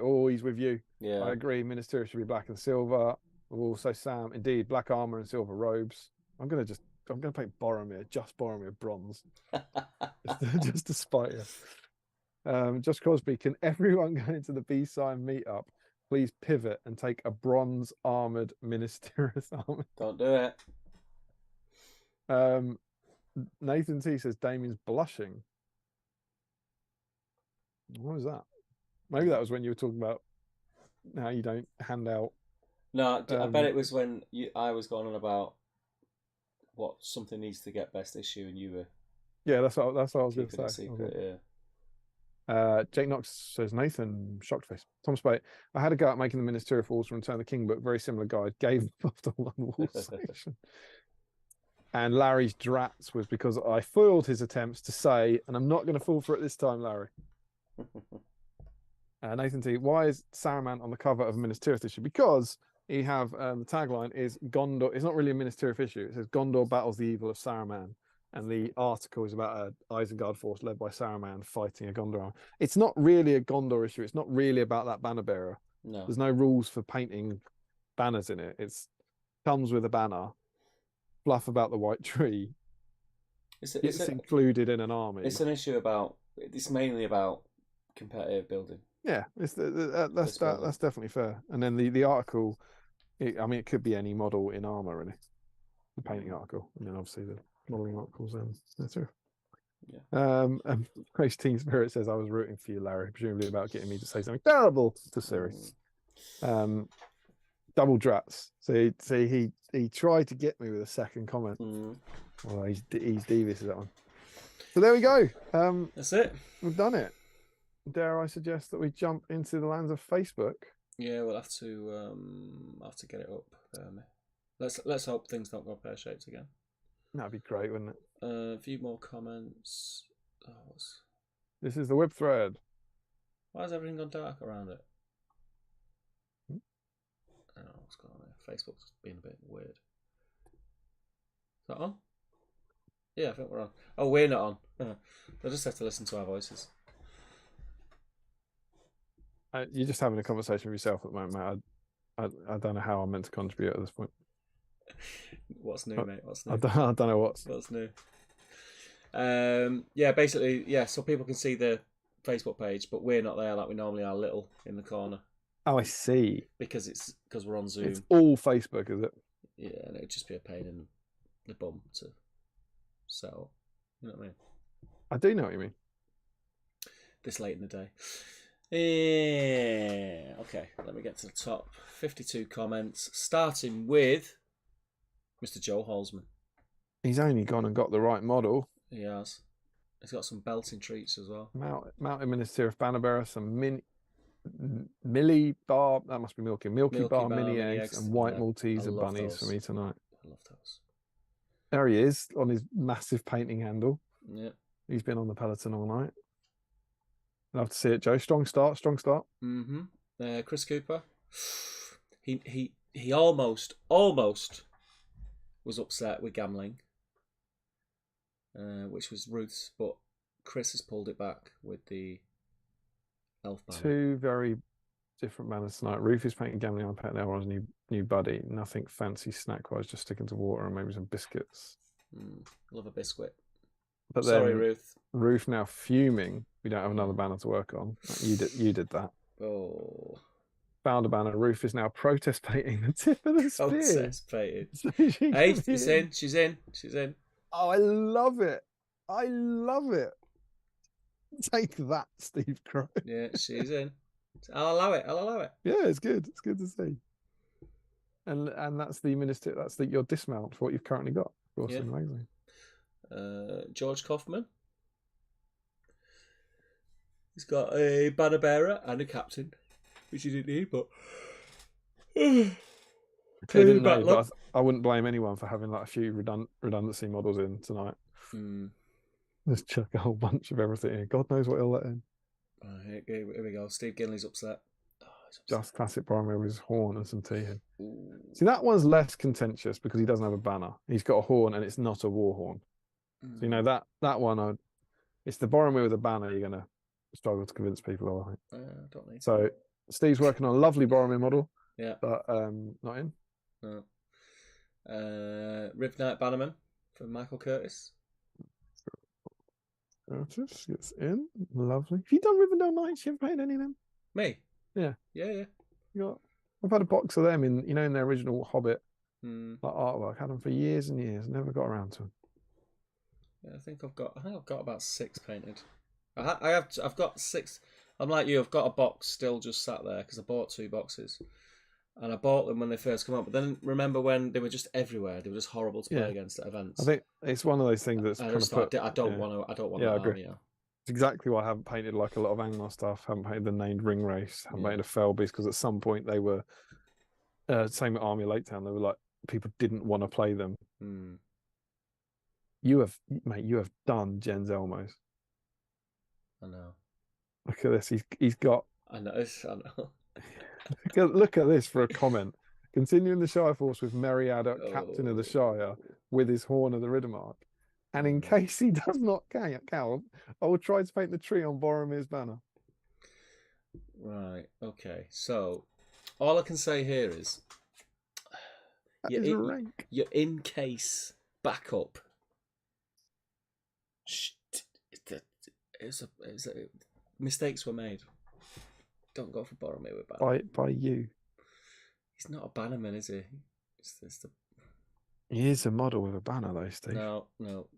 Speaker 5: oh, he's with you.
Speaker 1: Yeah.
Speaker 5: I agree. Minister should be black and silver. Also, Sam, indeed, black armor and silver robes. I'm gonna paint Boromir, just Boromir bronze, just to spite you. Josh Crosby, can everyone go into the BSIME meetup? Please pivot and take a bronze armored Ministerious army.
Speaker 1: Don't do it.
Speaker 5: Nathan T says Damien's blushing. What was that? Maybe that was when you were talking about how you don't hand out.
Speaker 1: No, I bet it was when I was going on about what something needs to get best issue, and you were.
Speaker 5: Yeah, that's what I was going to say.
Speaker 1: Secret, yeah.
Speaker 5: Jake Knox says, Nathan, shocked face. Tom Spate, I had a go at making the Ministerial Falls from Return of the King book, very similar guide, gave up after one wall section. And Larry's drats was because I foiled his attempts to say, and I'm not going to fall for it this time, Larry. Nathan T, why is Saruman on the cover of a Ministerial issue? Because he have the tagline is Gondor. It's not really a Ministerial issue. It says Gondor battles the evil of Saruman. And the article is about an Isengard force led by Saruman fighting a Gondor army. It's not really a Gondor issue. It's not really about that banner bearer.
Speaker 1: No.
Speaker 5: There's no rules for painting banners in it. It's comes with a banner, fluff about the white tree. It's included in an army.
Speaker 1: It's an issue about. It's mainly about competitive building.
Speaker 5: Yeah, that's definitely fair. And then the article, it could be any model in armor, really. The painting article, and then obviously the modeling articles. That's true.
Speaker 1: Yeah.
Speaker 5: Grace Teen Spirit says I was rooting for you, Larry, presumably about getting me to say something terrible to Siri. Double drats. So he tried to get me with a second comment. Well, he's devious, is that one. So there we go.
Speaker 1: That's it.
Speaker 5: We've done it. Dare I suggest that we jump into the lands of Facebook?
Speaker 1: Yeah, we'll have to get it up. Let's hope things don't go pear-shaped again.
Speaker 5: That'd be great, wouldn't it?
Speaker 1: A few more comments.
Speaker 5: This is the web thread.
Speaker 1: Why has everything gone dark around it? I don't know what's going on there. Facebook's been a bit weird. Is that on? Yeah, I think we're on. Oh, we're not on. I just have to listen to our voices.
Speaker 5: You're just having a conversation with yourself at the moment, mate. I don't know how I'm meant to contribute at this point.
Speaker 1: What's new, mate? What's new?
Speaker 5: I don't know what's
Speaker 1: new. Yeah, basically, yeah. So people can see the Facebook page, but we're not there like we normally are, little in the corner.
Speaker 5: Oh, I see.
Speaker 1: Because we're on Zoom.
Speaker 5: It's all Facebook, is it?
Speaker 1: Yeah, and it'd just be a pain in the bum to set up. You know what I mean?
Speaker 5: I do know what you mean.
Speaker 1: This late in the day. Yeah. Okay, let me get to the top. 52 comments, starting with Mr. Joe Halsman.
Speaker 5: He's only gone and got the right model.
Speaker 1: He has. He's got some belting treats as well.
Speaker 5: Mountain Minister of Bannerbearer, some Milky Bar, that must be Milky Bar mini eggs, and white Maltese and bunnies for me tonight.
Speaker 1: I love those.
Speaker 5: There he is on his massive painting handle.
Speaker 1: Yeah.
Speaker 5: He's been on the peloton all night. Love to see it, Joe. Strong start.
Speaker 1: Mm-hmm. Chris Cooper. He almost was upset with gambling. which was Ruth's, but Chris has pulled it back with the elf banner.
Speaker 5: Two very different banners tonight. Ruth is painting gambling on Pet Elron's new buddy. Nothing fancy snack-wise, just sticking to water and maybe some biscuits.
Speaker 1: Love a biscuit.
Speaker 5: But
Speaker 1: Sorry,
Speaker 5: then
Speaker 1: Ruth.
Speaker 5: Ruth now fuming. We don't have another banner to work on. You did that.
Speaker 1: Oh.
Speaker 5: Found a banner. Ruth is now protest painting the tip of the spear.
Speaker 1: Protest painting.
Speaker 5: So she
Speaker 1: Hey,
Speaker 5: can
Speaker 1: it's
Speaker 5: hit.
Speaker 1: in. She's in. She's in.
Speaker 5: Oh, I love it. I love it. Take that, Steve Crow.
Speaker 1: Yeah, she's in. I'll allow it. I'll allow it.
Speaker 5: Yeah, it's good. It's good to see. And that's the minister. That's your dismount for what you've currently got. Of course,
Speaker 1: Yeah.
Speaker 5: in the magazine.
Speaker 1: George Kaufman. He's got a banner bearer and a captain, which he didn't need, but
Speaker 5: They
Speaker 1: clearly
Speaker 5: didn't know,
Speaker 1: backlog.
Speaker 5: but I wouldn't blame anyone for having like a few redundancy models in tonight. Just chuck a whole bunch of everything in. God knows what he'll let in.
Speaker 1: Here we go. Steve Ginley's upset. Oh, he's upset.
Speaker 5: Just classic Boromir with his horn and some tea.
Speaker 1: Ooh.
Speaker 5: See, that one's less contentious because he doesn't have a banner. He's got a horn and it's not a war horn. So, you know, that one, it's the Boromir with a banner you're going to struggle to convince people of, I think.
Speaker 1: I don't need.
Speaker 5: So Steve's working on a lovely Boromir model.
Speaker 1: Yeah.
Speaker 5: But not in.
Speaker 1: No. Riv Knight Bannerman from Michael Curtis.
Speaker 5: Curtis gets in. Lovely. Have you done Rivendell Knights? You ever painted any of them?
Speaker 1: Me?
Speaker 5: Yeah.
Speaker 1: Yeah.
Speaker 5: I've had a box of them in their original Hobbit
Speaker 1: Yeah,
Speaker 5: artwork. Had them for years and years. Never got around to them.
Speaker 1: I think I've got about 6 painted. I've got 6. I'm like you. I've got a box still just sat there because I bought 2 boxes, and I bought them when they first came out. But then remember when they were just everywhere? They were just horrible to play against at events.
Speaker 5: I think it's one of those things that's
Speaker 1: I just thought, I don't want
Speaker 5: I
Speaker 1: that
Speaker 5: agree.
Speaker 1: army.
Speaker 5: It's exactly why I haven't painted like a lot of Angmar stuff. Haven't painted the named ring race. Haven't painted a Felbeast because at some point they were same at Army of Lake Town. They were like people didn't want to play them. You have done Jens Elmos.
Speaker 1: I know.
Speaker 5: Look at this. He's got.
Speaker 1: I know.
Speaker 5: Look at this for a comment. Continuing the Shire Force with Meriadoc, Captain of the Shire, with his horn of the Riddermark. And in case he does not count, I will try to paint the tree on Boromir's banner.
Speaker 1: Right. Okay. So, all I can say here is, your in case backup. Mistakes were made. Don't go for Boromir with banner.
Speaker 5: By you.
Speaker 1: He's not a bannerman, is he?
Speaker 5: He is a model with a banner, though, Steve.
Speaker 1: No.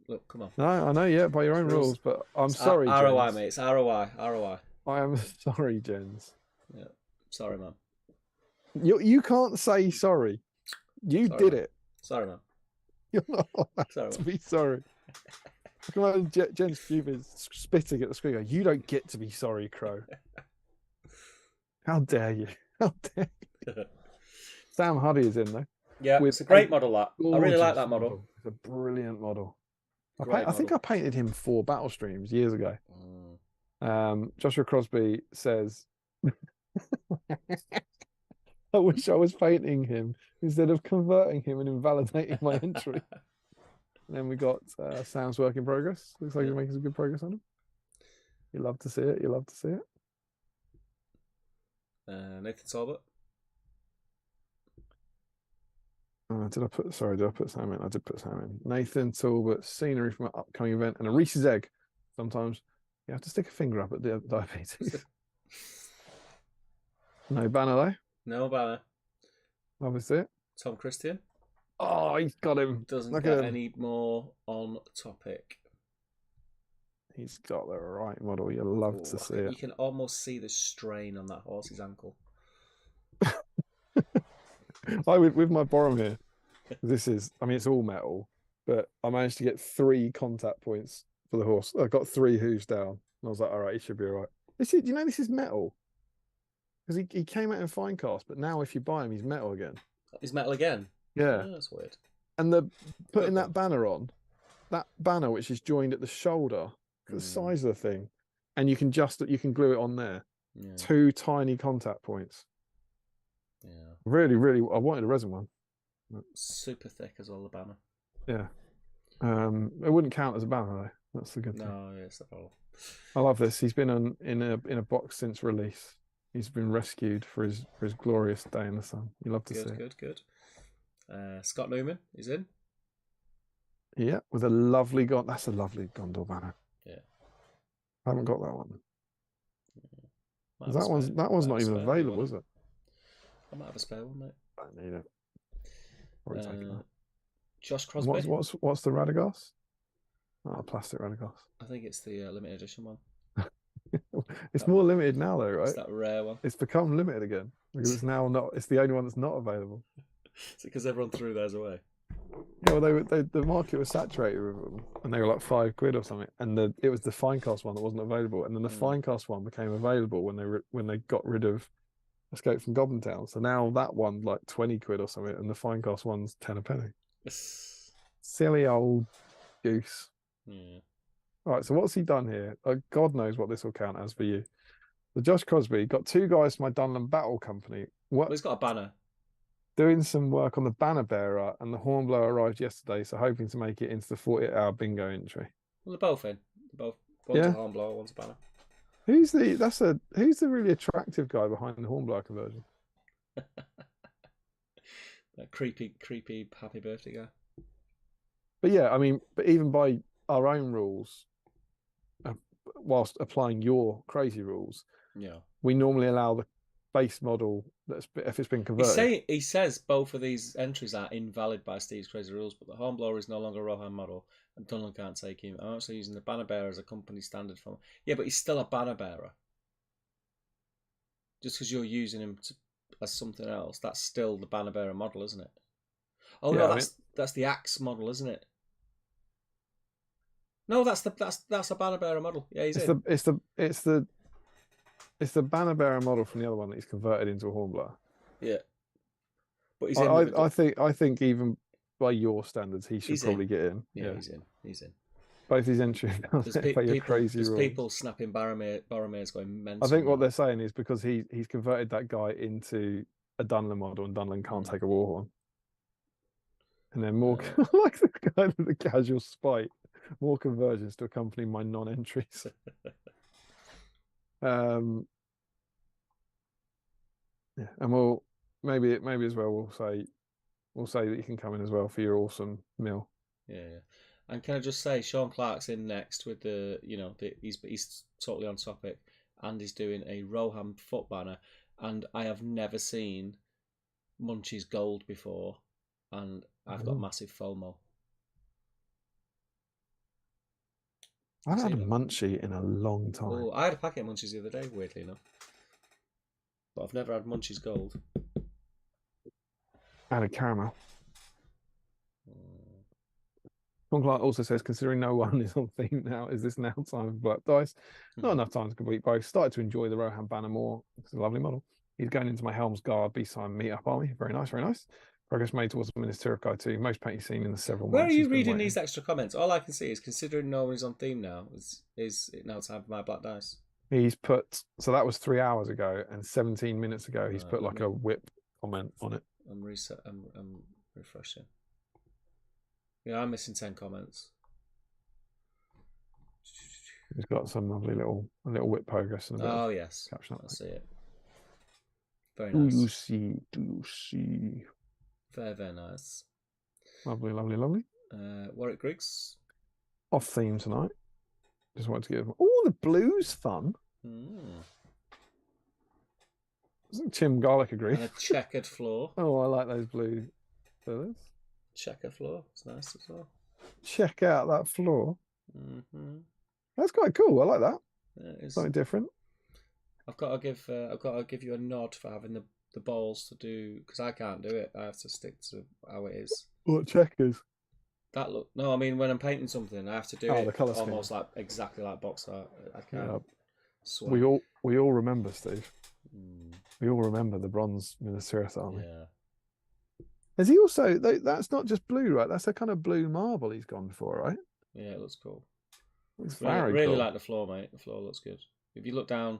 Speaker 1: Look, come on.
Speaker 5: No, I know, yeah, by your own rules, but I'm sorry,
Speaker 1: ROI,
Speaker 5: Jens.
Speaker 1: mate. It's ROI.
Speaker 5: I am sorry, Jens.
Speaker 1: Yeah. Sorry, man.
Speaker 5: You can't say sorry. You did it.
Speaker 1: Sorry, man.
Speaker 5: You're not allowed to be sorry. Come on, Jens Cuba's spitting at the screen. You don't get to be sorry, Crow. How dare you? How dare you? Sam Huddy is in, though.
Speaker 1: Yeah, it's a great model, that. I really like that model.
Speaker 5: It's a brilliant model.
Speaker 1: I
Speaker 5: think I painted him for Battle Streams years ago. Joshua Crosby says, I wish I was painting him instead of converting him and invalidating my entry. And then we got Sam's work in progress. Looks like he's making some good progress on him. You love to see it.
Speaker 1: Nathan Talbot.
Speaker 5: Did I put Sam in? I did put Sam in. Nathan Talbot, scenery from an upcoming event, and a Reese's egg. Sometimes you have to stick a finger up at the diabetes. No banner, though.
Speaker 1: No banner.
Speaker 5: Obviously it.
Speaker 1: Tom Christian.
Speaker 5: Oh, he's got him.
Speaker 1: Doesn't
Speaker 5: Look
Speaker 1: get
Speaker 5: at him.
Speaker 1: any more on topic.
Speaker 5: He's got the right model. You'll love to see it.
Speaker 1: You can almost see the strain on that horse's ankle.
Speaker 5: With my Boromir, it's all metal, but I managed to get 3 contact points for the horse. I got 3 hooves down, and I was like, all right, he should be all right. Do you know this is metal? Because he came out in fine cast, but now if you buy him, he's metal again.
Speaker 1: He's metal again?
Speaker 5: Yeah.
Speaker 1: Oh, that's weird.
Speaker 5: And putting that banner on, that banner which is joined at the shoulder, the size of the thing, and you can glue it on there.
Speaker 1: Yeah.
Speaker 5: 2 tiny contact points.
Speaker 1: Yeah.
Speaker 5: Really, really, I wanted a resin one.
Speaker 1: Super thick as well, the banner.
Speaker 5: Yeah. It wouldn't count as a banner though. That's the good thing.
Speaker 1: No, it's the problem.
Speaker 5: I love this. He's been in a box since release. He's been rescued for his glorious day in the sun. You love to see it.
Speaker 1: Good. Scott Newman is in.
Speaker 5: Yeah, with a lovely That's a lovely Gondor banner.
Speaker 1: Yeah.
Speaker 5: I haven't got that one.
Speaker 1: Might have a
Speaker 5: That
Speaker 1: spare-
Speaker 5: one's
Speaker 1: might
Speaker 5: not
Speaker 1: have a
Speaker 5: even
Speaker 1: spare
Speaker 5: available,
Speaker 1: one.
Speaker 5: is it?
Speaker 1: I might have a spare one, mate.
Speaker 5: I don't need it. Probably take it out.
Speaker 1: Josh
Speaker 5: And
Speaker 1: Crosby.
Speaker 5: What's the Radagast? Oh, plastic Radagast.
Speaker 1: I think it's the limited edition one.
Speaker 5: It's more limited now, though,
Speaker 1: It's
Speaker 5: right?
Speaker 1: that rare one.
Speaker 5: It's become limited again because it's now not. It's the only one that's not available.
Speaker 1: It's because everyone threw theirs away.
Speaker 5: Yeah, well, the market was saturated with them, and they were like £5 or something. And it was the Finecast one that wasn't available, and then the Finecast one became available when they got rid of Escape from Goblin Town. So now that one's like £20 or something, and the Finecast one's 10 a penny. Silly old goose.
Speaker 1: Yeah.
Speaker 5: All right, so what's he done here? God knows what this will count as for you. The Josh Crosby got 2 guys from my Dunland Battle Company.
Speaker 1: Well, he's got a banner.
Speaker 5: Doing some work on the banner bearer, and the Hornblower arrived yesterday, so hoping to make it into the 48-hour bingo entry.
Speaker 1: Well, they're both in. One's a hornblower, one's a banner.
Speaker 5: Who's the really attractive guy behind the Hornblower conversion?
Speaker 1: That creepy happy birthday guy.
Speaker 5: But yeah, I mean, but even by our own rules, whilst applying your crazy rules,
Speaker 1: Yeah.
Speaker 5: we normally allow the base model if it's been converted.
Speaker 1: He says both of these entries are invalid by Steve's crazy rules, but the Hornblower is no longer a Rohan model, and Dunland can't take him. I'm also using the banner bearer as a company standard for him. Yeah, but he's still a banner bearer. Just because you're using him as something else, that's still the banner bearer model, isn't it? Oh
Speaker 5: Yeah,
Speaker 1: no, that's the axe model, isn't it? No, that's a banner bearer model. Yeah, he's in.
Speaker 5: It's the banner bearer model from the other one that he's converted into a Hornblower.
Speaker 1: Yeah, but he's
Speaker 5: in. I think even by your standards, he should probably get in.
Speaker 1: Yeah, he's in. He's in.
Speaker 5: Both his entries.
Speaker 1: There's people snapping Boromir's going mental.
Speaker 5: I think what they're saying is because he's converted that guy into a Dunland model, and Dunland can't take a Warhorn. And then more like the guy with the casual spite. More conversions to accompany my non-entries. Yeah, and we'll maybe as well we'll say that you can come in as well for your awesome meal.
Speaker 1: Yeah. And can I just say, Sean Clark's in next with he's totally on topic, and he's doing a Rohan foot banner, and I have never seen Munchie's Gold before, and I've got massive FOMO.
Speaker 5: I haven't had a munchie in a long time.
Speaker 1: Oh, I had a packet of Munchies the other day, weirdly enough. But I've never had Munchies Gold.
Speaker 5: I had a caramel. Sean Clark also says, considering no one is on theme now, is this now time for Black Dice? Not enough time to complete both. Started to enjoy the Rohan banner more. It's a lovely model. He's going into my Helm's Guard BSIME meetup army. Very nice, very nice. Progress made towards the Ministerial Guide too. Most painting seen in the several months.
Speaker 1: Where are you reading these extra comments? All I can see is, considering no one is on theme now, is it now time for my Black Dice?
Speaker 5: He's put, so that was 3 hours ago, and 17 minutes ago he's put like a whip comment on it.
Speaker 1: I'm refreshing. Yeah, I'm missing 10 comments.
Speaker 5: He's got some lovely little whip progress. And
Speaker 1: oh yes,
Speaker 5: caption
Speaker 1: I see it. Very nice.
Speaker 5: Do you see?
Speaker 1: Very, very nice.
Speaker 5: Lovely, lovely, lovely.
Speaker 1: Warwick Griggs.
Speaker 5: Off theme tonight. Just wanted to give him. Oh, the blues fun. Doesn't Tim Garlic agree?
Speaker 1: And a checkered floor.
Speaker 5: Oh, I like those blue feathers.
Speaker 1: Checker floor. It's nice as well.
Speaker 5: Check out that floor. That's quite cool. I like that.
Speaker 1: Yeah, it is.
Speaker 5: Something different.
Speaker 1: I've got to give you a nod for having the balls to do, because I can't do it. I have to stick to how it is.
Speaker 5: What checkers?
Speaker 1: No, I mean when I'm painting something, I have to do it
Speaker 5: the colour scheme.
Speaker 1: almost like exactly like box art. I can't.
Speaker 5: Yeah. We all remember, Steve. We all remember the bronze Ministerial Army.
Speaker 1: Yeah.
Speaker 5: Is he also? That's not just blue, right? That's a kind of blue marble he's gone for, right?
Speaker 1: Yeah, it looks cool.
Speaker 5: It's very
Speaker 1: really
Speaker 5: cool.
Speaker 1: like the floor, mate. The floor looks good. If you look down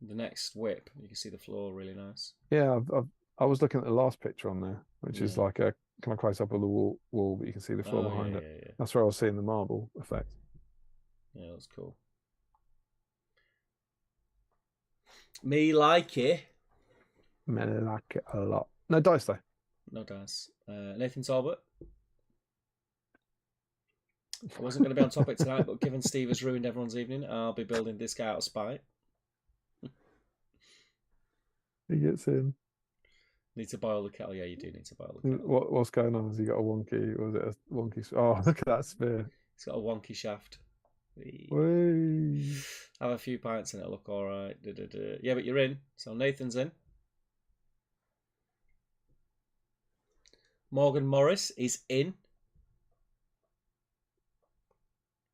Speaker 1: the next whip, you can see the floor really nice.
Speaker 5: Yeah, I was looking at the last picture on there, which is like a kind of close up of the wall, but you can see the floor
Speaker 1: Oh,
Speaker 5: behind
Speaker 1: yeah,
Speaker 5: it.
Speaker 1: yeah, yeah.
Speaker 5: That's where I was seeing the marble effect.
Speaker 1: Yeah, that's cool. Me like it.
Speaker 5: I like it a lot. No dice though.
Speaker 1: No dice. Nathan Talbot. I wasn't going to be on topic tonight, but given Steve has ruined everyone's evening, I'll be building this guy out of spite.
Speaker 5: He gets in.
Speaker 1: Need to boil the kettle. Yeah, you do need to boil the kettle.
Speaker 5: What's going on? Has he got a wonky? Was it a wonky? Oh, look at that spear.
Speaker 1: It's got a wonky shaft.
Speaker 5: Whee.
Speaker 1: Have a few pints and it'll look all right. Yeah, but you're in. So Nathan's in. Morgan Morris is in.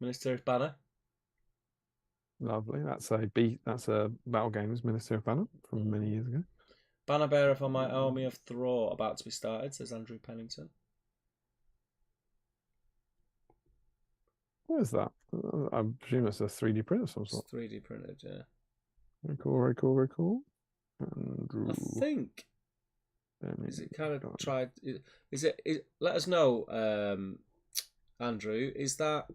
Speaker 1: Minister of Banner.
Speaker 5: Lovely. That's a Battle Games Minister of Banner from many years ago.
Speaker 1: Banner bearer for my army of Thraw about to be started, says Andrew Pennington.
Speaker 5: What is that? I presume it's a 3D print of some sort.
Speaker 1: It's 3D printed, yeah.
Speaker 5: Very cool, very cool, very cool. Andrew.
Speaker 1: I think. Is it kind of tried? Is it? Let us know, Andrew. Is that?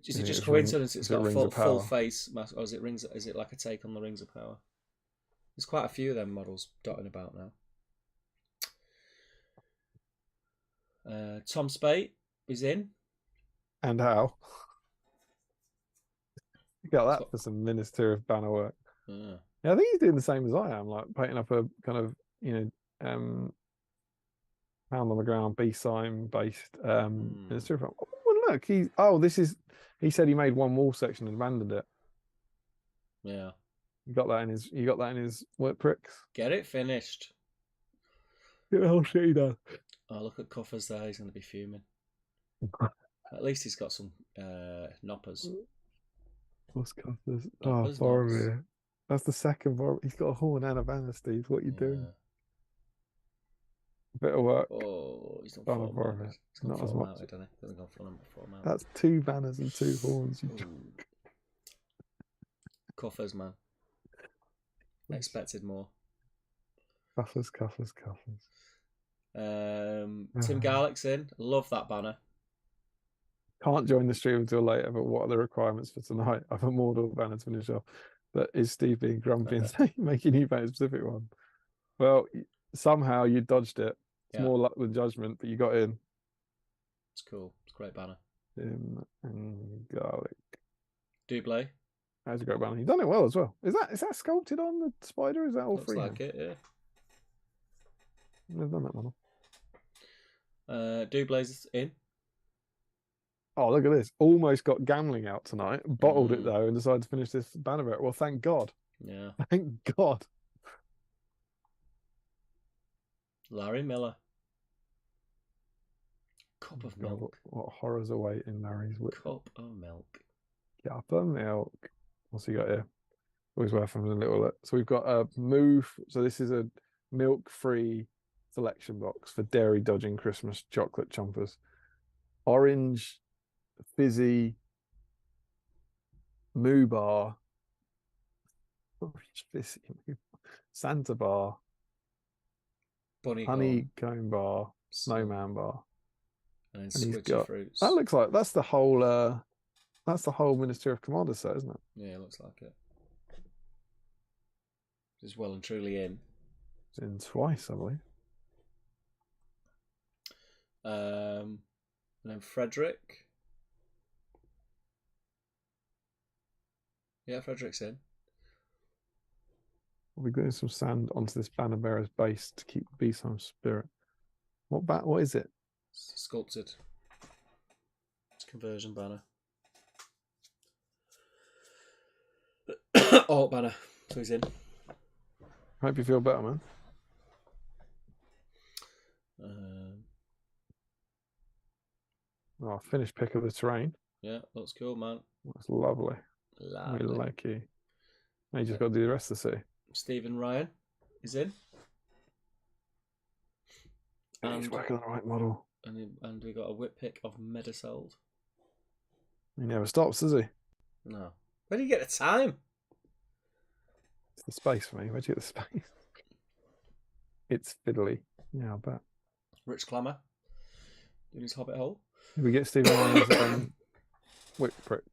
Speaker 1: Is it just coincidence? It's got a full face mask, or is it rings? Is it like a take on the Rings of Power? There's quite a few of them models dotting about now. Tom Spate is in.
Speaker 5: And how? You got that for some Minister of Banner work. Yeah, I think he's doing the same as I am, like painting up a kind of, pound on the ground BSIME based Minister of. Oh, look, he said he made one wall section and abandoned it.
Speaker 1: Yeah.
Speaker 5: You got that in his work pricks.
Speaker 1: Get it finished.
Speaker 5: Get the whole shit he does.
Speaker 1: Oh, look at Cuffers there. He's going to be fuming. At least he's got some knoppers.
Speaker 5: What's Cuffers?
Speaker 1: Knoppers,
Speaker 5: Oh, Boromir. That's the second Boromir. He's got a horn and a banner, Steve. What are you doing? A bit of work.
Speaker 1: Oh, he's not
Speaker 5: Banner Boromir.
Speaker 1: He's not
Speaker 5: as much.
Speaker 1: mounted, doesn't he? Doesn't go full mounted.
Speaker 5: That's 2 banners and 2 horns.
Speaker 1: Cuffers, man. Expected more.
Speaker 5: Cuffers.
Speaker 1: Tim Garlick's in. Love that banner.
Speaker 5: Can't join the stream until later, but what are the requirements for tonight? I've a Mordor banner to finish off. But is Steve being grumpy and saying, making you paint a specific one? Well, somehow you dodged it. It's more luck than judgment, but you got in.
Speaker 1: It's cool. It's a great banner.
Speaker 5: Tim and Garlic.
Speaker 1: Dublé.
Speaker 5: That's a great banner. You've done it well as well. Is that sculpted on the spider? Is that all
Speaker 1: Looks
Speaker 5: free?
Speaker 1: Looks like it, yeah.
Speaker 5: I've done that one.
Speaker 1: Dublé's in.
Speaker 5: Oh, look at this. Almost got gambling out tonight. Bottled it, though, and decided to finish this banner bearer. Well, thank God.
Speaker 1: Yeah.
Speaker 5: Thank God.
Speaker 1: Larry Miller. Cup of milk.
Speaker 5: What horrors await in Larry's whip.
Speaker 1: Cup of milk.
Speaker 5: Cup of milk. What's he got here? Always worth having a little look. So we've got a move. So this is a milk-free selection box for dairy dodging Christmas chocolate chompers. Orange, fizzy, moo bar, orange fizzy, Santa bar,
Speaker 1: Bunny
Speaker 5: honeycomb bar, snowman bar,
Speaker 1: and then squidgy
Speaker 5: got,
Speaker 1: fruits.
Speaker 5: That looks like that's the whole Minister of Commander set, isn't it?
Speaker 1: Yeah, it looks like it. It's well and truly in.
Speaker 5: It's in twice, I believe.
Speaker 1: And then Frederick. Yeah, Frederick's in.
Speaker 5: We'll be putting some sand onto this banner bearer's base to keep the BSIME spirit. What is it?
Speaker 1: It's sculpted. It's a conversion banner. Alt banner. So he's in.
Speaker 5: Hope you feel better, man. Finished pick of the terrain.
Speaker 1: Yeah, looks cool, man.
Speaker 5: That's lovely. We like you. Now you just got to do the rest of the city.
Speaker 1: Stephen Ryan is in.
Speaker 5: And he's working on the right model.
Speaker 1: And we got a whip pick of Medisold.
Speaker 5: He never stops, does he?
Speaker 1: No. Where do you get the time?
Speaker 5: It's the space for me. Where'd you get the space? It's fiddly. Yeah, I bet.
Speaker 1: Rich Clammer doing his Hobbit hole.
Speaker 5: Did we get Stephen Ryan's whip prick?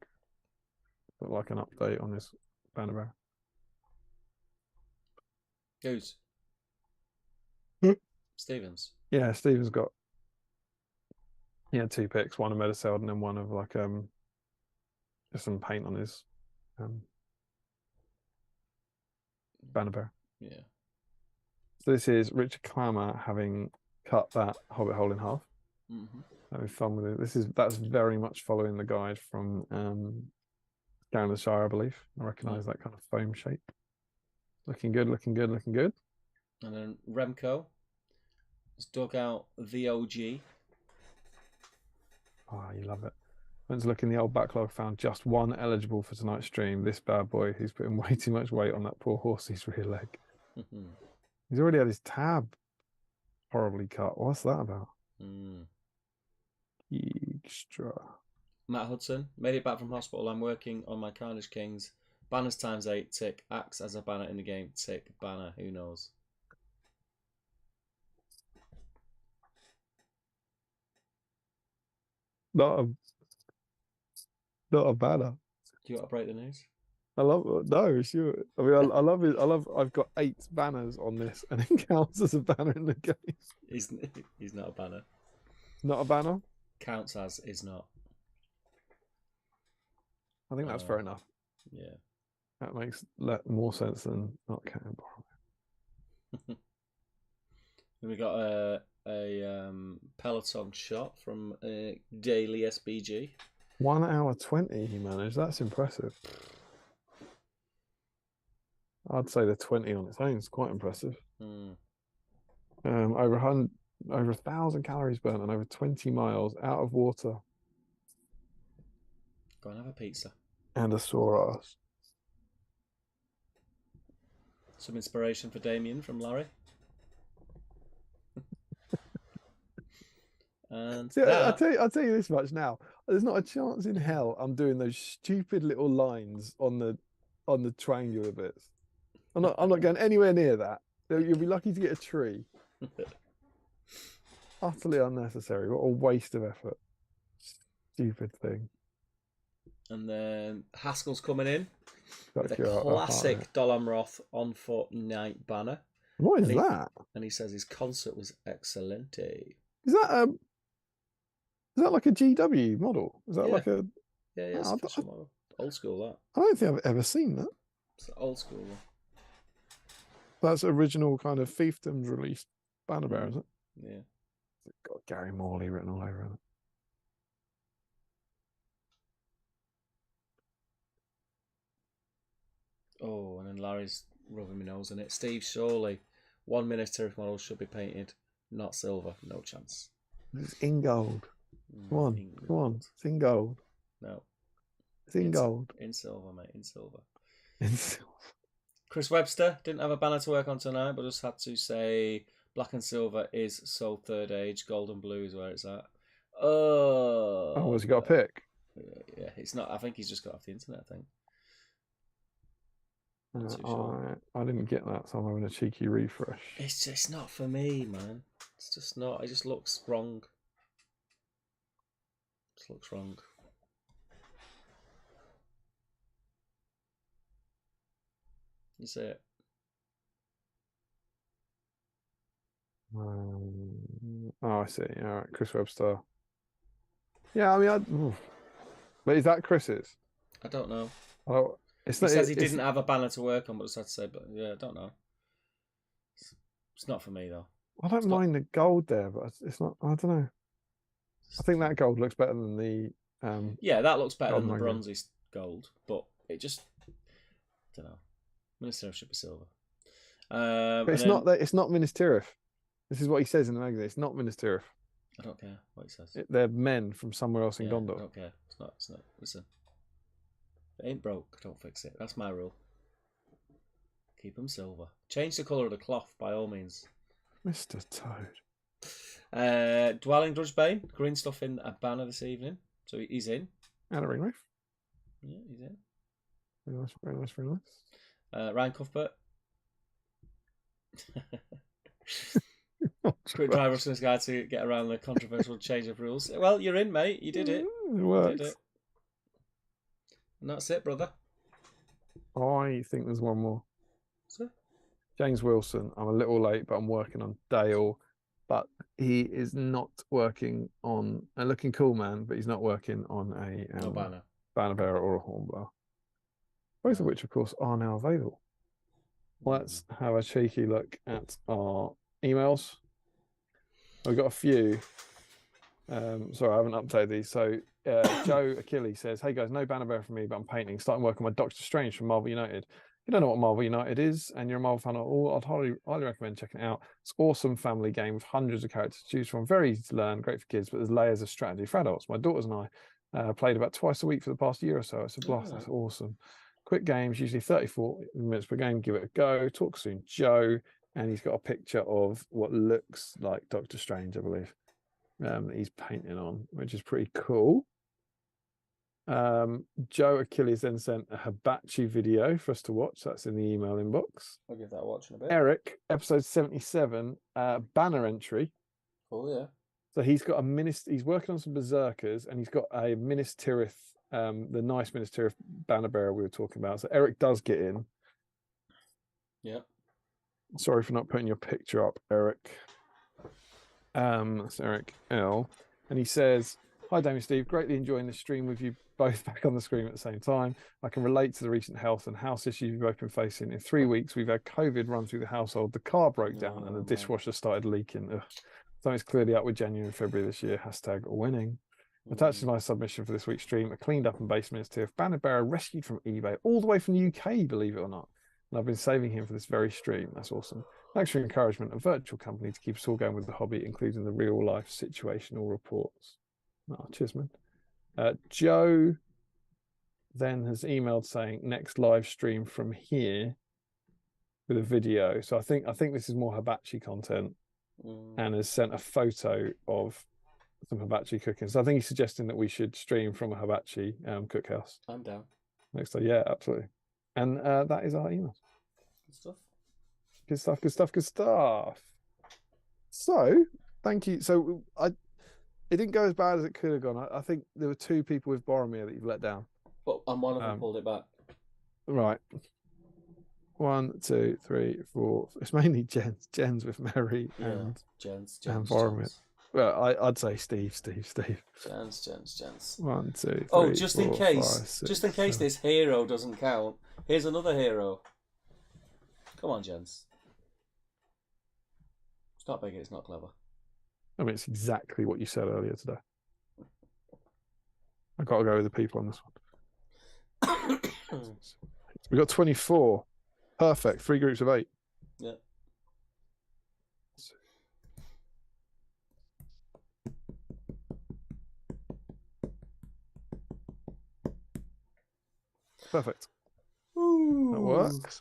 Speaker 5: Got like an update on his banner bearer.
Speaker 1: Who's?
Speaker 5: Hmm?
Speaker 1: Stevens.
Speaker 5: Yeah, Stephen's got. He had 2 picks, one of Mediceld and then one of like just some paint on his banner bearer.
Speaker 1: Yeah.
Speaker 5: So this is Richard Clammer having cut that Hobbit hole in half.
Speaker 1: Mm-hmm.
Speaker 5: Having fun with it. That's very much following the guide from down the Shire, I believe. I recognise that kind of foam shape. Looking good, looking good, looking good.
Speaker 1: And then Remco has dug out the OG.
Speaker 5: Oh, you love it. Went to look in the old backlog, found just one eligible for tonight's stream. This bad boy who's putting way too much weight on that poor horsey's rear leg. He's already had his tab horribly cut. What's that about? Extra.
Speaker 1: Matt Hudson, made it back from hospital. I'm working on my Carnage Kings. Banners ×8, tick. Acts as a banner in the game, tick. Banner, who knows?
Speaker 5: Not a banner.
Speaker 1: Do you want to break the news?
Speaker 5: I love it. No, sure. I mean, I love it. I've got 8 banners on this, and it counts as a banner in the game.
Speaker 1: He's not a banner.
Speaker 5: Not a banner.
Speaker 1: Counts as is not.
Speaker 5: I think that's fair enough.
Speaker 1: Yeah.
Speaker 5: That makes more sense than not counting.
Speaker 1: We got a Peloton shot from Daily SBG.
Speaker 5: 1 hour 20 he managed. That's impressive. I'd say the 20 on its own is quite impressive. Over 1,000 calories burnt and over 20 miles out of water.
Speaker 1: Go and have a pizza.
Speaker 5: And a sore ass.
Speaker 1: Some inspiration for Damien from Larry. And
Speaker 5: see, I'll tell you this much now. There's not a chance in hell I'm doing those stupid little lines on the triangular bits. I'm not going anywhere near that. You'll be lucky to get a tree. Utterly unnecessary. What a waste of effort. Stupid thing.
Speaker 1: And then Haskell's coming in with a
Speaker 5: Got
Speaker 1: classic Dolamroth on foot night banner.
Speaker 5: What is that?
Speaker 1: And he says his concert was excelente.
Speaker 5: Is that like a GW model? Is that like a?
Speaker 1: Yeah, it's official model. Old school that.
Speaker 5: I don't think I've ever seen that.
Speaker 1: It's old school one.
Speaker 5: That's original kind of fiefdoms released banner bearer, is it?
Speaker 1: Yeah.
Speaker 5: It's got Gary Morley written all over it.
Speaker 1: Oh, and then Larry's rubbing my nose in it. Steve Shawley, 1 minute turf model should be painted, not silver. No chance.
Speaker 5: It's in gold. Come on. It's in gold.
Speaker 1: No.
Speaker 5: It's in gold.
Speaker 1: In silver, mate. In silver.
Speaker 5: In silver.
Speaker 1: Chris Webster didn't have a banner to work on tonight, but just had to say black and silver is sold third age. Gold and blue is where it's at. Oh,
Speaker 5: has he got a pick?
Speaker 1: Yeah, it's not. I think he's just got off the internet, I think.
Speaker 5: I didn't get that, so I'm having a cheeky refresh.
Speaker 1: It's just not for me, man. It's just not. It just looks wrong. Just looks wrong. You see it?
Speaker 5: I see. All right, Chris Webster. Yeah, I mean, but is that Chris's?
Speaker 1: I don't know.
Speaker 5: Oh,
Speaker 1: he says he didn't have a banner to work on, but I had to say, but yeah, I don't know. It's not for me though.
Speaker 5: I don't mind the gold there, but it's not. I don't know. I think that gold looks better than the.
Speaker 1: Yeah, that looks better than the bronzy gold, but it just. I don't know. Minister should be silver.
Speaker 5: But it's not that. It's not Minas Tirith. This is what he says in the magazine. It's not Minas Tirith.
Speaker 1: I don't care what he says.
Speaker 5: They're men from somewhere else in Gondor.
Speaker 1: I don't care. It's not. Listen. If it ain't broke, don't fix it. That's my rule. Keep them silver. Change the colour of the cloth by all means.
Speaker 5: Mr. Toad.
Speaker 1: Dwelling Grudgebane. Green stuff in a banner this evening. So he's in.
Speaker 5: And a ring roof.
Speaker 1: Yeah, he's in.
Speaker 5: Very nice, very nice, very nice.
Speaker 1: Ryan Cuthbert. Dry Wrestling's guide to get around the controversial change of rules. Well, you're in, mate. You did it.
Speaker 5: It
Speaker 1: You
Speaker 5: works.
Speaker 1: did it. And that's it, brother.
Speaker 5: I think there's one more.
Speaker 1: So,
Speaker 5: James Wilson. I'm a little late, but I'm working on Dale. But he is not working on a looking cool man, but he's not working on a
Speaker 1: no banner.
Speaker 5: banner bearer or a horn blower. Both of which, of course, are now available. Let's have a cheeky look at our emails. We've got a few. Sorry, I haven't updated these. So Joe Achilles says, "Hey guys, no banner bearer for me, but I'm painting. Starting work on my Doctor Strange from Marvel United. If you don't know what Marvel United is, and you're a Marvel fan at all, I'd highly recommend checking it out. It's an awesome family game with hundreds of characters to choose from. Very easy to learn, great for kids, but there's layers of strategy for adults. My daughters and I played about twice a week for the past year or so. It's a blast. It's awesome. Quick games, usually 34 minutes per game. Give it a go. Talk soon, Joe." And he's got a picture of what looks like Doctor Strange, I believe, that he's painting on, which is pretty cool. Joe Achilles then sent a Hibachi video for us to watch. That's in the email inbox.
Speaker 1: I'll give that a watch in a bit.
Speaker 5: Eric, episode 77, banner entry.
Speaker 1: Oh, yeah.
Speaker 5: So he's got he's working on some berserkers, and he's got a Minas Tirith, the nice Minas Tirith banner bearer we were talking about. So Eric does get in.
Speaker 1: Yeah.
Speaker 5: Sorry for not putting your picture up, Eric. That's Eric L. And he says, "Hi, Damien Steve. Greatly enjoying the stream with you both back on the screen at the same time. I can relate to the recent health and house issues you've both been facing. In 3 weeks, we've had COVID run through the household. The car broke down and the dishwasher started leaking. Ugh. Something's clearly up with January and February this year. Hashtag winning." Attached to my submission for this week's stream, a cleaned up and basement Tiff banner bearer rescued from eBay all the way from the UK, believe it or not. And I've been saving him for this very stream. That's awesome. Thanks for your encouragement. A virtual company to keep us all going with the hobby, including the real life situational reports. Oh, cheers, man. Joe then has emailed saying next live stream from here with a video. So I think this is more hibachi content, and has sent a photo of some hibachi cooking. So I think he's suggesting that we should stream from a hibachi cookhouse.
Speaker 1: I'm down.
Speaker 5: Next time, yeah, absolutely. And that is our email.
Speaker 1: Good stuff.
Speaker 5: Good stuff, good stuff, good stuff. So, thank you. So, it didn't go as bad as it could have gone. I think there were 2 people with Boromir that you've let down.
Speaker 1: But and one of them pulled it back.
Speaker 5: Right. 1, 2, 3, 4. It's mainly Jens with Mary and
Speaker 1: Jens,
Speaker 5: Boromir.
Speaker 1: Jens.
Speaker 5: Well, I'd say Steve.
Speaker 1: Jens.
Speaker 5: 1, 2, 3.
Speaker 1: Oh, just in
Speaker 5: 4,
Speaker 1: case,
Speaker 5: 5, 6,
Speaker 1: just in case
Speaker 5: 7.
Speaker 1: this hero doesn't count. Here's another hero. Come on, Jens. It's not big. It's not clever.
Speaker 5: I mean, it's exactly what you said earlier today. I've got to go with the people on this one. We got 24. Perfect. 3 groups of 8.
Speaker 1: Yeah.
Speaker 5: Perfect.
Speaker 1: Ooh.
Speaker 5: That works.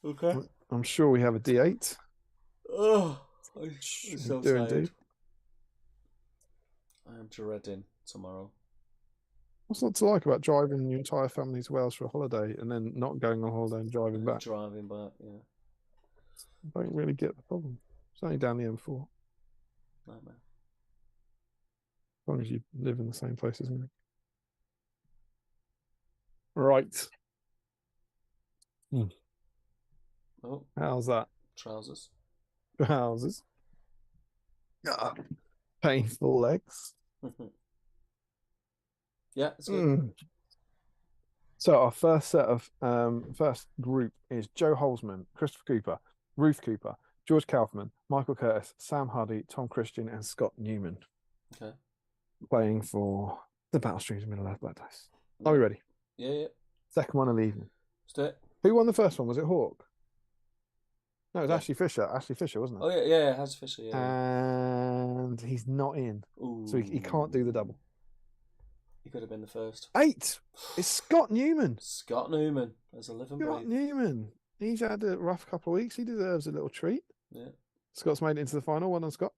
Speaker 1: Okay.
Speaker 5: I'm sure we have a D8.
Speaker 1: Oh, I'm so
Speaker 5: Do
Speaker 1: tired.
Speaker 5: indeed.
Speaker 1: I am dreading tomorrow.
Speaker 5: What's not to like about driving your entire family to Wales for a holiday and then not going on holiday and driving back?
Speaker 1: Driving back, yeah.
Speaker 5: I don't really get the problem. It's only down the M4.
Speaker 1: Nightmare.
Speaker 5: As long as you live in the same place as me. Right.
Speaker 1: Oh,
Speaker 5: How's that?
Speaker 1: trousers.
Speaker 5: Houses. Painful legs.
Speaker 1: Yeah, it's good.
Speaker 5: So our first set of first group is Joe Holzman, Christopher Cooper, Ruth Cooper, George Kaufman, Michael Curtis, Sam Hardy, Tom Christian, and Scott Newman.
Speaker 1: Okay.
Speaker 5: Playing for the Battle Streams Middle Earth Black Dice. Are we ready?
Speaker 1: Yeah.
Speaker 5: Second one of the evening.
Speaker 1: Let's do it.
Speaker 5: Who won the first one? Was it Hawk? No, it was
Speaker 1: Yeah.
Speaker 5: Ashley Fisher. Ashley Fisher, wasn't it?
Speaker 1: Oh yeah, Has Fisher. Yeah.
Speaker 5: And he's not in, so he can't do the double.
Speaker 1: He could have been the first.
Speaker 5: 8. It's Scott Newman.
Speaker 1: Scott Newman as a living
Speaker 5: Scott
Speaker 1: breathe.
Speaker 5: Newman. He's had a rough couple of weeks. He deserves a little treat.
Speaker 1: Yeah.
Speaker 5: Scott's made it into the final. Well done, Scott.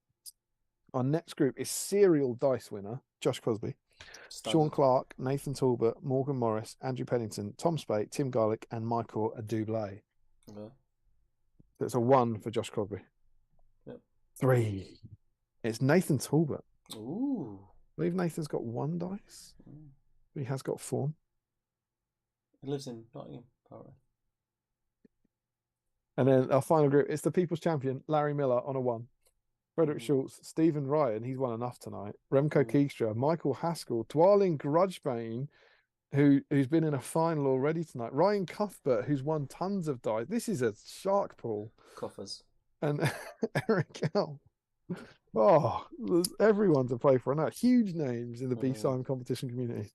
Speaker 5: Our next group is serial dice winner Josh Crosby,
Speaker 1: Standard.
Speaker 5: Sean Clark, Nathan Talbot, Morgan Morris, Andrew Pennington, Tom Spate, Tim Garlick, and Michael Adublé.
Speaker 1: Okay.
Speaker 5: That's a 1 for Josh Crosby.
Speaker 1: Yep.
Speaker 5: 3. It's Nathan Talbot.
Speaker 1: Ooh.
Speaker 5: I believe Nathan's got 1 dice. He has got 4.
Speaker 1: He lives in Nottingham, apparently.
Speaker 5: And then our final group, it's the People's Champion, Larry Miller on a 1. Frederick
Speaker 1: Ooh.
Speaker 5: Schultz, Stephen Ryan, he's won enough tonight. Remco
Speaker 1: Ooh.
Speaker 5: Keegstra, Michael Haskell, Dwalin Grudgebane, who's been in a final already tonight. Ryan Cuthbert, who's won tons of dice. This is a shark pool.
Speaker 1: Coffers.
Speaker 5: And Eric L. Oh, there's everyone to play for now. Huge names in the BSIME competition community.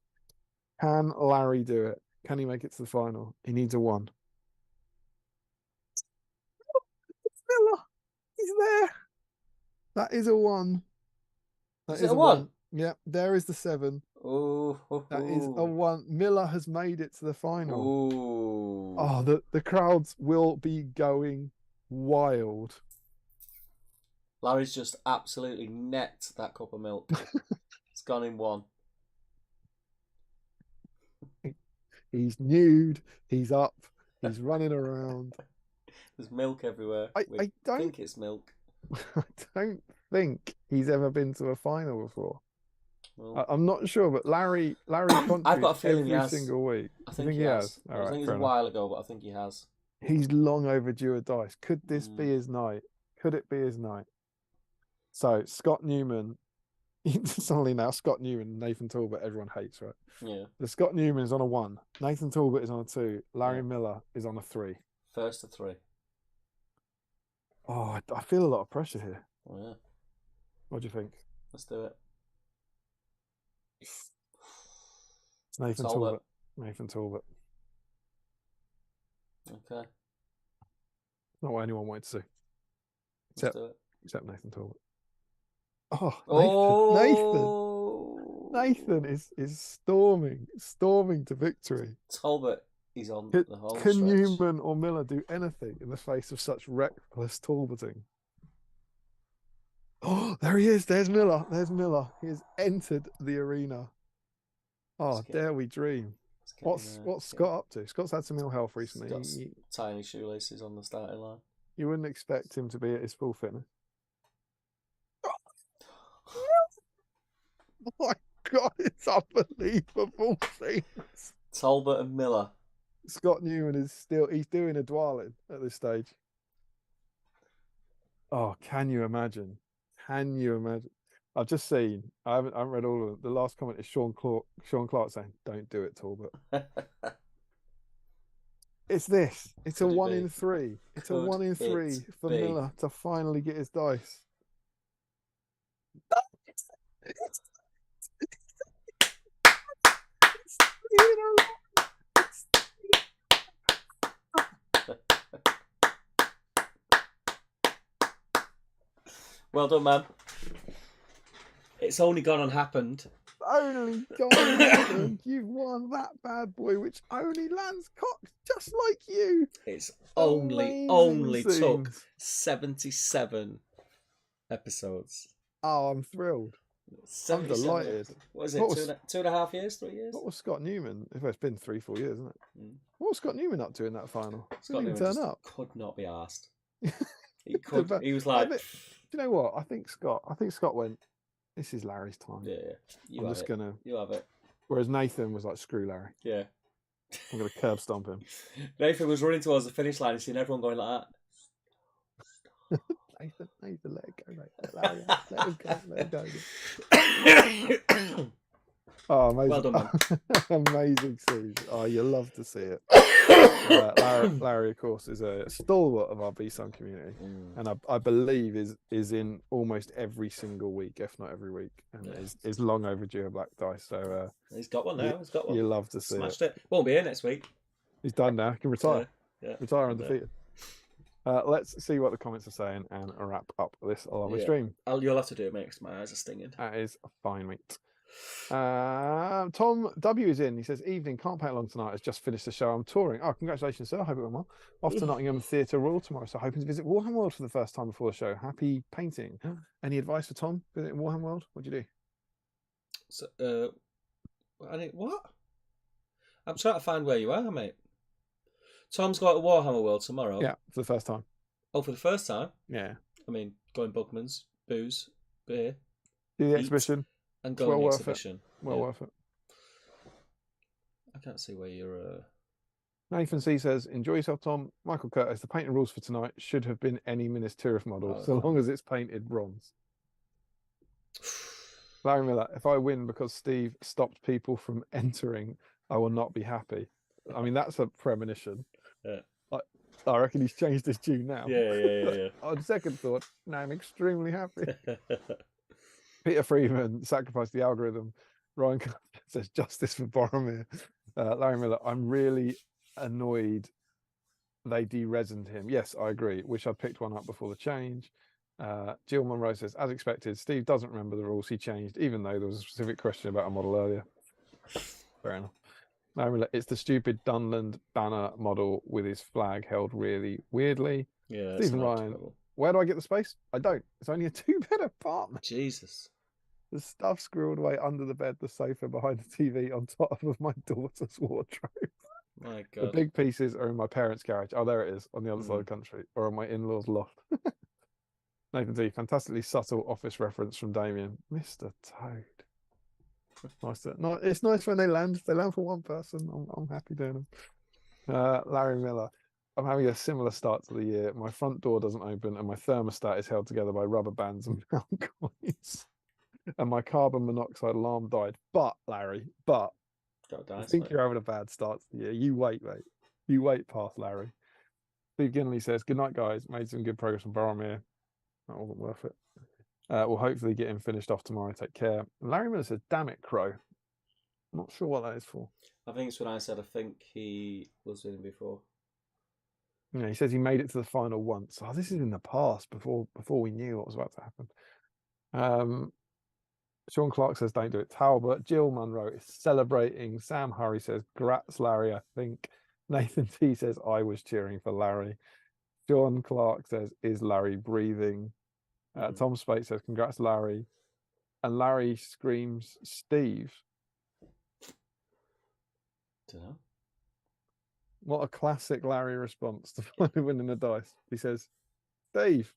Speaker 5: Can Larry do it? Can he make it to the final? He needs a 1. It's Miller. He's there. That is a 1.
Speaker 1: Is it a 1?
Speaker 5: Yeah, there is the 7.
Speaker 1: Oh,
Speaker 5: that is a 1. Miller has made it to the final.
Speaker 1: Ooh.
Speaker 5: Oh, the crowds will be going wild.
Speaker 1: Larry's just absolutely necked that cup of milk. It's gone in 1.
Speaker 5: He's nude. He's up. He's running around.
Speaker 1: There's milk everywhere.
Speaker 5: I don't
Speaker 1: think it's milk.
Speaker 5: I don't think he's ever been to a final before.
Speaker 1: Well,
Speaker 5: I'm not sure, but Larry contributes
Speaker 1: I've got a feeling he
Speaker 5: every
Speaker 1: has.
Speaker 5: single week.
Speaker 1: I
Speaker 5: You
Speaker 1: think he has.
Speaker 5: All
Speaker 1: I
Speaker 5: right,
Speaker 1: think it's
Speaker 5: fair
Speaker 1: a
Speaker 5: enough.
Speaker 1: while ago, but I think he has.
Speaker 5: He's long overdue a dice. Could this be his night? Could it be his night? So Scott Newman, suddenly now Scott Newman, Nathan Talbot, everyone hates, right?
Speaker 1: Yeah.
Speaker 5: The Scott Newman is on a 1. Nathan Talbot is on a 2. Larry
Speaker 1: Yeah.
Speaker 5: Miller is on a 3.
Speaker 1: First to 3.
Speaker 5: Oh, I feel a lot of pressure here.
Speaker 1: Oh yeah.
Speaker 5: What do you think?
Speaker 1: Let's do it.
Speaker 5: It's Nathan Talbot. Nathan Talbot.
Speaker 1: Okay.
Speaker 5: Not what anyone wanted to see.
Speaker 1: Let's do it.
Speaker 5: Except Nathan Talbot. Oh,
Speaker 1: Oh.
Speaker 5: Nathan is storming to victory.
Speaker 1: Talbot is on the whole
Speaker 5: Can
Speaker 1: stretch.
Speaker 5: Newman or Miller do anything in the face of such reckless Talboting? Oh, there he is. There's Miller. He has entered the arena. Oh, dare we dream. What's Scott up to? Scott's had some ill health recently.
Speaker 1: Scott's tiny shoelaces on the starting line.
Speaker 5: You wouldn't expect him to be at his full fitness. Oh my God, it's unbelievable things.
Speaker 1: Talbot and Miller.
Speaker 5: Scott Newman he's doing a Dwalin at this stage. Oh, can you imagine? I've just seen, I haven't read all of them. The last comment is Sean Clark saying, "Don't do it, Talbot." It's this. It's a 1 in 3. It's a 1 in 3 for Miller to finally get his dice.
Speaker 1: Well done, man. It's only gone and happened.
Speaker 5: Only gone. You've won that bad boy, which only lands cocks just like you.
Speaker 1: It's only took 77 episodes.
Speaker 5: Oh, I'm thrilled. I'm delighted.
Speaker 1: What is it? 2.5 years, 3 years?
Speaker 5: What was Scott Newman? If it's been 3-4 years, isn't it? What was Scott Newman up to in that final?
Speaker 1: Scott Newman
Speaker 5: turn up.
Speaker 1: Could not be asked. He was like,
Speaker 5: do you know what? I think Scott went, "This is Larry's time.
Speaker 1: Yeah, you have it.
Speaker 5: Whereas Nathan was like, "Screw Larry.
Speaker 1: Yeah.
Speaker 5: I'm gonna curb stomp him."
Speaker 1: Nathan was running towards the finish line and seeing everyone going like that.
Speaker 5: Nathan, let it go, mate. Larry, let it go. Oh, amazing.
Speaker 1: Well done, man.
Speaker 5: Amazing series. Oh, you love to see it. Larry, of course, is a stalwart of our BSIME community, and I believe is in almost every single week, if not every week, and is long overdue a black dice. So
Speaker 1: he's got one now. He's got one.
Speaker 5: You love to see
Speaker 1: Smashed it. Won't be here next week.
Speaker 5: He's done now. He can retire.
Speaker 1: Yeah.
Speaker 5: Retire undefeated. Let's see what the comments are saying and wrap up this lovely stream.
Speaker 1: You'll have to do it, mate, because my eyes are stinging.
Speaker 5: That is fine, mate. Tom W is in. He says, "Evening, can't paint long tonight. Has just finished the show. I'm touring. Oh, congratulations, sir. I hope it went well. Off to Nottingham Theatre Royal tomorrow, so hoping to visit Warhammer World for the first time before the show. Happy painting." Any advice for Tom visiting Warhammer World? What'd you do?
Speaker 1: So, what? I'm trying to find where you are, mate. Tom's got a Warhammer World tomorrow.
Speaker 5: Yeah, for the first time.
Speaker 1: Oh, for the first time?
Speaker 5: Yeah.
Speaker 1: I mean, going Bugman's, booze, beer,
Speaker 5: Do the
Speaker 1: eat,
Speaker 5: exhibition.
Speaker 1: and
Speaker 5: It's
Speaker 1: go
Speaker 5: well
Speaker 1: on the
Speaker 5: worth it.
Speaker 1: exhibition.
Speaker 5: Well
Speaker 1: Yeah.
Speaker 5: worth it.
Speaker 1: I can't see where you're.
Speaker 5: Nathan C says, enjoy yourself, Tom. Michael Curtis, the painting rules for tonight should have been any Minas Tirith model,
Speaker 1: Oh,
Speaker 5: so
Speaker 1: fine.
Speaker 5: long as it's painted bronze. Larry Miller, if I win because Steve stopped people from entering, I will not be happy. I mean, that's a premonition.
Speaker 1: Yeah.
Speaker 5: I reckon he's changed his tune now.
Speaker 1: Yeah.
Speaker 5: On second thought, now I'm extremely happy. Peter Freeman sacrificed the algorithm. Ryan says justice for Boromir. Larry Miller, I'm really annoyed they de-resined him. Yes, I agree. Wish I'd picked one up before the change. Jill Monroe says, as expected, Steve doesn't remember the rules he changed, even though there was a specific question about a model earlier. Fair enough. Larry Miller, it's the stupid Dunland banner model with his flag held really weirdly.
Speaker 1: Yeah.
Speaker 5: Stephen Ryan, where do I get the space? I don't. It's only a 2-bed apartment.
Speaker 1: Jesus.
Speaker 5: The stuff squirreled away under the bed, the sofa, behind the TV, on top of my daughter's wardrobe.
Speaker 1: My
Speaker 5: The
Speaker 1: God.
Speaker 5: big pieces are in my parents' garage. Oh, there it is, on the other side of the country, or on my in-laws' loft. Nathan D, fantastically subtle Office reference from Damien. Mr. Toad. It's nice when they land. They land for one person. I'm happy doing them. Larry Miller. I'm having a similar start to the year. My front door doesn't open, and my thermostat is held together by rubber bands and pound coins. And my carbon monoxide alarm died. But Larry, I think you're having a bad start to the year. You wait, mate. You wait past Larry. Steve Ginley says, good night, guys. Made some good progress on Boromir. That wasn't worth it. We'll hopefully get him finished off tomorrow. Take care. And Larry Miller says, damn it, Crow. I'm not sure what that is for.
Speaker 1: I think it's when I said I think he was with him before.
Speaker 5: Yeah, he says he made it to the final once. Oh, this is in the past, before we knew what was about to happen. Sean Clark says, don't do it. Talbot. Jill Munro is celebrating. Sam Hurry says, grats, Larry, I think. Nathan T says, I was cheering for Larry. John Clark says, is Larry breathing? Tom Spate says, congrats, Larry. And Larry screams, Steve.
Speaker 1: Dunno.
Speaker 5: What a classic Larry response to finally winning the dice. He says, Steve.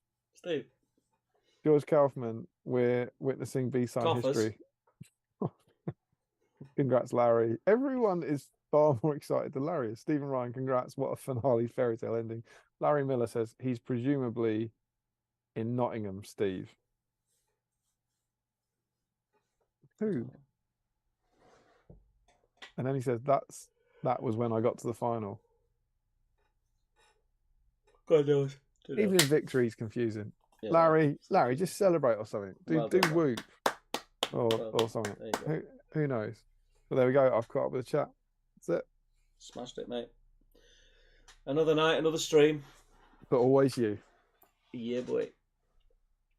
Speaker 5: George Kaufman, we're witnessing BSIME history. Congrats, Larry. Everyone is far more excited than Larry is. Stephen Ryan, congrats. What a finale fairy tale ending. Larry Miller says he's presumably in Nottingham, Steve. Who? And then he says that was when I got to the final.
Speaker 1: God knows.
Speaker 5: Even in victory is confusing.
Speaker 1: Yeah,
Speaker 5: Larry, just celebrate or something. Do
Speaker 1: done,
Speaker 5: whoop or something. Who knows? But there we go. I've caught up with the chat. That's it.
Speaker 1: Smashed it, mate. Another night, another stream.
Speaker 5: But always you.
Speaker 1: Yeah, boy.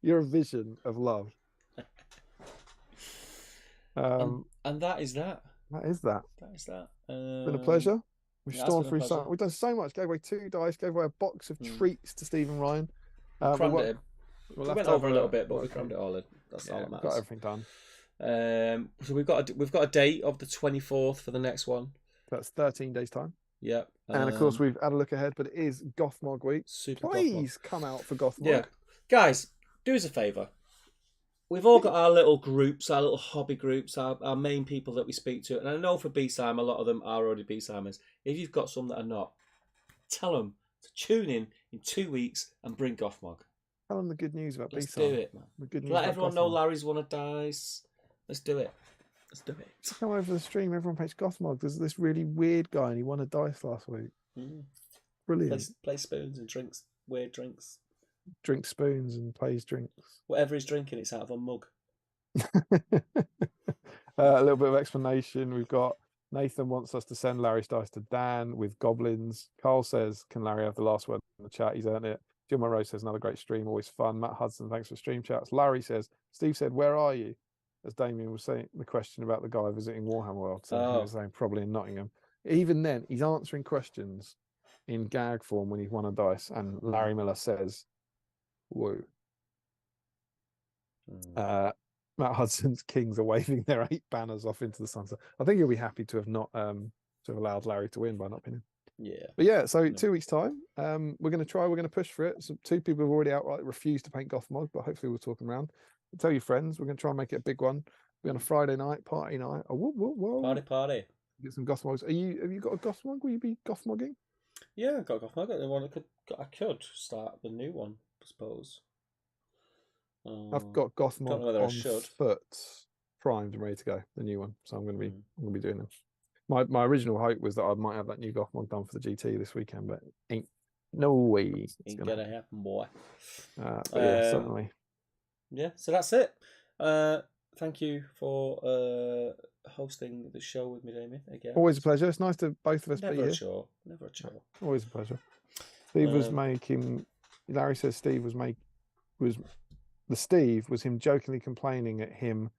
Speaker 5: You're a vision of love.
Speaker 1: And that is that.
Speaker 5: That is that.
Speaker 1: That is that.
Speaker 5: It's been a pleasure. We've stormed through
Speaker 1: pleasure.
Speaker 5: We've done so much. Gave away 2 dice. Gave away a box of treats to Stephen Ryan.
Speaker 1: Crammed it in. We went over a little bit, but we crammed it all in. That's all that matters.
Speaker 5: Got everything done.
Speaker 1: So we've got a date of the 24th for the next one.
Speaker 5: That's 13 days time.
Speaker 1: Yep.
Speaker 5: And of course we've had a look ahead, but it is Gothmog week.
Speaker 1: Super
Speaker 5: Please come out for Gothmog.
Speaker 1: Yeah, guys, do us a favour. We've all got our little groups, our little hobby groups, our main people that we speak to, and I know for BSIME, a lot of them are already BSIMers. If you've got some that are not, tell them to tune in 2 weeks and bring Gothmog.
Speaker 5: Tell them the good news about
Speaker 1: Let's
Speaker 5: BSIME.
Speaker 1: do it, man.
Speaker 5: The good news
Speaker 1: Let
Speaker 5: about
Speaker 1: everyone know
Speaker 5: Gothmog.
Speaker 1: Larry's won a dice. Let's do it. Let's do it.
Speaker 5: Come over the stream. Everyone plays Gothmog. There's this really weird guy, and he won a dice last week. Brilliant.
Speaker 1: Play spoons and drinks weird drinks.
Speaker 5: Drinks spoons and plays drinks.
Speaker 1: Whatever he's drinking, it's out of a mug.
Speaker 5: A little bit of explanation. We've got Nathan wants us to send Larry's dice to Dan with goblins. Carl says, can Larry have the last word in the chat? He's earned it. Jim Monroe says, another great stream, always fun. Matt Hudson, thanks for stream chats. Larry says, Steve said, where are you? As Damien was saying, the question about the guy visiting Warhammer World. So he was saying probably in Nottingham. Even then, he's answering questions in gag form when he's won a dice. And Larry Miller says, woo. Matt Hudson's Kings are waving their 8 banners off into the sunset. I think he'll be happy to have not to have allowed Larry to win by not pinning.
Speaker 1: Yeah.
Speaker 5: But yeah, so
Speaker 1: Yeah.
Speaker 5: 2 weeks' time, we're going to push for it. So 2 people have already outright refused to paint Gothmog, but hopefully we'll talk them around. Tell your friends, we're going to try and make it a big one. We're on a Friday night, party night. Oh, whoa.
Speaker 1: Party.
Speaker 5: Get some Gothmogs. Have you got a Gothmog? Will you be Gothmogging?
Speaker 1: Yeah, I got Gothmog. The one I could start the new one, I suppose.
Speaker 5: I've got Gothmog
Speaker 1: don't know whether I
Speaker 5: on
Speaker 1: should.
Speaker 5: foot, primed and ready to go. The new one, so I'm going to be doing them. My original hope was that I might have that new Gothmog done for the GT this weekend, but ain't no way.
Speaker 1: Ain't gonna happen, boy.
Speaker 5: But yeah, certainly.
Speaker 1: Yeah, so that's it. Thank you for hosting the show with me, Damien. Again,
Speaker 5: Always a pleasure. It's nice to both of us
Speaker 1: never
Speaker 5: be
Speaker 1: a
Speaker 5: here.
Speaker 1: chore. Never a chore.
Speaker 5: Always a pleasure. Steve was making. Larry says Steve was him jokingly complaining at him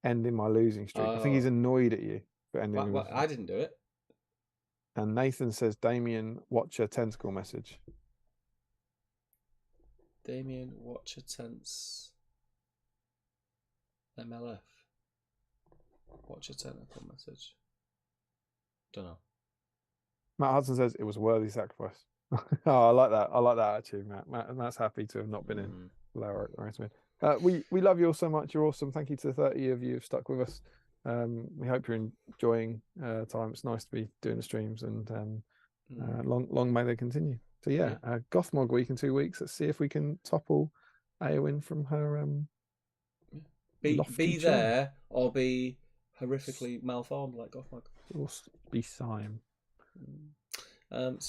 Speaker 5: ending my losing streak. I think he's annoyed at you for ending.
Speaker 1: I didn't do it.
Speaker 5: And Nathan says, Damien, watch a tentacle message.
Speaker 1: Damien, watch a tense MLF. Watch a tentacle message. Don't know.
Speaker 5: Matt Hudson says it was a worthy sacrifice. Oh, I like that. I like that attitude, Matt. Matt's happy to have not been in Larry. We love you all so much. You're awesome. Thank you to the 30 of you who've stuck with us. We hope you're enjoying time. It's nice to be doing the streams, and long may they continue. So yeah, Gothmog week in 2 weeks. Let's see if we can topple Eowyn from her
Speaker 1: be there or be horrifically malformed like Gothmog.
Speaker 5: Or BSIME.
Speaker 1: See